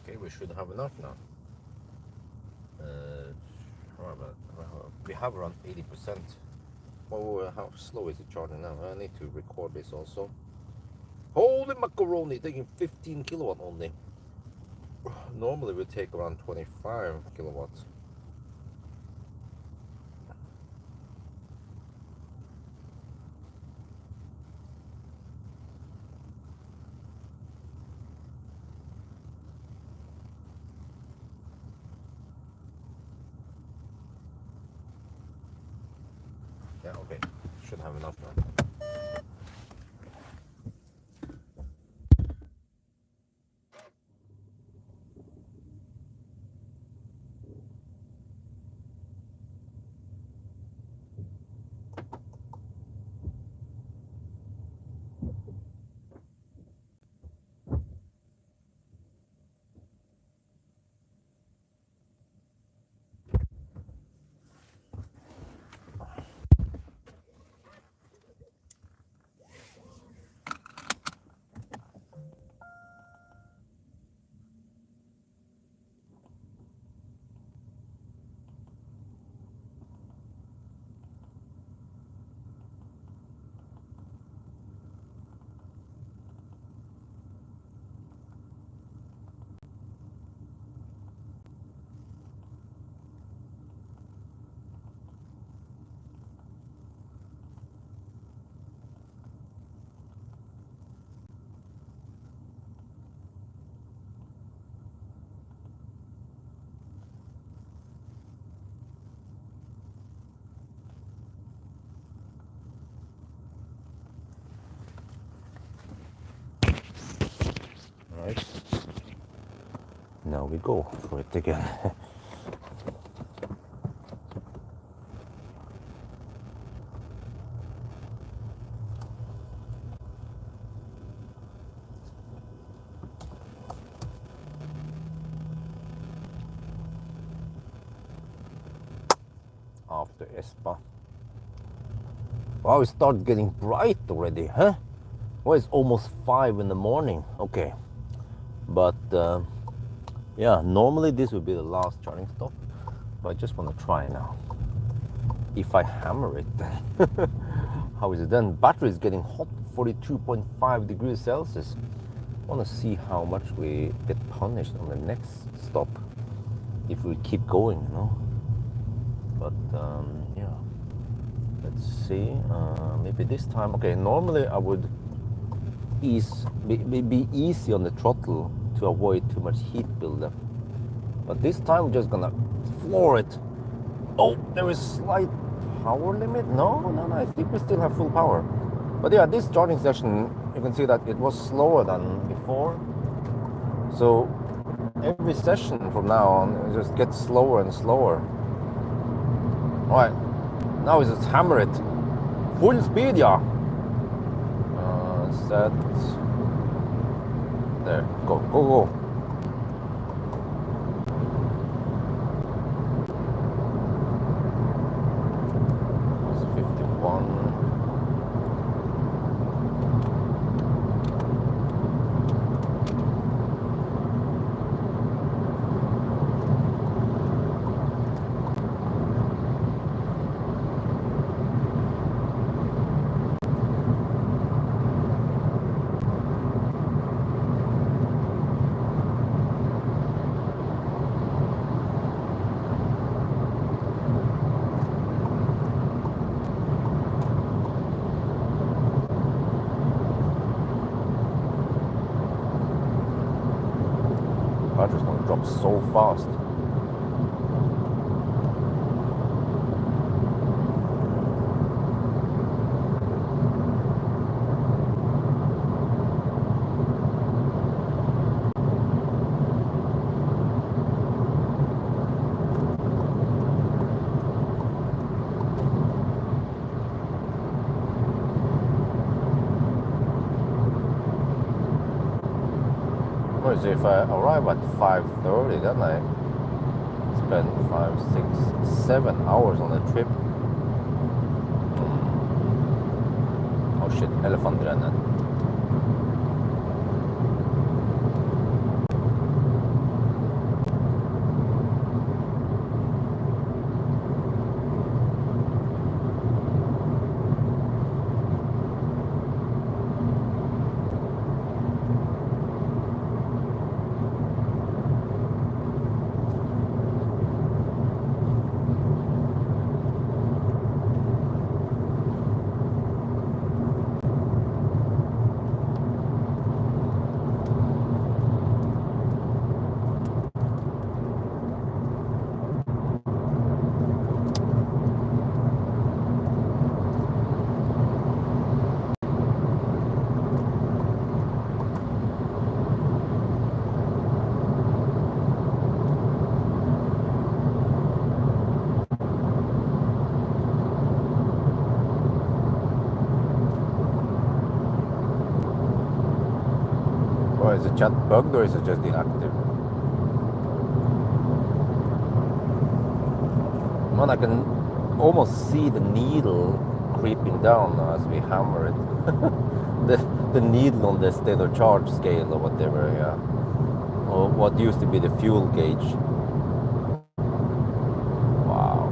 Okay, we should have enough now. We have around 80%. Oh, how slow is it charging now? I need to record this also. Holy macaroni, taking 15 kilowatt only. Normally we take around 25 kilowatts. Yeah, okay. Should have enough now. now we go for it again. After Espa. Wow, it started getting bright already, huh? Well, it's almost 5 in the morning. Okay, but yeah, normally this would be the last charging stop, but I just want to try now. If I hammer it, how is it then? Battery is getting hot, 42.5 degrees Celsius. I want to see how much we get punished on the next stop if we keep going, you know. But yeah, let's see. Maybe this time, okay, normally I would be easy on the throttle to avoid too much heat buildup. But this time we're just gonna floor it. Oh, there is slight power limit? No, I think we still have full power. But yeah, this charging session, you can see that it was slower than before. So every session from now on, it just gets slower and slower. All right, now we just hammer it. Full speed, yeah. Set. There, go. It's 51. Battery's gonna drop so fast. So if I arrive at 5:30, then I spend 5, 6, 7 hours on the trip. Oh shit, elefantrennen. Or is the chat bugged or is it just inactive? Man, I can almost see the needle creeping down as we hammer it. the needle on the state of charge scale or whatever, yeah. Or what used to be the fuel gauge. Wow.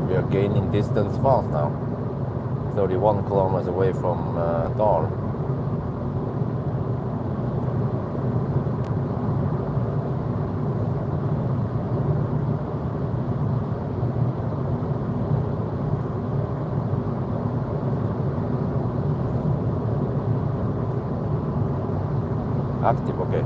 We are gaining distance fast now. 31 kilometers away from Dar. Active, okay.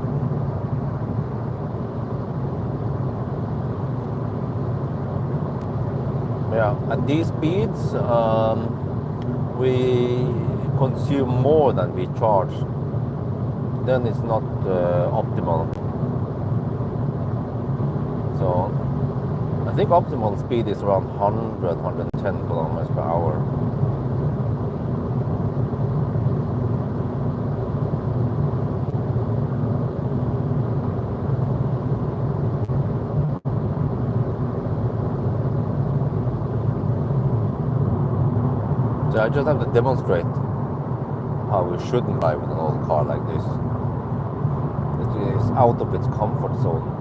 Yeah, at these speeds, we consume more than we charge. Then it's not optimal. So I think optimal speed is around 100, 110 kilometers per hour. So I just have to demonstrate how we shouldn't drive with an old car like this. It is out of its comfort zone.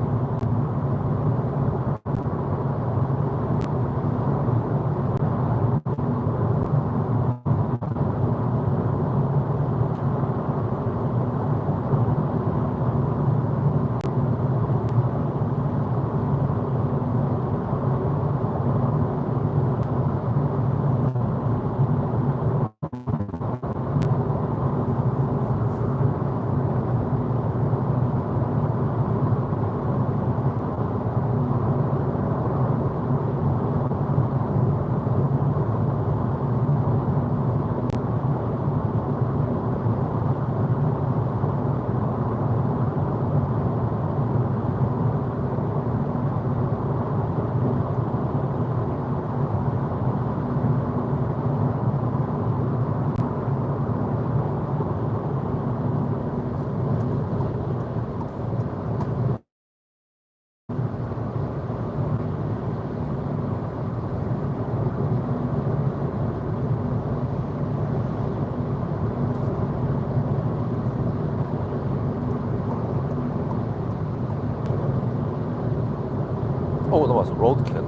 Oh, that was roadkill.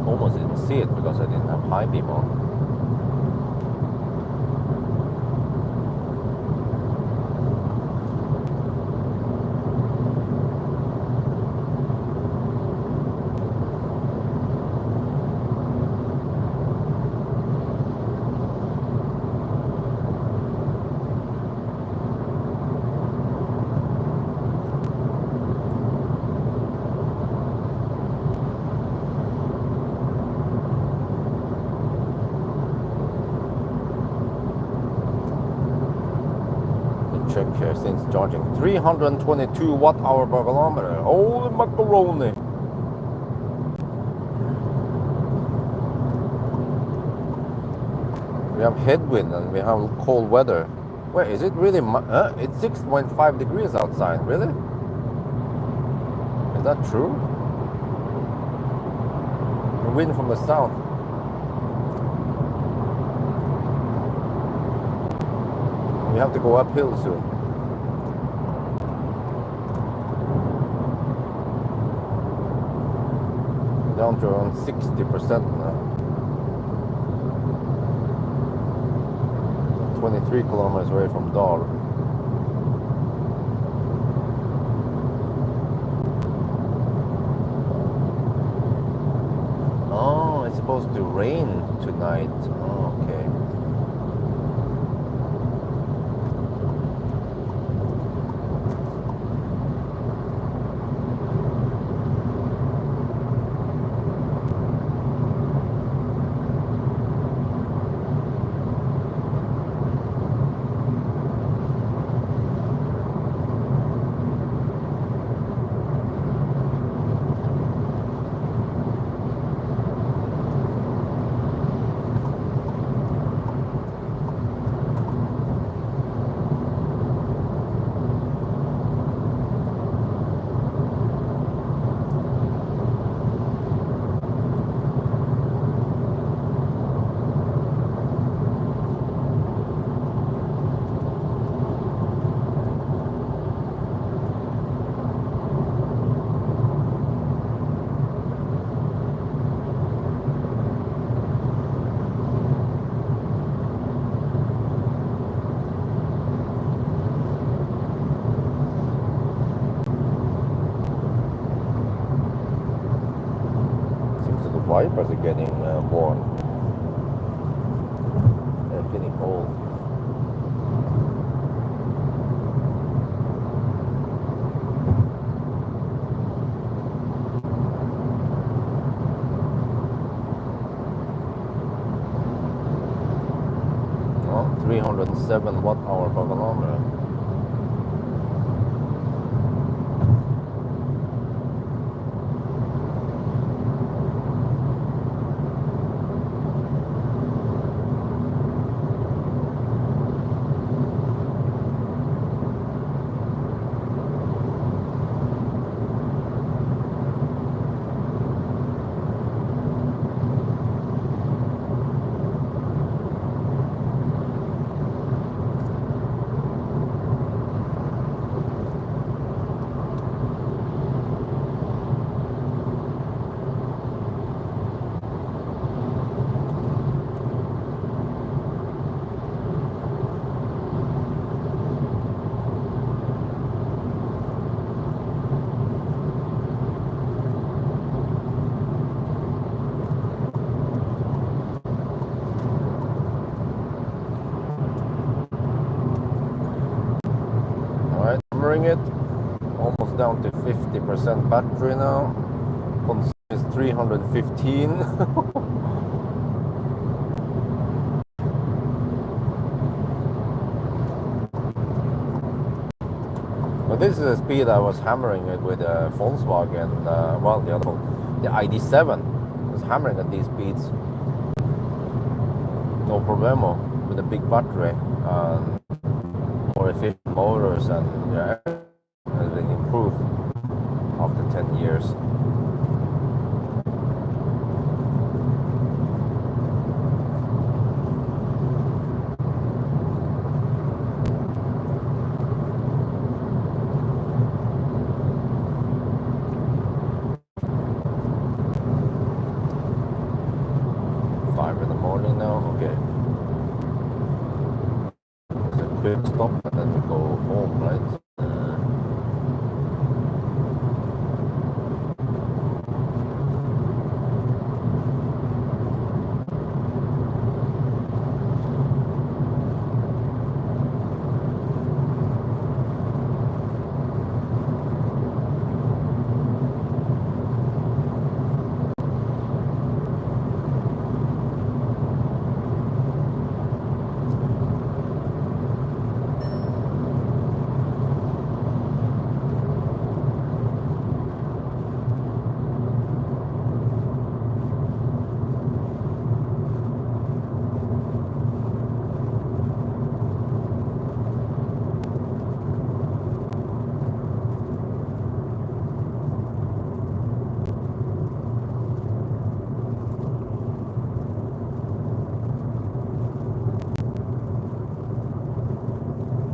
Almost didn't see it because I didn't have high beam on. Check here since charging 322 watt-hour per kilometer. Holy macaroni! We have headwind and we have cold weather. Wait, is it really? It's 6.5 degrees outside. Really? Is that true? The wind from the south. We have to go uphill soon. Down to around 60% now. 23 kilometers away from Dal. Oh, it's supposed to rain tonight. Oh, okay. Wipers are getting worn. They're getting old. 307 watt-hour per kilometer. Alright, numbering it. Almost down to 50% battery now. Consume is 315. But this is the speed I was hammering it with a Volkswagen, well, the other one, the ID7 was hammering at these speeds. No problemo with a big battery, more efficient motors, and yeah, everything improved after 10 years. Stop and then we go home, right?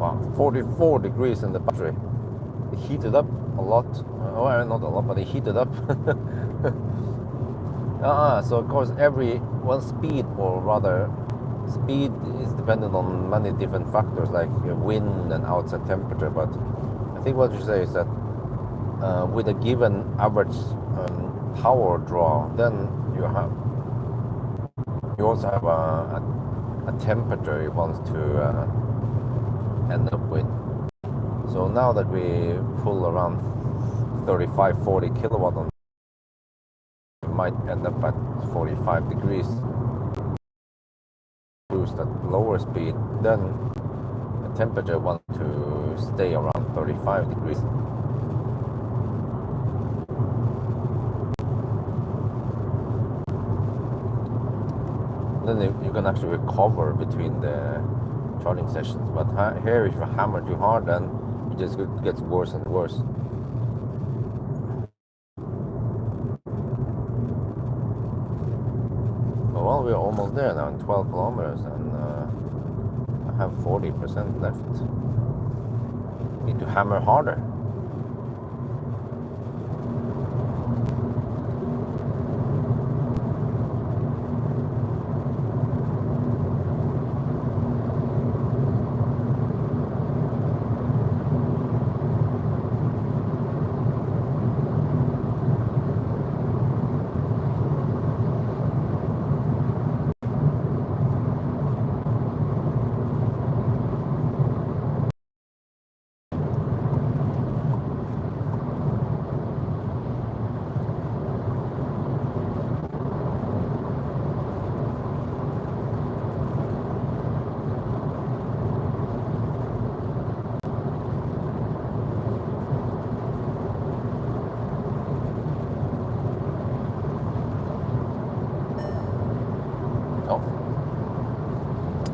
Wow, 44 degrees in the battery. It heated up a lot. Well, not a lot, but it heated up. So of course every speed, or rather speed, is dependent on many different factors like wind and outside temperature. But I think what you say is that with a given average power draw, then you also have a temperature you want to end up with. So now that we pull around 35-40 kilowatt on, we might end up at 45 degrees. Boost at lower speed, then the temperature wants to stay around 35 degrees. Then you can actually recover between the charging sessions. But here, if you hammer too hard, then it just gets worse and worse. Well, we're almost there now, in 12 kilometers, and I have 40% left. Need to hammer harder.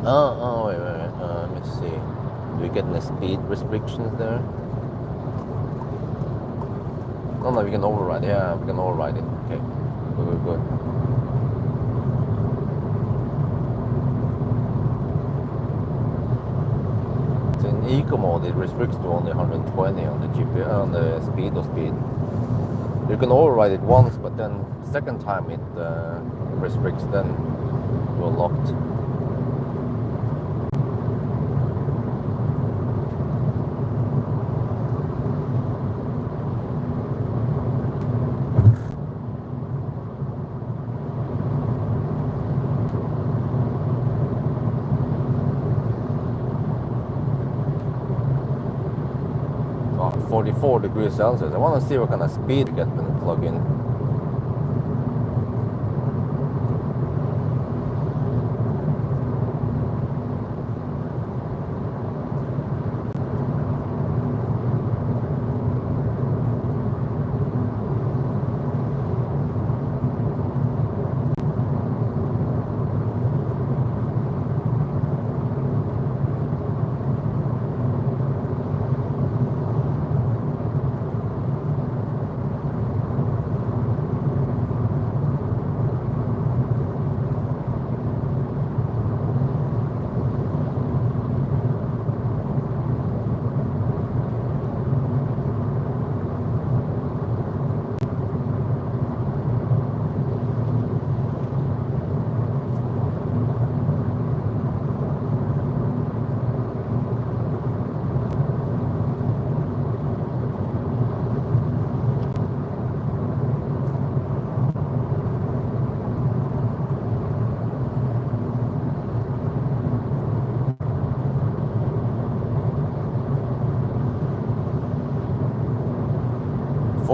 Wait. Let me see. Do we get any speed restrictions there? No, we can override. Yeah, we can override it. Okay, good. So in eco mode, it restricts to only 120 on the GPS, on the speed. You can override it once, but then second time it restricts. Then you're locked. About 44 degrees Celsius. I want to see what kind of speed you get when you plug in.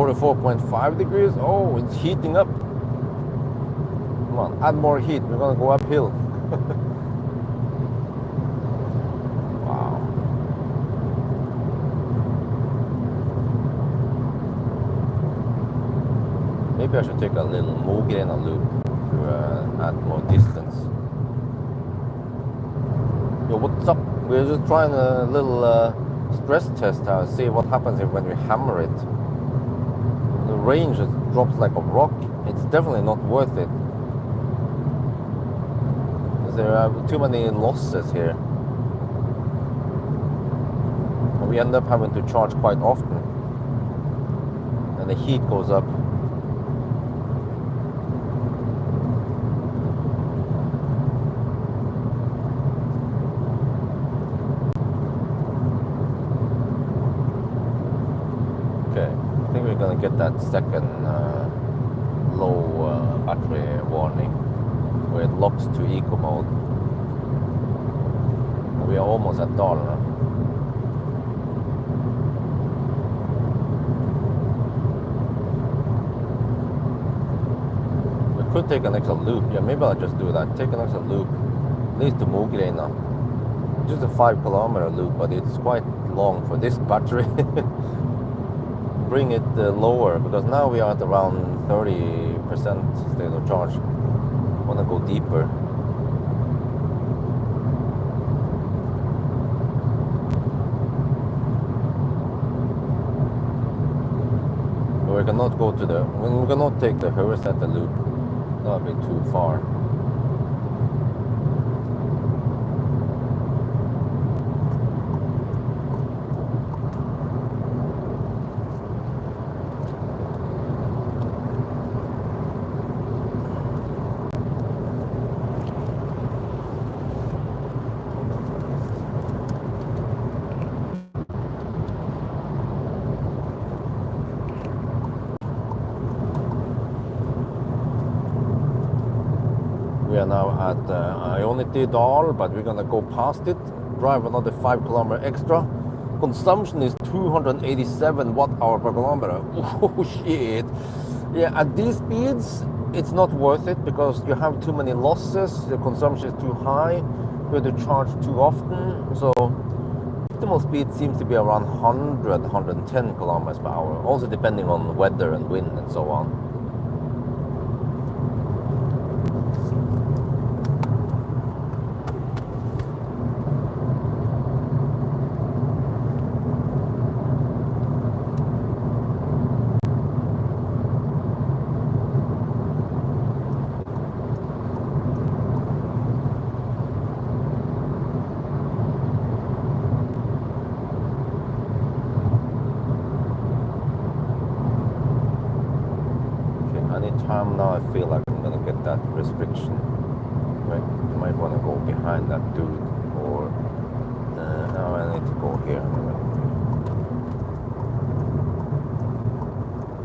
.5 degrees. Oh, it's heating up. Come on, add more heat. We're gonna go uphill. Wow. Maybe I should take a little Mogena loop to add more distance. Yo, what's up? We're just trying a little stress test to see what happens when we hammer it. The range just drops like a rock. It's definitely not worth it. There are too many losses here. And we end up having to charge quite often. And the heat goes up. Okay, I think we're gonna get that second low battery warning where it locks to eco mode. We are almost at Dal now. We could take an extra loop. Yeah, maybe I'll just do that. Take an extra loop, at least to Mogreina. Just a 5 kilometer loop, but it's quite long for this battery. Bring it lower, because now we are at around 30% state of charge. I want to go deeper. We cannot go to we cannot take the Hurricane loop. That would be too far. We are now at Dal, but we're gonna go past it, drive another 5 kilometer extra. Consumption is 287 watt-hour per kilometer. Oh shit! Yeah, at these speeds, it's not worth it because you have too many losses. The consumption is too high. You have to charge too often. So, optimal speed seems to be around 100, 110 kilometers per hour. Also depending on weather and wind and so on. time now, I feel like I'm gonna get that restriction. Right? You might want to go behind that dude, or now I need to go here.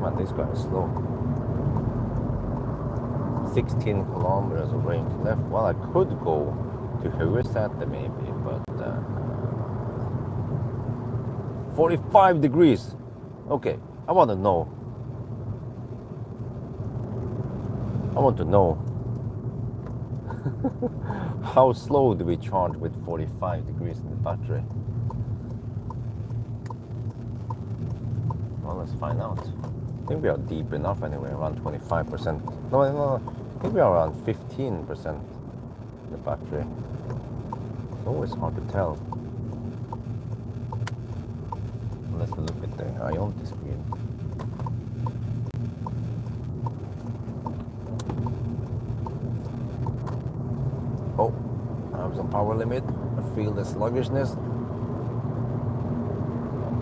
Man, this guy is slow. 16 kilometers of range left. Well, I could go to Hurisate maybe, but 45 degrees. Okay, I want to know. I want to know how slow do we charge with 45 degrees in the battery? Well, let's find out. I think we are deep enough anyway, around 25%. No, I think we are around 15% in the battery. It's always hard to tell. Let's look at the Ionity screen. Oh, I'm some power limit. I feel the sluggishness.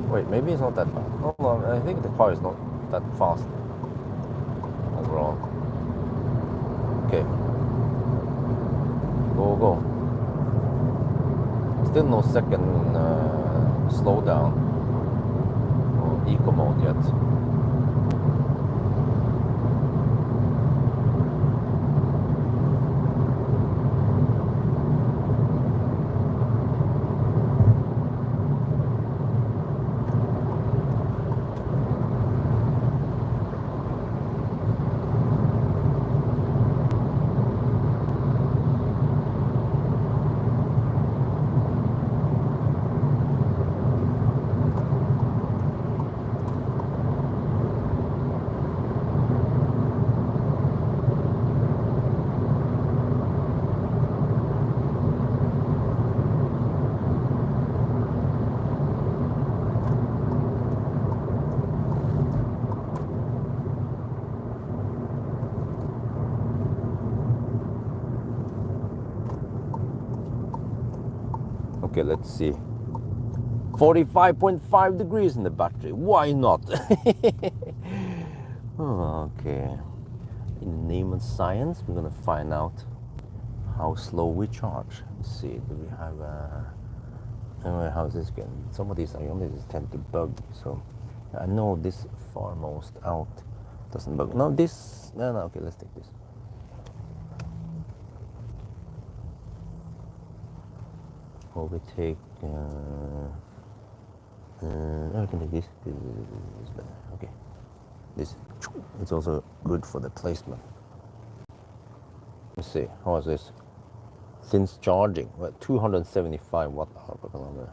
Wait, maybe it's not that bad. No, I think the car is not that fast overall. Okay. Go. Still no second slowdown or eco mode yet. Okay, let's see. 45.5 degrees in the battery. Why not? Okay. In the name of science, we're gonna find out how slow we charge. Let's see. Do we have how's this going? Some of these Ionities tend to bug, so I know this farmost out doesn't bug. No, this. No. Okay, let's take this. Or we take. I can take this. This is better. Okay. This. It's also good for the placement. Let's see. How is this? Since charging, well, 275 watt-hour per kilometer.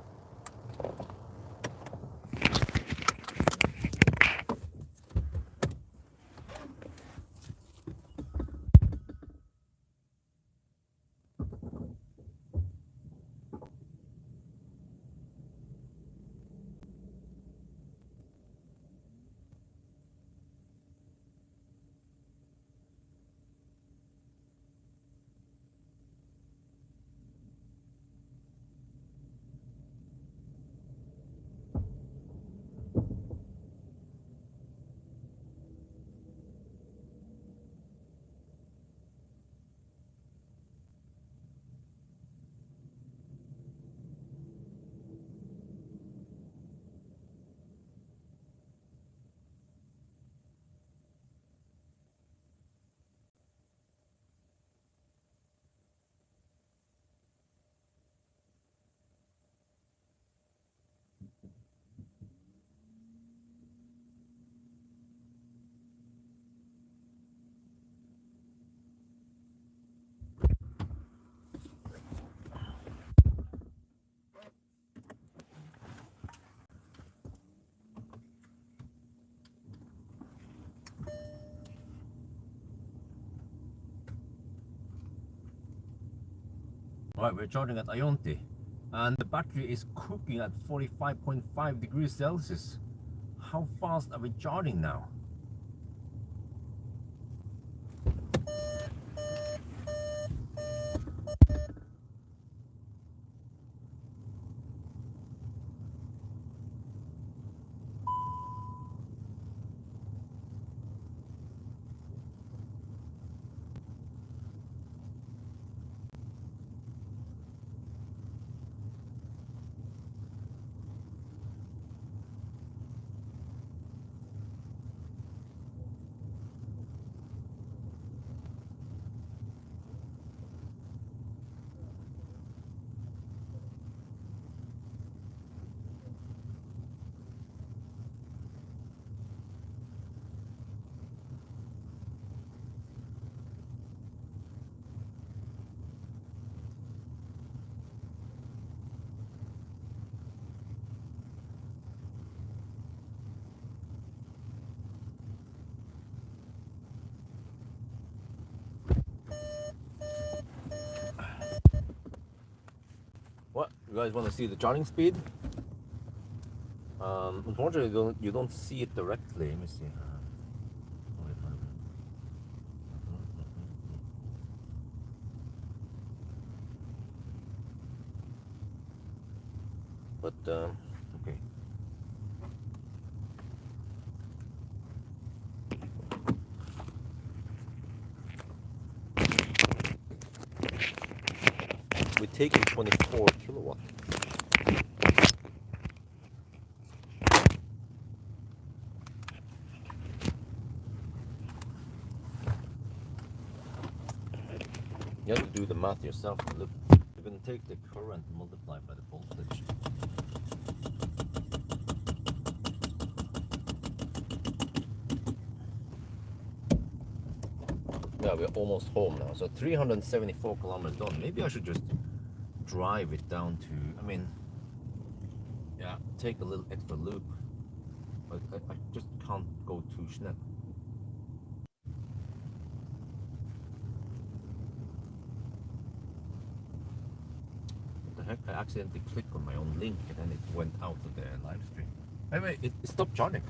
Right, we're charging at Ionity, and the battery is cooking at 45.5 degrees Celsius. How fast are we charging now? You guys want to see the charging speed? Unfortunately, you don't see it directly. Let me see. Wait, wait, wait. But okay. We're taking 24 kilowatt. You have to do the math yourself. Look, you're going to take the current multiplied by the voltage. Yeah, we're almost home now. So 374 kilometers done. Maybe I should just drive it down to, I mean, yeah, take a little extra loop. But I just can't go too snap. What the heck? I accidentally clicked on my own link and then it went out of the live stream. Anyway, it stopped charging.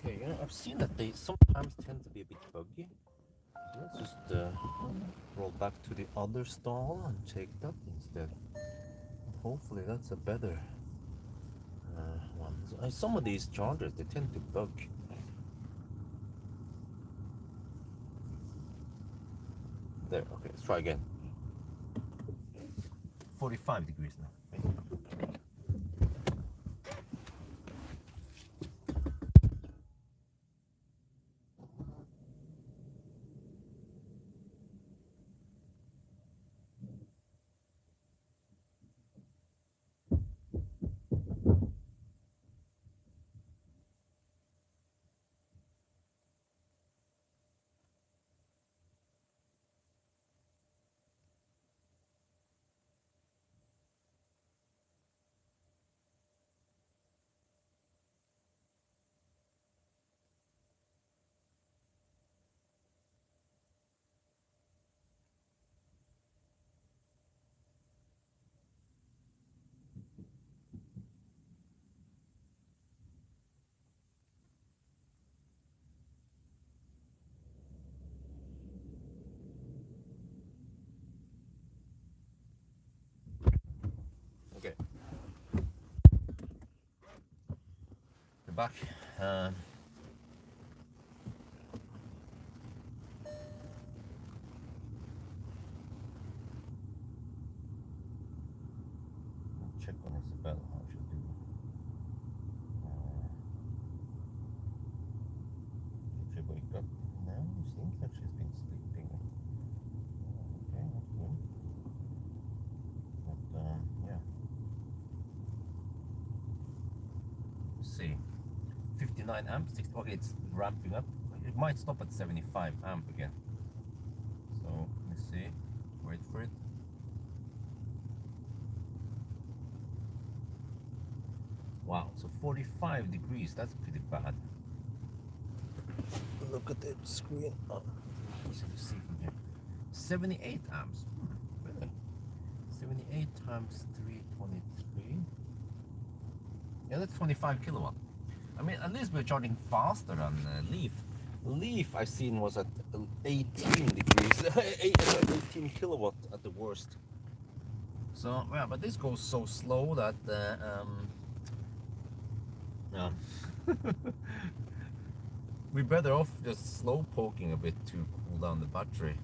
Okay, you know, I've seen that they sometimes tend to be a bit buggy. Let's just roll back to the other stall and take that instead. Hopefully that's a better one. Some of these chargers, they tend to bug. There, okay, let's try again. 45 degrees now. Okay. We're back. Check on Isabel, how she's doing. Did she wake up? No, it seems like she's been sleeping. Okay, that's good. But yeah. Let's see. 59 amps. Okay, it's ramping up. It might stop at 75 amp again. So let's see. Wait for it. Wow, so 45 degrees, that's pretty bad. Look at the screen. Oh, easy to see from here. 78 amps. Really? 78 times 323. Yeah, that's 25 kilowatt. I mean, at least we're charging faster than Leaf. Leaf I've seen was at 18 degrees, 18 kilowatt at the worst. So yeah, but this goes so slow that yeah. We're better off just slow poking a bit to cool down the battery.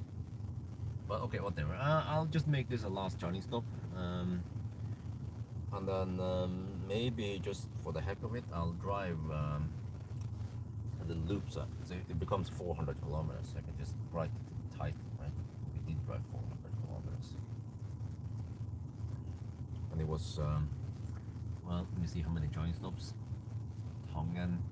But okay, whatever. I'll just make this a last charging stop, and then maybe just for the heck of it, I'll drive the loops up. So it becomes 400 kilometers. I can just write it tight, right? We did drive 400 kilometers, and it was well. Let me see how many charging stops. Tongan,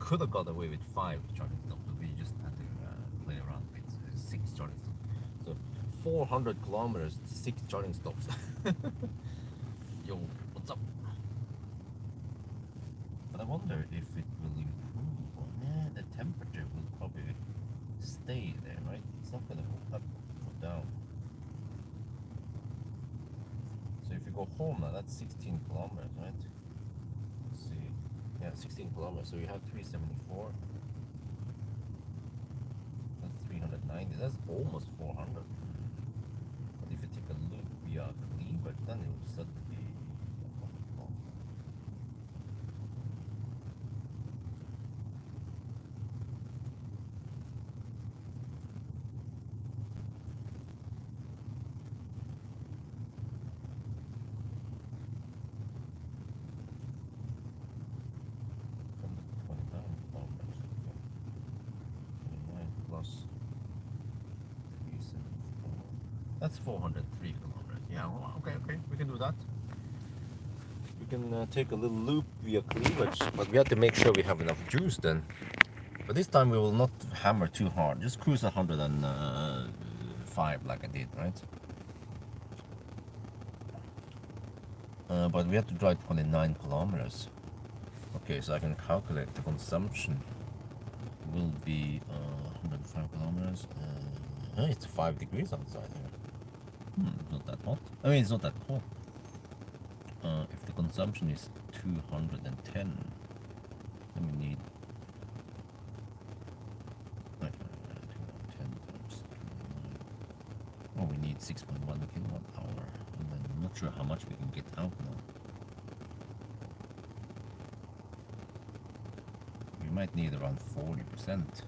could have got away with 5 charging stops, but we just had to play around with 6 charging stops. So 400 kilometers, 6 charging stops. Yo, what's up? But I wonder if it will improve or the temperature will probably stay there, right? It's not gonna go up or down. So if you go home now, that's 16 kilometers, right? Let's see. Yeah, 16 kilometers. So you have 374. That's 390. That's almost 400. But if you take a loop via Cleveland, then it will suddenly be. That's 403 kilometers. Yeah, well, okay, we can do that. We can take a little loop via cleavage, but we have to make sure we have enough juice then. But this time we will not hammer too hard. Just cruise 105 like I did, right? But we have to drive 29 kilometers. Okay, so I can calculate the consumption will be 105 kilometers. It's 5 degrees outside here. It's not that hot. I mean, it's not that cold. If the consumption is 210, then we need 210 times 29. Oh, we need 6.1 kilowatt hour. And then I'm not sure how much we can get out now. We might need around 40%,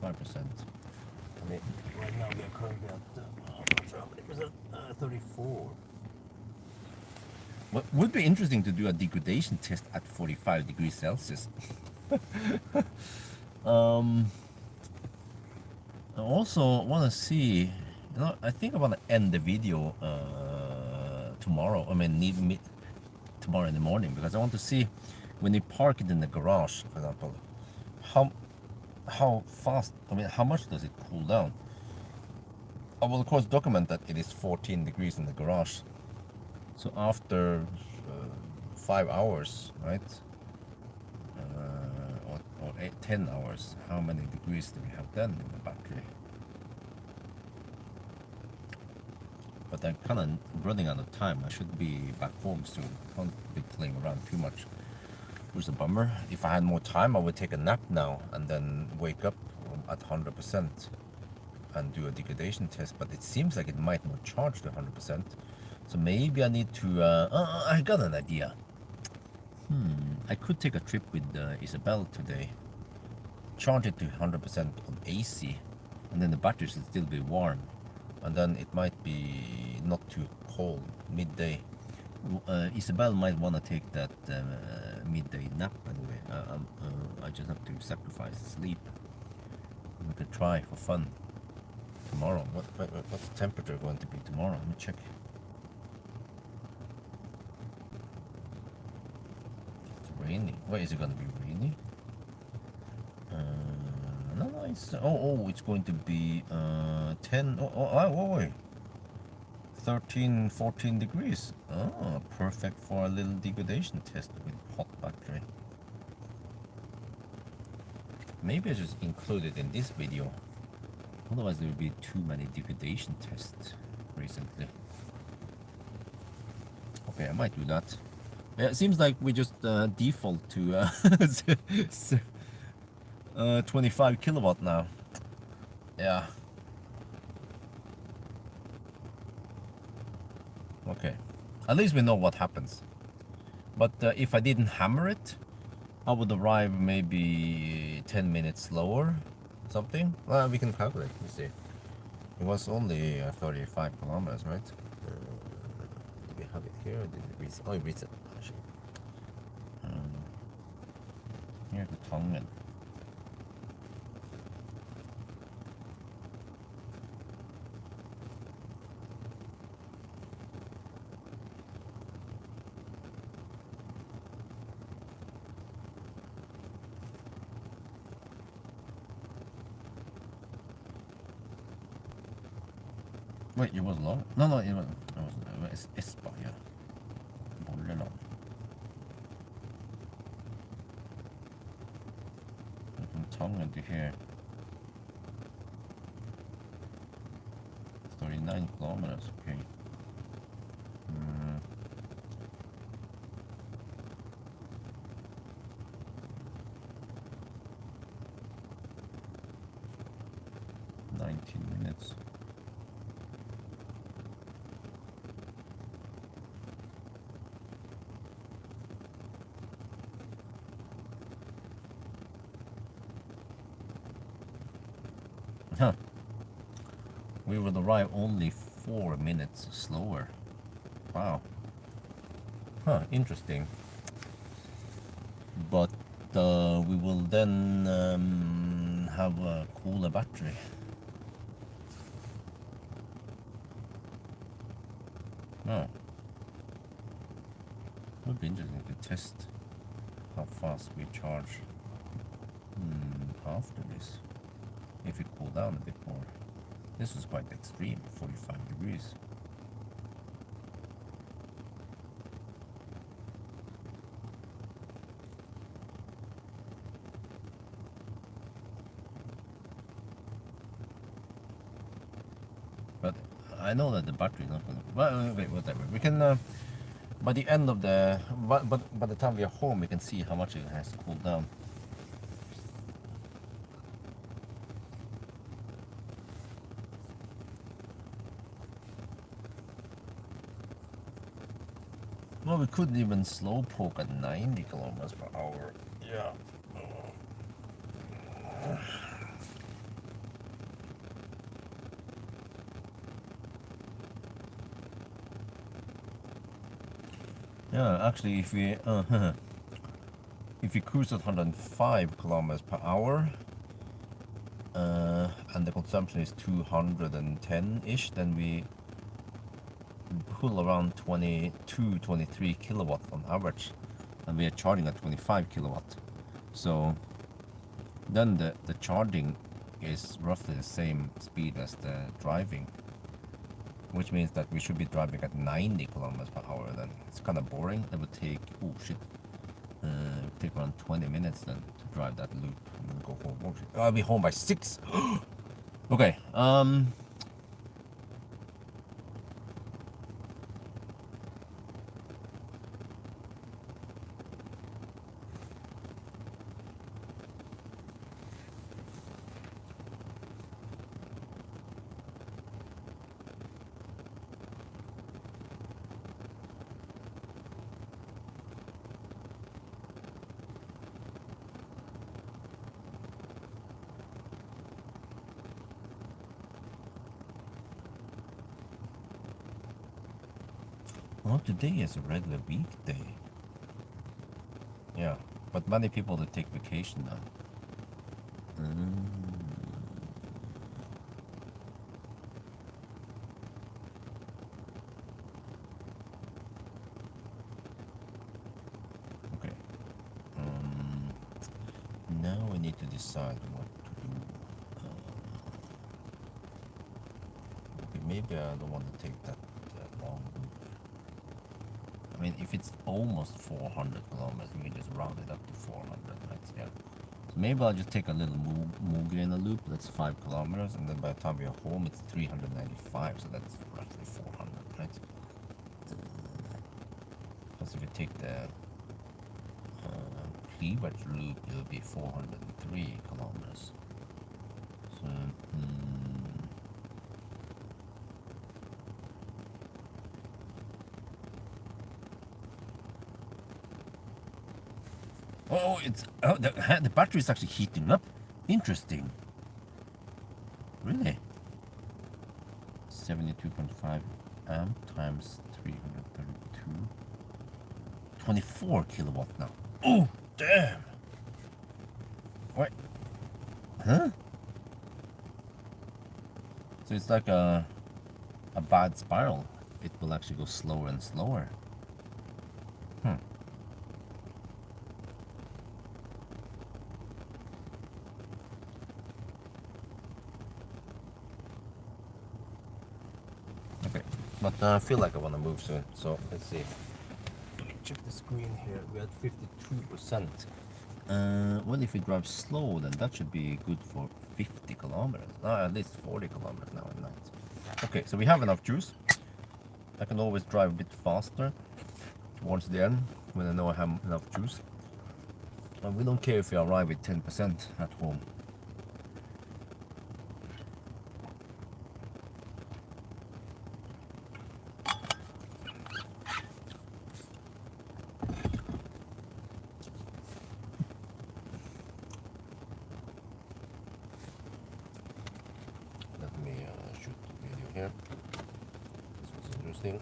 45%. I mean, right now we are currently at how many percent? 34. What would be interesting to do a degradation test at 45 degrees Celsius. I also want to see, I think I want to end the video tomorrow. I mean, tomorrow in the morning, because I want to see when you park it in the garage, for example, how fast, I mean, how much does it cool down? I will of course document that it is 14 degrees in the garage. So after 5 hours, right, or 10 hours, how many degrees do we have then in the battery? But I'm kind of running out of time. I should be back home soon. Can't be playing around too much. Which is a bummer. If I had more time, I would take a nap now and then wake up at 100% and do a degradation test. But it seems like it might not charge to 100%. So maybe I need to. I got an idea. I could take a trip with Isabel today. Charge it to 100% on AC, and then the battery should still be warm, and then it might be not too cold midday. Isabel might want to take that midday nap anyway. I just have to sacrifice sleep. We could try for fun tomorrow. What's the temperature going to be tomorrow? Let me check. It's rainy. Wait, is it going to be rainy? No, it's it's going to be 10. Wait. 13, 14 degrees. Oh, perfect for a little degradation test with hot battery. Maybe I just include it in this video. Otherwise there will be too many degradation tests recently. Okay, I might do that. Yeah, it seems like we just default to 25 kilowatt now. Yeah. Okay, at least we know what happens. But if I didn't hammer it, I would arrive maybe 10 minutes slower, something. Well, we can calculate. You see, it was only 35 kilometers, right? Did we have it here? Did it reset? Oh, it reset actually. Here to Tongan. Wait, it was long? No, no, it was Espa, yeah. Bolleland. From Tongan to here. 39 kilometers, okay. Mm. Minutes. Huh. We will arrive only 4 minutes slower. Wow. Huh, interesting. But we will then have a cooler battery. Oh. Would be interesting to test how fast we charge after this. If we cool down a bit more. This is quite extreme, 45 degrees. But I know that the battery is not going to. Well, wait, whatever. We can. By the end of the. But by the time we are home, we can see how much it has to cool down. Well, we could even slow poke at 90 kilometers per hour. Yeah. Yeah, actually, if we cruise at 105 kilometers per hour, and the consumption is 210-ish, then we pull around 22, 23 kilowatt on average, and we are charging at 25 kilowatt. So then the charging is roughly the same speed as the driving, which means that we should be driving at 90 kilometers per hour. Then it's kind of boring. It would take it would take around 20 minutes then to drive that loop and then go home. Oh, shit. I'll be home by 6. Okay. Well, today is a regular weekday. Yeah, but many people that take vacation now. Okay. Now we need to decide what to do. Okay, maybe I don't want to take that long route. I mean, if it's almost 400 kilometers, we can just round it up to 400, right? Yeah. So maybe I'll just take a little Mugrena loop, that's 5 kilometers, and then by the time we're home, it's 395, so that's roughly 400, right? Plus, if you take the kWh loop, it'll be 403 kilometers. So, oh, the battery is actually heating up. Interesting. Really? 72.5 amp times 332. 24 kilowatt now. Oh, damn. Wait. Huh? So it's like a bad spiral. It will actually go slower and slower. But I feel like I want to move soon. So let's see. Let me check the screen here. We're at 52%. Well, if we drive slow, then that should be good for 50 kilometers. No, at least 40 kilometers now at night. Okay, so we have enough juice. I can always drive a bit faster towards the end when I know I have enough juice. And we don't care if we arrive with 10% at home. Let me shoot the video here. This was interesting.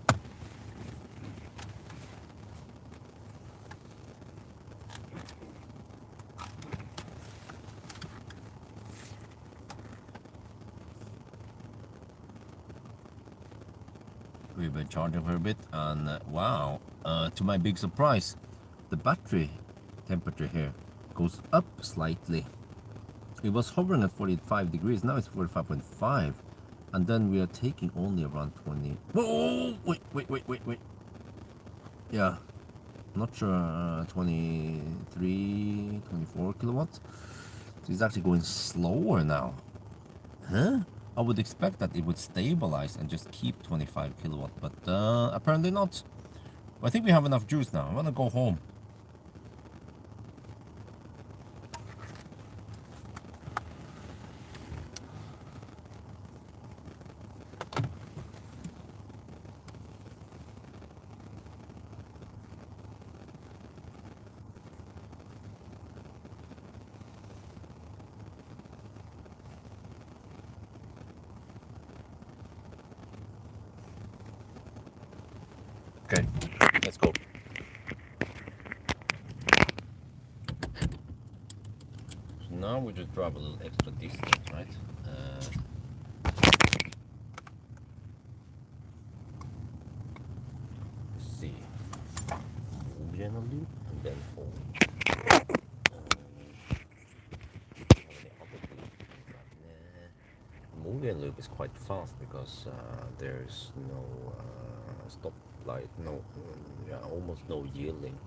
We've been charging for a bit, and wow, to my big surprise, the battery temperature here goes up slightly. It was hovering at 45 degrees, now it's 45.5, and then we are taking only around 20. Whoa, wait. Yeah, not sure, 23, 24 kilowatts. So it's actually going slower now. Huh? I would expect that it would stabilize and just keep 25 kilowatt, but apparently not. I think we have enough juice now. I want to go home. Okay, let's go. So now we just drive a little extra distance, right? Let's see. Move in a loop and then hold. Moving loop is quite fast because there's no stop light, almost no yielding.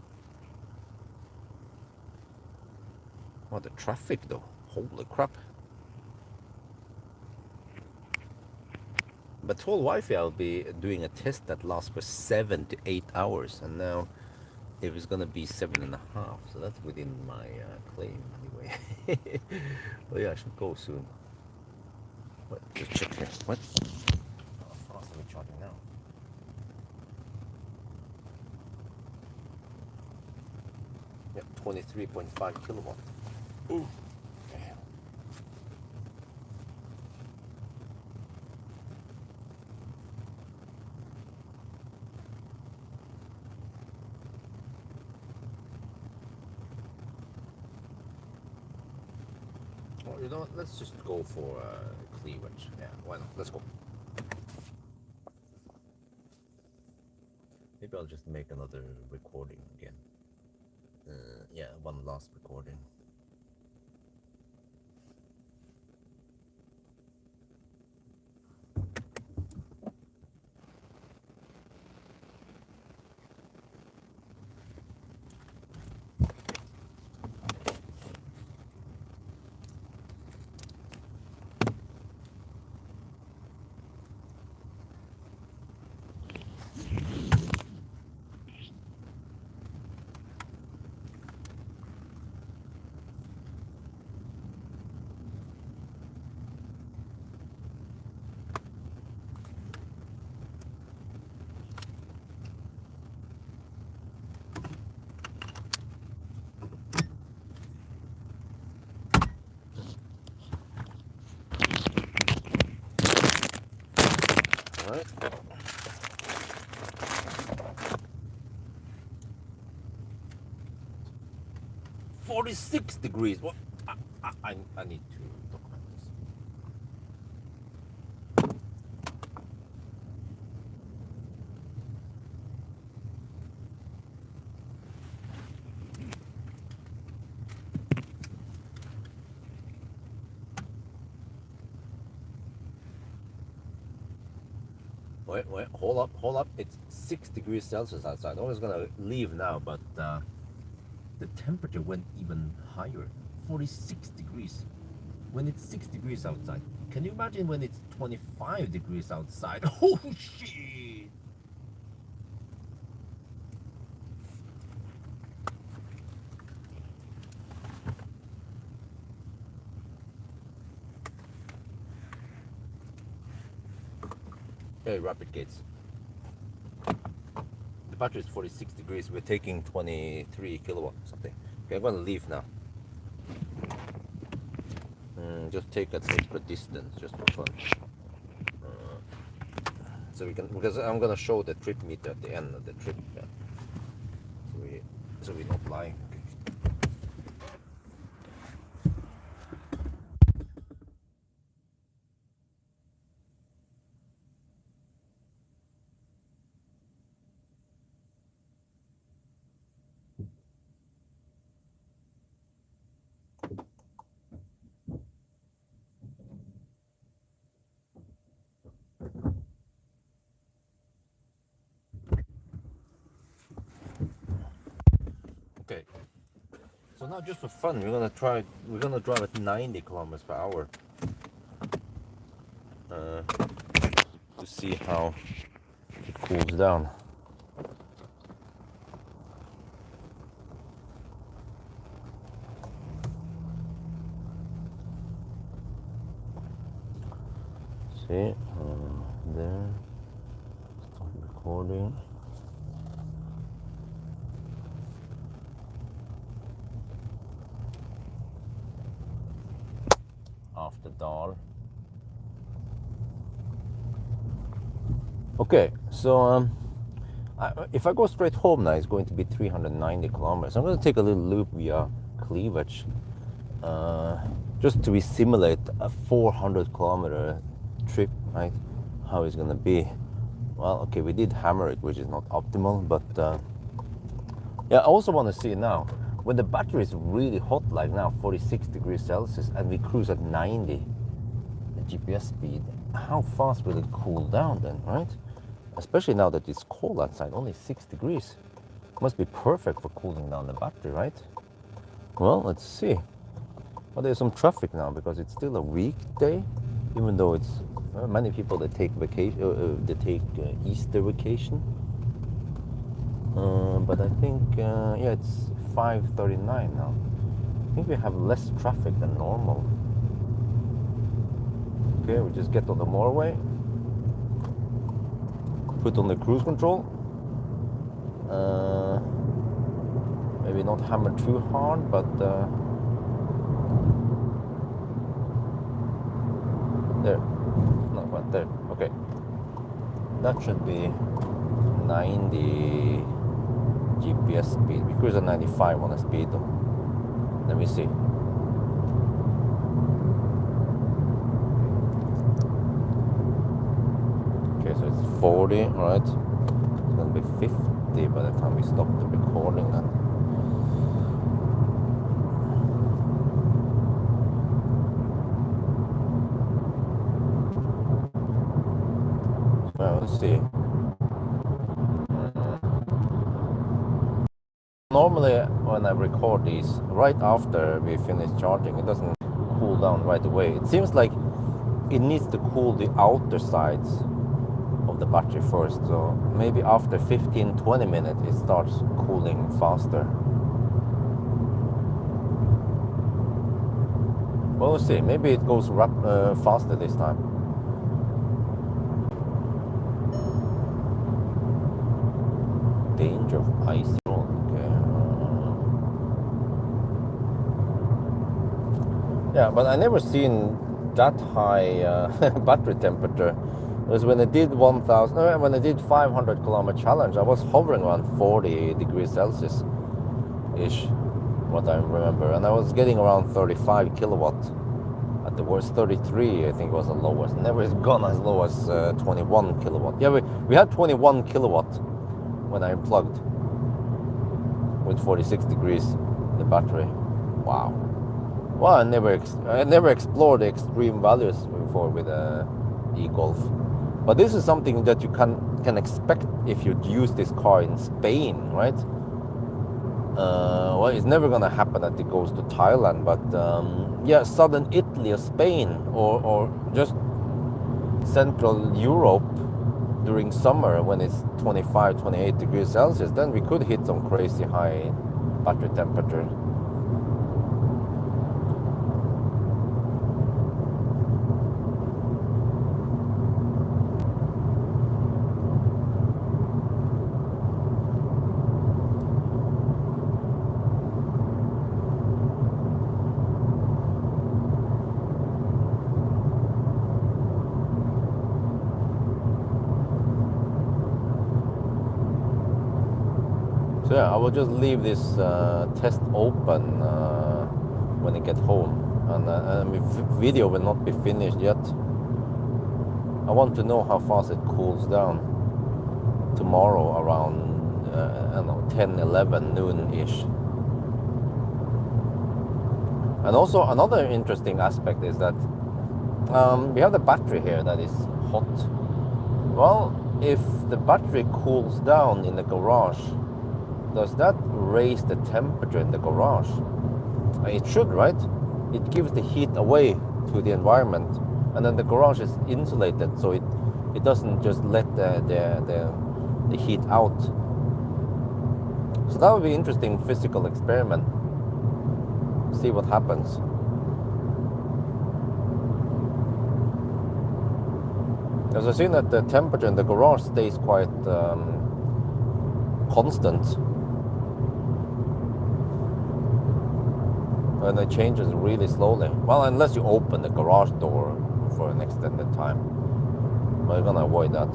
Oh, the traffic though, holy crap. But full Wi-Fi, I'll be doing a test that lasts for 7 to 8 hours, and now it was gonna be 7.5, so that's within my claim anyway. Well, yeah, I should go soon. What? Just check here. What? How fast are we charging now? Yeah, 23.5 kilowatt. Ooh. Damn. Well, you know what? Let's just go for cleavage. Yeah, why not? Let's go. Maybe I'll just make another recording again. Yeah, one last recording. All right. 46 degrees. What? I need to document this. Wait, hold up. It's 6 degrees Celsius outside. I was gonna leave now, but the temperature went even higher. 46 degrees. When it's 6 degrees outside. Can you imagine when it's 25 degrees outside? Oh shit! Hey, rapid gates. The battery is 46 degrees. We're taking 23 kilowatt something. Okay, I'm gonna leave now. Just take an extra distance, just for fun. So we can, because I'm gonna show the trip meter at the end of the trip. Yeah. So we're not lying. Okay. So now just for fun, we're gonna drive at 90 kilometers per hour. To see how it cools down. See, there, start recording. Alvdal. Okay, so if I go straight home now, it's going to be 390 kilometers. I'm going to take a little loop via Cleavage, just to simulate a 400 kilometer trip, right? How it's going to be. Well, okay, we did hammer it, which is not optimal, but yeah, I also want to see now, when the battery is really hot like now, 46 degrees Celsius, and we cruise at 90, the GPS speed, how fast will it cool down then, right? Especially now that it's cold outside, only 6 degrees. Must be perfect for cooling down the battery, right? Well, let's see. Well, there's some traffic now because it's still a weekday, even though it's many people that take vacation, they take Easter vacation. But I think, yeah, it's 5:39 now. I think we have less traffic than normal. Okay, we just get on the motorway. Put on the cruise control. Maybe not hammer too hard, but there. No, but there. Okay. That should be 90 GPS speed. We cruise at 95 on a speed though. Let me see. Okay, so it's 40, right? It's gonna be 50 by the time we stop the recording then. Well, let's see. Normally when I record these, right after we finish charging, it doesn't cool down right away. It seems like it needs to cool the outer sides of the battery first, so maybe after 15-20 minutes it starts cooling faster. Well, we'll see. Maybe it goes faster this time. Danger of icy road. Okay. Yeah, but I never seen that high battery temperature. Because when I did 500 kilometer challenge, I was hovering around 40 degrees Celsius ish, what I remember, and I was getting around 35 kilowatt at the worst. 33 I think was the lowest. Never gone as low as 21 kilowatt. Yeah, we had 21 kilowatt when I unplugged with 46 degrees the battery. Wow. Well, I never explored the extreme values before with e-Golf. But this is something that you can expect if you use this car in Spain, right? Well, it's never gonna happen that it goes to Thailand, but yeah, southern Italy or Spain or just Central Europe during summer when it's 25, 28 degrees Celsius, then we could hit some crazy high battery temperature. So yeah, I will just leave this test open when I get home, and the video will not be finished yet. I want to know how fast it cools down tomorrow around I don't know, 10, 11 noon-ish. And also another interesting aspect is that we have the battery here that is hot. Well, if the battery cools down in the garage, does that raise the temperature in the garage? It should, right? It gives the heat away to the environment, and then the garage is insulated, so it doesn't just let the heat out. So that would be an interesting physical experiment. See what happens. As I've seen that the temperature in the garage stays quite constant. And it changes really slowly. Well, unless you open the garage door for an extended time. But you're gonna avoid that.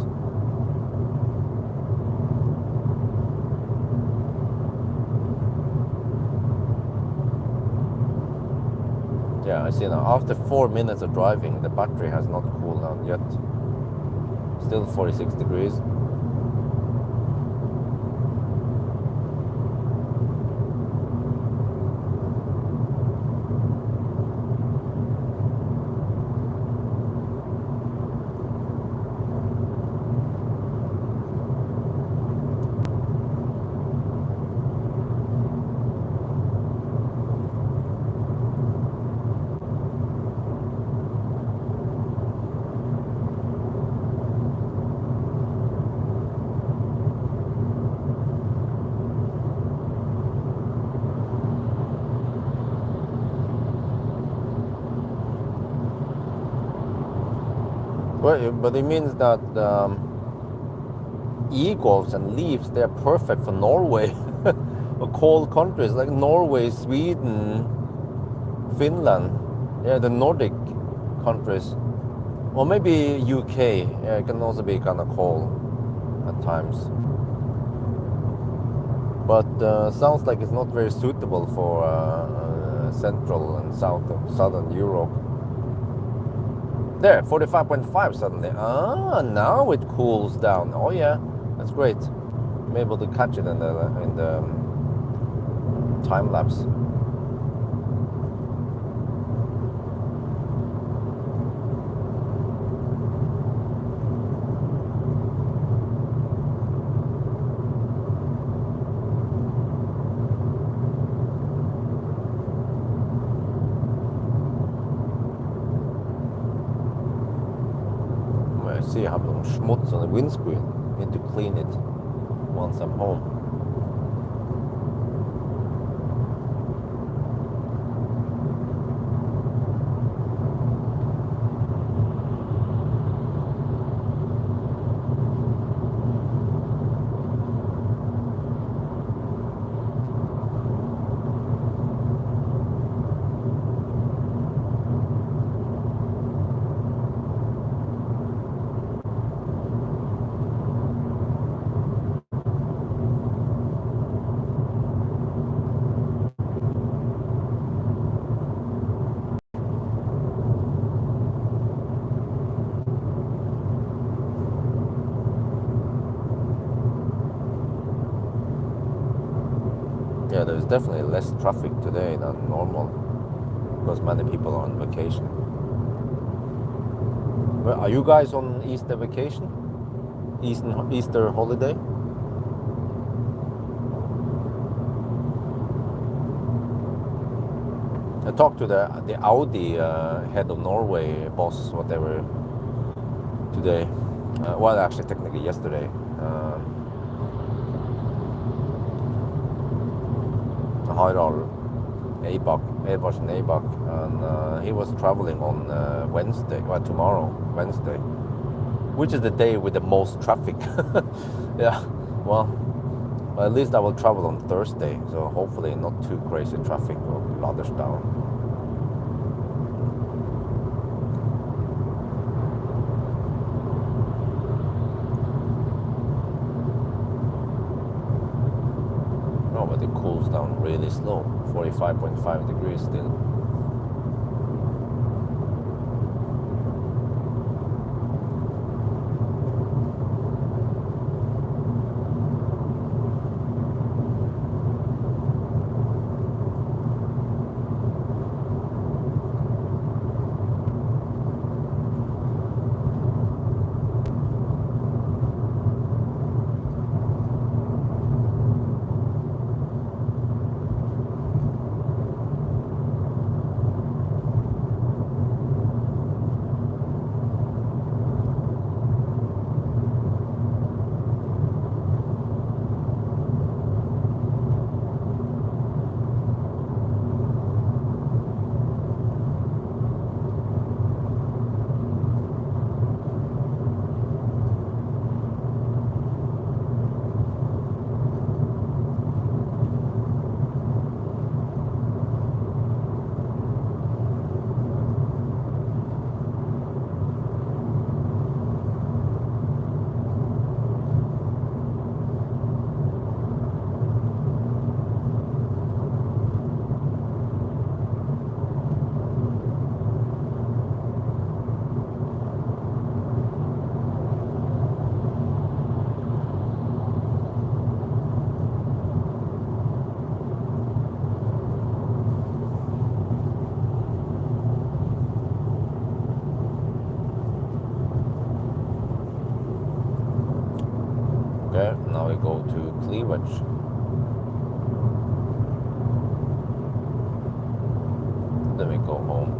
Yeah, I see now. After 4 minutes of driving, the battery has not cooled down yet. Still 46 degrees. But it means that e-golfs and Leafs, they're perfect for Norway. Cold countries like Norway, Sweden, Finland, yeah, the Nordic countries, or maybe UK. Yeah, it can also be kind of cold at times. But sounds like it's not very suitable for Central and Southern Europe. There, 45.5 suddenly. Ah, now it cools down. Oh yeah, that's great. I'm able to catch it in the time lapse. See, I have some schmutz on the windscreen. Need to clean it once I'm home. Yeah, there's definitely less traffic today than normal because many people are on vacation. Well, are you guys on Easter vacation? Easter holiday? I talked to the Audi head of Norway boss, whatever, today. Well, actually, technically yesterday. Harald Edvardsen Eibach, and he was traveling on Wednesday, well, tomorrow, Wednesday, which is the day with the most traffic. Yeah, well, at least I will travel on Thursday, so hopefully not too crazy traffic on Ladersdown. No, but it cools down really slow, 45.5 degrees still. Okay, now we go to Cleavage. Then we go home.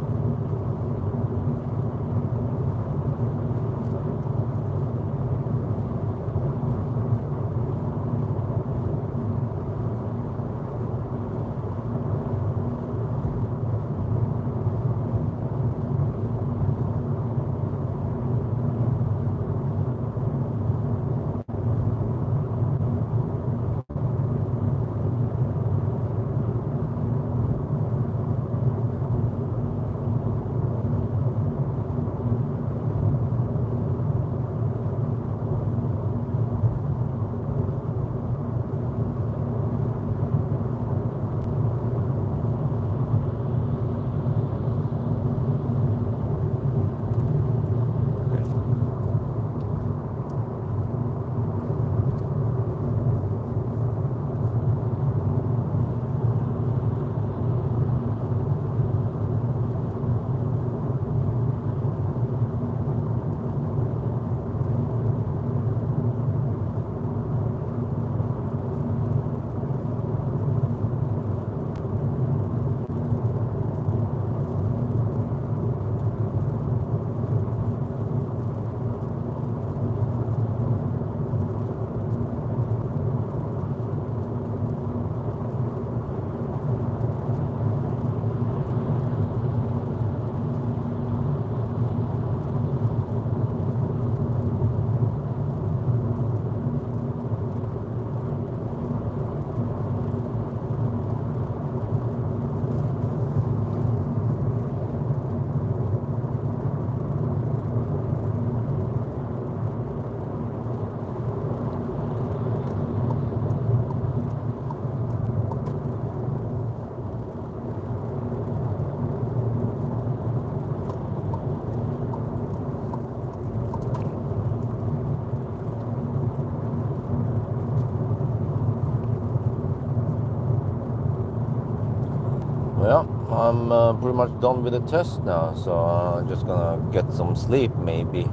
Well, I'm pretty much done with the test now, so I'm just gonna get some sleep maybe.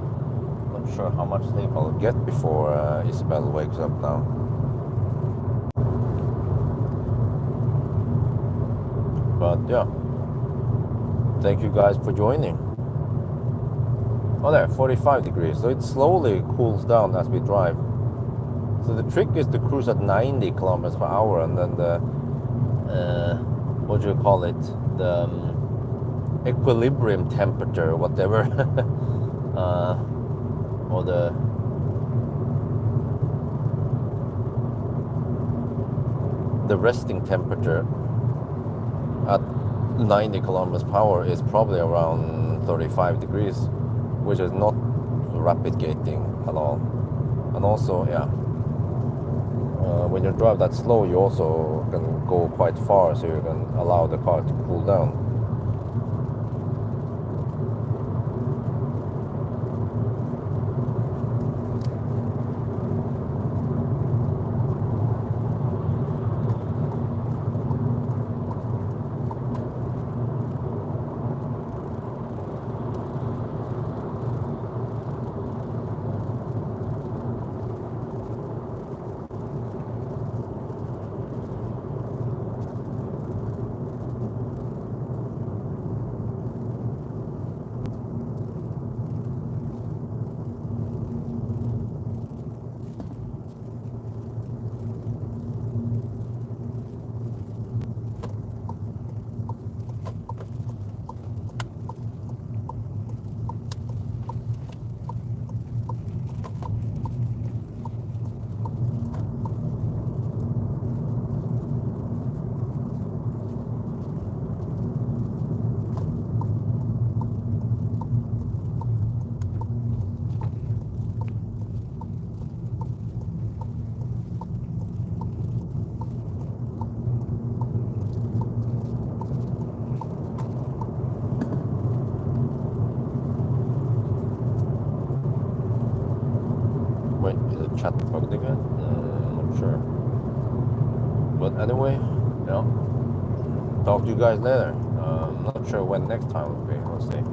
Not sure how much sleep I'll get before Isabel wakes up now. But yeah, thank you guys for joining. Oh, there, 45 degrees. So it slowly cools down as we drive. So the trick is to cruise at 90 kilometers per hour, and then the what do you call it? The equilibrium temperature, whatever, or the resting temperature at 90 kilometers per hour is probably around 35 degrees, which is not rapid gating at all. And also, yeah, when you drive that slow, you also can go quite far, so you can allow the car to cool down. Wait, is the chat bugged again? I'm not sure. But anyway, you know, talk to you guys later. I'm not sure when next time will be. We'll see.